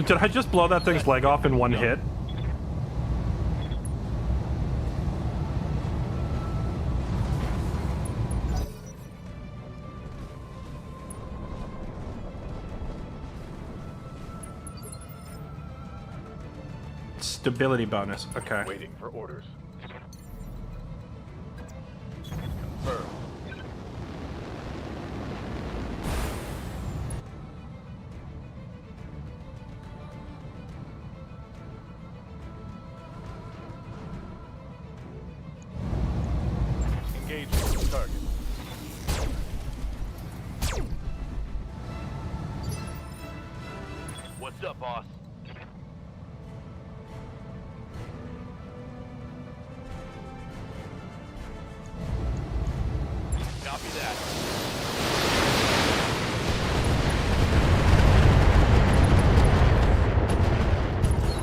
Did I just blow that thing's leg off in one hit? Stability bonus. Okay. Waiting for orders. Confirmed. Engage the target. What's up, boss? Copy that.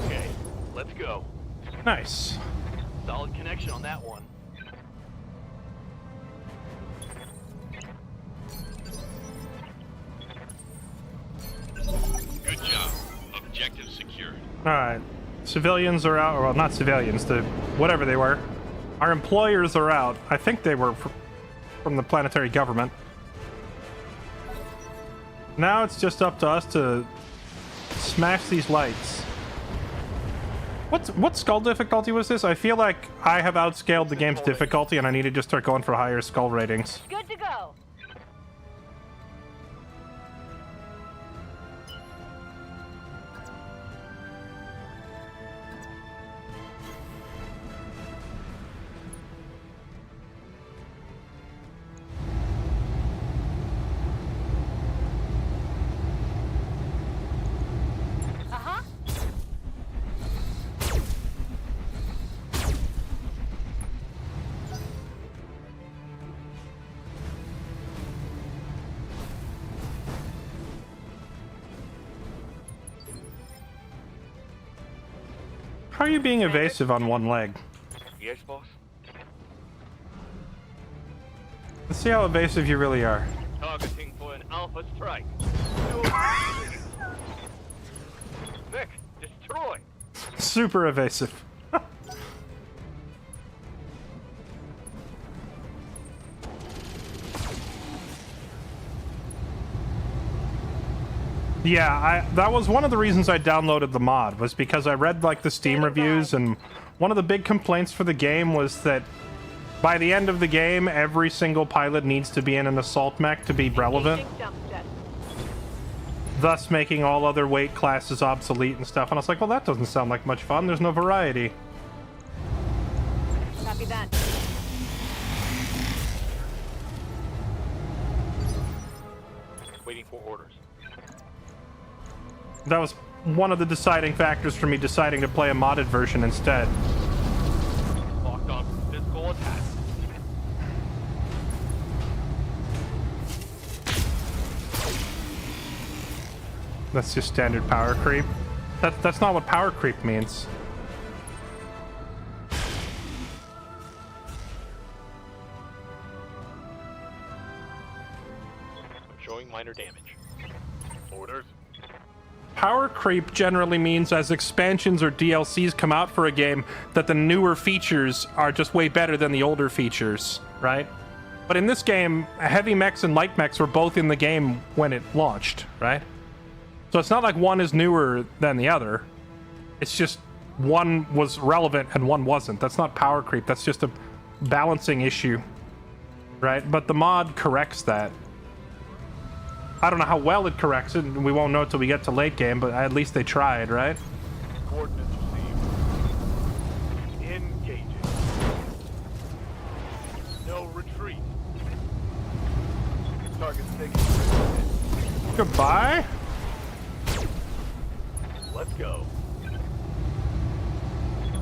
Okay, let's go. Nice. Solid connection on that one. Good job. Objective secured. All right. Civilians are out. Well, not civilians. The whatever they were. Our employers are out. I think they were from the planetary government. Now it's just up to us to smash these lights. What skull difficulty was this? I feel like I have outscaled the game's difficulty and I need to just start going for higher skull ratings. Good to go. Uh-huh. How are you being evasive on one leg? Yes, boss? Let's see how evasive you really are. Targeting for an alpha strike. Vic, destroy! Super evasive. Yeah, that was one of the reasons I downloaded the mod, was because I read like the Steam reviews, and one of the big complaints for the game was that by the end of the game, every single pilot needs to be in an assault mech to be relevant, thus making all other weight classes obsolete and stuff. And I was like, well, that doesn't sound like much fun. There's no variety. Copy that. Waiting for orders. That was one of the deciding factors for me deciding to play a modded version instead. Locked on for physical attack. That's just standard power creep. That's not what power creep means. I'm showing minor damage. Orders. Power creep generally means as expansions or DLCs come out for a game that the newer features are just way better than the older features, right? But in this game, heavy mechs and light mechs were both in the game when it launched, right? So it's not like one is newer than the other. It's just one was relevant and one wasn't. That's not power creep. That's just a balancing issue, right? But the mod corrects that. I don't know how well it corrects it, and we won't know until we get to late game, but at least they tried, right? Coordinates received. Engaging. No retreat. Target's taken. Goodbye? Let's go.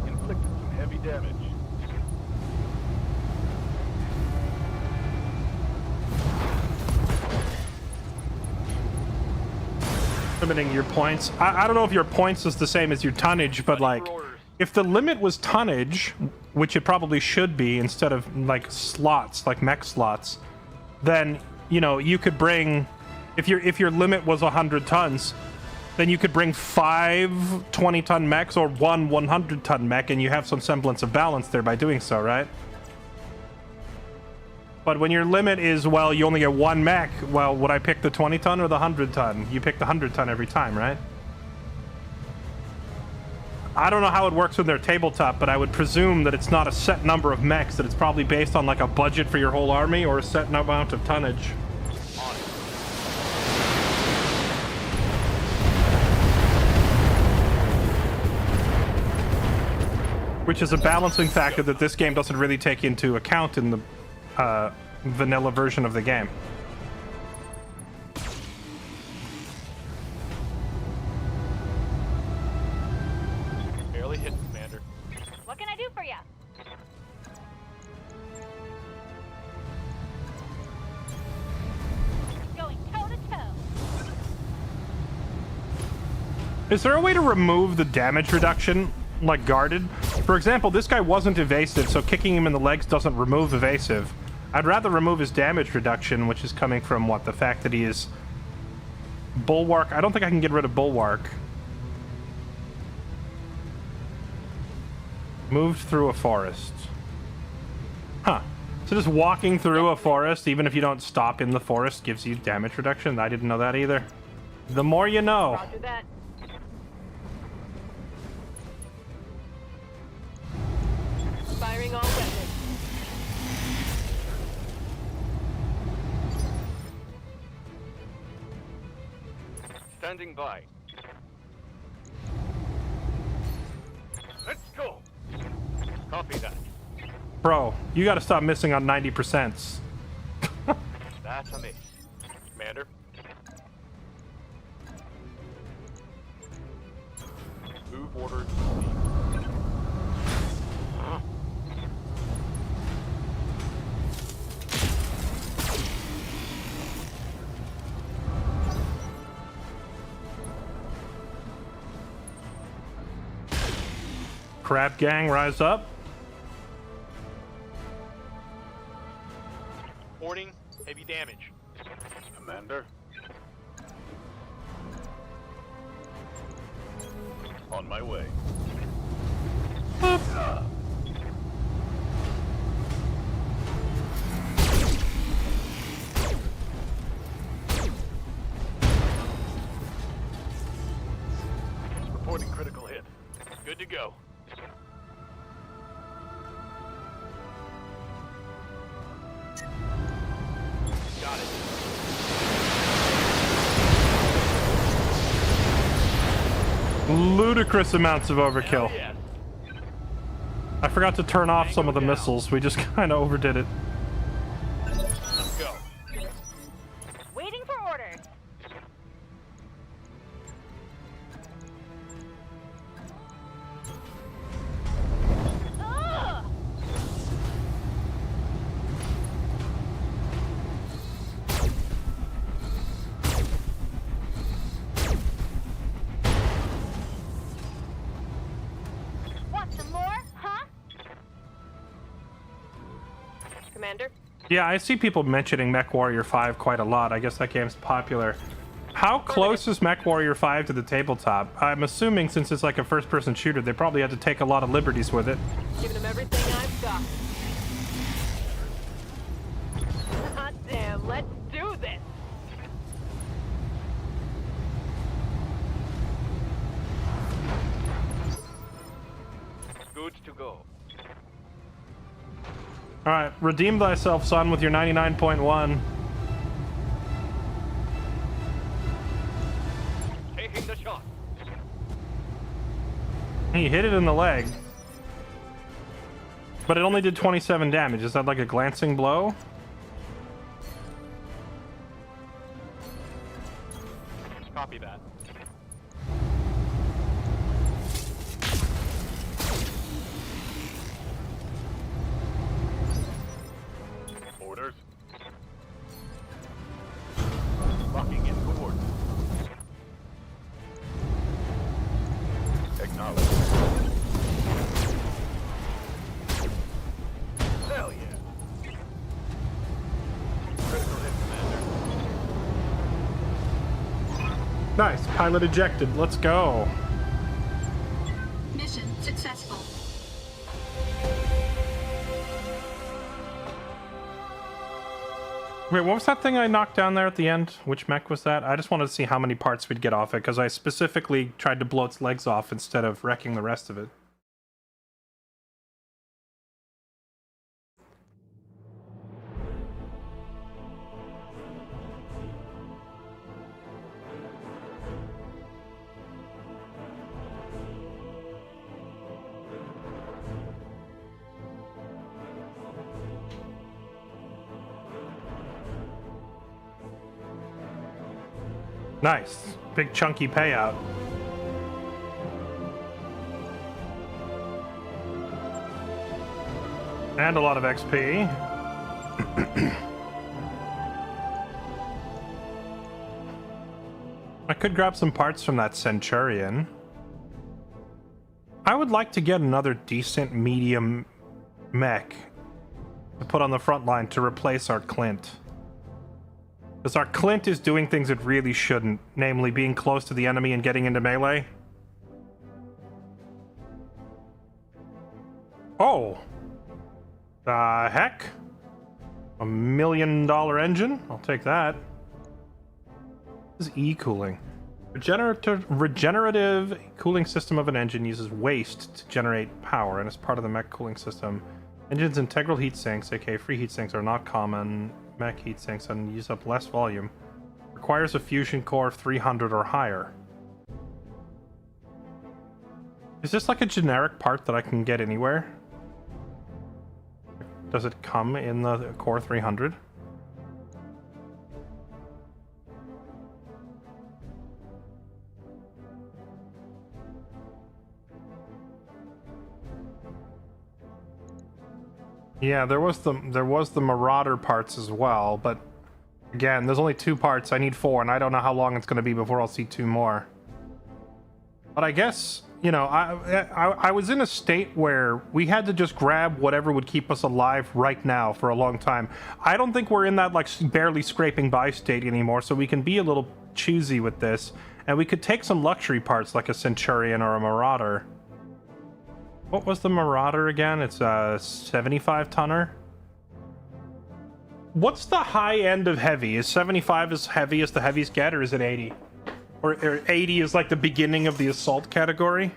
Inflicted some heavy damage. Limiting your points. I don't know if your points is the same as your tonnage, but like, if the limit was tonnage, which it probably should be instead of like slots, like mech slots, then you know you could bring, if your limit was 100 tons, then you could bring 5 20-ton mechs or 1 100-ton mech, and you have some semblance of balance there by doing so, right? But when your limit is, well, you only get 1 mech, well, would I pick the 20-ton or the 100-ton? You pick the 100-ton every time, right? I don't know how it works with their tabletop, but I would presume that it's not a set number of mechs, that it's probably based on like a budget for your whole army or a set amount of tonnage. Which is a balancing factor that this game doesn't really take into account in the vanilla version of the game. Barely hit, Commander. What can I do for you? Going toe to toe. Is there a way to remove the damage reduction, like guarded? For example, this guy wasn't evasive, so kicking him in the legs doesn't remove evasive. I'd rather remove his damage reduction, which is coming from, what, the fact that he is bulwark. I don't think I can get rid of bulwark. Moved through a forest. Huh. So just walking through a forest, even if you don't stop in the forest, gives you damage reduction? I didn't know that either. The more you know. Roger that. Firing all weapons. Standing by. Let's go. Copy that. Bro, you gotta stop missing on 90%. That's a miss. Commander. Move orders. Crab gang, rise up. Reporting heavy damage. Commander. On my way. Reporting critical hit. Good to go. Got it. Ludicrous amounts of overkill. Yes. I forgot to turn off some of the missiles. We just kind of overdid it. Let's go. Waiting for orders. Ugh! Want some more, huh? Commander? Yeah, I see people mentioning MechWarrior 5 quite a lot. I guess that game's popular. How close is MechWarrior 5 to the tabletop? I'm assuming since it's like a first-person shooter, they probably had to take a lot of liberties with it. Giving him everything I've got. Hot damn, let's do this! Good to go. Alright, redeem thyself, son, with your 99.1. Taking the shot. He hit it in the leg. But it only did 27 damage. Is that like a glancing blow? Copy that. Orders. Locking in coordinates. Acknowledge. Hell yeah. Nice. Pilot ejected. Let's go. Mission successful. Wait, what was that thing I knocked down there at the end? Which mech was that? I just wanted to see how many parts we'd get off it, because I specifically tried to blow its legs off instead of wrecking the rest of it. Nice. Big chunky payout. And a lot of XP. I could grab some parts from that Centurion. I would like to get another decent medium mech to put on the front line to replace our Clint. Because our Clint is doing things it really shouldn't, namely being close to the enemy and getting into melee. Oh! The heck? $1 million engine? I'll take that. This is E-cooling. Regenerative cooling system of an engine uses waste to generate power and is part of the mech cooling system. Engine's integral heat sinks, aka free heat sinks, are not common. Mech heat sinks and use up less volume. Requires a fusion core of 300 or higher. Is this like a generic part that I can get anywhere? Does it come in the core 300? Yeah, there was the Marauder parts as well, but again, there's only 2 parts. I need 4, and I don't know how long it's going to be before I'll see 2 more. But I guess, you know, I was in a state where we had to just grab whatever would keep us alive right now for a long time. I don't think we're in that like barely scraping by state anymore, so we can be a little choosy with this, and we could take some luxury parts like a Centurion or a Marauder. What was the Marauder again? It's a 75 tonner. What's the high end of heavy? Is 75 as heavy as the heavies get, or is it 80? Or 80 is like the beginning of the assault category?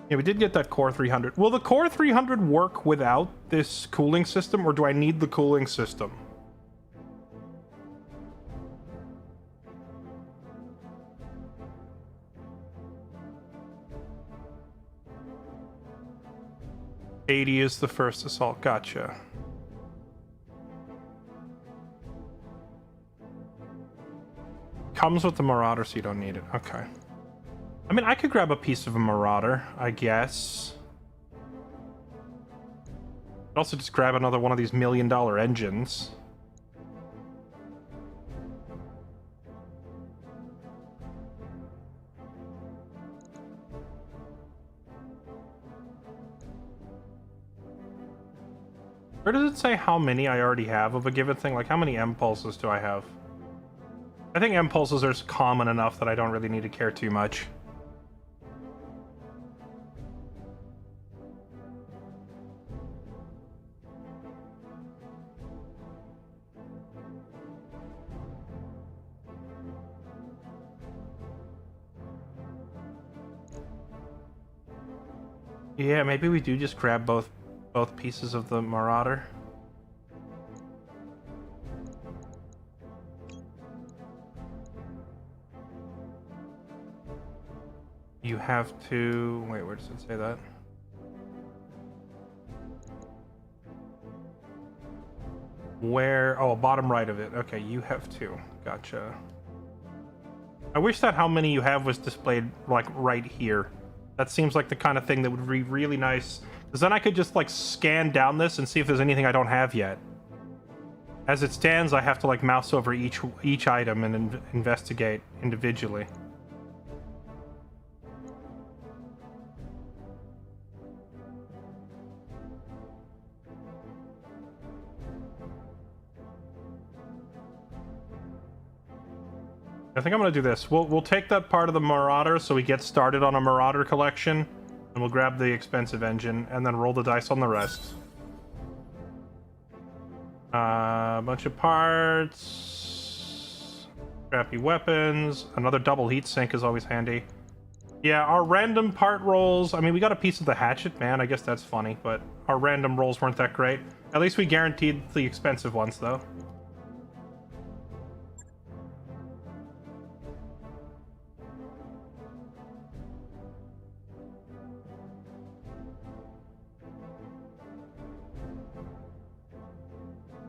Yeah, we did get that core 300. Will the core 300 work without this cooling system, or do I need the cooling system? $80 is the first assault. Gotcha. Comes with the Marauder, so you don't need it. Okay. I mean, I could grab a piece of a Marauder, I guess. I'd also just grab another one of these $1 million engines. Where does it say how many I already have of a given thing? Like, how many M-pulses do I have? I think M-pulses are common enough that I don't really need to care too much. Yeah, maybe we do just grab both pieces of the Marauder. You have to... Wait, where does it say that? Where... Oh, bottom right of it. Okay, you have to. Gotcha. I wish that how many you have was displayed, like, right here. That seems like the kind of thing that would be really nice. Because then I could just, like, scan down this and see if there's anything I don't have yet. As it stands, I have to, like, mouse over each item and investigate individually. I think I'm gonna do this. We'll take that part of the Marauder so we get started on a Marauder collection, and we'll grab the expensive engine and then roll the dice on the rest. A bunch of parts, crappy weapons, another double heat sink is always handy. Yeah, our random part rolls, I mean, we got a piece of the hatchet, man, I guess that's funny, but our random rolls weren't that great. At least we guaranteed the expensive ones, though.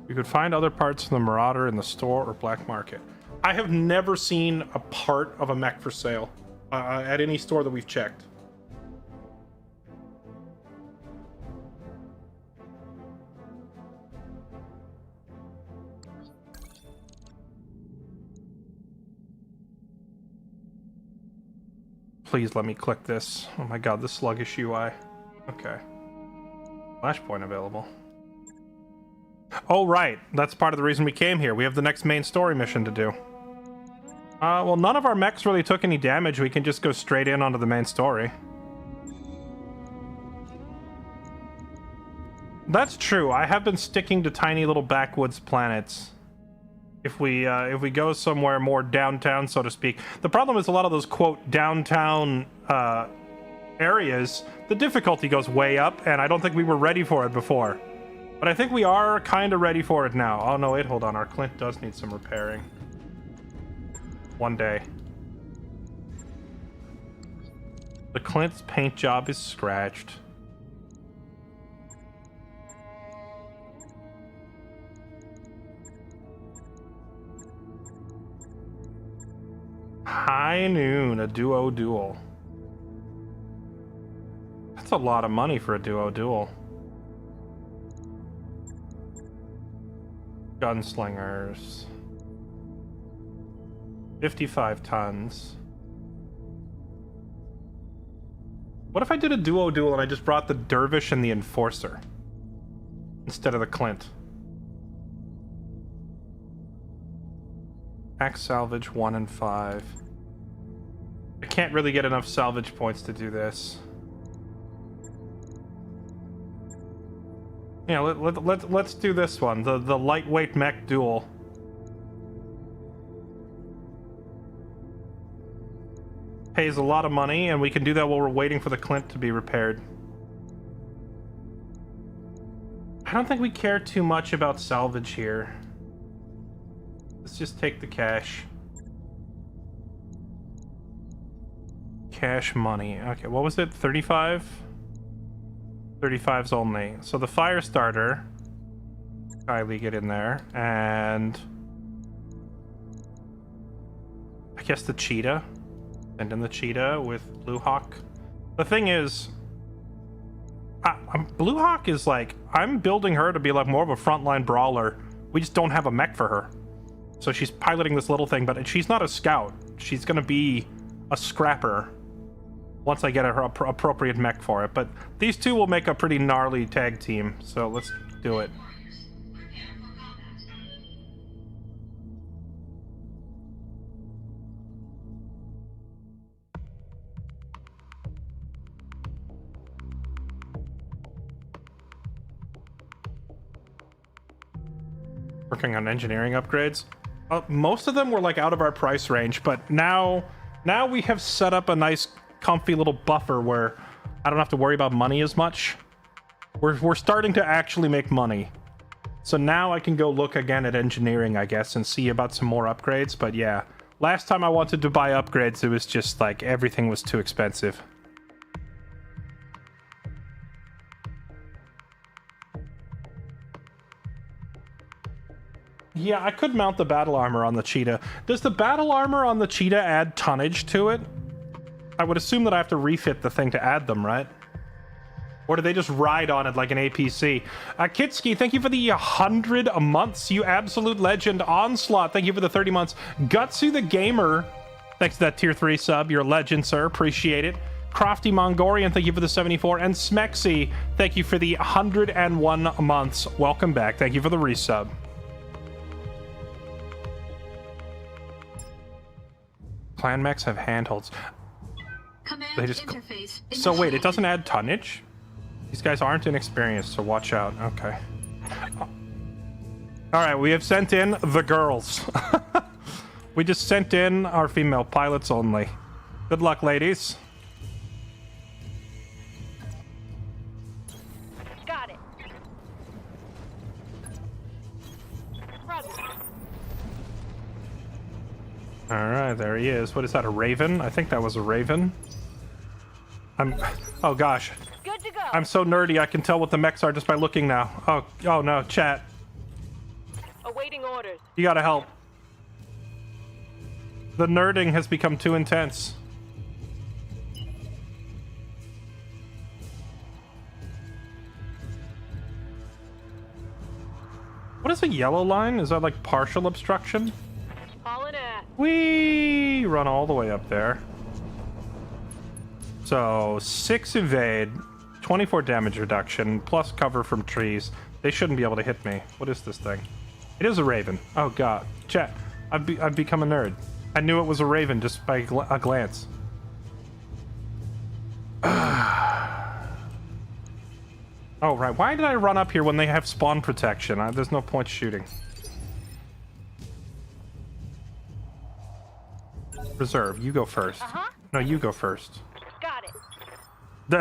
You could find other parts of the Marauder in the store or black market. I have never seen a part of a mech for sale at any store that we've checked. Please let me click this. Oh my god, the sluggish UI. Okay. Flashpoint available. Oh, right. That's part of the reason we came here. We have the next main story mission to do. Well, none of our mechs really took any damage. We can just go straight in onto the main story. That's true. I have been sticking to tiny little backwoods planets. If we go somewhere more downtown, so to speak. The problem is a lot of those, quote, downtown areas, the difficulty goes way up, and I don't think we were ready for it before. But I think we are kind of ready for it now. Oh, no, wait, hold on. Our Clint does need some repairing. One day. The Clint's paint job is scratched. High noon, a duo duel. That's a lot of money for a duo duel. Gunslingers. 55 tons. What if I did a duo duel and I just brought the Dervish and the Enforcer instead of the Clint? Axe salvage 1 and 5. I can't really get enough salvage points to do this. Yeah, let's do this one, the lightweight mech duel. Pays a lot of money, and we can do that while we're waiting for the Clint to be repaired. I don't think we care too much about salvage here. Let's just take the cash. Cash money. Okay, what was it? 35? 35's only. So the fire starter, Kylie, get in there, and I guess the cheetah. Send in the cheetah with Blue Hawk. The thing is, Blue Hawk is like, I'm building her to be like more of a frontline brawler. We just don't have a mech for her. So she's piloting this little thing, but she's not a scout. She's gonna be a scrapper once I get her appropriate mech for it. But these two will make a pretty gnarly tag team, so let's do it. Working on engineering upgrades. Most of them were like out of our price range, but now we have set up a nice comfy little buffer where I don't have to worry about money as much. We're starting to actually make money. So now I can go look again at engineering, I guess, and see about some more upgrades. But yeah, last time I wanted to buy upgrades, it was just like everything was too expensive. Yeah, I could mount the battle armor on the cheetah. Does the battle armor on the cheetah add tonnage to it? I would assume that I have to refit the thing to add them, right? Or do they just ride on it like an APC? Kitski, thank you for the 100 months, you absolute legend. Onslaught, thank you for the 30 months. Gutsu the Gamer, thanks to that tier 3 sub. You're a legend, sir. Appreciate it. Crofty Mongorian, thank you for the 74. And Smexy, thank you for the 101 months. Welcome back. Thank you for the resub. Clan mechs have handholds. Command They just... interface. So wait, it doesn't add tonnage? These guys aren't inexperienced, so watch out. Okay. Alright, we have sent in the girls. We just sent in our female pilots only. Good luck, ladies. Got it. Roger. Alright, there he is. What is that, a raven? I think that was a raven. Oh gosh. Good to go. I'm so nerdy I can tell what the mechs are just by looking now. Oh no, chat. Awaiting orders. You gotta help. The nerding has become too intense. What is a yellow line? Is that like partial obstruction? Hauling ass. We run all the way up there. So 6 evade, 24 damage reduction, plus cover from trees. They shouldn't be able to hit me. What is this thing? It is a raven. Oh god. Chat. I've become a nerd. I knew it was a raven just by a glance. Oh right. Why did I run up here when they have spawn protection? There's no point shooting. Reserve. You go first. No, you go first. Got it.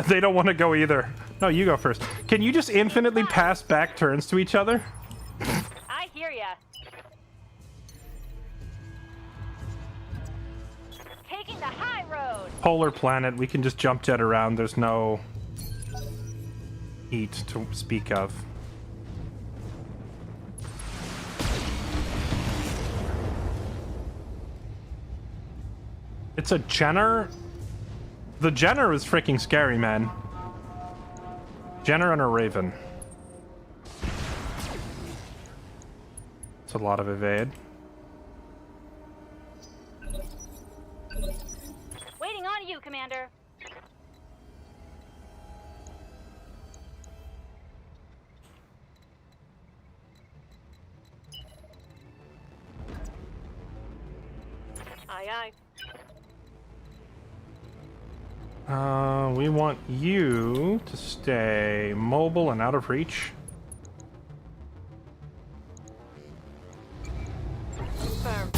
They don't want to go either. No, you go first. Can you just infinitely pass back turns to each other? I hear ya. Taking the high road. Polar planet, we can just jump jet around. There's no heat to speak of. It's a Jenner? The Jenner is freaking scary, man. Jenner and a Raven. It's a lot of evade. Waiting on you, Commander. Aye, aye. We want you to stay mobile and out of reach. Confirmed.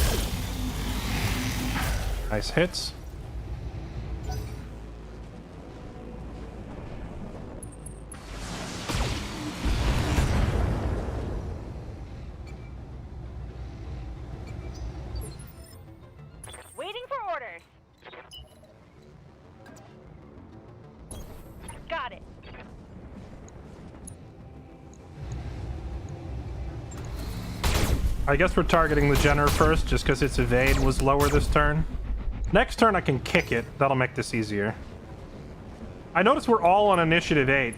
Nice hits. Waiting for orders. Got it. I guess we're targeting the Jenner first, just because its evade was lower this turn. Next turn I can kick it. That'll make this easier. I notice we're all on initiative 8.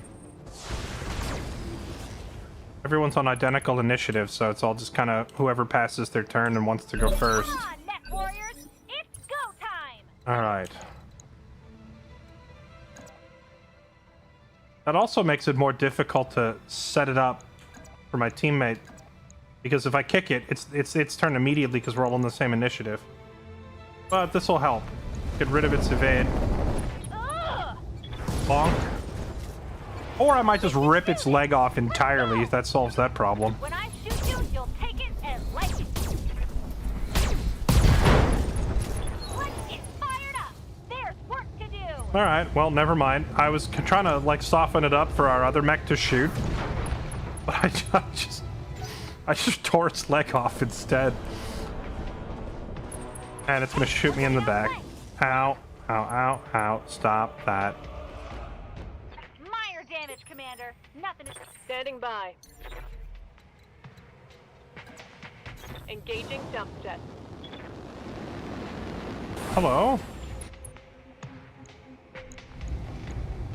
Everyone's on identical initiative, so it's all just kind of whoever passes their turn and wants to go first. Come on, Net Warriors. It's go time. Alright. That also makes it more difficult to set it up for my teammate. Because if I kick it, it's its turn immediately because we're all on the same initiative. But this will help. Get rid of its evade. Ugh. Bonk. Or I might just rip its leg off entirely if that solves that problem. When I shoot you, you'll take it and like it. Let's get fired up. There's work to do. Alright, well, never mind. I was trying to, like, soften it up for our other mech to shoot. But I just tore its leg off instead. And it's gonna shoot me in the back. Ow, ow, ow, ow. Stop that. Minor damage, Commander. Nothing is... Standing by. Engaging jump jet. Hello?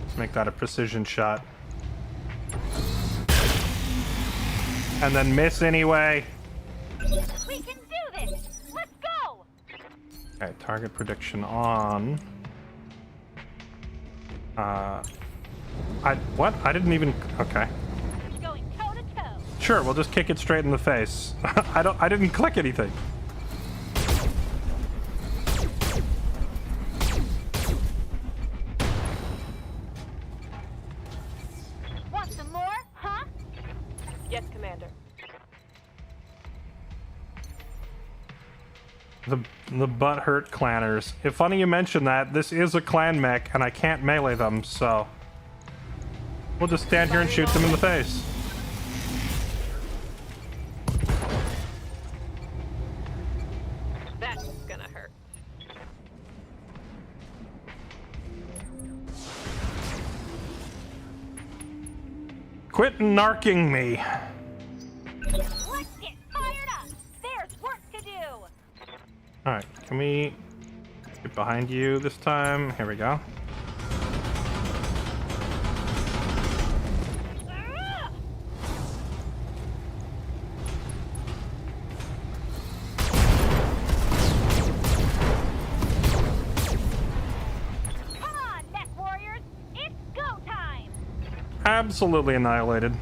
Let's make that a precision shot. And then miss anyway. We can do this. Let's go. Okay, target prediction on. What? I didn't even. Okay. Going toe to toe. Sure, we'll just kick it straight in the face. I didn't click anything. The butthurt clanners. If funny you mention that, this is a clan mech and I can't melee them, so we'll just stand here and shoot them in the face. That's gonna hurt. Quit narking me. Let's get fired up. There's work to do. Alright, can we get behind you this time? Here we go. Come on, mech warriors. It's go time. Absolutely annihilated.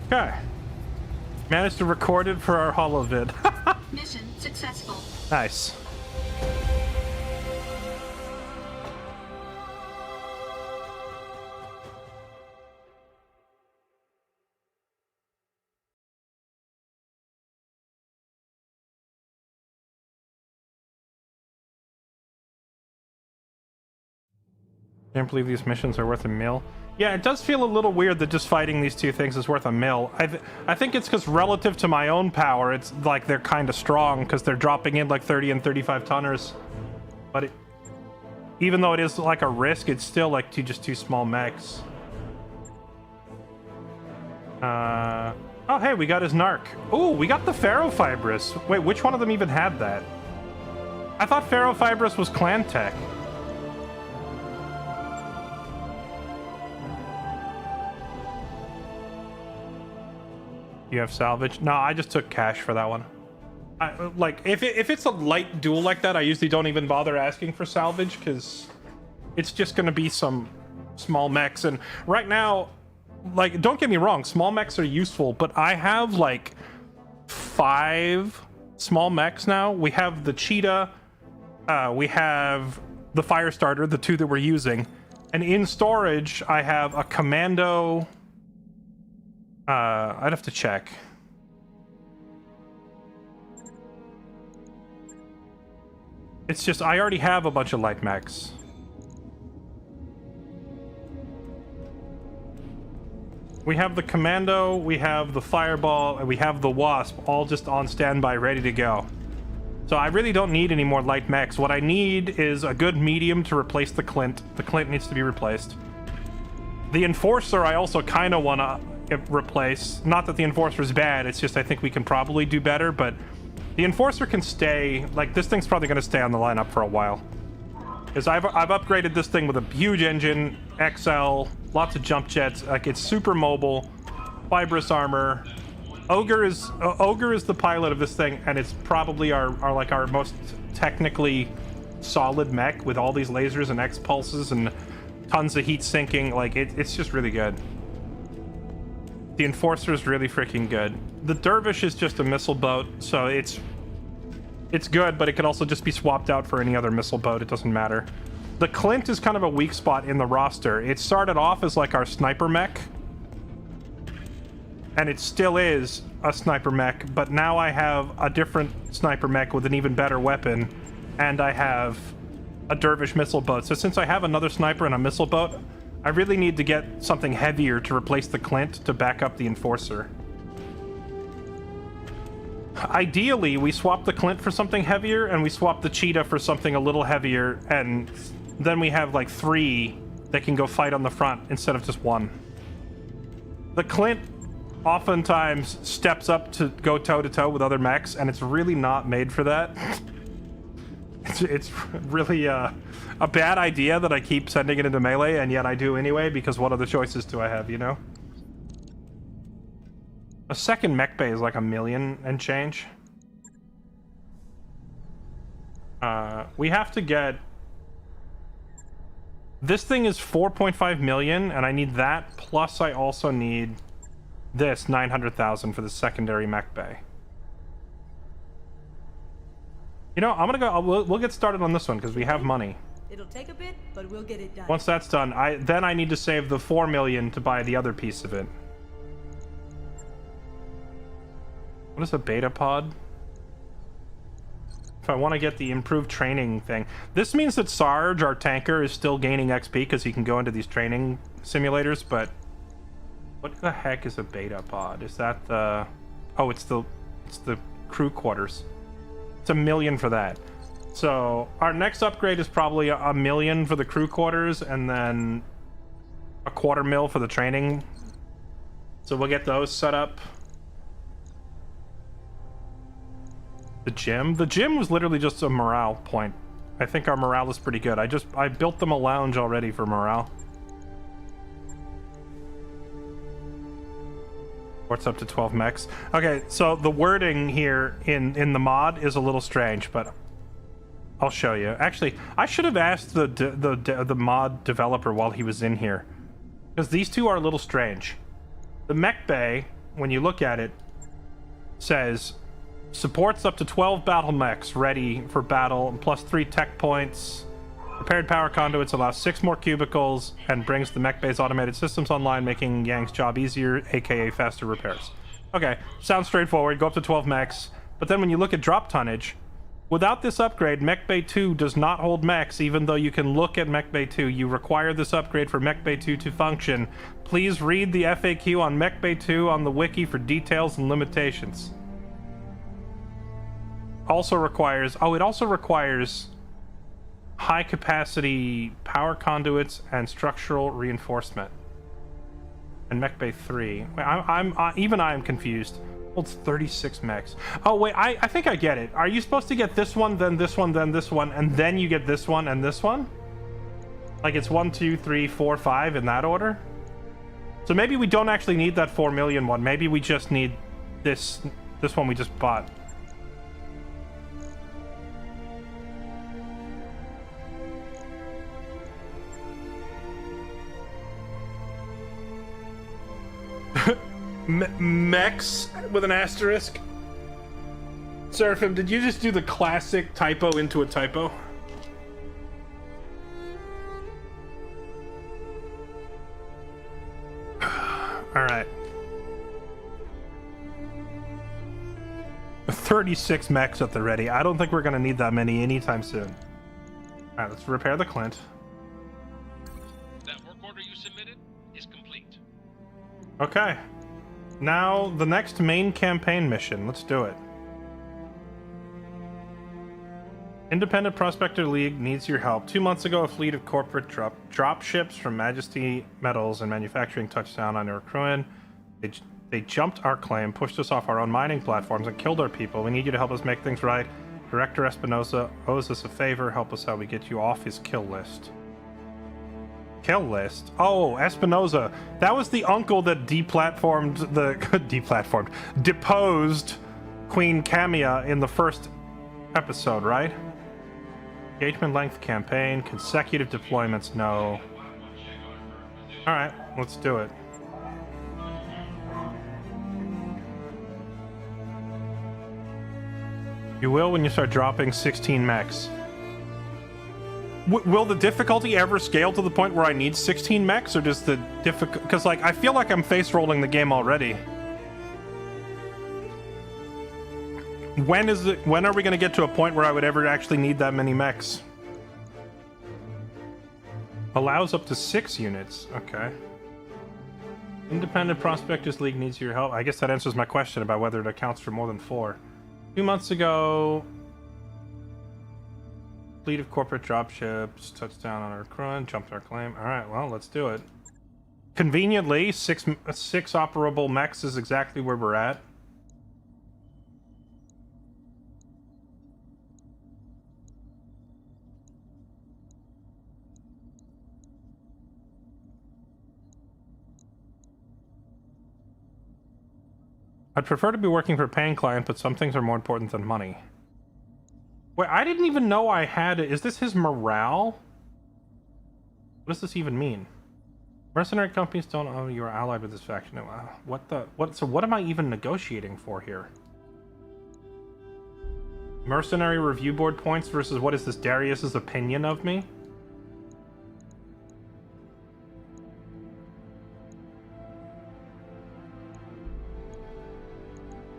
Okay. Managed to record it for our holovid. Mission successful. Nice. Can't believe these missions are worth a mil. Yeah, it does feel a little weird that just fighting these two things is worth a mil. I think it's because relative to my own power, it's like they're kind of strong because they're dropping in like 30 and 35 tonners. But even though it is like a risk, it's still like just two small mechs. Oh, hey, we got his narc. Ooh, we got the Ferrofibrous. Wait, which one of them even had that? I thought Ferrofibrous was clan tech. You have salvage? No, I just took cash for that one. Like, if it's a light duel like that, I usually don't even bother asking for salvage because it's just going to be some small mechs. And right now, like, don't get me wrong, small mechs are useful, but I have like 5 small mechs now. We have the Cheetah, we have the Firestarter, the 2 that we're using, and in storage, I have a Commando. I'd have to check. It's just, I already have a bunch of light mechs. We have the Commando, we have the Fireball, and we have the Wasp, all just on standby, ready to go. So I really don't need any more light mechs. What I need is a good medium to replace the Clint. The Clint needs to be replaced. The Enforcer I also kind of want to replace. Not that the Enforcer is bad, it's just I think we can probably do better, but the Enforcer can stay, like, this thing's probably going to stay on the lineup for a while. Because I've upgraded this thing with a huge engine, XL, lots of jump jets, like, it's super mobile, fibrous armor. Ogre is the pilot of this thing, and it's probably our most technically solid mech with all these lasers and X pulses and tons of heat sinking. Like, it's just really good. The Enforcer is really freaking good. The Dervish is just a missile boat, so it's good, but it could also just be swapped out for any other missile boat. It doesn't matter. The Clint is kind of a weak spot in the roster. It started off as like our sniper mech, and it still is a sniper mech, but now I have a different sniper mech with an even better weapon, and I have a Dervish missile boat. So since I have another sniper and a missile boat, I really need to get something heavier to replace the Clint to back up the Enforcer. Ideally, we swap the Clint for something heavier, and we swap the Cheetah for something a little heavier, and then we have like 3 that can go fight on the front instead of just 1. The Clint oftentimes steps up to go toe-to-toe with other mechs, and it's really not made for that. It's really a bad idea that I keep sending it into melee, and yet I do anyway, because what other choices do I have, you know? A second mech bay is like $1 million and change. We have to get... This thing is 4.5 million, and I need that, plus I also need this 900,000 for the secondary mech bay. You know, I'm gonna go. We'll get started on this one because we have money. It'll take a bit, but we'll get it done. Once that's done, then I need to save the 4 million to buy the other piece of it. What is a beta pod? If I want to get the improved training thing. This means that Sarge, our tanker, is still gaining XP because he can go into these training simulators, but what the heck is a beta pod? Is that the... Oh, it's the crew quarters. It's $1 million for that. So our next upgrade is probably $1 million for the crew quarters and then $250,000 for the training. So we'll get those set up. The gym was literally just a morale point. I think our morale is pretty good. I built them a lounge already for morale. What's up to 12 mechs? Okay, so the wording here in the mod is a little strange, but I'll show you. Actually, I should have asked the mod developer while he was in here, because these two are a little strange. The mech bay, when you look at it, says supports up to 12 battle mechs ready for battle, plus 3 tech points. Repaired power conduits allows 6 more cubicles and brings the mech bay's automated systems online, making Yang's job easier, aka faster repairs. Okay, sounds straightforward. Go up to 12 mechs. But then when you look at drop tonnage, without this upgrade, Mech Bay 2 does not hold mechs, even though you can look at Mech Bay 2. You require this upgrade for Mech Bay 2 to function. Please read the FAQ on Mech Bay 2 on the wiki for details and limitations. Also requires... Oh, it also requires high capacity power conduits and structural reinforcement. And Mech Bay 3. Wait, even I am confused. Holds 36 mechs. Oh wait, I think I get it. Are you supposed to get this one, then this one, then this one, and then you get this one and this one? Like it's 1, 2, 3, 4, 5 in that order? So maybe we don't actually need that 4 million one. Maybe we just need this one we just bought. Mechs with an asterisk. Seraphim, did you just do the classic typo into a typo? All right. 36 mechs at the ready. I don't think we're gonna need that many anytime soon. All right, let's repair the Clint. That work order you submitted is complete. Okay. Now, the next main campaign mission. Let's do it. Independent Prospector League needs your help. 2 months ago, a fleet of corporate drop ships from Majesty Metals and Manufacturing touched down on Urkruin. They jumped our claim, pushed us off our own mining platforms, and killed our people. We need you to help us make things right. Director Espinosa owes us a favor. Help us how we get you off his kill list. Kill list? Oh, Espinosa. That was the uncle that deplatformed the... deposed Queen Camilla in the first episode, right? Engagement length campaign, consecutive deployments, no. Alright, let's do it. You will when you start dropping 16 mechs. Will the difficulty ever scale to the point where I need 16 mechs, or does the difficult... Because, like, I feel like I'm face-rolling the game already. When are we going to get to a point where I would ever actually need that many mechs? Allows up to 6 units. Okay. Independent Prospectors League needs your help. I guess that answers my question about whether it accounts for more than 4. 2 months ago... Fleet of corporate dropships touched down on our crun, jumped our claim. Alright, well, let's do it. Conveniently, 6 operable mechs is exactly where we're at. I'd prefer to be working for a paying client, but some things are more important than money. Wait, I didn't even know I had it. Is this his morale? What does this even mean? Mercenary companies don't know you are allied with this faction. So what am I even negotiating for here? Mercenary review board points versus what is this, Darius's opinion of me?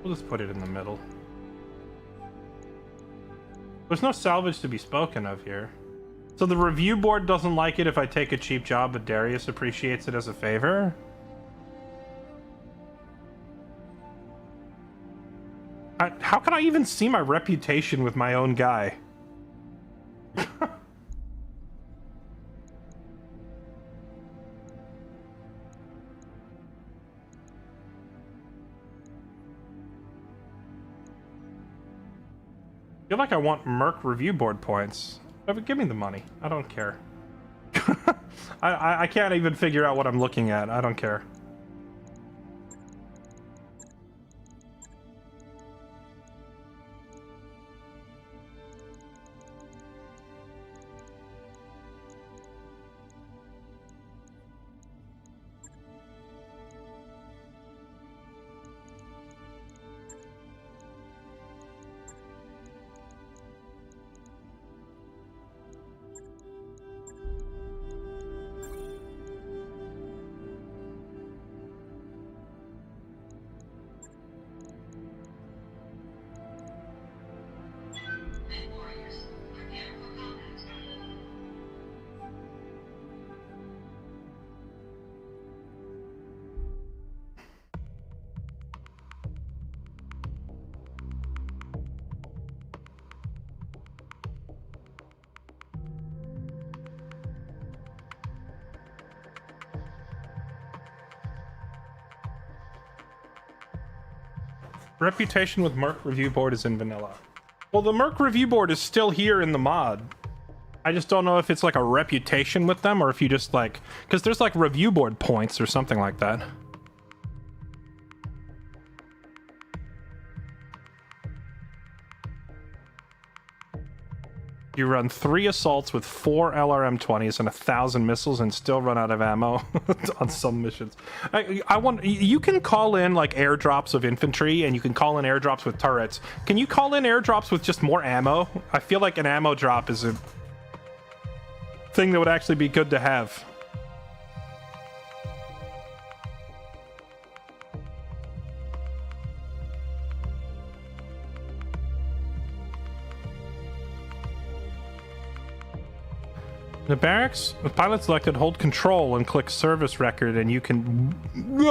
We'll just put it in the middle. There's no salvage to be spoken of here. So the review board doesn't like it if I take a cheap job, but Darius appreciates it as a favor? How can I even see my reputation with my own guy? I feel like I want Merc review board points. But give me the money. I don't care. I can't even figure out what I'm looking at. I don't care. Reputation with Merc review board is in vanilla. Well, the Merc review board is still here in the mod. I just don't know if it's like a reputation with them or if you just like, because there's like review board points or something like that. You run 3 assaults with 4 LRM-20s and 1,000 missiles and still run out of ammo on some missions. I want, you can call in like airdrops of infantry and you can call in airdrops with turrets. Can you call in airdrops with just more ammo? I feel like an ammo drop is a thing that would actually be good to have. The barracks, with pilot selected, hold control and click service record and you can...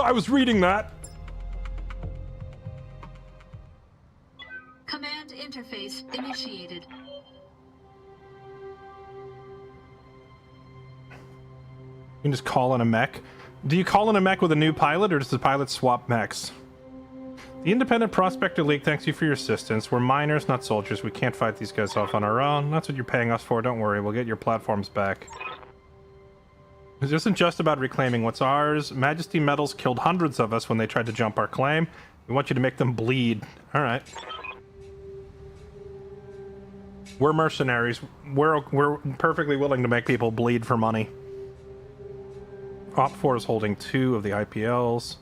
I was reading that! Command interface initiated. You can just call in a mech. Do you call in a mech with a new pilot or does the pilot swap mechs? The Independent Prospector League thanks you for your assistance. We're miners, not soldiers. We can't fight these guys off on our own. That's what you're paying us for. Don't worry, we'll get your platforms back. This isn't just about reclaiming what's ours. Majesty Metals killed hundreds of us when they tried to jump our claim. We want you to make them bleed. Alright. We're mercenaries. We're perfectly willing to make people bleed for money. Op 4 is holding 2 of the IPLs.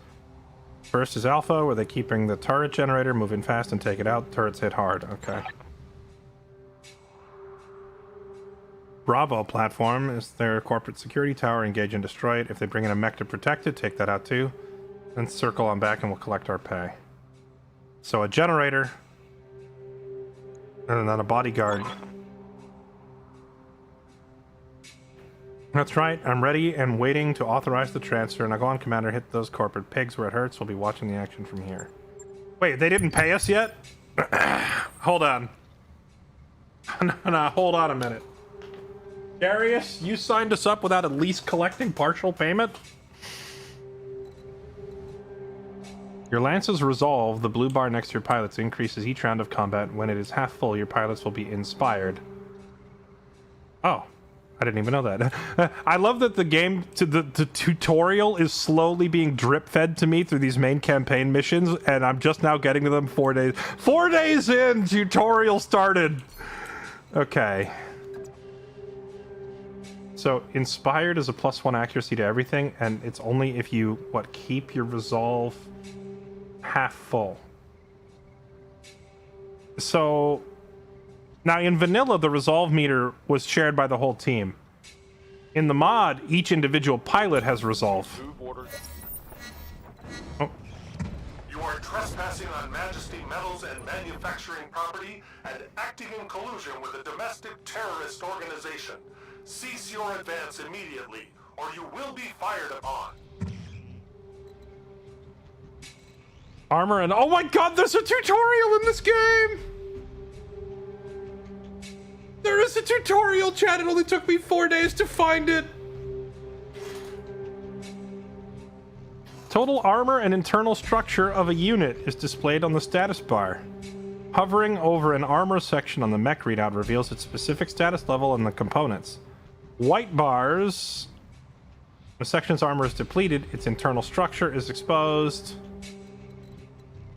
First is Alpha, where they're keeping the turret generator, moving fast and take it out. Turrets hit hard. Okay. Bravo platform is their corporate security tower. Engage and destroy it. If they bring in a mech to protect it, take that out too. Then circle on back and we'll collect our pay. So a generator. And then a bodyguard. That's right, I'm ready and waiting to authorize the transfer. Now go on, Commander, hit those corporate pigs where it hurts. We'll be watching the action from here. Wait, they didn't pay us yet? Hold on. No, hold on a minute. Darius, you signed us up without at least collecting partial payment? Your lance's resolve, the blue bar next to your pilots, increases each round of combat. When it is half full, your pilots will be inspired. Oh. I didn't even know that. I love that the game, the tutorial is slowly being drip fed to me through these main campaign missions, and I'm just now getting to them 4 days. 4 days in, tutorial started. Okay. So inspired is a +1 accuracy to everything, and it's only if you, keep your resolve half full. So... Now, in vanilla, the resolve meter was shared by the whole team. In the mod, each individual pilot has resolve. You are trespassing on Majesty metals and manufacturing property, and acting in collusion with a domestic terrorist organization. Cease your advance immediately, or you will be fired upon. Armor and... Oh my god, there's a tutorial in this game! There is a tutorial, chat. It only took me 4 days to find it. Total armor and internal structure of a unit is displayed on the status bar. Hovering over an armor section on the mech readout reveals its specific status level and the components. White bars... The section's armor is depleted, its internal structure is exposed.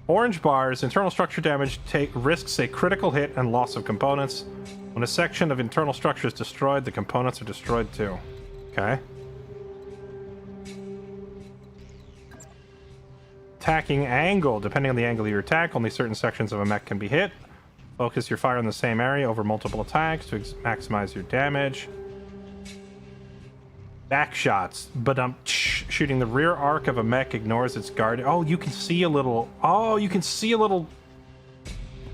Orange bars, internal structure damage risks a critical hit and loss of components. When a section of internal structure is destroyed, the components are destroyed too. Okay. Attacking angle. Depending on the angle of your attack, only certain sections of a mech can be hit. Focus your fire in the same area over multiple attacks to maximize your damage. Back shots, but shooting the rear arc of a mech ignores its guard. Oh, you can see a little... Oh, you can see a little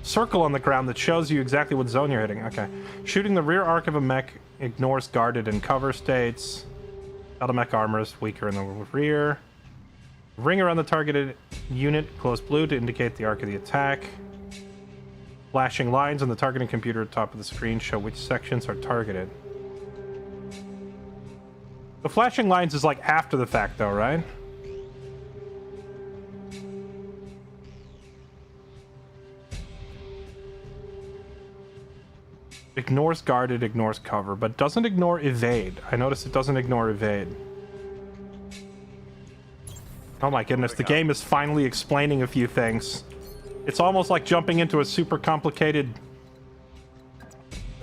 circle on the ground that shows you exactly what zone you're hitting. Okay. Shooting the rear arc of a mech ignores guarded and cover states. Battle mech armor is weaker in the rear. Ring around the targeted unit, close blue to indicate the arc of the attack. Flashing lines on the targeting computer at the top of the screen show which sections are targeted. The flashing lines is like after the fact though, right? Ignores guarded, ignores cover, but doesn't ignore evade. I noticed it doesn't ignore evade. Oh my goodness, the game is finally explaining a few things. It's almost like jumping into a super complicated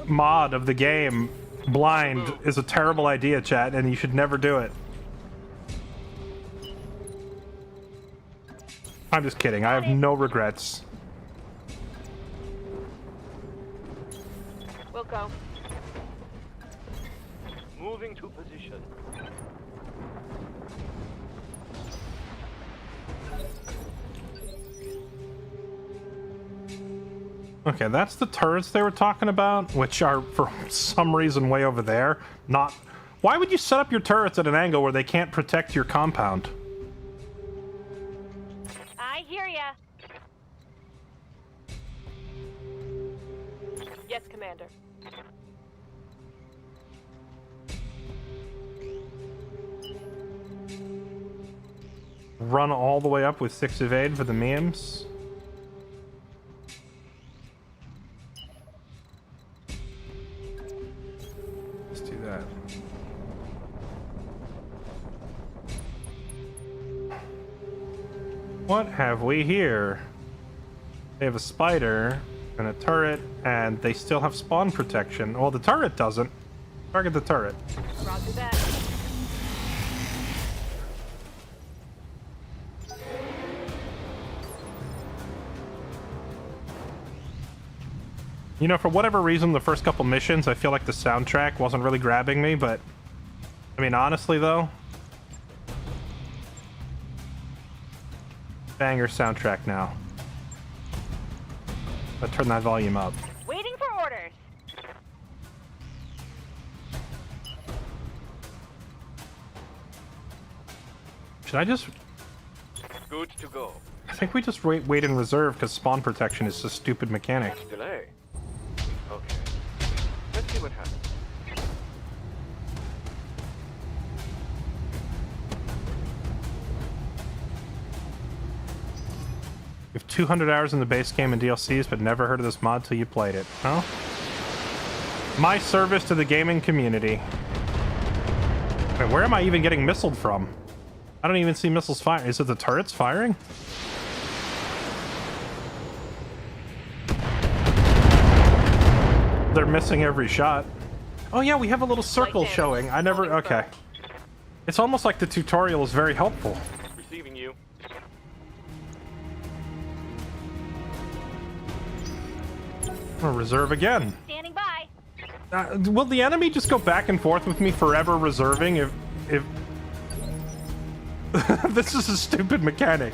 mod of the game. Blind is a terrible idea, chat, and you should never do it. I'm just kidding. I have no regrets. We'll go. Moving to position. Okay, that's the turrets they were talking about, which are, for some reason, way over there. Not... Why would you set up your turrets at an angle where they can't protect your compound? I hear ya. Yes, Commander. Run all the way up with 6 evade for the memes. Let's do that. What have we here? They have a spider and a turret, and they still have spawn protection. Well, the turret doesn't. Target the turret. Roger that. You know, for whatever reason, the first couple missions, I feel like the soundtrack wasn't really grabbing me, but... I mean, honestly, though... Banger soundtrack now. But turn that volume up. Waiting for orders. Should I just... Good to go. I think we just wait in reserve, because spawn protection is a stupid mechanic. Delay. Okay. Let's see what happens. You have 200 hours in the base game and DLCs, but never heard of this mod till you played it. Huh? My service to the gaming community. Wait, where am I even getting missiled from? I don't even see missiles firing. Is it the turrets firing? They're missing every shot. Oh yeah, we have a little circle showing. I never... Okay. It's almost like the tutorial is very helpful. Receiving you. I'll reserve again. Standing by. Will the enemy just go back and forth with me forever reserving if... This is a stupid mechanic.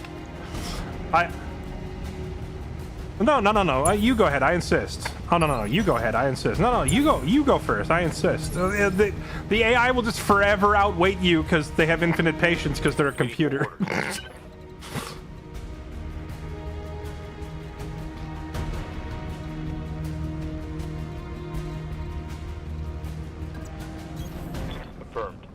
No. You go ahead. I insist. Oh, no. You go ahead. I insist. No. You go first. I insist. The AI will just forever outweight you because they have infinite patience because they're a computer. Confirmed.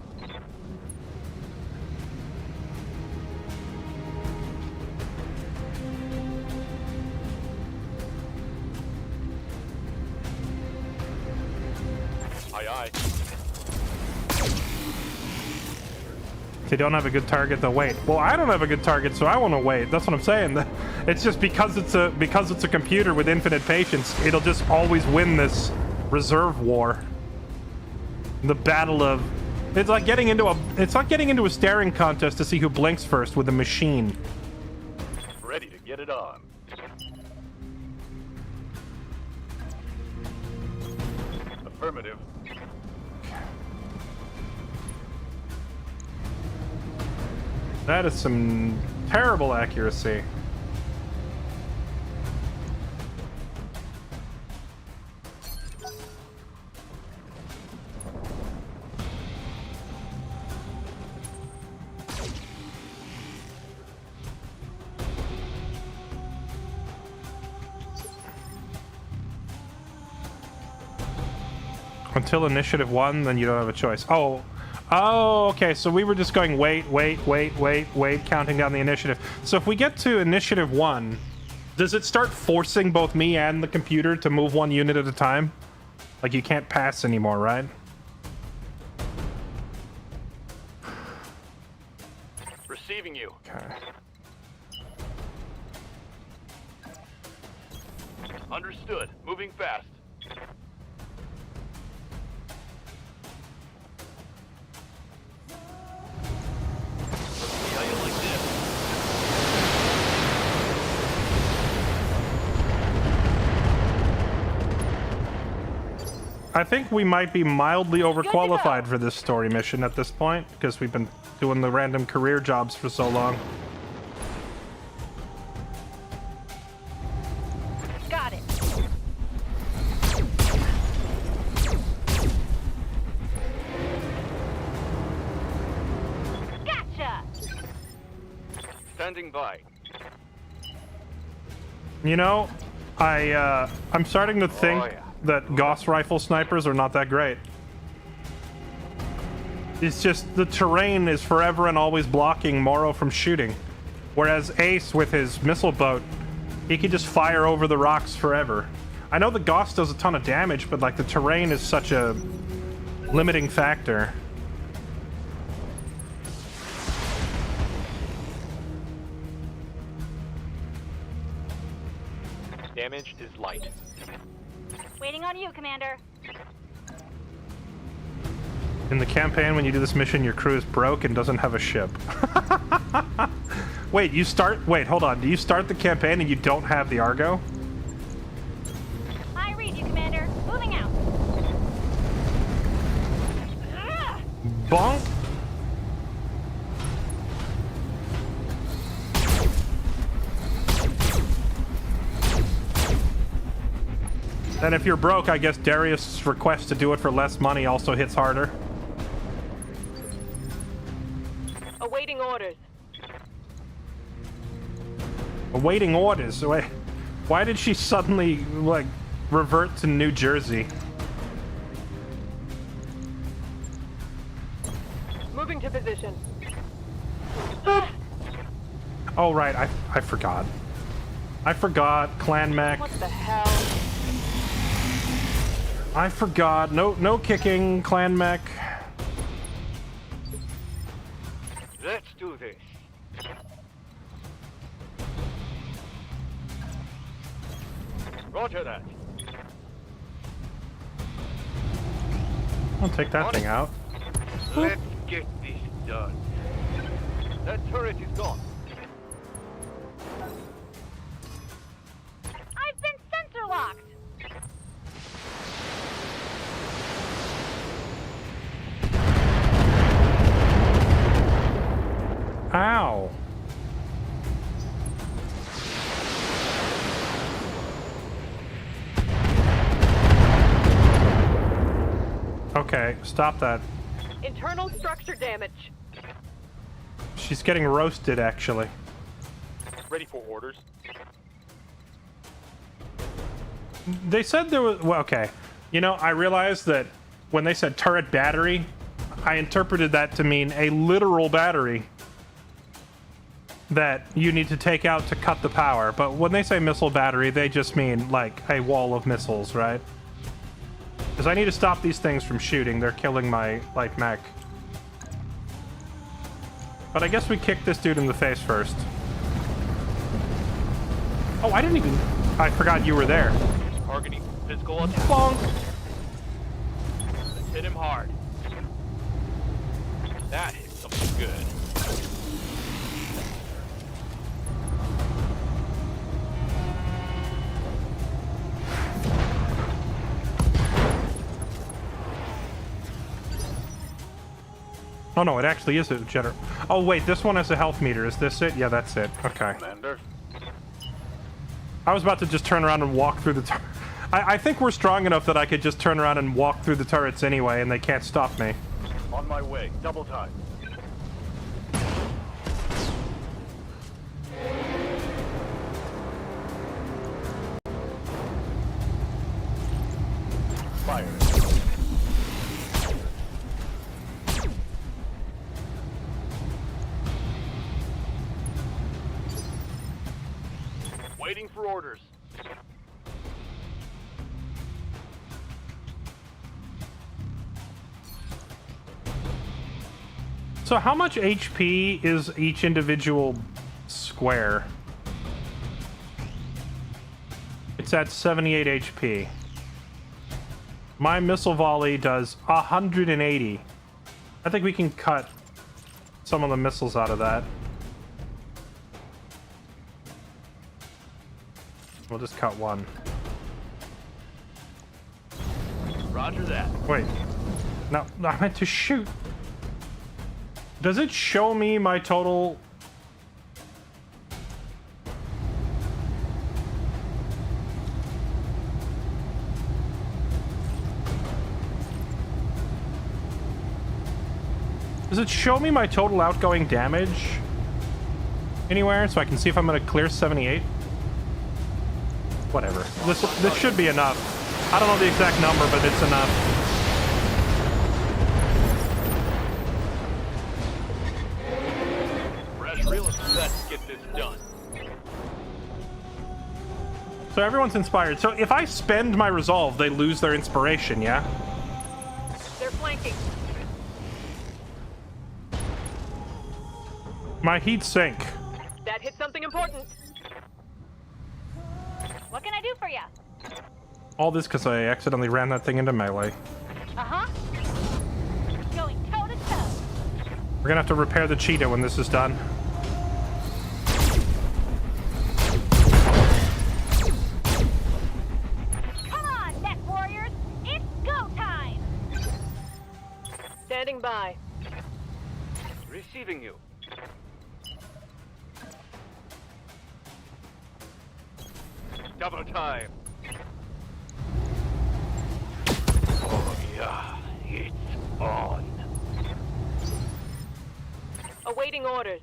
Aye. If they don't have a good target, they'll wait. Well, I don't have a good target, so I want to wait. That's what I'm saying. It's just because it's a computer with infinite patience, it'll just always win this reserve war. The battle of it's like getting into a staring contest to see who blinks first with a machine. Ready to get it on. Affirmative. That is some terrible accuracy. Until initiative 1, then you don't have a choice. Oh, okay. So we were just going wait, counting down the initiative. So if we get to initiative 1, does it start forcing both me and the computer to move 1 unit at a time? Like you can't pass anymore, right? Receiving you. Okay. Understood. Moving fast. I think we might be mildly overqualified for this story mission at this point, because we've been doing the random career jobs for so long. Got it. Gotcha. Standing by. You know, I'm starting to think that Gauss rifle snipers are not that great. It's just the terrain is forever and always blocking Morrow from shooting. Whereas Ace, with his missile boat, he can just fire over the rocks forever. I know the Gauss does a ton of damage, but like the terrain is such a limiting factor. Damage is light. Waiting on you, Commander. In the campaign, when you do this mission, your crew is broke and doesn't have a ship. Wait, hold on. Do you start the campaign and you don't have the Argo? I read you, Commander. Moving out. Bonk. And if you're broke, I guess Darius' request to do it for less money also hits harder. Awaiting orders. Awaiting orders? Wait, why did she suddenly, like, revert to New Jersey? Moving to position. Oh, right, I forgot. I forgot, Clan Mech. What the hell? I forgot. No kicking, Clan Mech. Let's do this. Roger that. I'll take that thing out. Let's get this done. That turret is gone. I've been sensor locked. Ow. Okay, stop that. Internal structure damage. She's getting roasted, actually. Ready for orders. They said there was... Well, okay. You know, I realized that when they said turret battery, I interpreted that to mean a literal battery that you need to take out to cut the power. But when they say missile battery, they just mean, like, a wall of missiles, right? Because I need to stop these things from shooting. They're killing my, like, mech. But I guess we kick this dude in the face first. Oh, I didn't even... I forgot you were there. Targeting physical attack. Bonk! Let's hit him hard. That hit something good. Oh no, it actually is a generator. Oh wait, this one has a health meter. Is this it? Yeah, that's it. Okay. Commander. I was about to just turn around and walk through the I think we're strong enough that I could just turn around and walk through the turrets anyway, and they can't stop me. On my way. Double time. Fire. Waiting for orders. So how much HP is each individual square? It's at 78 HP. My missile volley does 180. I think we can cut some of the missiles out of that. We'll just cut one. Roger that. Wait. No, I meant to shoot. Does it show me my total... Does it show me my total outgoing damage anywhere so I can see if I'm going to clear 78? Whatever. This should be enough. I don't know the exact number, but it's enough. Let's get this done. So everyone's inspired. So if I spend my resolve, they lose their inspiration, yeah? They're flanking. My heat sink. That hit something important. What can I do for you? All this because I accidentally ran that thing into melee. Uh-huh. Going toe to toe. We're gonna have to repair the cheetah when this is done. Standing by. Receiving you. Double time. Oh yeah, it's on. Awaiting orders.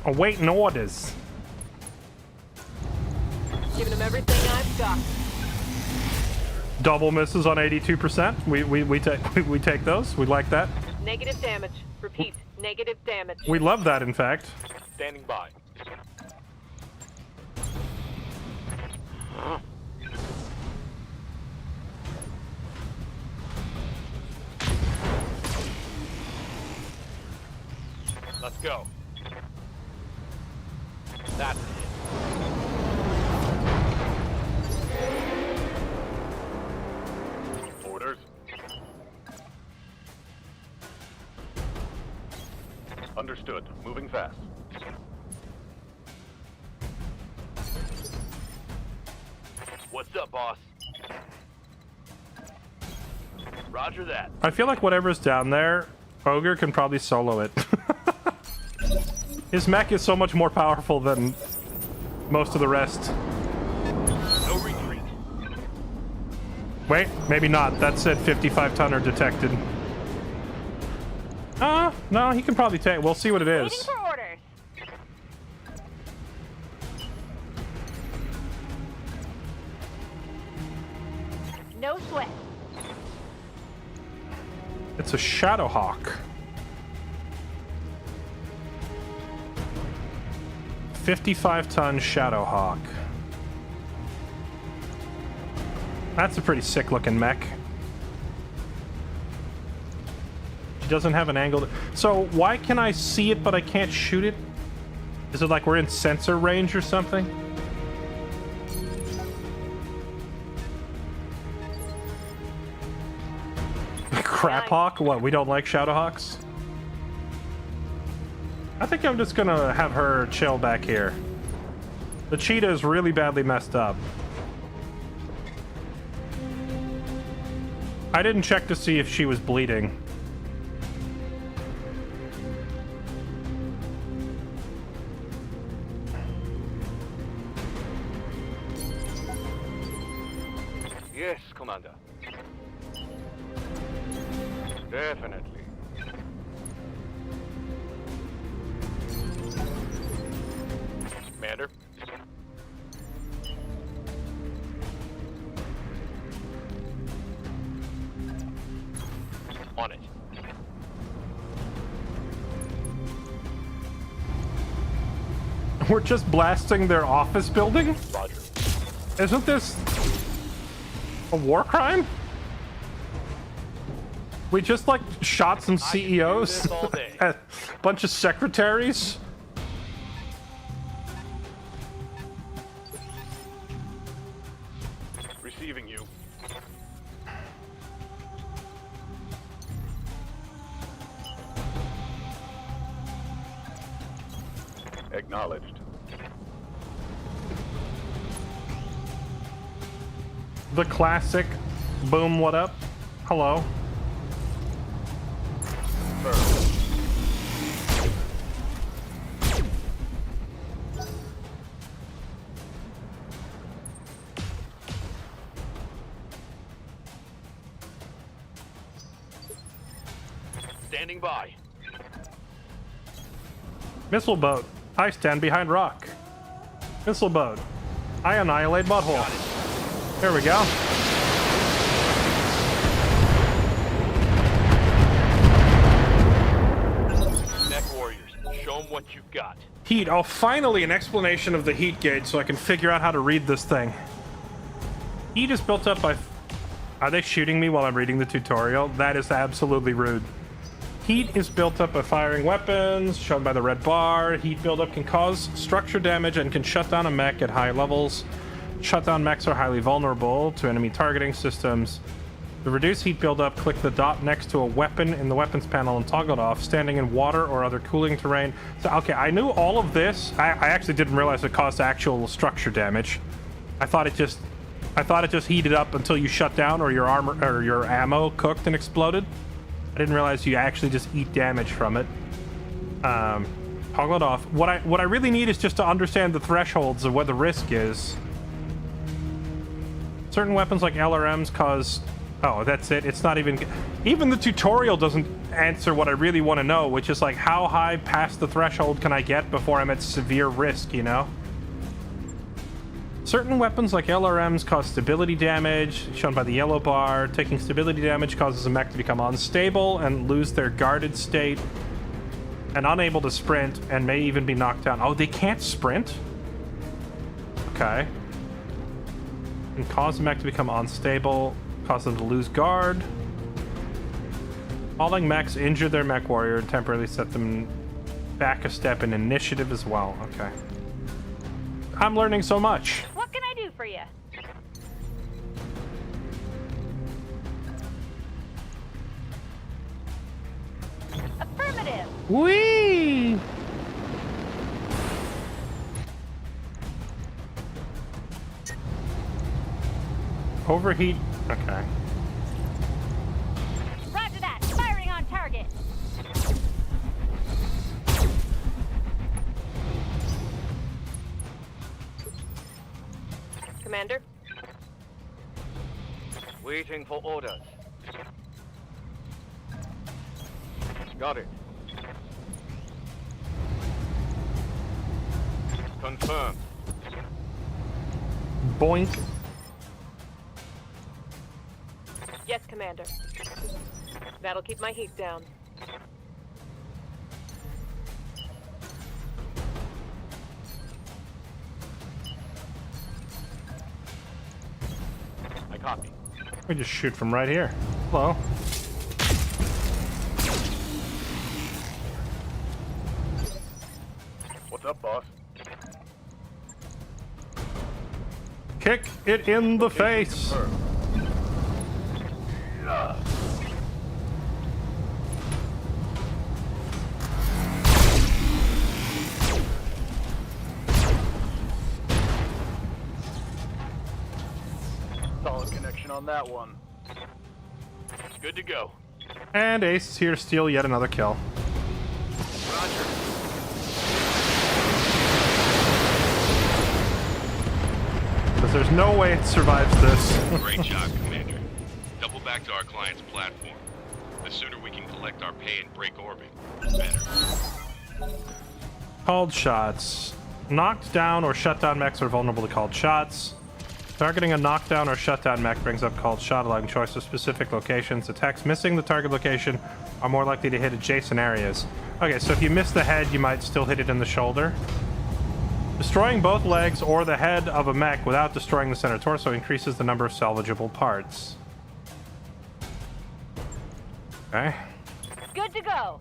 Awaiting orders. Giving them everything I've got. Double misses on 82%. We take those. We like that. Negative damage. Repeat. Negative damage. We love that, in fact. Standing by. Let's go. That's it. Orders. Understood. Moving fast. What's up, boss? Roger that. I feel like whatever's down there, Ogre can probably solo it. His mech is so much more powerful than most of the rest. No retreat. Wait, maybe not. That said 55-tonner detected. No, he can probably take. We'll see what it Waiting is. for orders. No sweat. It's a Shadowhawk. 55-ton Shadowhawk. That's a pretty sick-looking mech. She doesn't have an angle. So why can I see it but I can't shoot it? Is it like we're in sensor range or something? Craphawk? What, we don't like Shadowhawks? I think I'm just gonna have her chill back here. The cheetah is really badly messed up. I didn't check to see if she was bleeding. Yes, Commander. Definitely. Commander? On it. We're just blasting their office building? Roger. Isn't this a war crime? We just like shot some CEOs, this all day. a bunch of secretaries. Receiving you. Acknowledged. The classic boom, what up? Hello. Standing by. Missile boat. I stand behind rock. Missile boat. I annihilate butthole. There we go. Neck warriors, show them what you've got. Heat. Oh, finally an explanation of the heat gauge so I can figure out how to read this thing. Heat is built up by... Are they shooting me while I'm reading the tutorial? That is absolutely rude. Heat is built up by firing weapons, shown by the red bar. Heat buildup can cause structure damage and can shut down a mech at high levels. Shutdown mechs are highly vulnerable to enemy targeting systems. To reduce heat buildup, click the dot next to a weapon in the weapons panel and toggle it off. Standing in water or other cooling terrain. So, okay, I knew all of this. I actually didn't realize it caused actual structure damage. I thought it just heated up until you shut down or your armor or your ammo cooked and exploded. I didn't realize you actually just eat damage from it. Toggle it off. What I really need is just to understand the thresholds of what the risk is. Certain weapons like LRMs cause... Oh, that's it. It's not even... Even the tutorial doesn't answer what I really want to know, which is like, how high past the threshold can I get before I'm at severe risk, you know? Certain weapons like LRMs cause stability damage, shown by the yellow bar. Taking stability damage causes a mech to become unstable and lose their guarded state, and unable to sprint, and may even be knocked down. Oh, they can't sprint? Okay. And cause the mech to become unstable, cause them to lose guard. Falling mechs injure their mech warrior and temporarily set them back a step in initiative as well. Okay. I'm learning so much. What can I do for you? Affirmative. Whee! Overheat. Okay. Roger that. Firing on target. Commander? Waiting for orders. Got it. Confirmed. Boink. Yes, Commander. That'll keep my heat down. I copy. We just shoot from right here. Hello. What's up, boss? Kick it in the face. Solid connection on that one. Good to go. And Ace is here to steal yet another kill. Roger. Because there's no way it survives this. Great job, Commander. Double back to our client's platform. The sooner we can collect our pay and break orbit, the better. Called shots. Knocked down or shut down mechs are vulnerable to called shots. Targeting a knockdown or shutdown mech brings up called shot, allowing choice of specific locations. Attacks missing the target location are more likely to hit adjacent areas. Okay, so if you miss the head, you might still hit it in the shoulder. Destroying both legs or the head of a mech without destroying the center torso increases the number of salvageable parts. Okay. Good to go.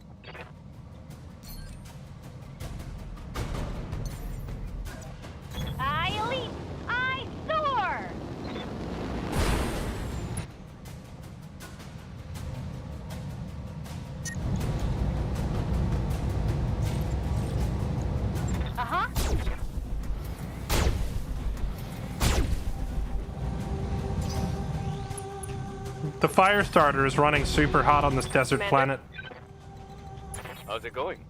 I leap. I soar. Uh-huh. The fire starter is running super hot on this desert planet. How's it going?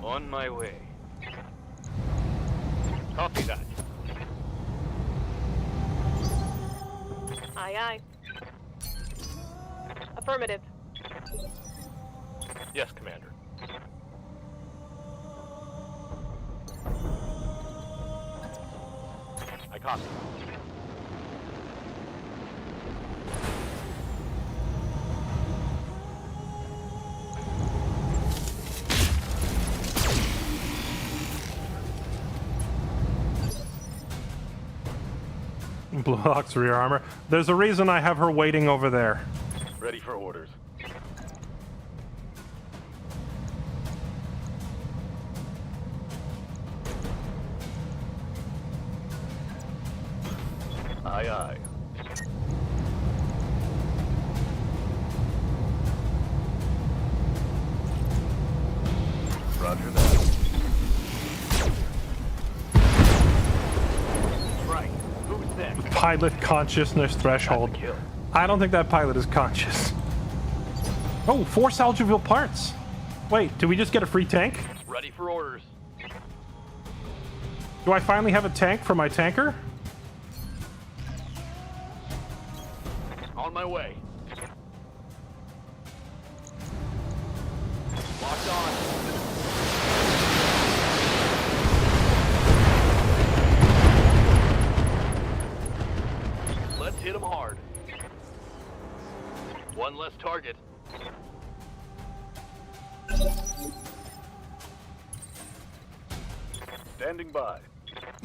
On my way. Copy that. Aye, aye. Affirmative. Yes, Commander. I copy. Blue Hawk's rear armor. There's a reason I have her waiting over there. Ready for orders. Aye, aye. Roger that. Right. Who's next? Pilot consciousness threshold. Kill. I don't think that pilot is conscious. Oh, 4 salvageable parts. Wait, did we just get a free tank? Ready for orders. Do I finally have a tank for my tanker? On my way. Locked on. Let's hit him hard. One less target. Standing by.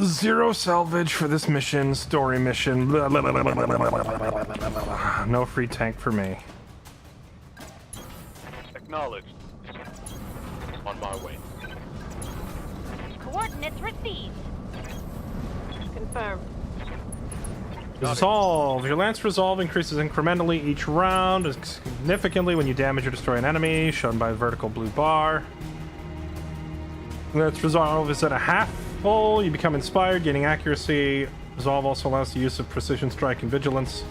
0 salvage for this mission, story mission. Blah, blah, blah, blah, blah, blah, blah, blah, blah, blah. No free tank for me. Acknowledged. On my way. Coordinates received. Confirmed. Resolve. Your lance resolve increases incrementally each round, significantly when you damage or destroy an enemy, shown by a vertical blue bar. Lance resolve is at a half full. You become inspired, gaining accuracy. Resolve also allows the use of precision strike and vigilance.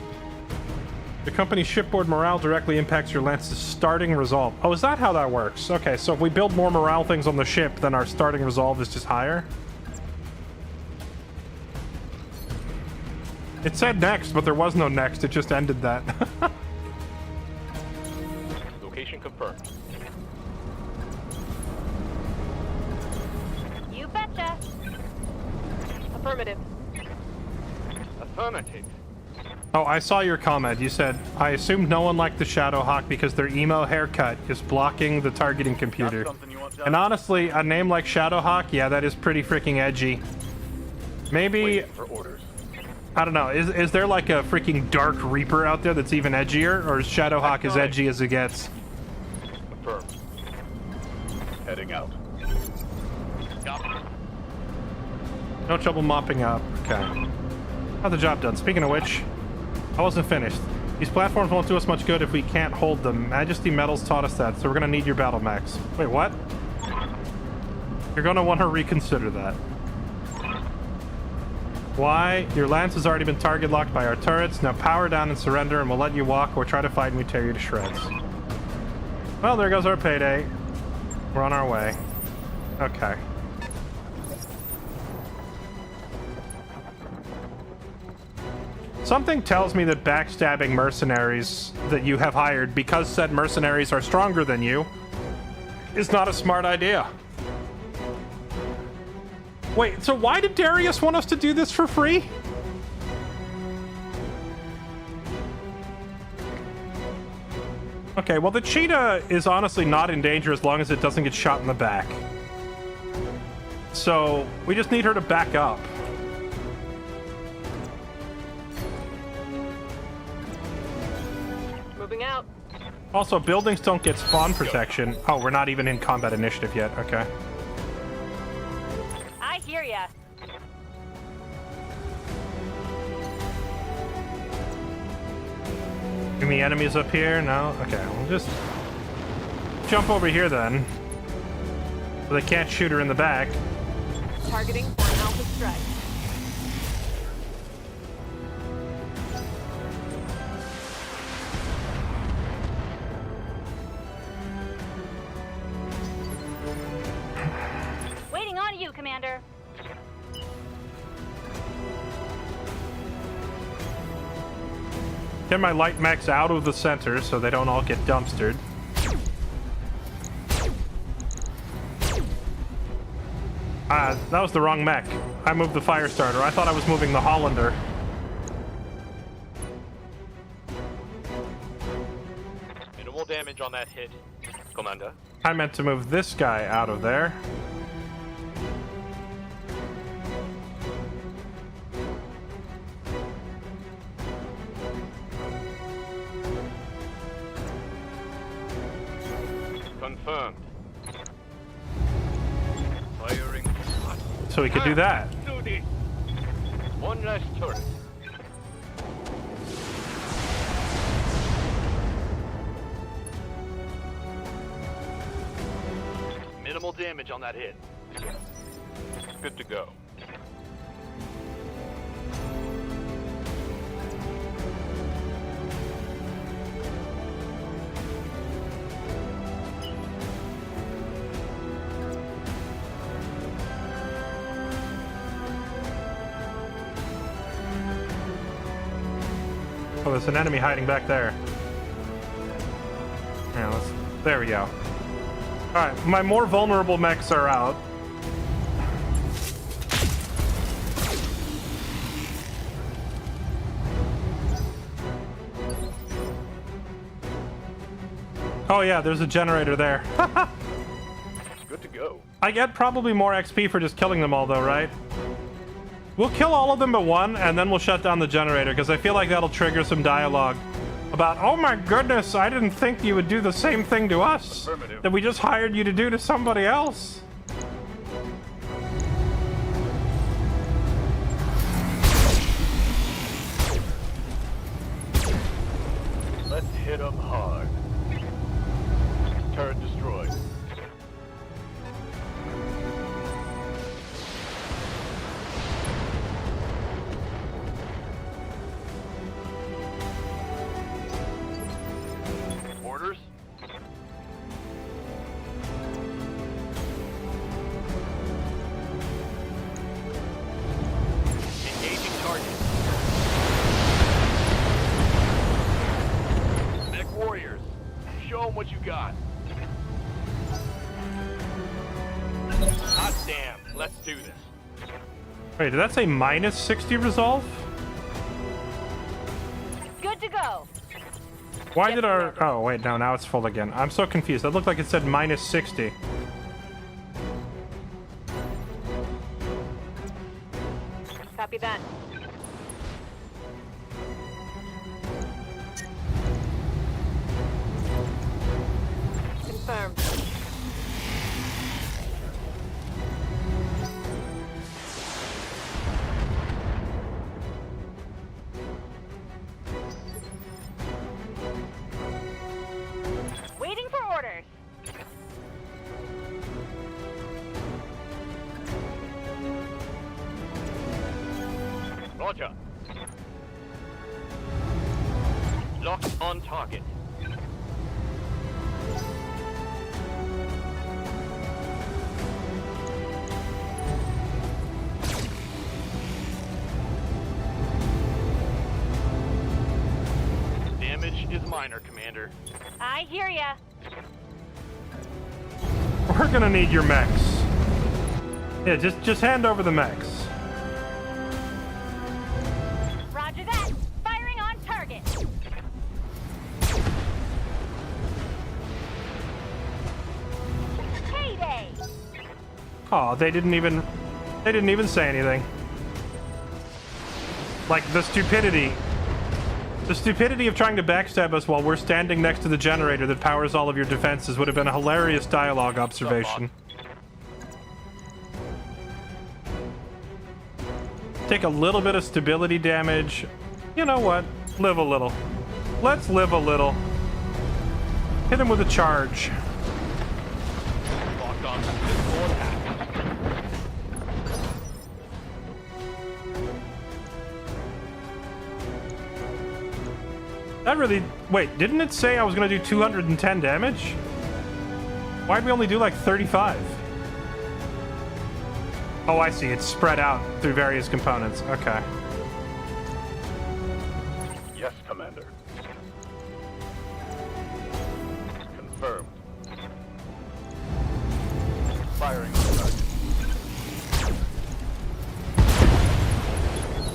The company's shipboard morale directly impacts your lance's starting resolve. Oh, is that how that works? Okay, so if we build more morale things on the ship, then our starting resolve is just higher? It said next, but there was no next. It just ended that. Location confirmed. You betcha. Affirmative. Affirmative. Oh, I saw your comment. You said, I assumed no one liked the Shadowhawk because their emo haircut is blocking the targeting computer. And honestly, a name like Shadowhawk, yeah, that is pretty freaking edgy. Maybe... Waiting for orders. I don't know. Is there like a freaking Dark Reaper out there that's even edgier? Or is Shadowhawk as edgy as it gets? Confirmed. Heading out. No trouble mopping up. Okay. Got the job done. Speaking of which, I wasn't finished. These platforms won't do us much good if we can't hold them. Majesty Metals taught us that, so we're gonna need your battle max. Wait, what? You're gonna want to reconsider that. Why? Your lance has already been target locked by our turrets. Now power down and surrender, and we'll let you walk or try to fight and we tear you to shreds. Well, there goes our payday. We're on our way. Okay. Something tells me that backstabbing mercenaries that you have hired because said mercenaries are stronger than you is not a smart idea. Wait, so why did Darius want us to do this for free? Okay, well the cheetah is honestly not in danger as long as it doesn't get shot in the back. So, we just need her to back up. Moving out. Also, buildings don't get spawn protection. Oh, we're not even in combat initiative yet. Okay. I hear ya. Any enemies up here? No? Okay, we'll just jump over here then. So they can't shoot her in the back. Targeting for an alpha strike. Waiting on you, Commander. Get my light mechs out of the center so they don't all get dumpstered. That was the wrong mech. I moved the fire starter. I thought I was moving the Hollander. Minimal damage on that hit, Commander. I meant to move this guy out of there. Confirmed. Firing. So we could do that. Duty. One last turret. Minimal damage on that hit. Good to go. Oh, there's an enemy hiding back there. Yeah, there we go. Alright, my more vulnerable mechs are out. Oh yeah, there's a generator there. Good to go. I get probably more XP for just killing them all though, right? We'll kill all of them but one, and then we'll shut down the generator, because I feel like that'll trigger some dialogue about, oh my goodness, I didn't think you would do the same thing to us that we just hired you to do to somebody else. Let's hit them hard. Turret destroyed. Orders? Engaging target. got? Hot damn. Let's do this. Wait, did that say minus 60 resolve? Good to go. Why did our... Oh, wait, no, now it's full again. I'm so confused. That looked like it said minus 60. Copy that. Confirmed. Waiting for orders. Roger. Locked on target. Damage is minor, Commander. I hear ya. We're gonna need your mechs. Yeah, just hand over the mechs. Roger that. Firing on target. Payday. Oh, they didn't even say anything. Like the stupidity of trying to backstab us while we're standing next to the generator that powers all of your defenses would have been a hilarious dialogue observation. Take a little bit of stability damage. You know what? Live a little. Let's live a little. Hit him with a charge. Locked on Discord hack. That really... Wait, didn't it say I was going to do 210 damage? Why'd we only do like 35? Oh, I see. It's spread out through various components. Okay. Yes, Commander. Confirmed. Firing on target.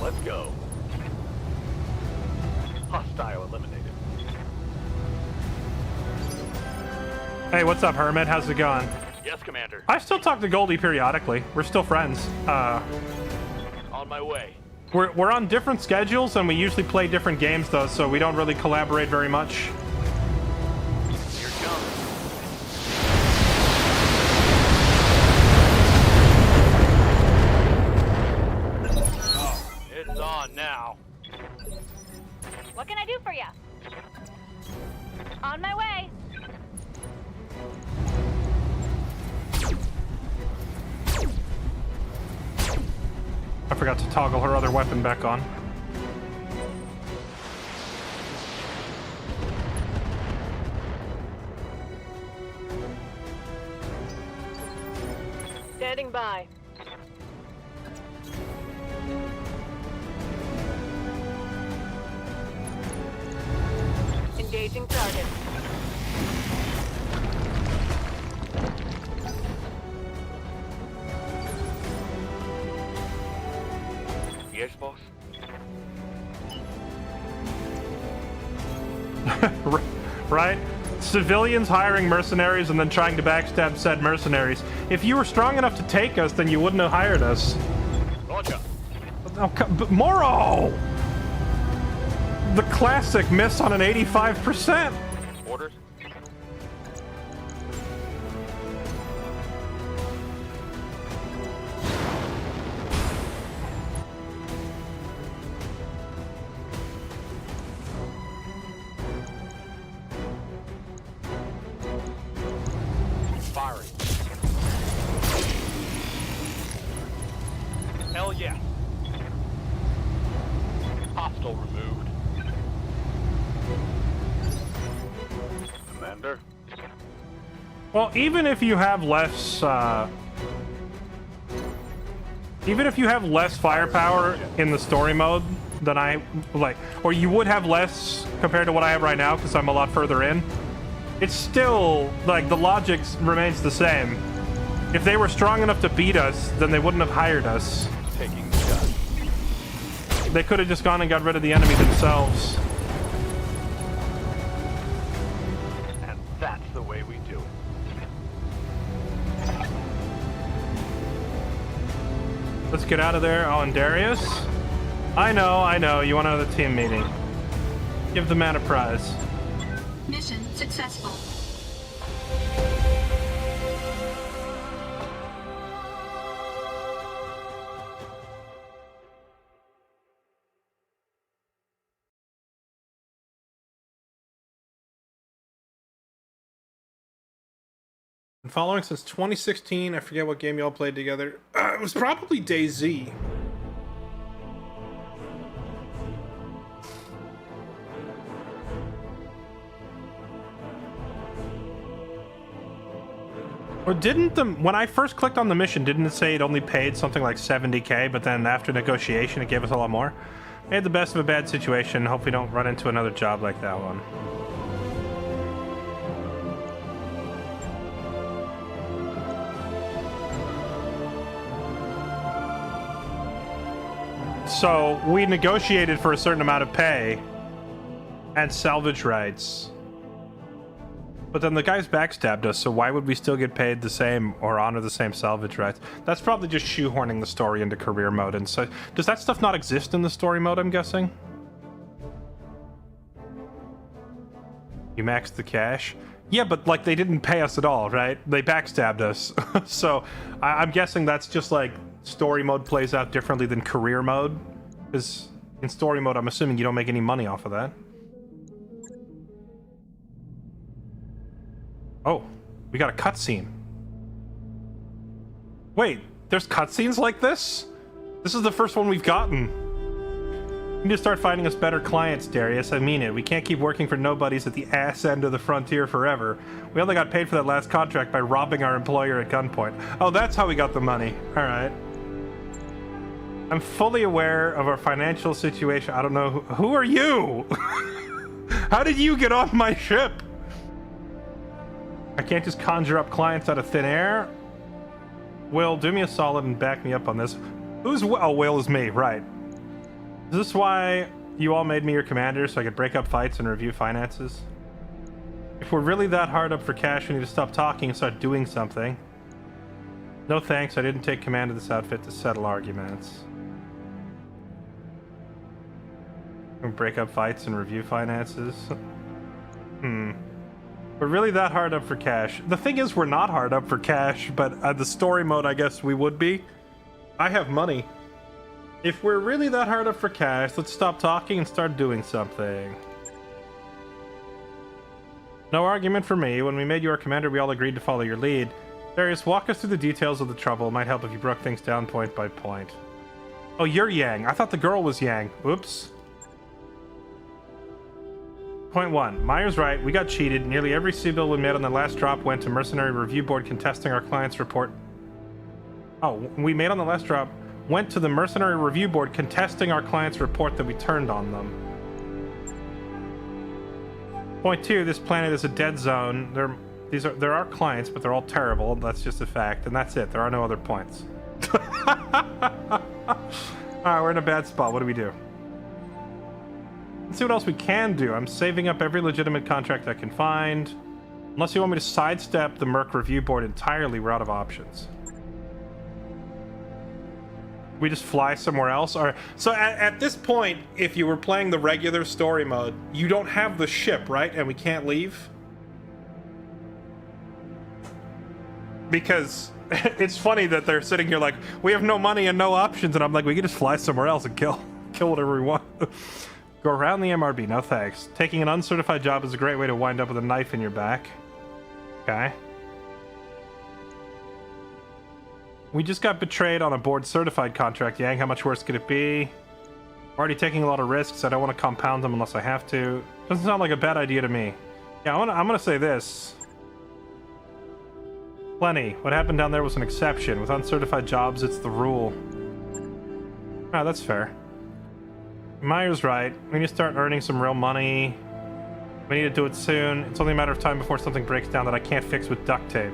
Let's go. Hostile eliminated. Hey, what's up, Hermit? How's it going? Yes, Commander. I still talk to Goldie periodically. We're still friends. On my way. We're on different schedules, and we usually play different games, though, so we don't really collaborate very much. Here it comes. Oh, it's on now. What can I do for ya? On my way. I forgot to toggle her other weapon back on. Standing by. Engaging target. Yes, boss? Right? Civilians hiring mercenaries and then trying to backstab said mercenaries. If you were strong enough to take us, then you wouldn't have hired us. Roger. Oh, Moro! The classic miss on an 85%. Orders? Firing. Hell yeah. Hostile removed. Commander? Well, even if you have less firepower in the story mode than I like, or you would have less compared to what I have right now because I'm a lot further in. it's still, like, the logic remains the same. If they were strong enough to beat us, then they wouldn't have hired us. Taking the shot. They could have just gone and got rid of the enemy themselves. And that's the way we do it. Let's get out of there. Oh, and Darius? I know. You want another team meeting. Give the man a prize. Mission successful. Been following since 2016. I forget what game y'all played together. It was probably DayZ. Or didn't when I first clicked on the mission, didn't it say it only paid something like 70k, but then after negotiation it gave us a lot more? Made the best of a bad situation. Hope we don't run into another job like that one. So we negotiated for a certain amount of pay and salvage rights. But then the guys backstabbed us, so why would we still get paid the same or honor the same salvage rights? That's probably just shoehorning the story into career mode. And so, does that stuff not exist in the story mode, I'm guessing? You maxed the cash? Yeah, but like they didn't pay us at all, right? They backstabbed us. So I'm guessing that's just like story mode plays out differently than career mode. Because in story mode, I'm assuming you don't make any money off of that. Oh, we got a cutscene. Wait, there's cutscenes like this? This is the first one we've gotten. You need to start finding us better clients, Darius. I mean it. We can't keep working for nobodies at the ass end of the frontier forever. We only got paid for that last contract by robbing our employer at gunpoint. Oh, that's how we got the money. All right. I'm fully aware of our financial situation. I don't know. Who are you? How did you get on my ship? I can't just conjure up clients out of thin air. Will, do me a solid and back me up on this. Who's oh, Will is me, right. Is this why you all made me your commander, so I could break up fights and review finances? If we're really that hard up for cash, we need to stop talking and start doing something. No thanks, I didn't take command of this outfit to settle arguments. Break up fights and review finances? We're really that hard up for cash. The thing is, we're not hard up for cash, but the story mode, I guess we would be. I have money. If we're really that hard up for cash, let's stop talking and start doing something. No argument for me. When we made you our commander, we all agreed to follow your lead. Darius, walk us through the details of the trouble. It might help if you broke things down point by point. Oh, you're Yang. I thought the girl was Yang. Oops. Point 1. Meyer's right. We got cheated. Nearly every C-bill we made on the last drop went to Mercenary Review Board contesting our client's report. Oh, we made on the last drop went to the Mercenary Review Board contesting our client's report that we turned on them. Point 2. This planet is a dead zone. There are clients, but they're all terrible. That's just a fact, and that's it. There are no other points. Alright, we're in a bad spot. What do we do? Let's see what else we can do. I'm saving up every legitimate contract I can find. Unless you want me to sidestep the Merc Review Board entirely, we're out of options. We just fly somewhere else? Or so at this point, if you were playing the regular story mode, you don't have the ship, right? And we can't leave? Because it's funny that they're sitting here like, we have no money and no options, and I'm like, we can just fly somewhere else and kill whatever we want. Go around the MRB, no thanks. Taking an uncertified job is a great way to wind up with a knife in your back. Okay. We just got betrayed on a board certified contract, Yang. How much worse could it be? I'm already taking a lot of risks. I don't want to compound them unless I have to. Doesn't sound like a bad idea to me. Yeah, I'm gonna say this. Plenty. What happened down there was an exception. With uncertified jobs, it's the rule. Ah, that's fair. Meyer's right. We need to start earning some real money. We need to do it soon. It's only a matter of time before something breaks down that I can't fix with duct tape.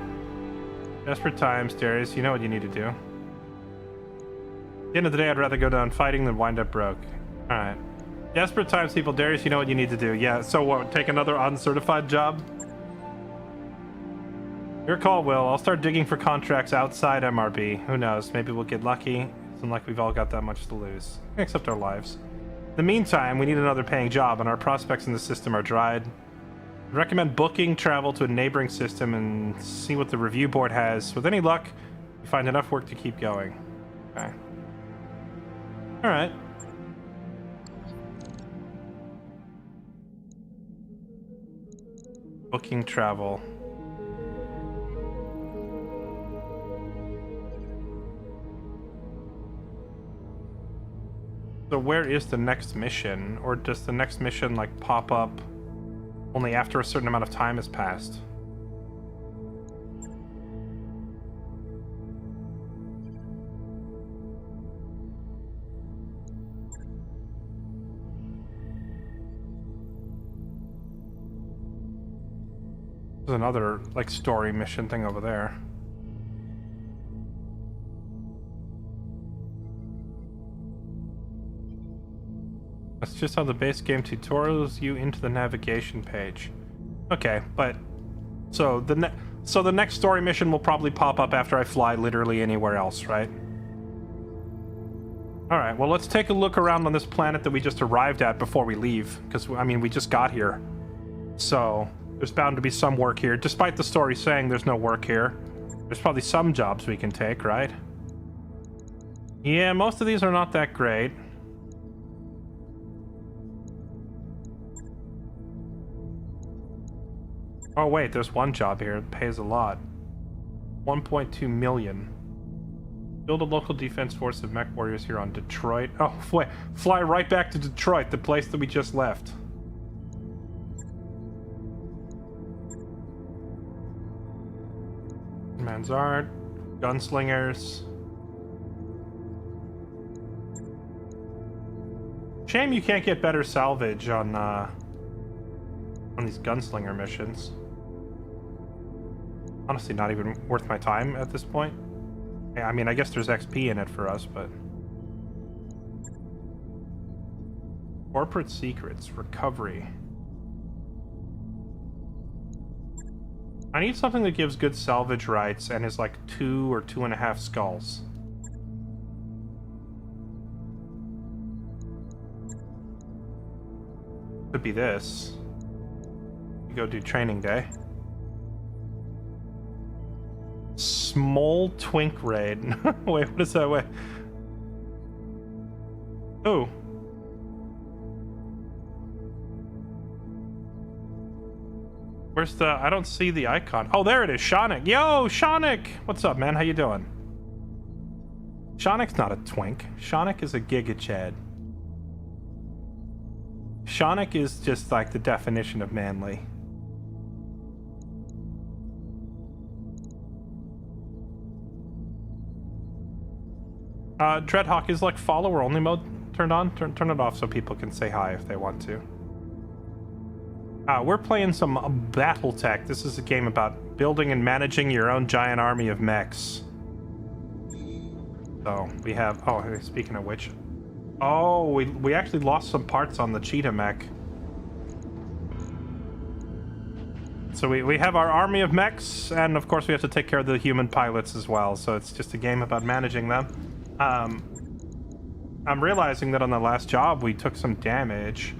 Desperate times, Darius. You know what you need to do. At the end of the day, I'd rather go down fighting than wind up broke. Alright. Desperate times, people. Darius, you know what you need to do. Yeah, so what? Take another uncertified job? Your call, Will. I'll start digging for contracts outside MRB. Who knows? Maybe we'll get lucky. It's not like we've all got that much to lose. Except our lives. In the meantime, we need another paying job, and our prospects in the system are dried. I'd recommend booking travel to a neighboring system and see what the review board has. With any luck, you find enough work to keep going. Okay. Alright. Booking travel. So where is the next mission? Or does the next mission like pop up only after a certain amount of time has passed? There's another like story mission thing over there. That's just how the base game tutorials you into the navigation page. Okay, but so the next story mission will probably pop up after I fly literally anywhere else, right? All right, well, let's take a look around on this planet that we just arrived at before we leave, because I mean, we just got here. So there's bound to be some work here, despite the story saying there's no work here. There's probably some jobs we can take, right? Yeah, most of these are not that great. Oh wait, there's one job here. It pays a lot. 1.2 million. Build a local defense force of mech warriors here on Detroit. Oh, wait. Fly right back to Detroit, the place that we just left. Manzard. Gunslingers. Shame you can't get better salvage on these gunslinger missions. Honestly, not even worth my time at this point. I mean, I guess there's XP in it for us, but... Corporate secrets. Recovery. I need something that gives good salvage rights and is like 2 or 2.5 skulls. Could be this. You go do training day. Small twink raid. Wait, what is that? Wait. Oh. Where's the... I don't see the icon. Oh, there it is. Shonik. Yo, Shonik! What's up, man? How you doing? Shonik's not a twink. Shonik is a Giga Chad. Shonik is just like the definition of manly. Dreadhawk, is like follower only mode turned on? Turn it off so people can say hi if they want to. We're playing some BattleTech. This is a game about building and managing your own giant army of mechs. So we have... Oh, speaking of which... Oh, we actually lost some parts on the cheetah mech. So we have our army of mechs, and of course we have to take care of the human pilots as well. So it's just a game about managing them. I'm realizing that on the last job we took some damage.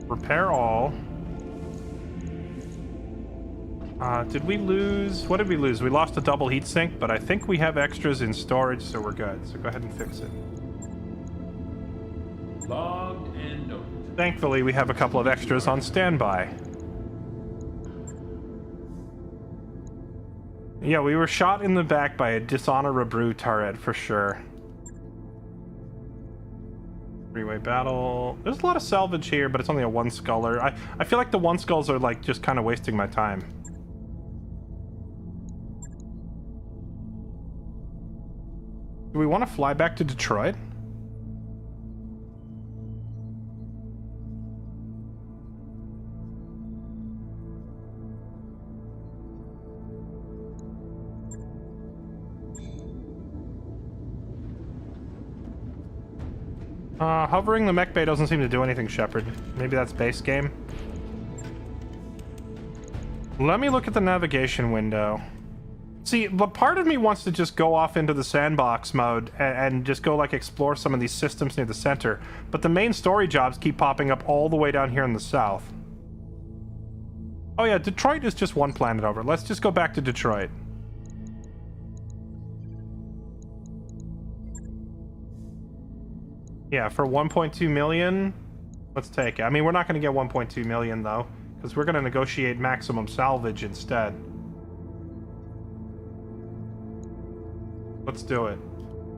Repair all. Did we lose? What did we lose? We lost a double heatsink, but I think we have extras in storage, so we're good. So go ahead and fix it. Logged and noted. Thankfully, we have a couple of extras on standby. Yeah, we were shot in the back by a Dishonor Rebrew turret, for sure. Three-way battle. There's a lot of salvage here, but it's only a one sculler. I feel like the one skulls are like just kind of wasting my time. Do we want to fly back to Detroit? Hovering the mech bay doesn't seem to do anything, Shepard. Maybe that's base game. Let me look at the navigation window. See, but part of me wants to just go off into the sandbox mode and just go, like, explore some of these systems near the center. But the main story jobs keep popping up all the way down here in the south. Oh yeah, Detroit is just one planet over. Let's just go back to Detroit. Yeah, for 1.2 million, let's take it. I mean, we're not going to get 1.2 million, though, because we're going to negotiate maximum salvage instead. Let's do it.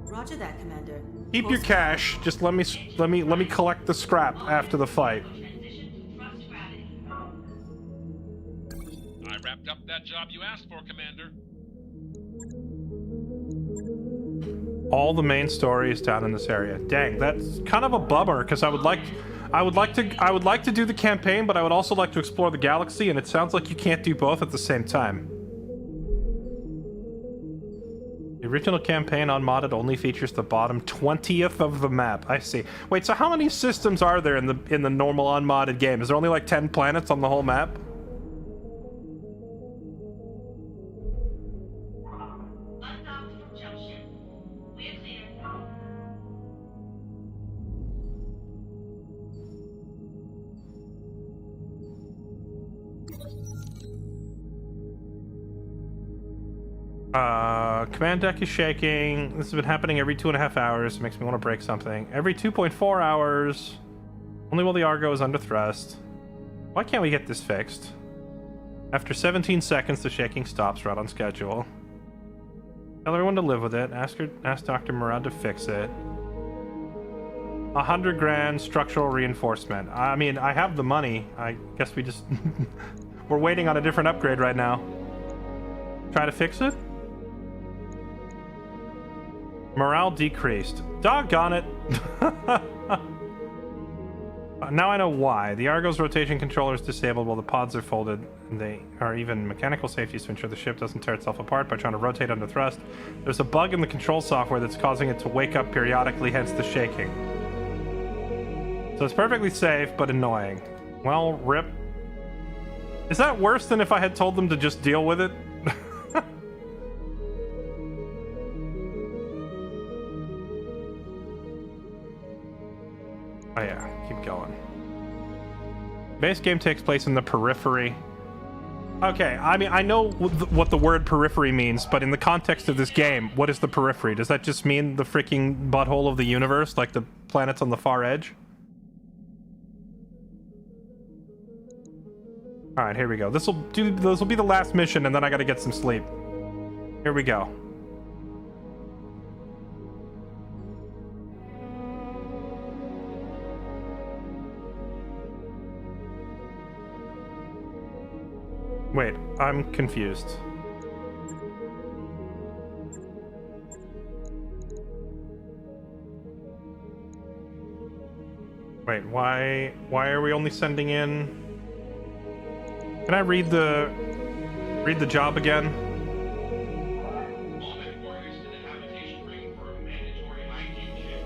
Roger that, Commander. Keep your cash. Just let me collect the scrap after the fight. I wrapped up that job you asked for, Commander. All the main story is down in this area. Dang, that's kind of a bummer because I would like to do the campaign, but I would also like to explore the galaxy, and it sounds like you can't do both at the same time. The original campaign unmodded only features the bottom 20th of the map. I see. Wait, so how many systems are there in the normal unmodded game? Is there only like 10 planets on the whole map? Command deck is shaking. This has been happening every 2.5 hours. It makes me want to break something. Every 2.4 hours. Only while the Argo is under thrust. Why can't we get this fixed? After 17 seconds, the shaking stops right on schedule. Tell everyone to live with it. Ask Dr. Murad to fix it. 100 grand structural reinforcement. I mean, I have the money. I guess we just... We're waiting on a different upgrade right now. Try to fix it? Morale decreased. Doggone it! Now I know why. The Argo's rotation controller is disabled while the pods are folded, and they are even mechanical safeties to ensure the ship doesn't tear itself apart by trying to rotate under thrust. There's a bug in the control software that's causing it to wake up periodically, hence the shaking. So it's perfectly safe, but annoying. Well, rip. Is that worse than if I had told them to just deal with it? Oh yeah, keep going. Base game takes place in the periphery. Okay, I mean, I know what the word periphery means, but in the context of this game, what is the periphery? Does that just mean the freaking butthole of the universe, like the planets on the far edge? Alright, here we go. This will be the last mission, and then I gotta get some sleep. Here we go. Wait, I'm confused. Wait, why are we only sending in... Can I read the job again? All mech warriors to the habitation ring for a mandatory IQ check.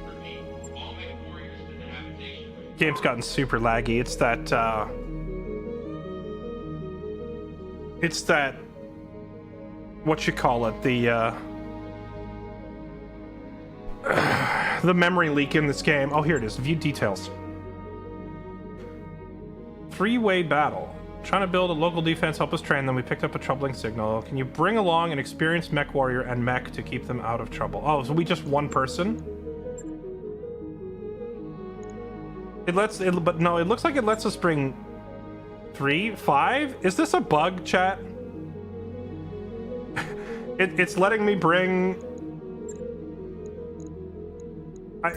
Repeat, all mech warriors to the habitation ring. Game's gotten super laggy. It's that what you call it, the memory leak in this game. Oh, here it is. View details. Three-way battle. Trying to build a local defense, help us train them. We picked up a troubling signal. Can you bring along an experienced mech warrior and mech to keep them out of trouble? Oh, so we just one person? But no, it looks like it lets us bring 3, 5? Is this a bug, chat? It's letting me bring...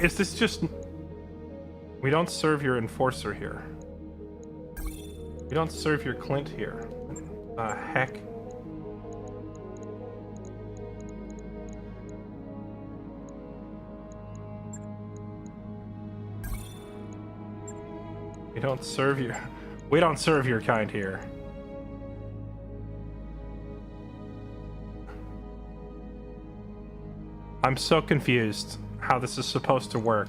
is this just... We don't serve your enforcer here. We don't serve your Clint here. Heck. We don't serve your kind here. I'm so confused how this is supposed to work.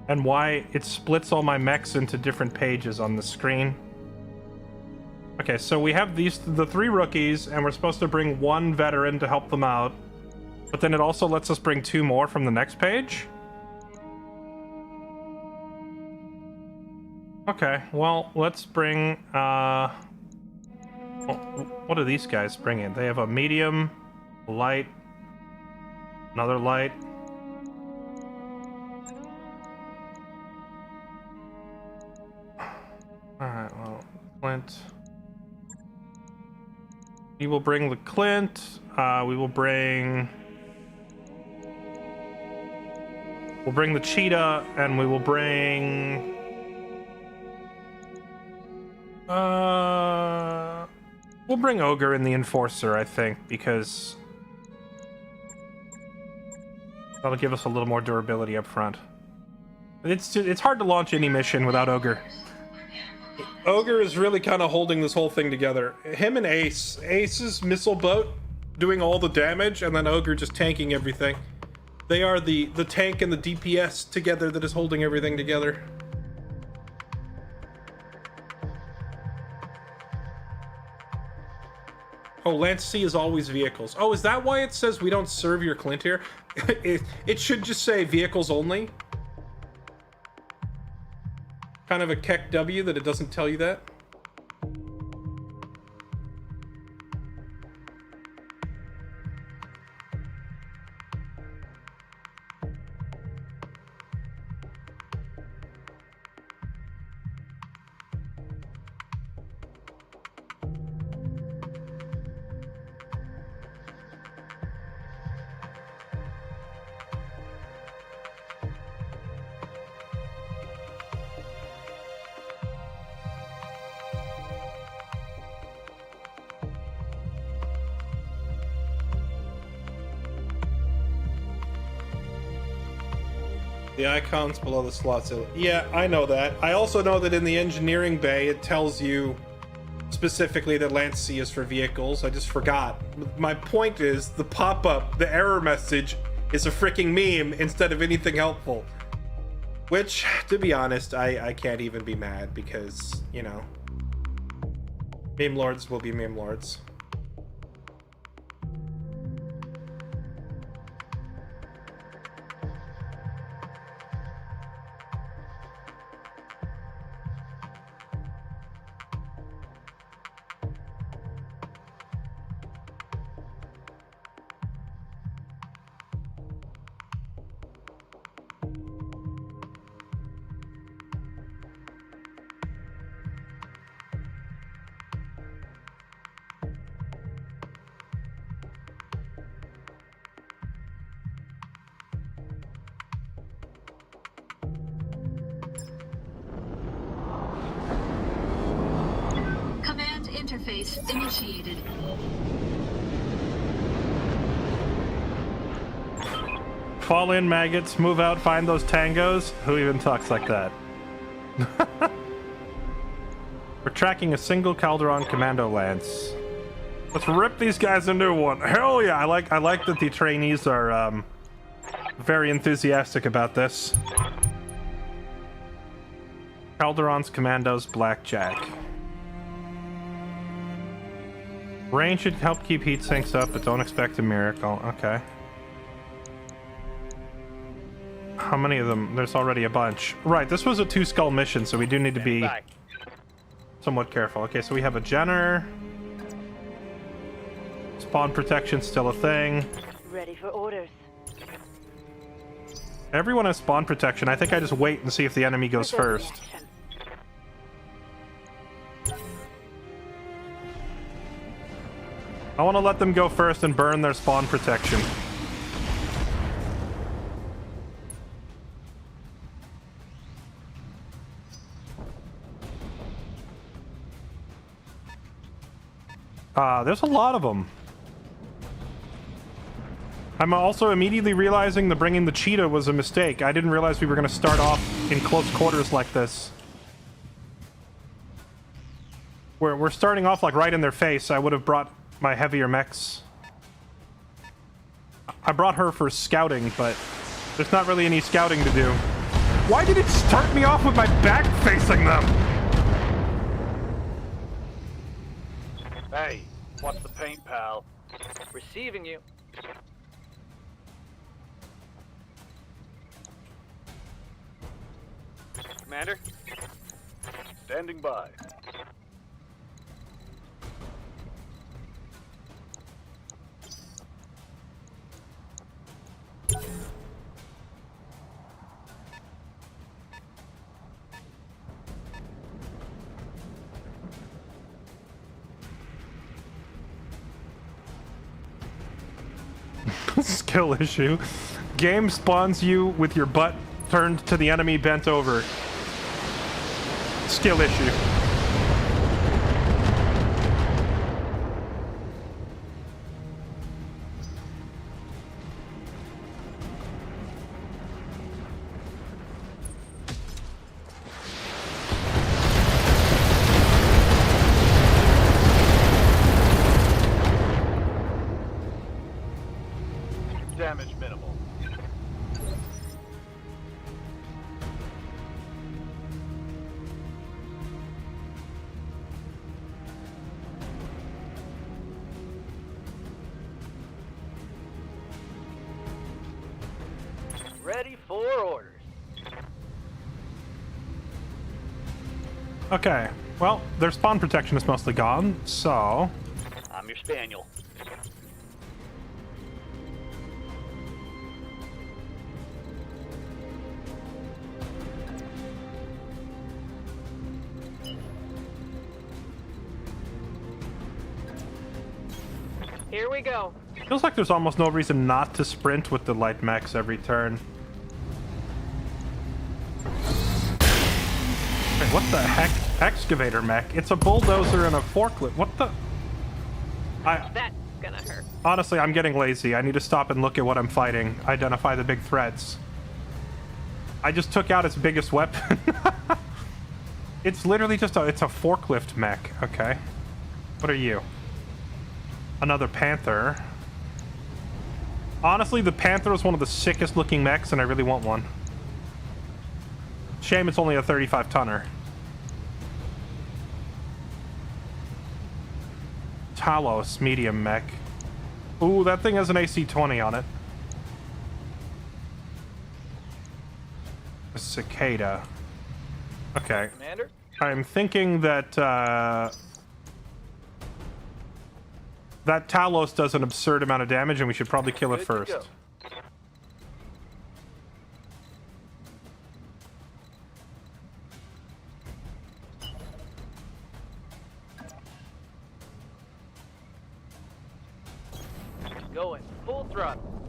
and why it splits all my mechs into different pages on the screen. Okay, so we have the 3 rookies, and we're supposed to bring 1 veteran to help them out. But then it also lets us bring 2 more from the next page? Okay, well, let's bring, what do these guys bring in? They have a medium, light, another light. Alright, well, Clint. We will bring the Clint, we will bring... We'll bring the Cheetah, and we will bring... We'll bring Ogre and the Enforcer, I think, because that'll give us a little more durability up front. It's hard to launch any mission without Ogre. Ogre is really kind of holding this whole thing together. Him and Ace. Ace's missile boat doing all the damage, and then Ogre just tanking everything. They are the tank and the DPS together that is holding everything together. Oh, Lance C is always vehicles. Oh, is that why it says we don't serve your Clint here? It should just say vehicles only. Kind of a Keck W that it doesn't tell you that. The icons below the slots. Yeah, I know that. I also know that in the engineering bay, it tells you specifically that Lance C is for vehicles. I just forgot. My point is, the pop-up, the error message, is a freaking meme instead of anything helpful. Which, to be honest, I can't even be mad because, you know, meme lords will be meme lords. Interface initiated. Fall in, maggots. Move out. Find those tangos. Who even talks like that? We're tracking a single Calderon Commando Lance. Let's rip these guys a new one. Hell yeah! I like that the trainees are very enthusiastic about this. Calderon's Commandos Blackjack. Rain should help keep heat sinks up, but don't expect a miracle. Okay. How many of them? There's already a bunch. Right, this was a 2-skull mission, so we do need to be somewhat careful. Okay, so we have a Jenner. Spawn protection still a thing. Ready for orders. Everyone has spawn protection. I think I just wait and see if the enemy goes first. I want to let them go first and burn their spawn protection. There's a lot of them. I'm also immediately realizing that bringing the Cheetah was a mistake. I didn't realize we were going to start off in close quarters like this. We're starting off like right in their face. I would have brought my heavier mechs. I brought her for scouting, but there's not really any scouting to do. Why did it start me off with my back facing them? Hey, what's the paint, pal? Receiving you. Commander? Standing by. Skill issue. Game spawns you with your butt turned to the enemy bent over. Skill issue. Damage minimal. Ready for orders. Okay, well, their spawn protection is mostly gone, so... I'm your spaniel. Here we go. Feels like there's almost no reason not to sprint with the light mechs every turn. Wait, what the heck? Excavator mech? It's a bulldozer and a forklift. What the? That's gonna hurt. Honestly, I'm getting lazy. I need to stop and look at what I'm fighting. Identify the big threats. I just took out its biggest weapon. It's literally just it's a forklift mech. Okay. What are you? Another Panther. Honestly, the Panther is one of the sickest looking mechs, and I really want one. Shame it's only a 35 tonner. Talos, medium mech. Ooh, that thing has an AC-20 on it. A cicada. Okay. Commander? I'm thinking that, that Talos does an absurd amount of damage, and we should probably kill it first. Go. Going full throttle.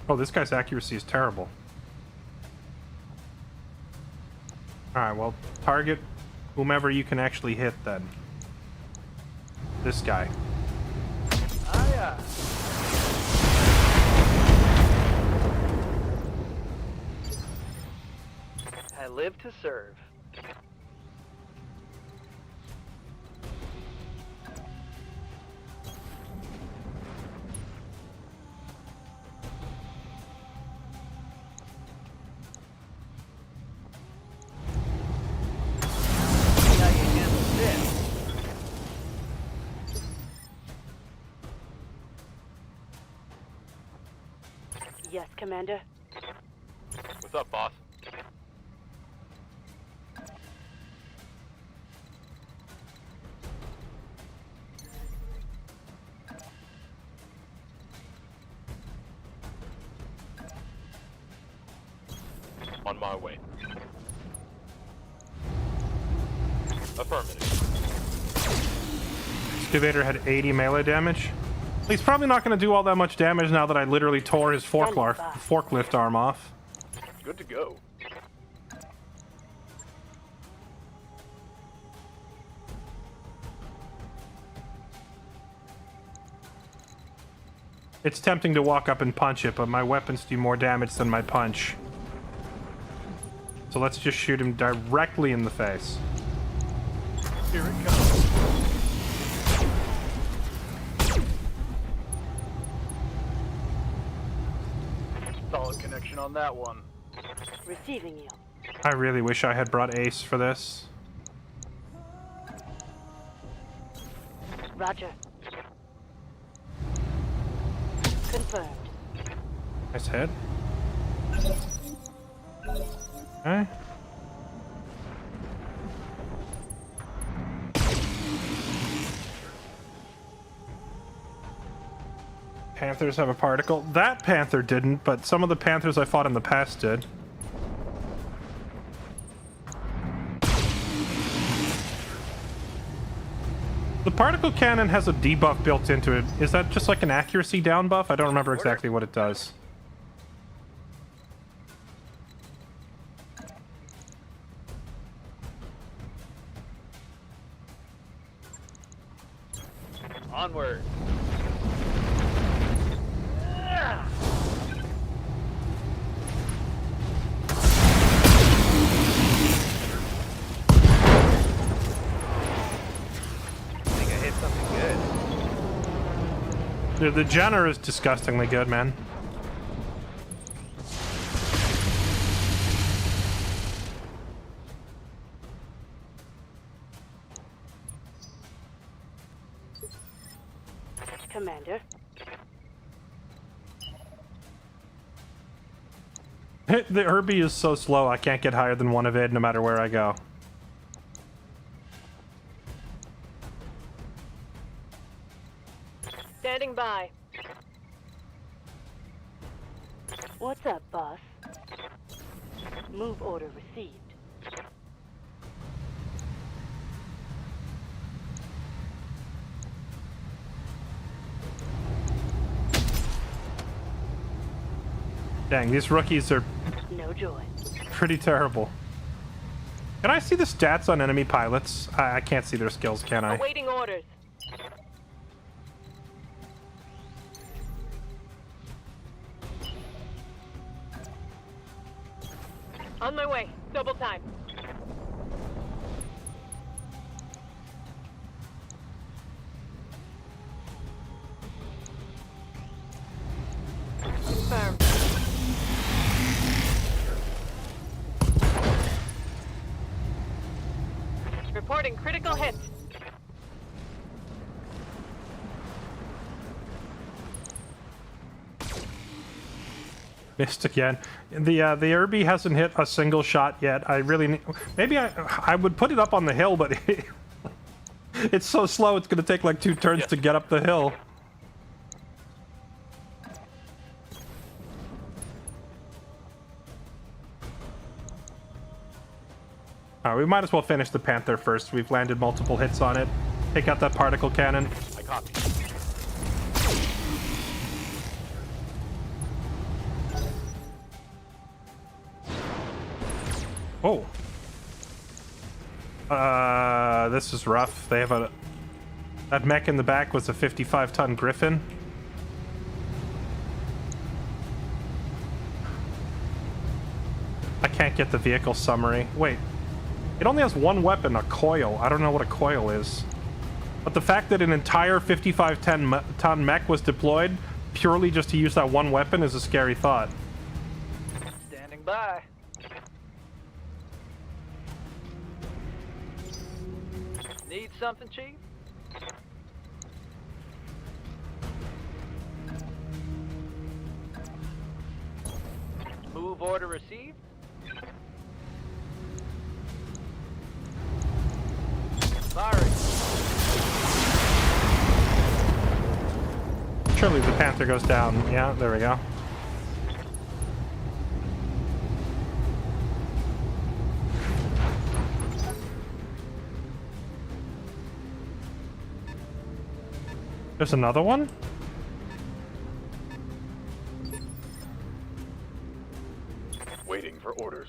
Oh, this guy's accuracy is terrible. Alright, well, target whomever you can actually hit, then. This guy. Aye, I live to serve. How you handle this? Yes, Commander. What's up, boss? On my way. Affirmative. Excavator had 80 melee damage. He's probably not going to do all that much damage now that I literally tore his forklift arm off. Good to go. It's tempting to walk up and punch it, but my weapons do more damage than my punch. So let's just shoot him directly in the face. Here it comes. Solid connection on that one. Receiving you. I really wish I had brought Ace for this. Roger. Confirmed. Nice hit. Okay. Panthers have a particle. That panther didn't, but some of the panthers I fought in the past did. The particle cannon has a debuff built into it. Is that just like an accuracy down buff? I don't remember exactly what it does. Onward. Think I hit something good. Dude, the Jenner is disgustingly good, man. Commander. The Herbie is so slow, I can't get higher than one evade no matter where I go. Standing by. What's up, boss? Move order received. Dang, these rookies are No joy. pretty terrible. Can I see the stats on enemy pilots? I can't see their skills, can I? Awaiting orders. On my way. Double time. Confirmed. Reporting critical hits. Missed again. The Herbie hasn't hit a single shot yet. I really need, maybe I would put it up on the hill, but it's so slow. It's going to take like 2 turns to get up the hill. Alright, we might as well finish the Panther first. We've landed multiple hits on it. Take out that particle cannon. I copy. Oh. This is rough. They have a... That mech in the back was a 55-ton Griffin. I can't get the vehicle summary. Wait. It only has one weapon, a coil. I don't know what a coil is. But the fact that an entire 55-ton mech was deployed purely just to use that one weapon is a scary thought. Standing by. Need something, Chief? Move order received. Firing. Surely the Panther goes down. Yeah, there we go. There's another one? Waiting for orders.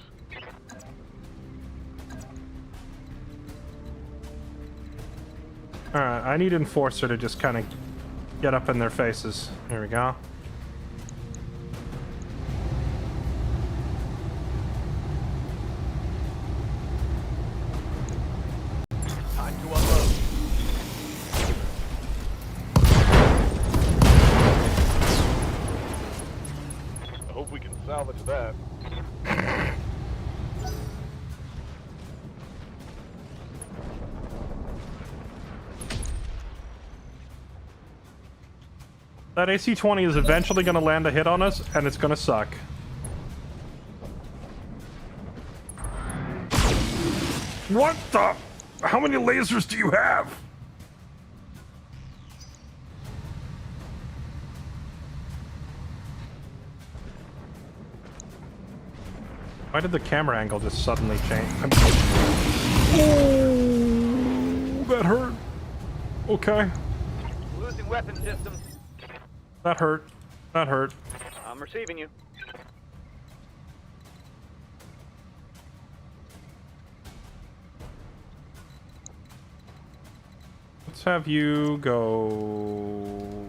Alright, I need Enforcer to just kind of get up in their faces. There we go. Time to unload. I hope we can salvage salvage that. That AC-20 is eventually going to land a hit on us, and it's going to suck. What the? How many lasers do you have? Why did the camera angle just suddenly change? Oh, that hurt. Okay. Losing weapon systems. That hurt. That hurt. I'm receiving you. Let's have you go.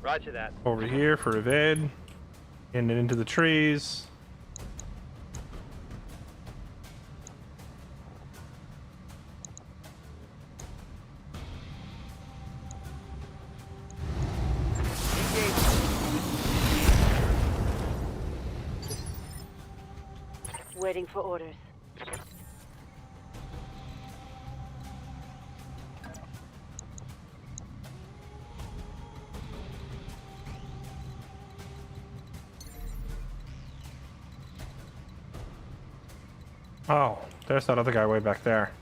Roger that. Over here for evade. In and into the trees. Waiting for orders. Oh, there's that other guy way back there.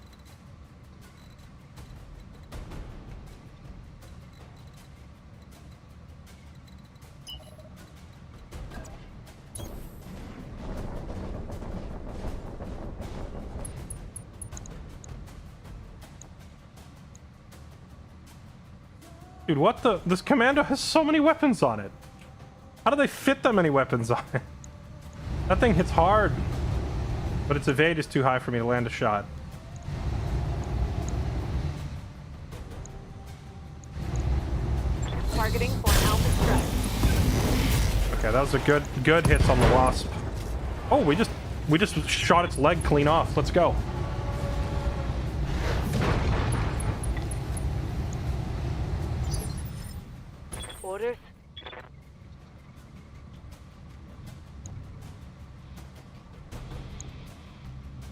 Dude, what the? This commando has so many weapons on it. How do they fit that many weapons on it? That thing hits hard. But its evade is too high for me to land a shot. Targeting for an alpha strike. Okay, that was a good hits on the Wasp. Oh, we just shot its leg clean off. Let's go. Orders.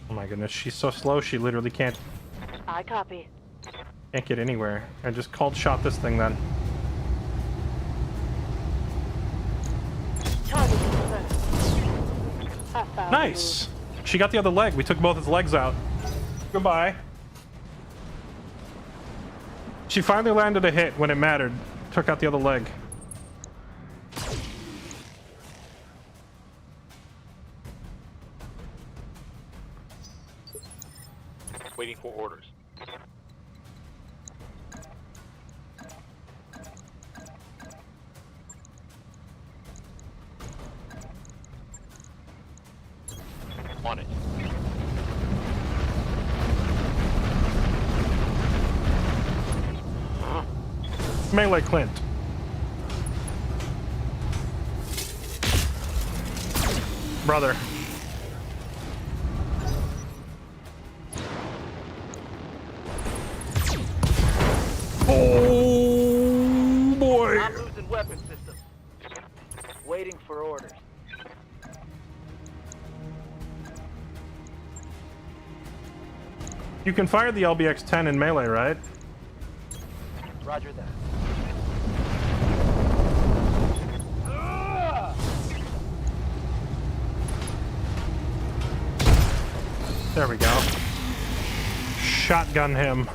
Oh my goodness, she's so slow. She literally can't I copy. get anywhere. I just called shot this thing then. Target confirmed. I found Nice. She got the other leg. We took both its legs out. Goodbye. She finally landed a hit when it mattered. Took out the other leg. Waiting for orders. On it. Melee Clint. Brother. Oh boy. I'm losing weapon systems. Waiting for orders. You can fire the LBX-10 in melee, right? Roger that. There we go. Shotgun him.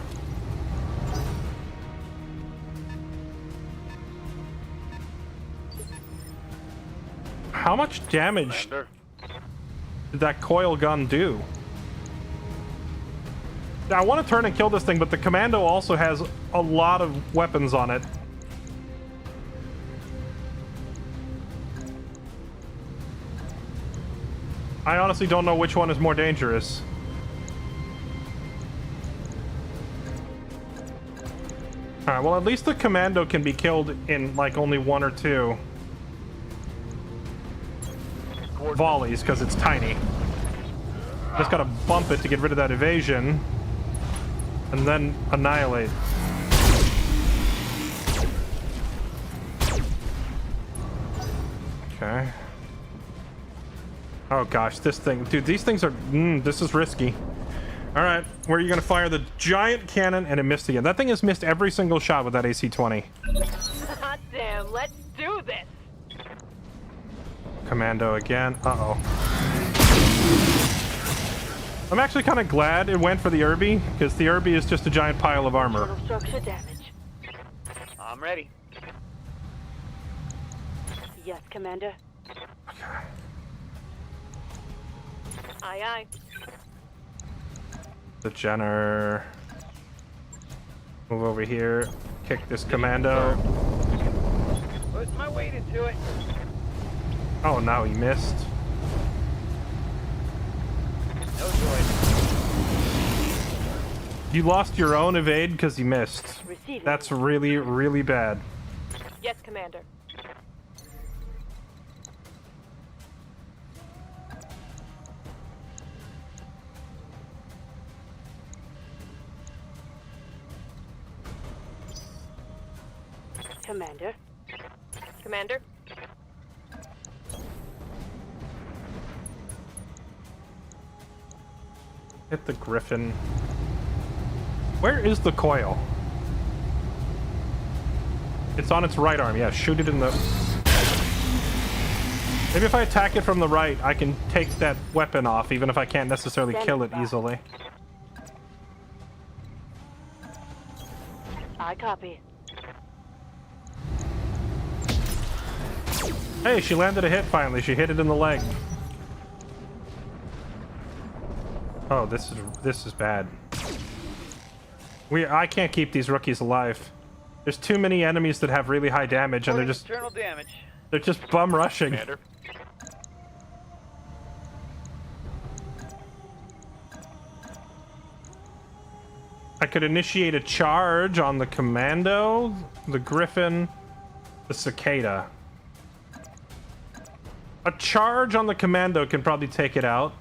How much damage Commander. did that coil gun do? I want to turn and kill this thing, but the commando also has a lot of weapons on it. I honestly don't know which one is more dangerous. Alright, well at least the commando can be killed in like only one or two volleys because it's tiny. Just gotta bump it to get rid of that evasion and then annihilate. Okay. Oh gosh, this thing, dude, these things are, this is risky. All right, where are you gonna fire the giant cannon? And it missed again. That thing has missed every single shot with that AC-20. Hot damn, let's do this. Commando again. Uh-oh. I'm actually kind of glad it went for the Irby, because the Irby is just a giant pile of armor. Internal structure damage. I'm ready. Yes, Commander. Okay. Aye, aye. The Jenner. Move over here. Kick this commando. Put my weight into it. Oh, now he missed. No joy. You lost your own evade because he missed. Receiving. That's really, really bad. Yes, Commander. Commander. Commander? Hit the Griffin. Where is the coil? It's on its right arm. Yeah, shoot it in the... Maybe if I attack it from the right, I can take that weapon off, even if I can't necessarily kill it easily. I copy. Hey, she landed a hit finally. She hit it in the leg. Oh, this is bad. I can't keep these rookies alive. There's too many enemies that have really high damage, and Internal damage. they're just bum rushing. Commander. I could initiate a charge on the commando, the Griffin, the cicada. A charge on the commando can probably take it out.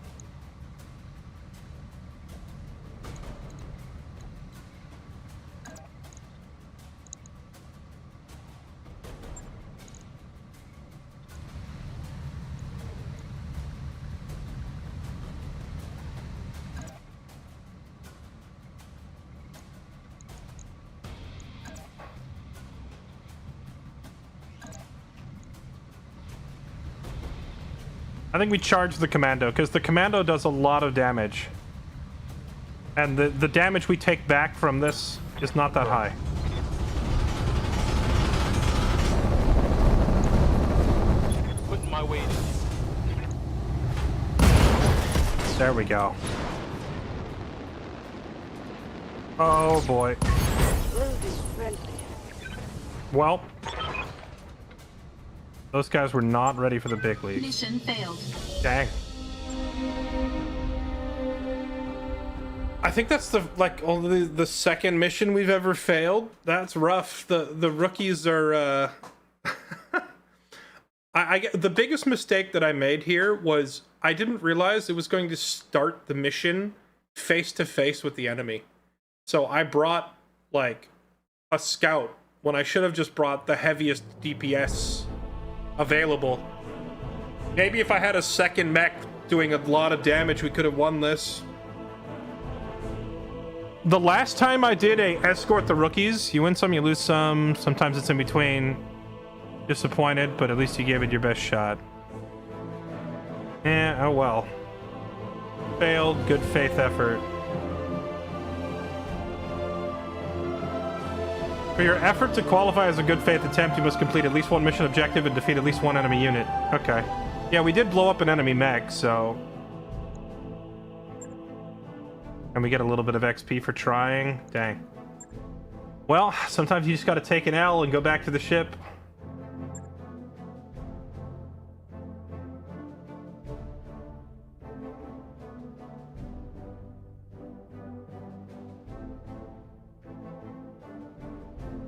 I think we charge the commando, because the commando does a lot of damage. And the damage we take back from this is not that high. Putting my weight in. There we go. Oh boy. Well, those guys were not ready for the big league. Mission failed. Dang. I think that's only the second mission we've ever failed. That's rough. The rookies are the biggest mistake that I made here was I didn't realize it was going to start the mission face to face with the enemy. So I brought like a scout when I should have just brought the heaviest DPS available. Maybe if I had a second mech doing a lot of damage, we could have won this. The last time I did a escort the rookies, you win some, you lose some. Sometimes it's in between. Disappointed, but at least you gave it your best shot. Oh well. Failed, good faith effort. For your effort to qualify as a good faith attempt, you must complete at least one mission objective and defeat at least one enemy unit. Okay. Yeah, we did blow up an enemy mech, so... And we get a little bit of XP for trying. Dang. Well, sometimes you just gotta take an L and go back to the ship.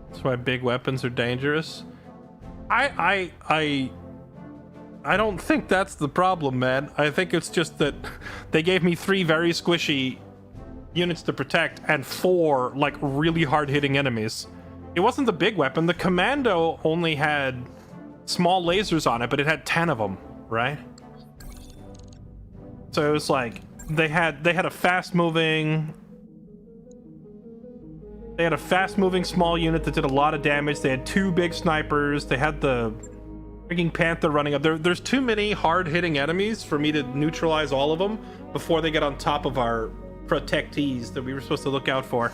That's why big weapons are dangerous. I don't think that's the problem, man. I think it's just that they gave me 3 very squishy units to protect and 4 like really hard-hitting enemies. It wasn't the big weapon. The commando only had small lasers on it, but it had 10 of them, right? So it was like they had a fast-moving small unit that did a lot of damage. They had 2 big snipers. They had the freaking Panther running up. There's too many hard-hitting enemies for me to neutralize all of them before they get on top of our protectees that we were supposed to look out for.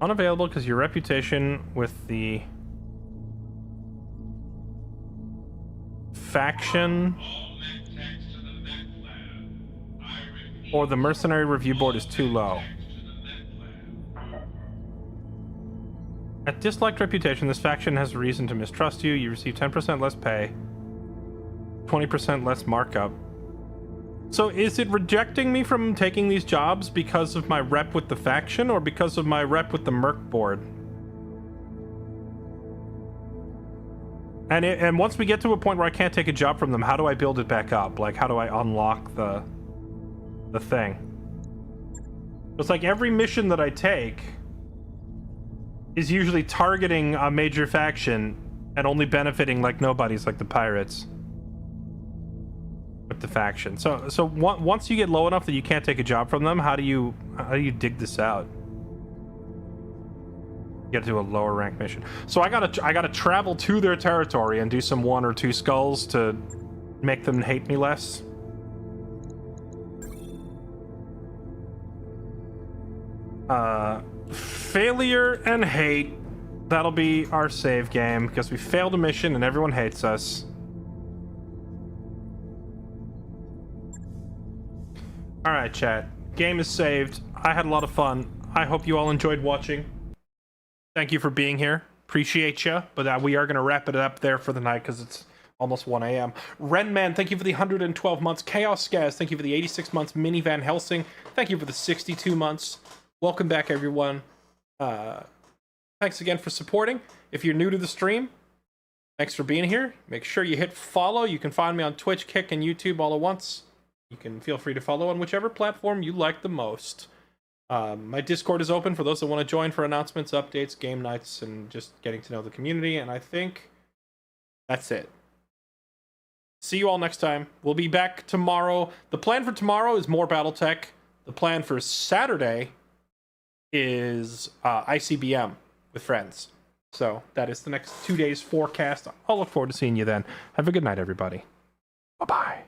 Unavailable because your reputation with the faction or the mercenary review board is too low. At disliked reputation, this faction has reason to mistrust you. You receive 10% less pay, 20% less markup. So is it rejecting me from taking these jobs because of my rep with the faction or because of my rep with the Merc board? And once we get to a point where I can't take a job from them, how do I build it back up? Like, how do I unlock the thing? It's like every mission that I take is usually targeting a major faction and only benefiting like nobodies, like the pirates. With the faction. So once you get low enough that you can't take a job from them, how do you dig this out? You gotta do a lower rank mission. So I gotta travel to their territory and do some 1 or 2 skulls to make them hate me less. Failure and hate. That'll be our save game because we failed a mission and everyone hates us. Alright, chat. Game is saved. I had a lot of fun. I hope you all enjoyed watching. Thank you for being here. Appreciate you. But we are going to wrap it up there for the night because it's almost 1 a.m. Renman, thank you for the 112 months. Chaos Scaz, thank you for the 86 months. Mini Van Helsing, thank you for the 62 months. Welcome back, everyone. Thanks again for supporting. If you're new to the stream, thanks for being here. Make sure you hit follow. You can find me on Twitch, Kick, and YouTube all at once. You can feel free to follow on whichever platform you like the most. My Discord is open for those that want to join for announcements, updates, game nights, and just getting to know the community. And I think that's it. See you all next time. We'll be back tomorrow. The plan for tomorrow is more BattleTech. The plan for Saturday is ICBM with friends. So that is the next 2 days forecast. I'll look forward to seeing you then. Have a good night, everybody. Bye-bye.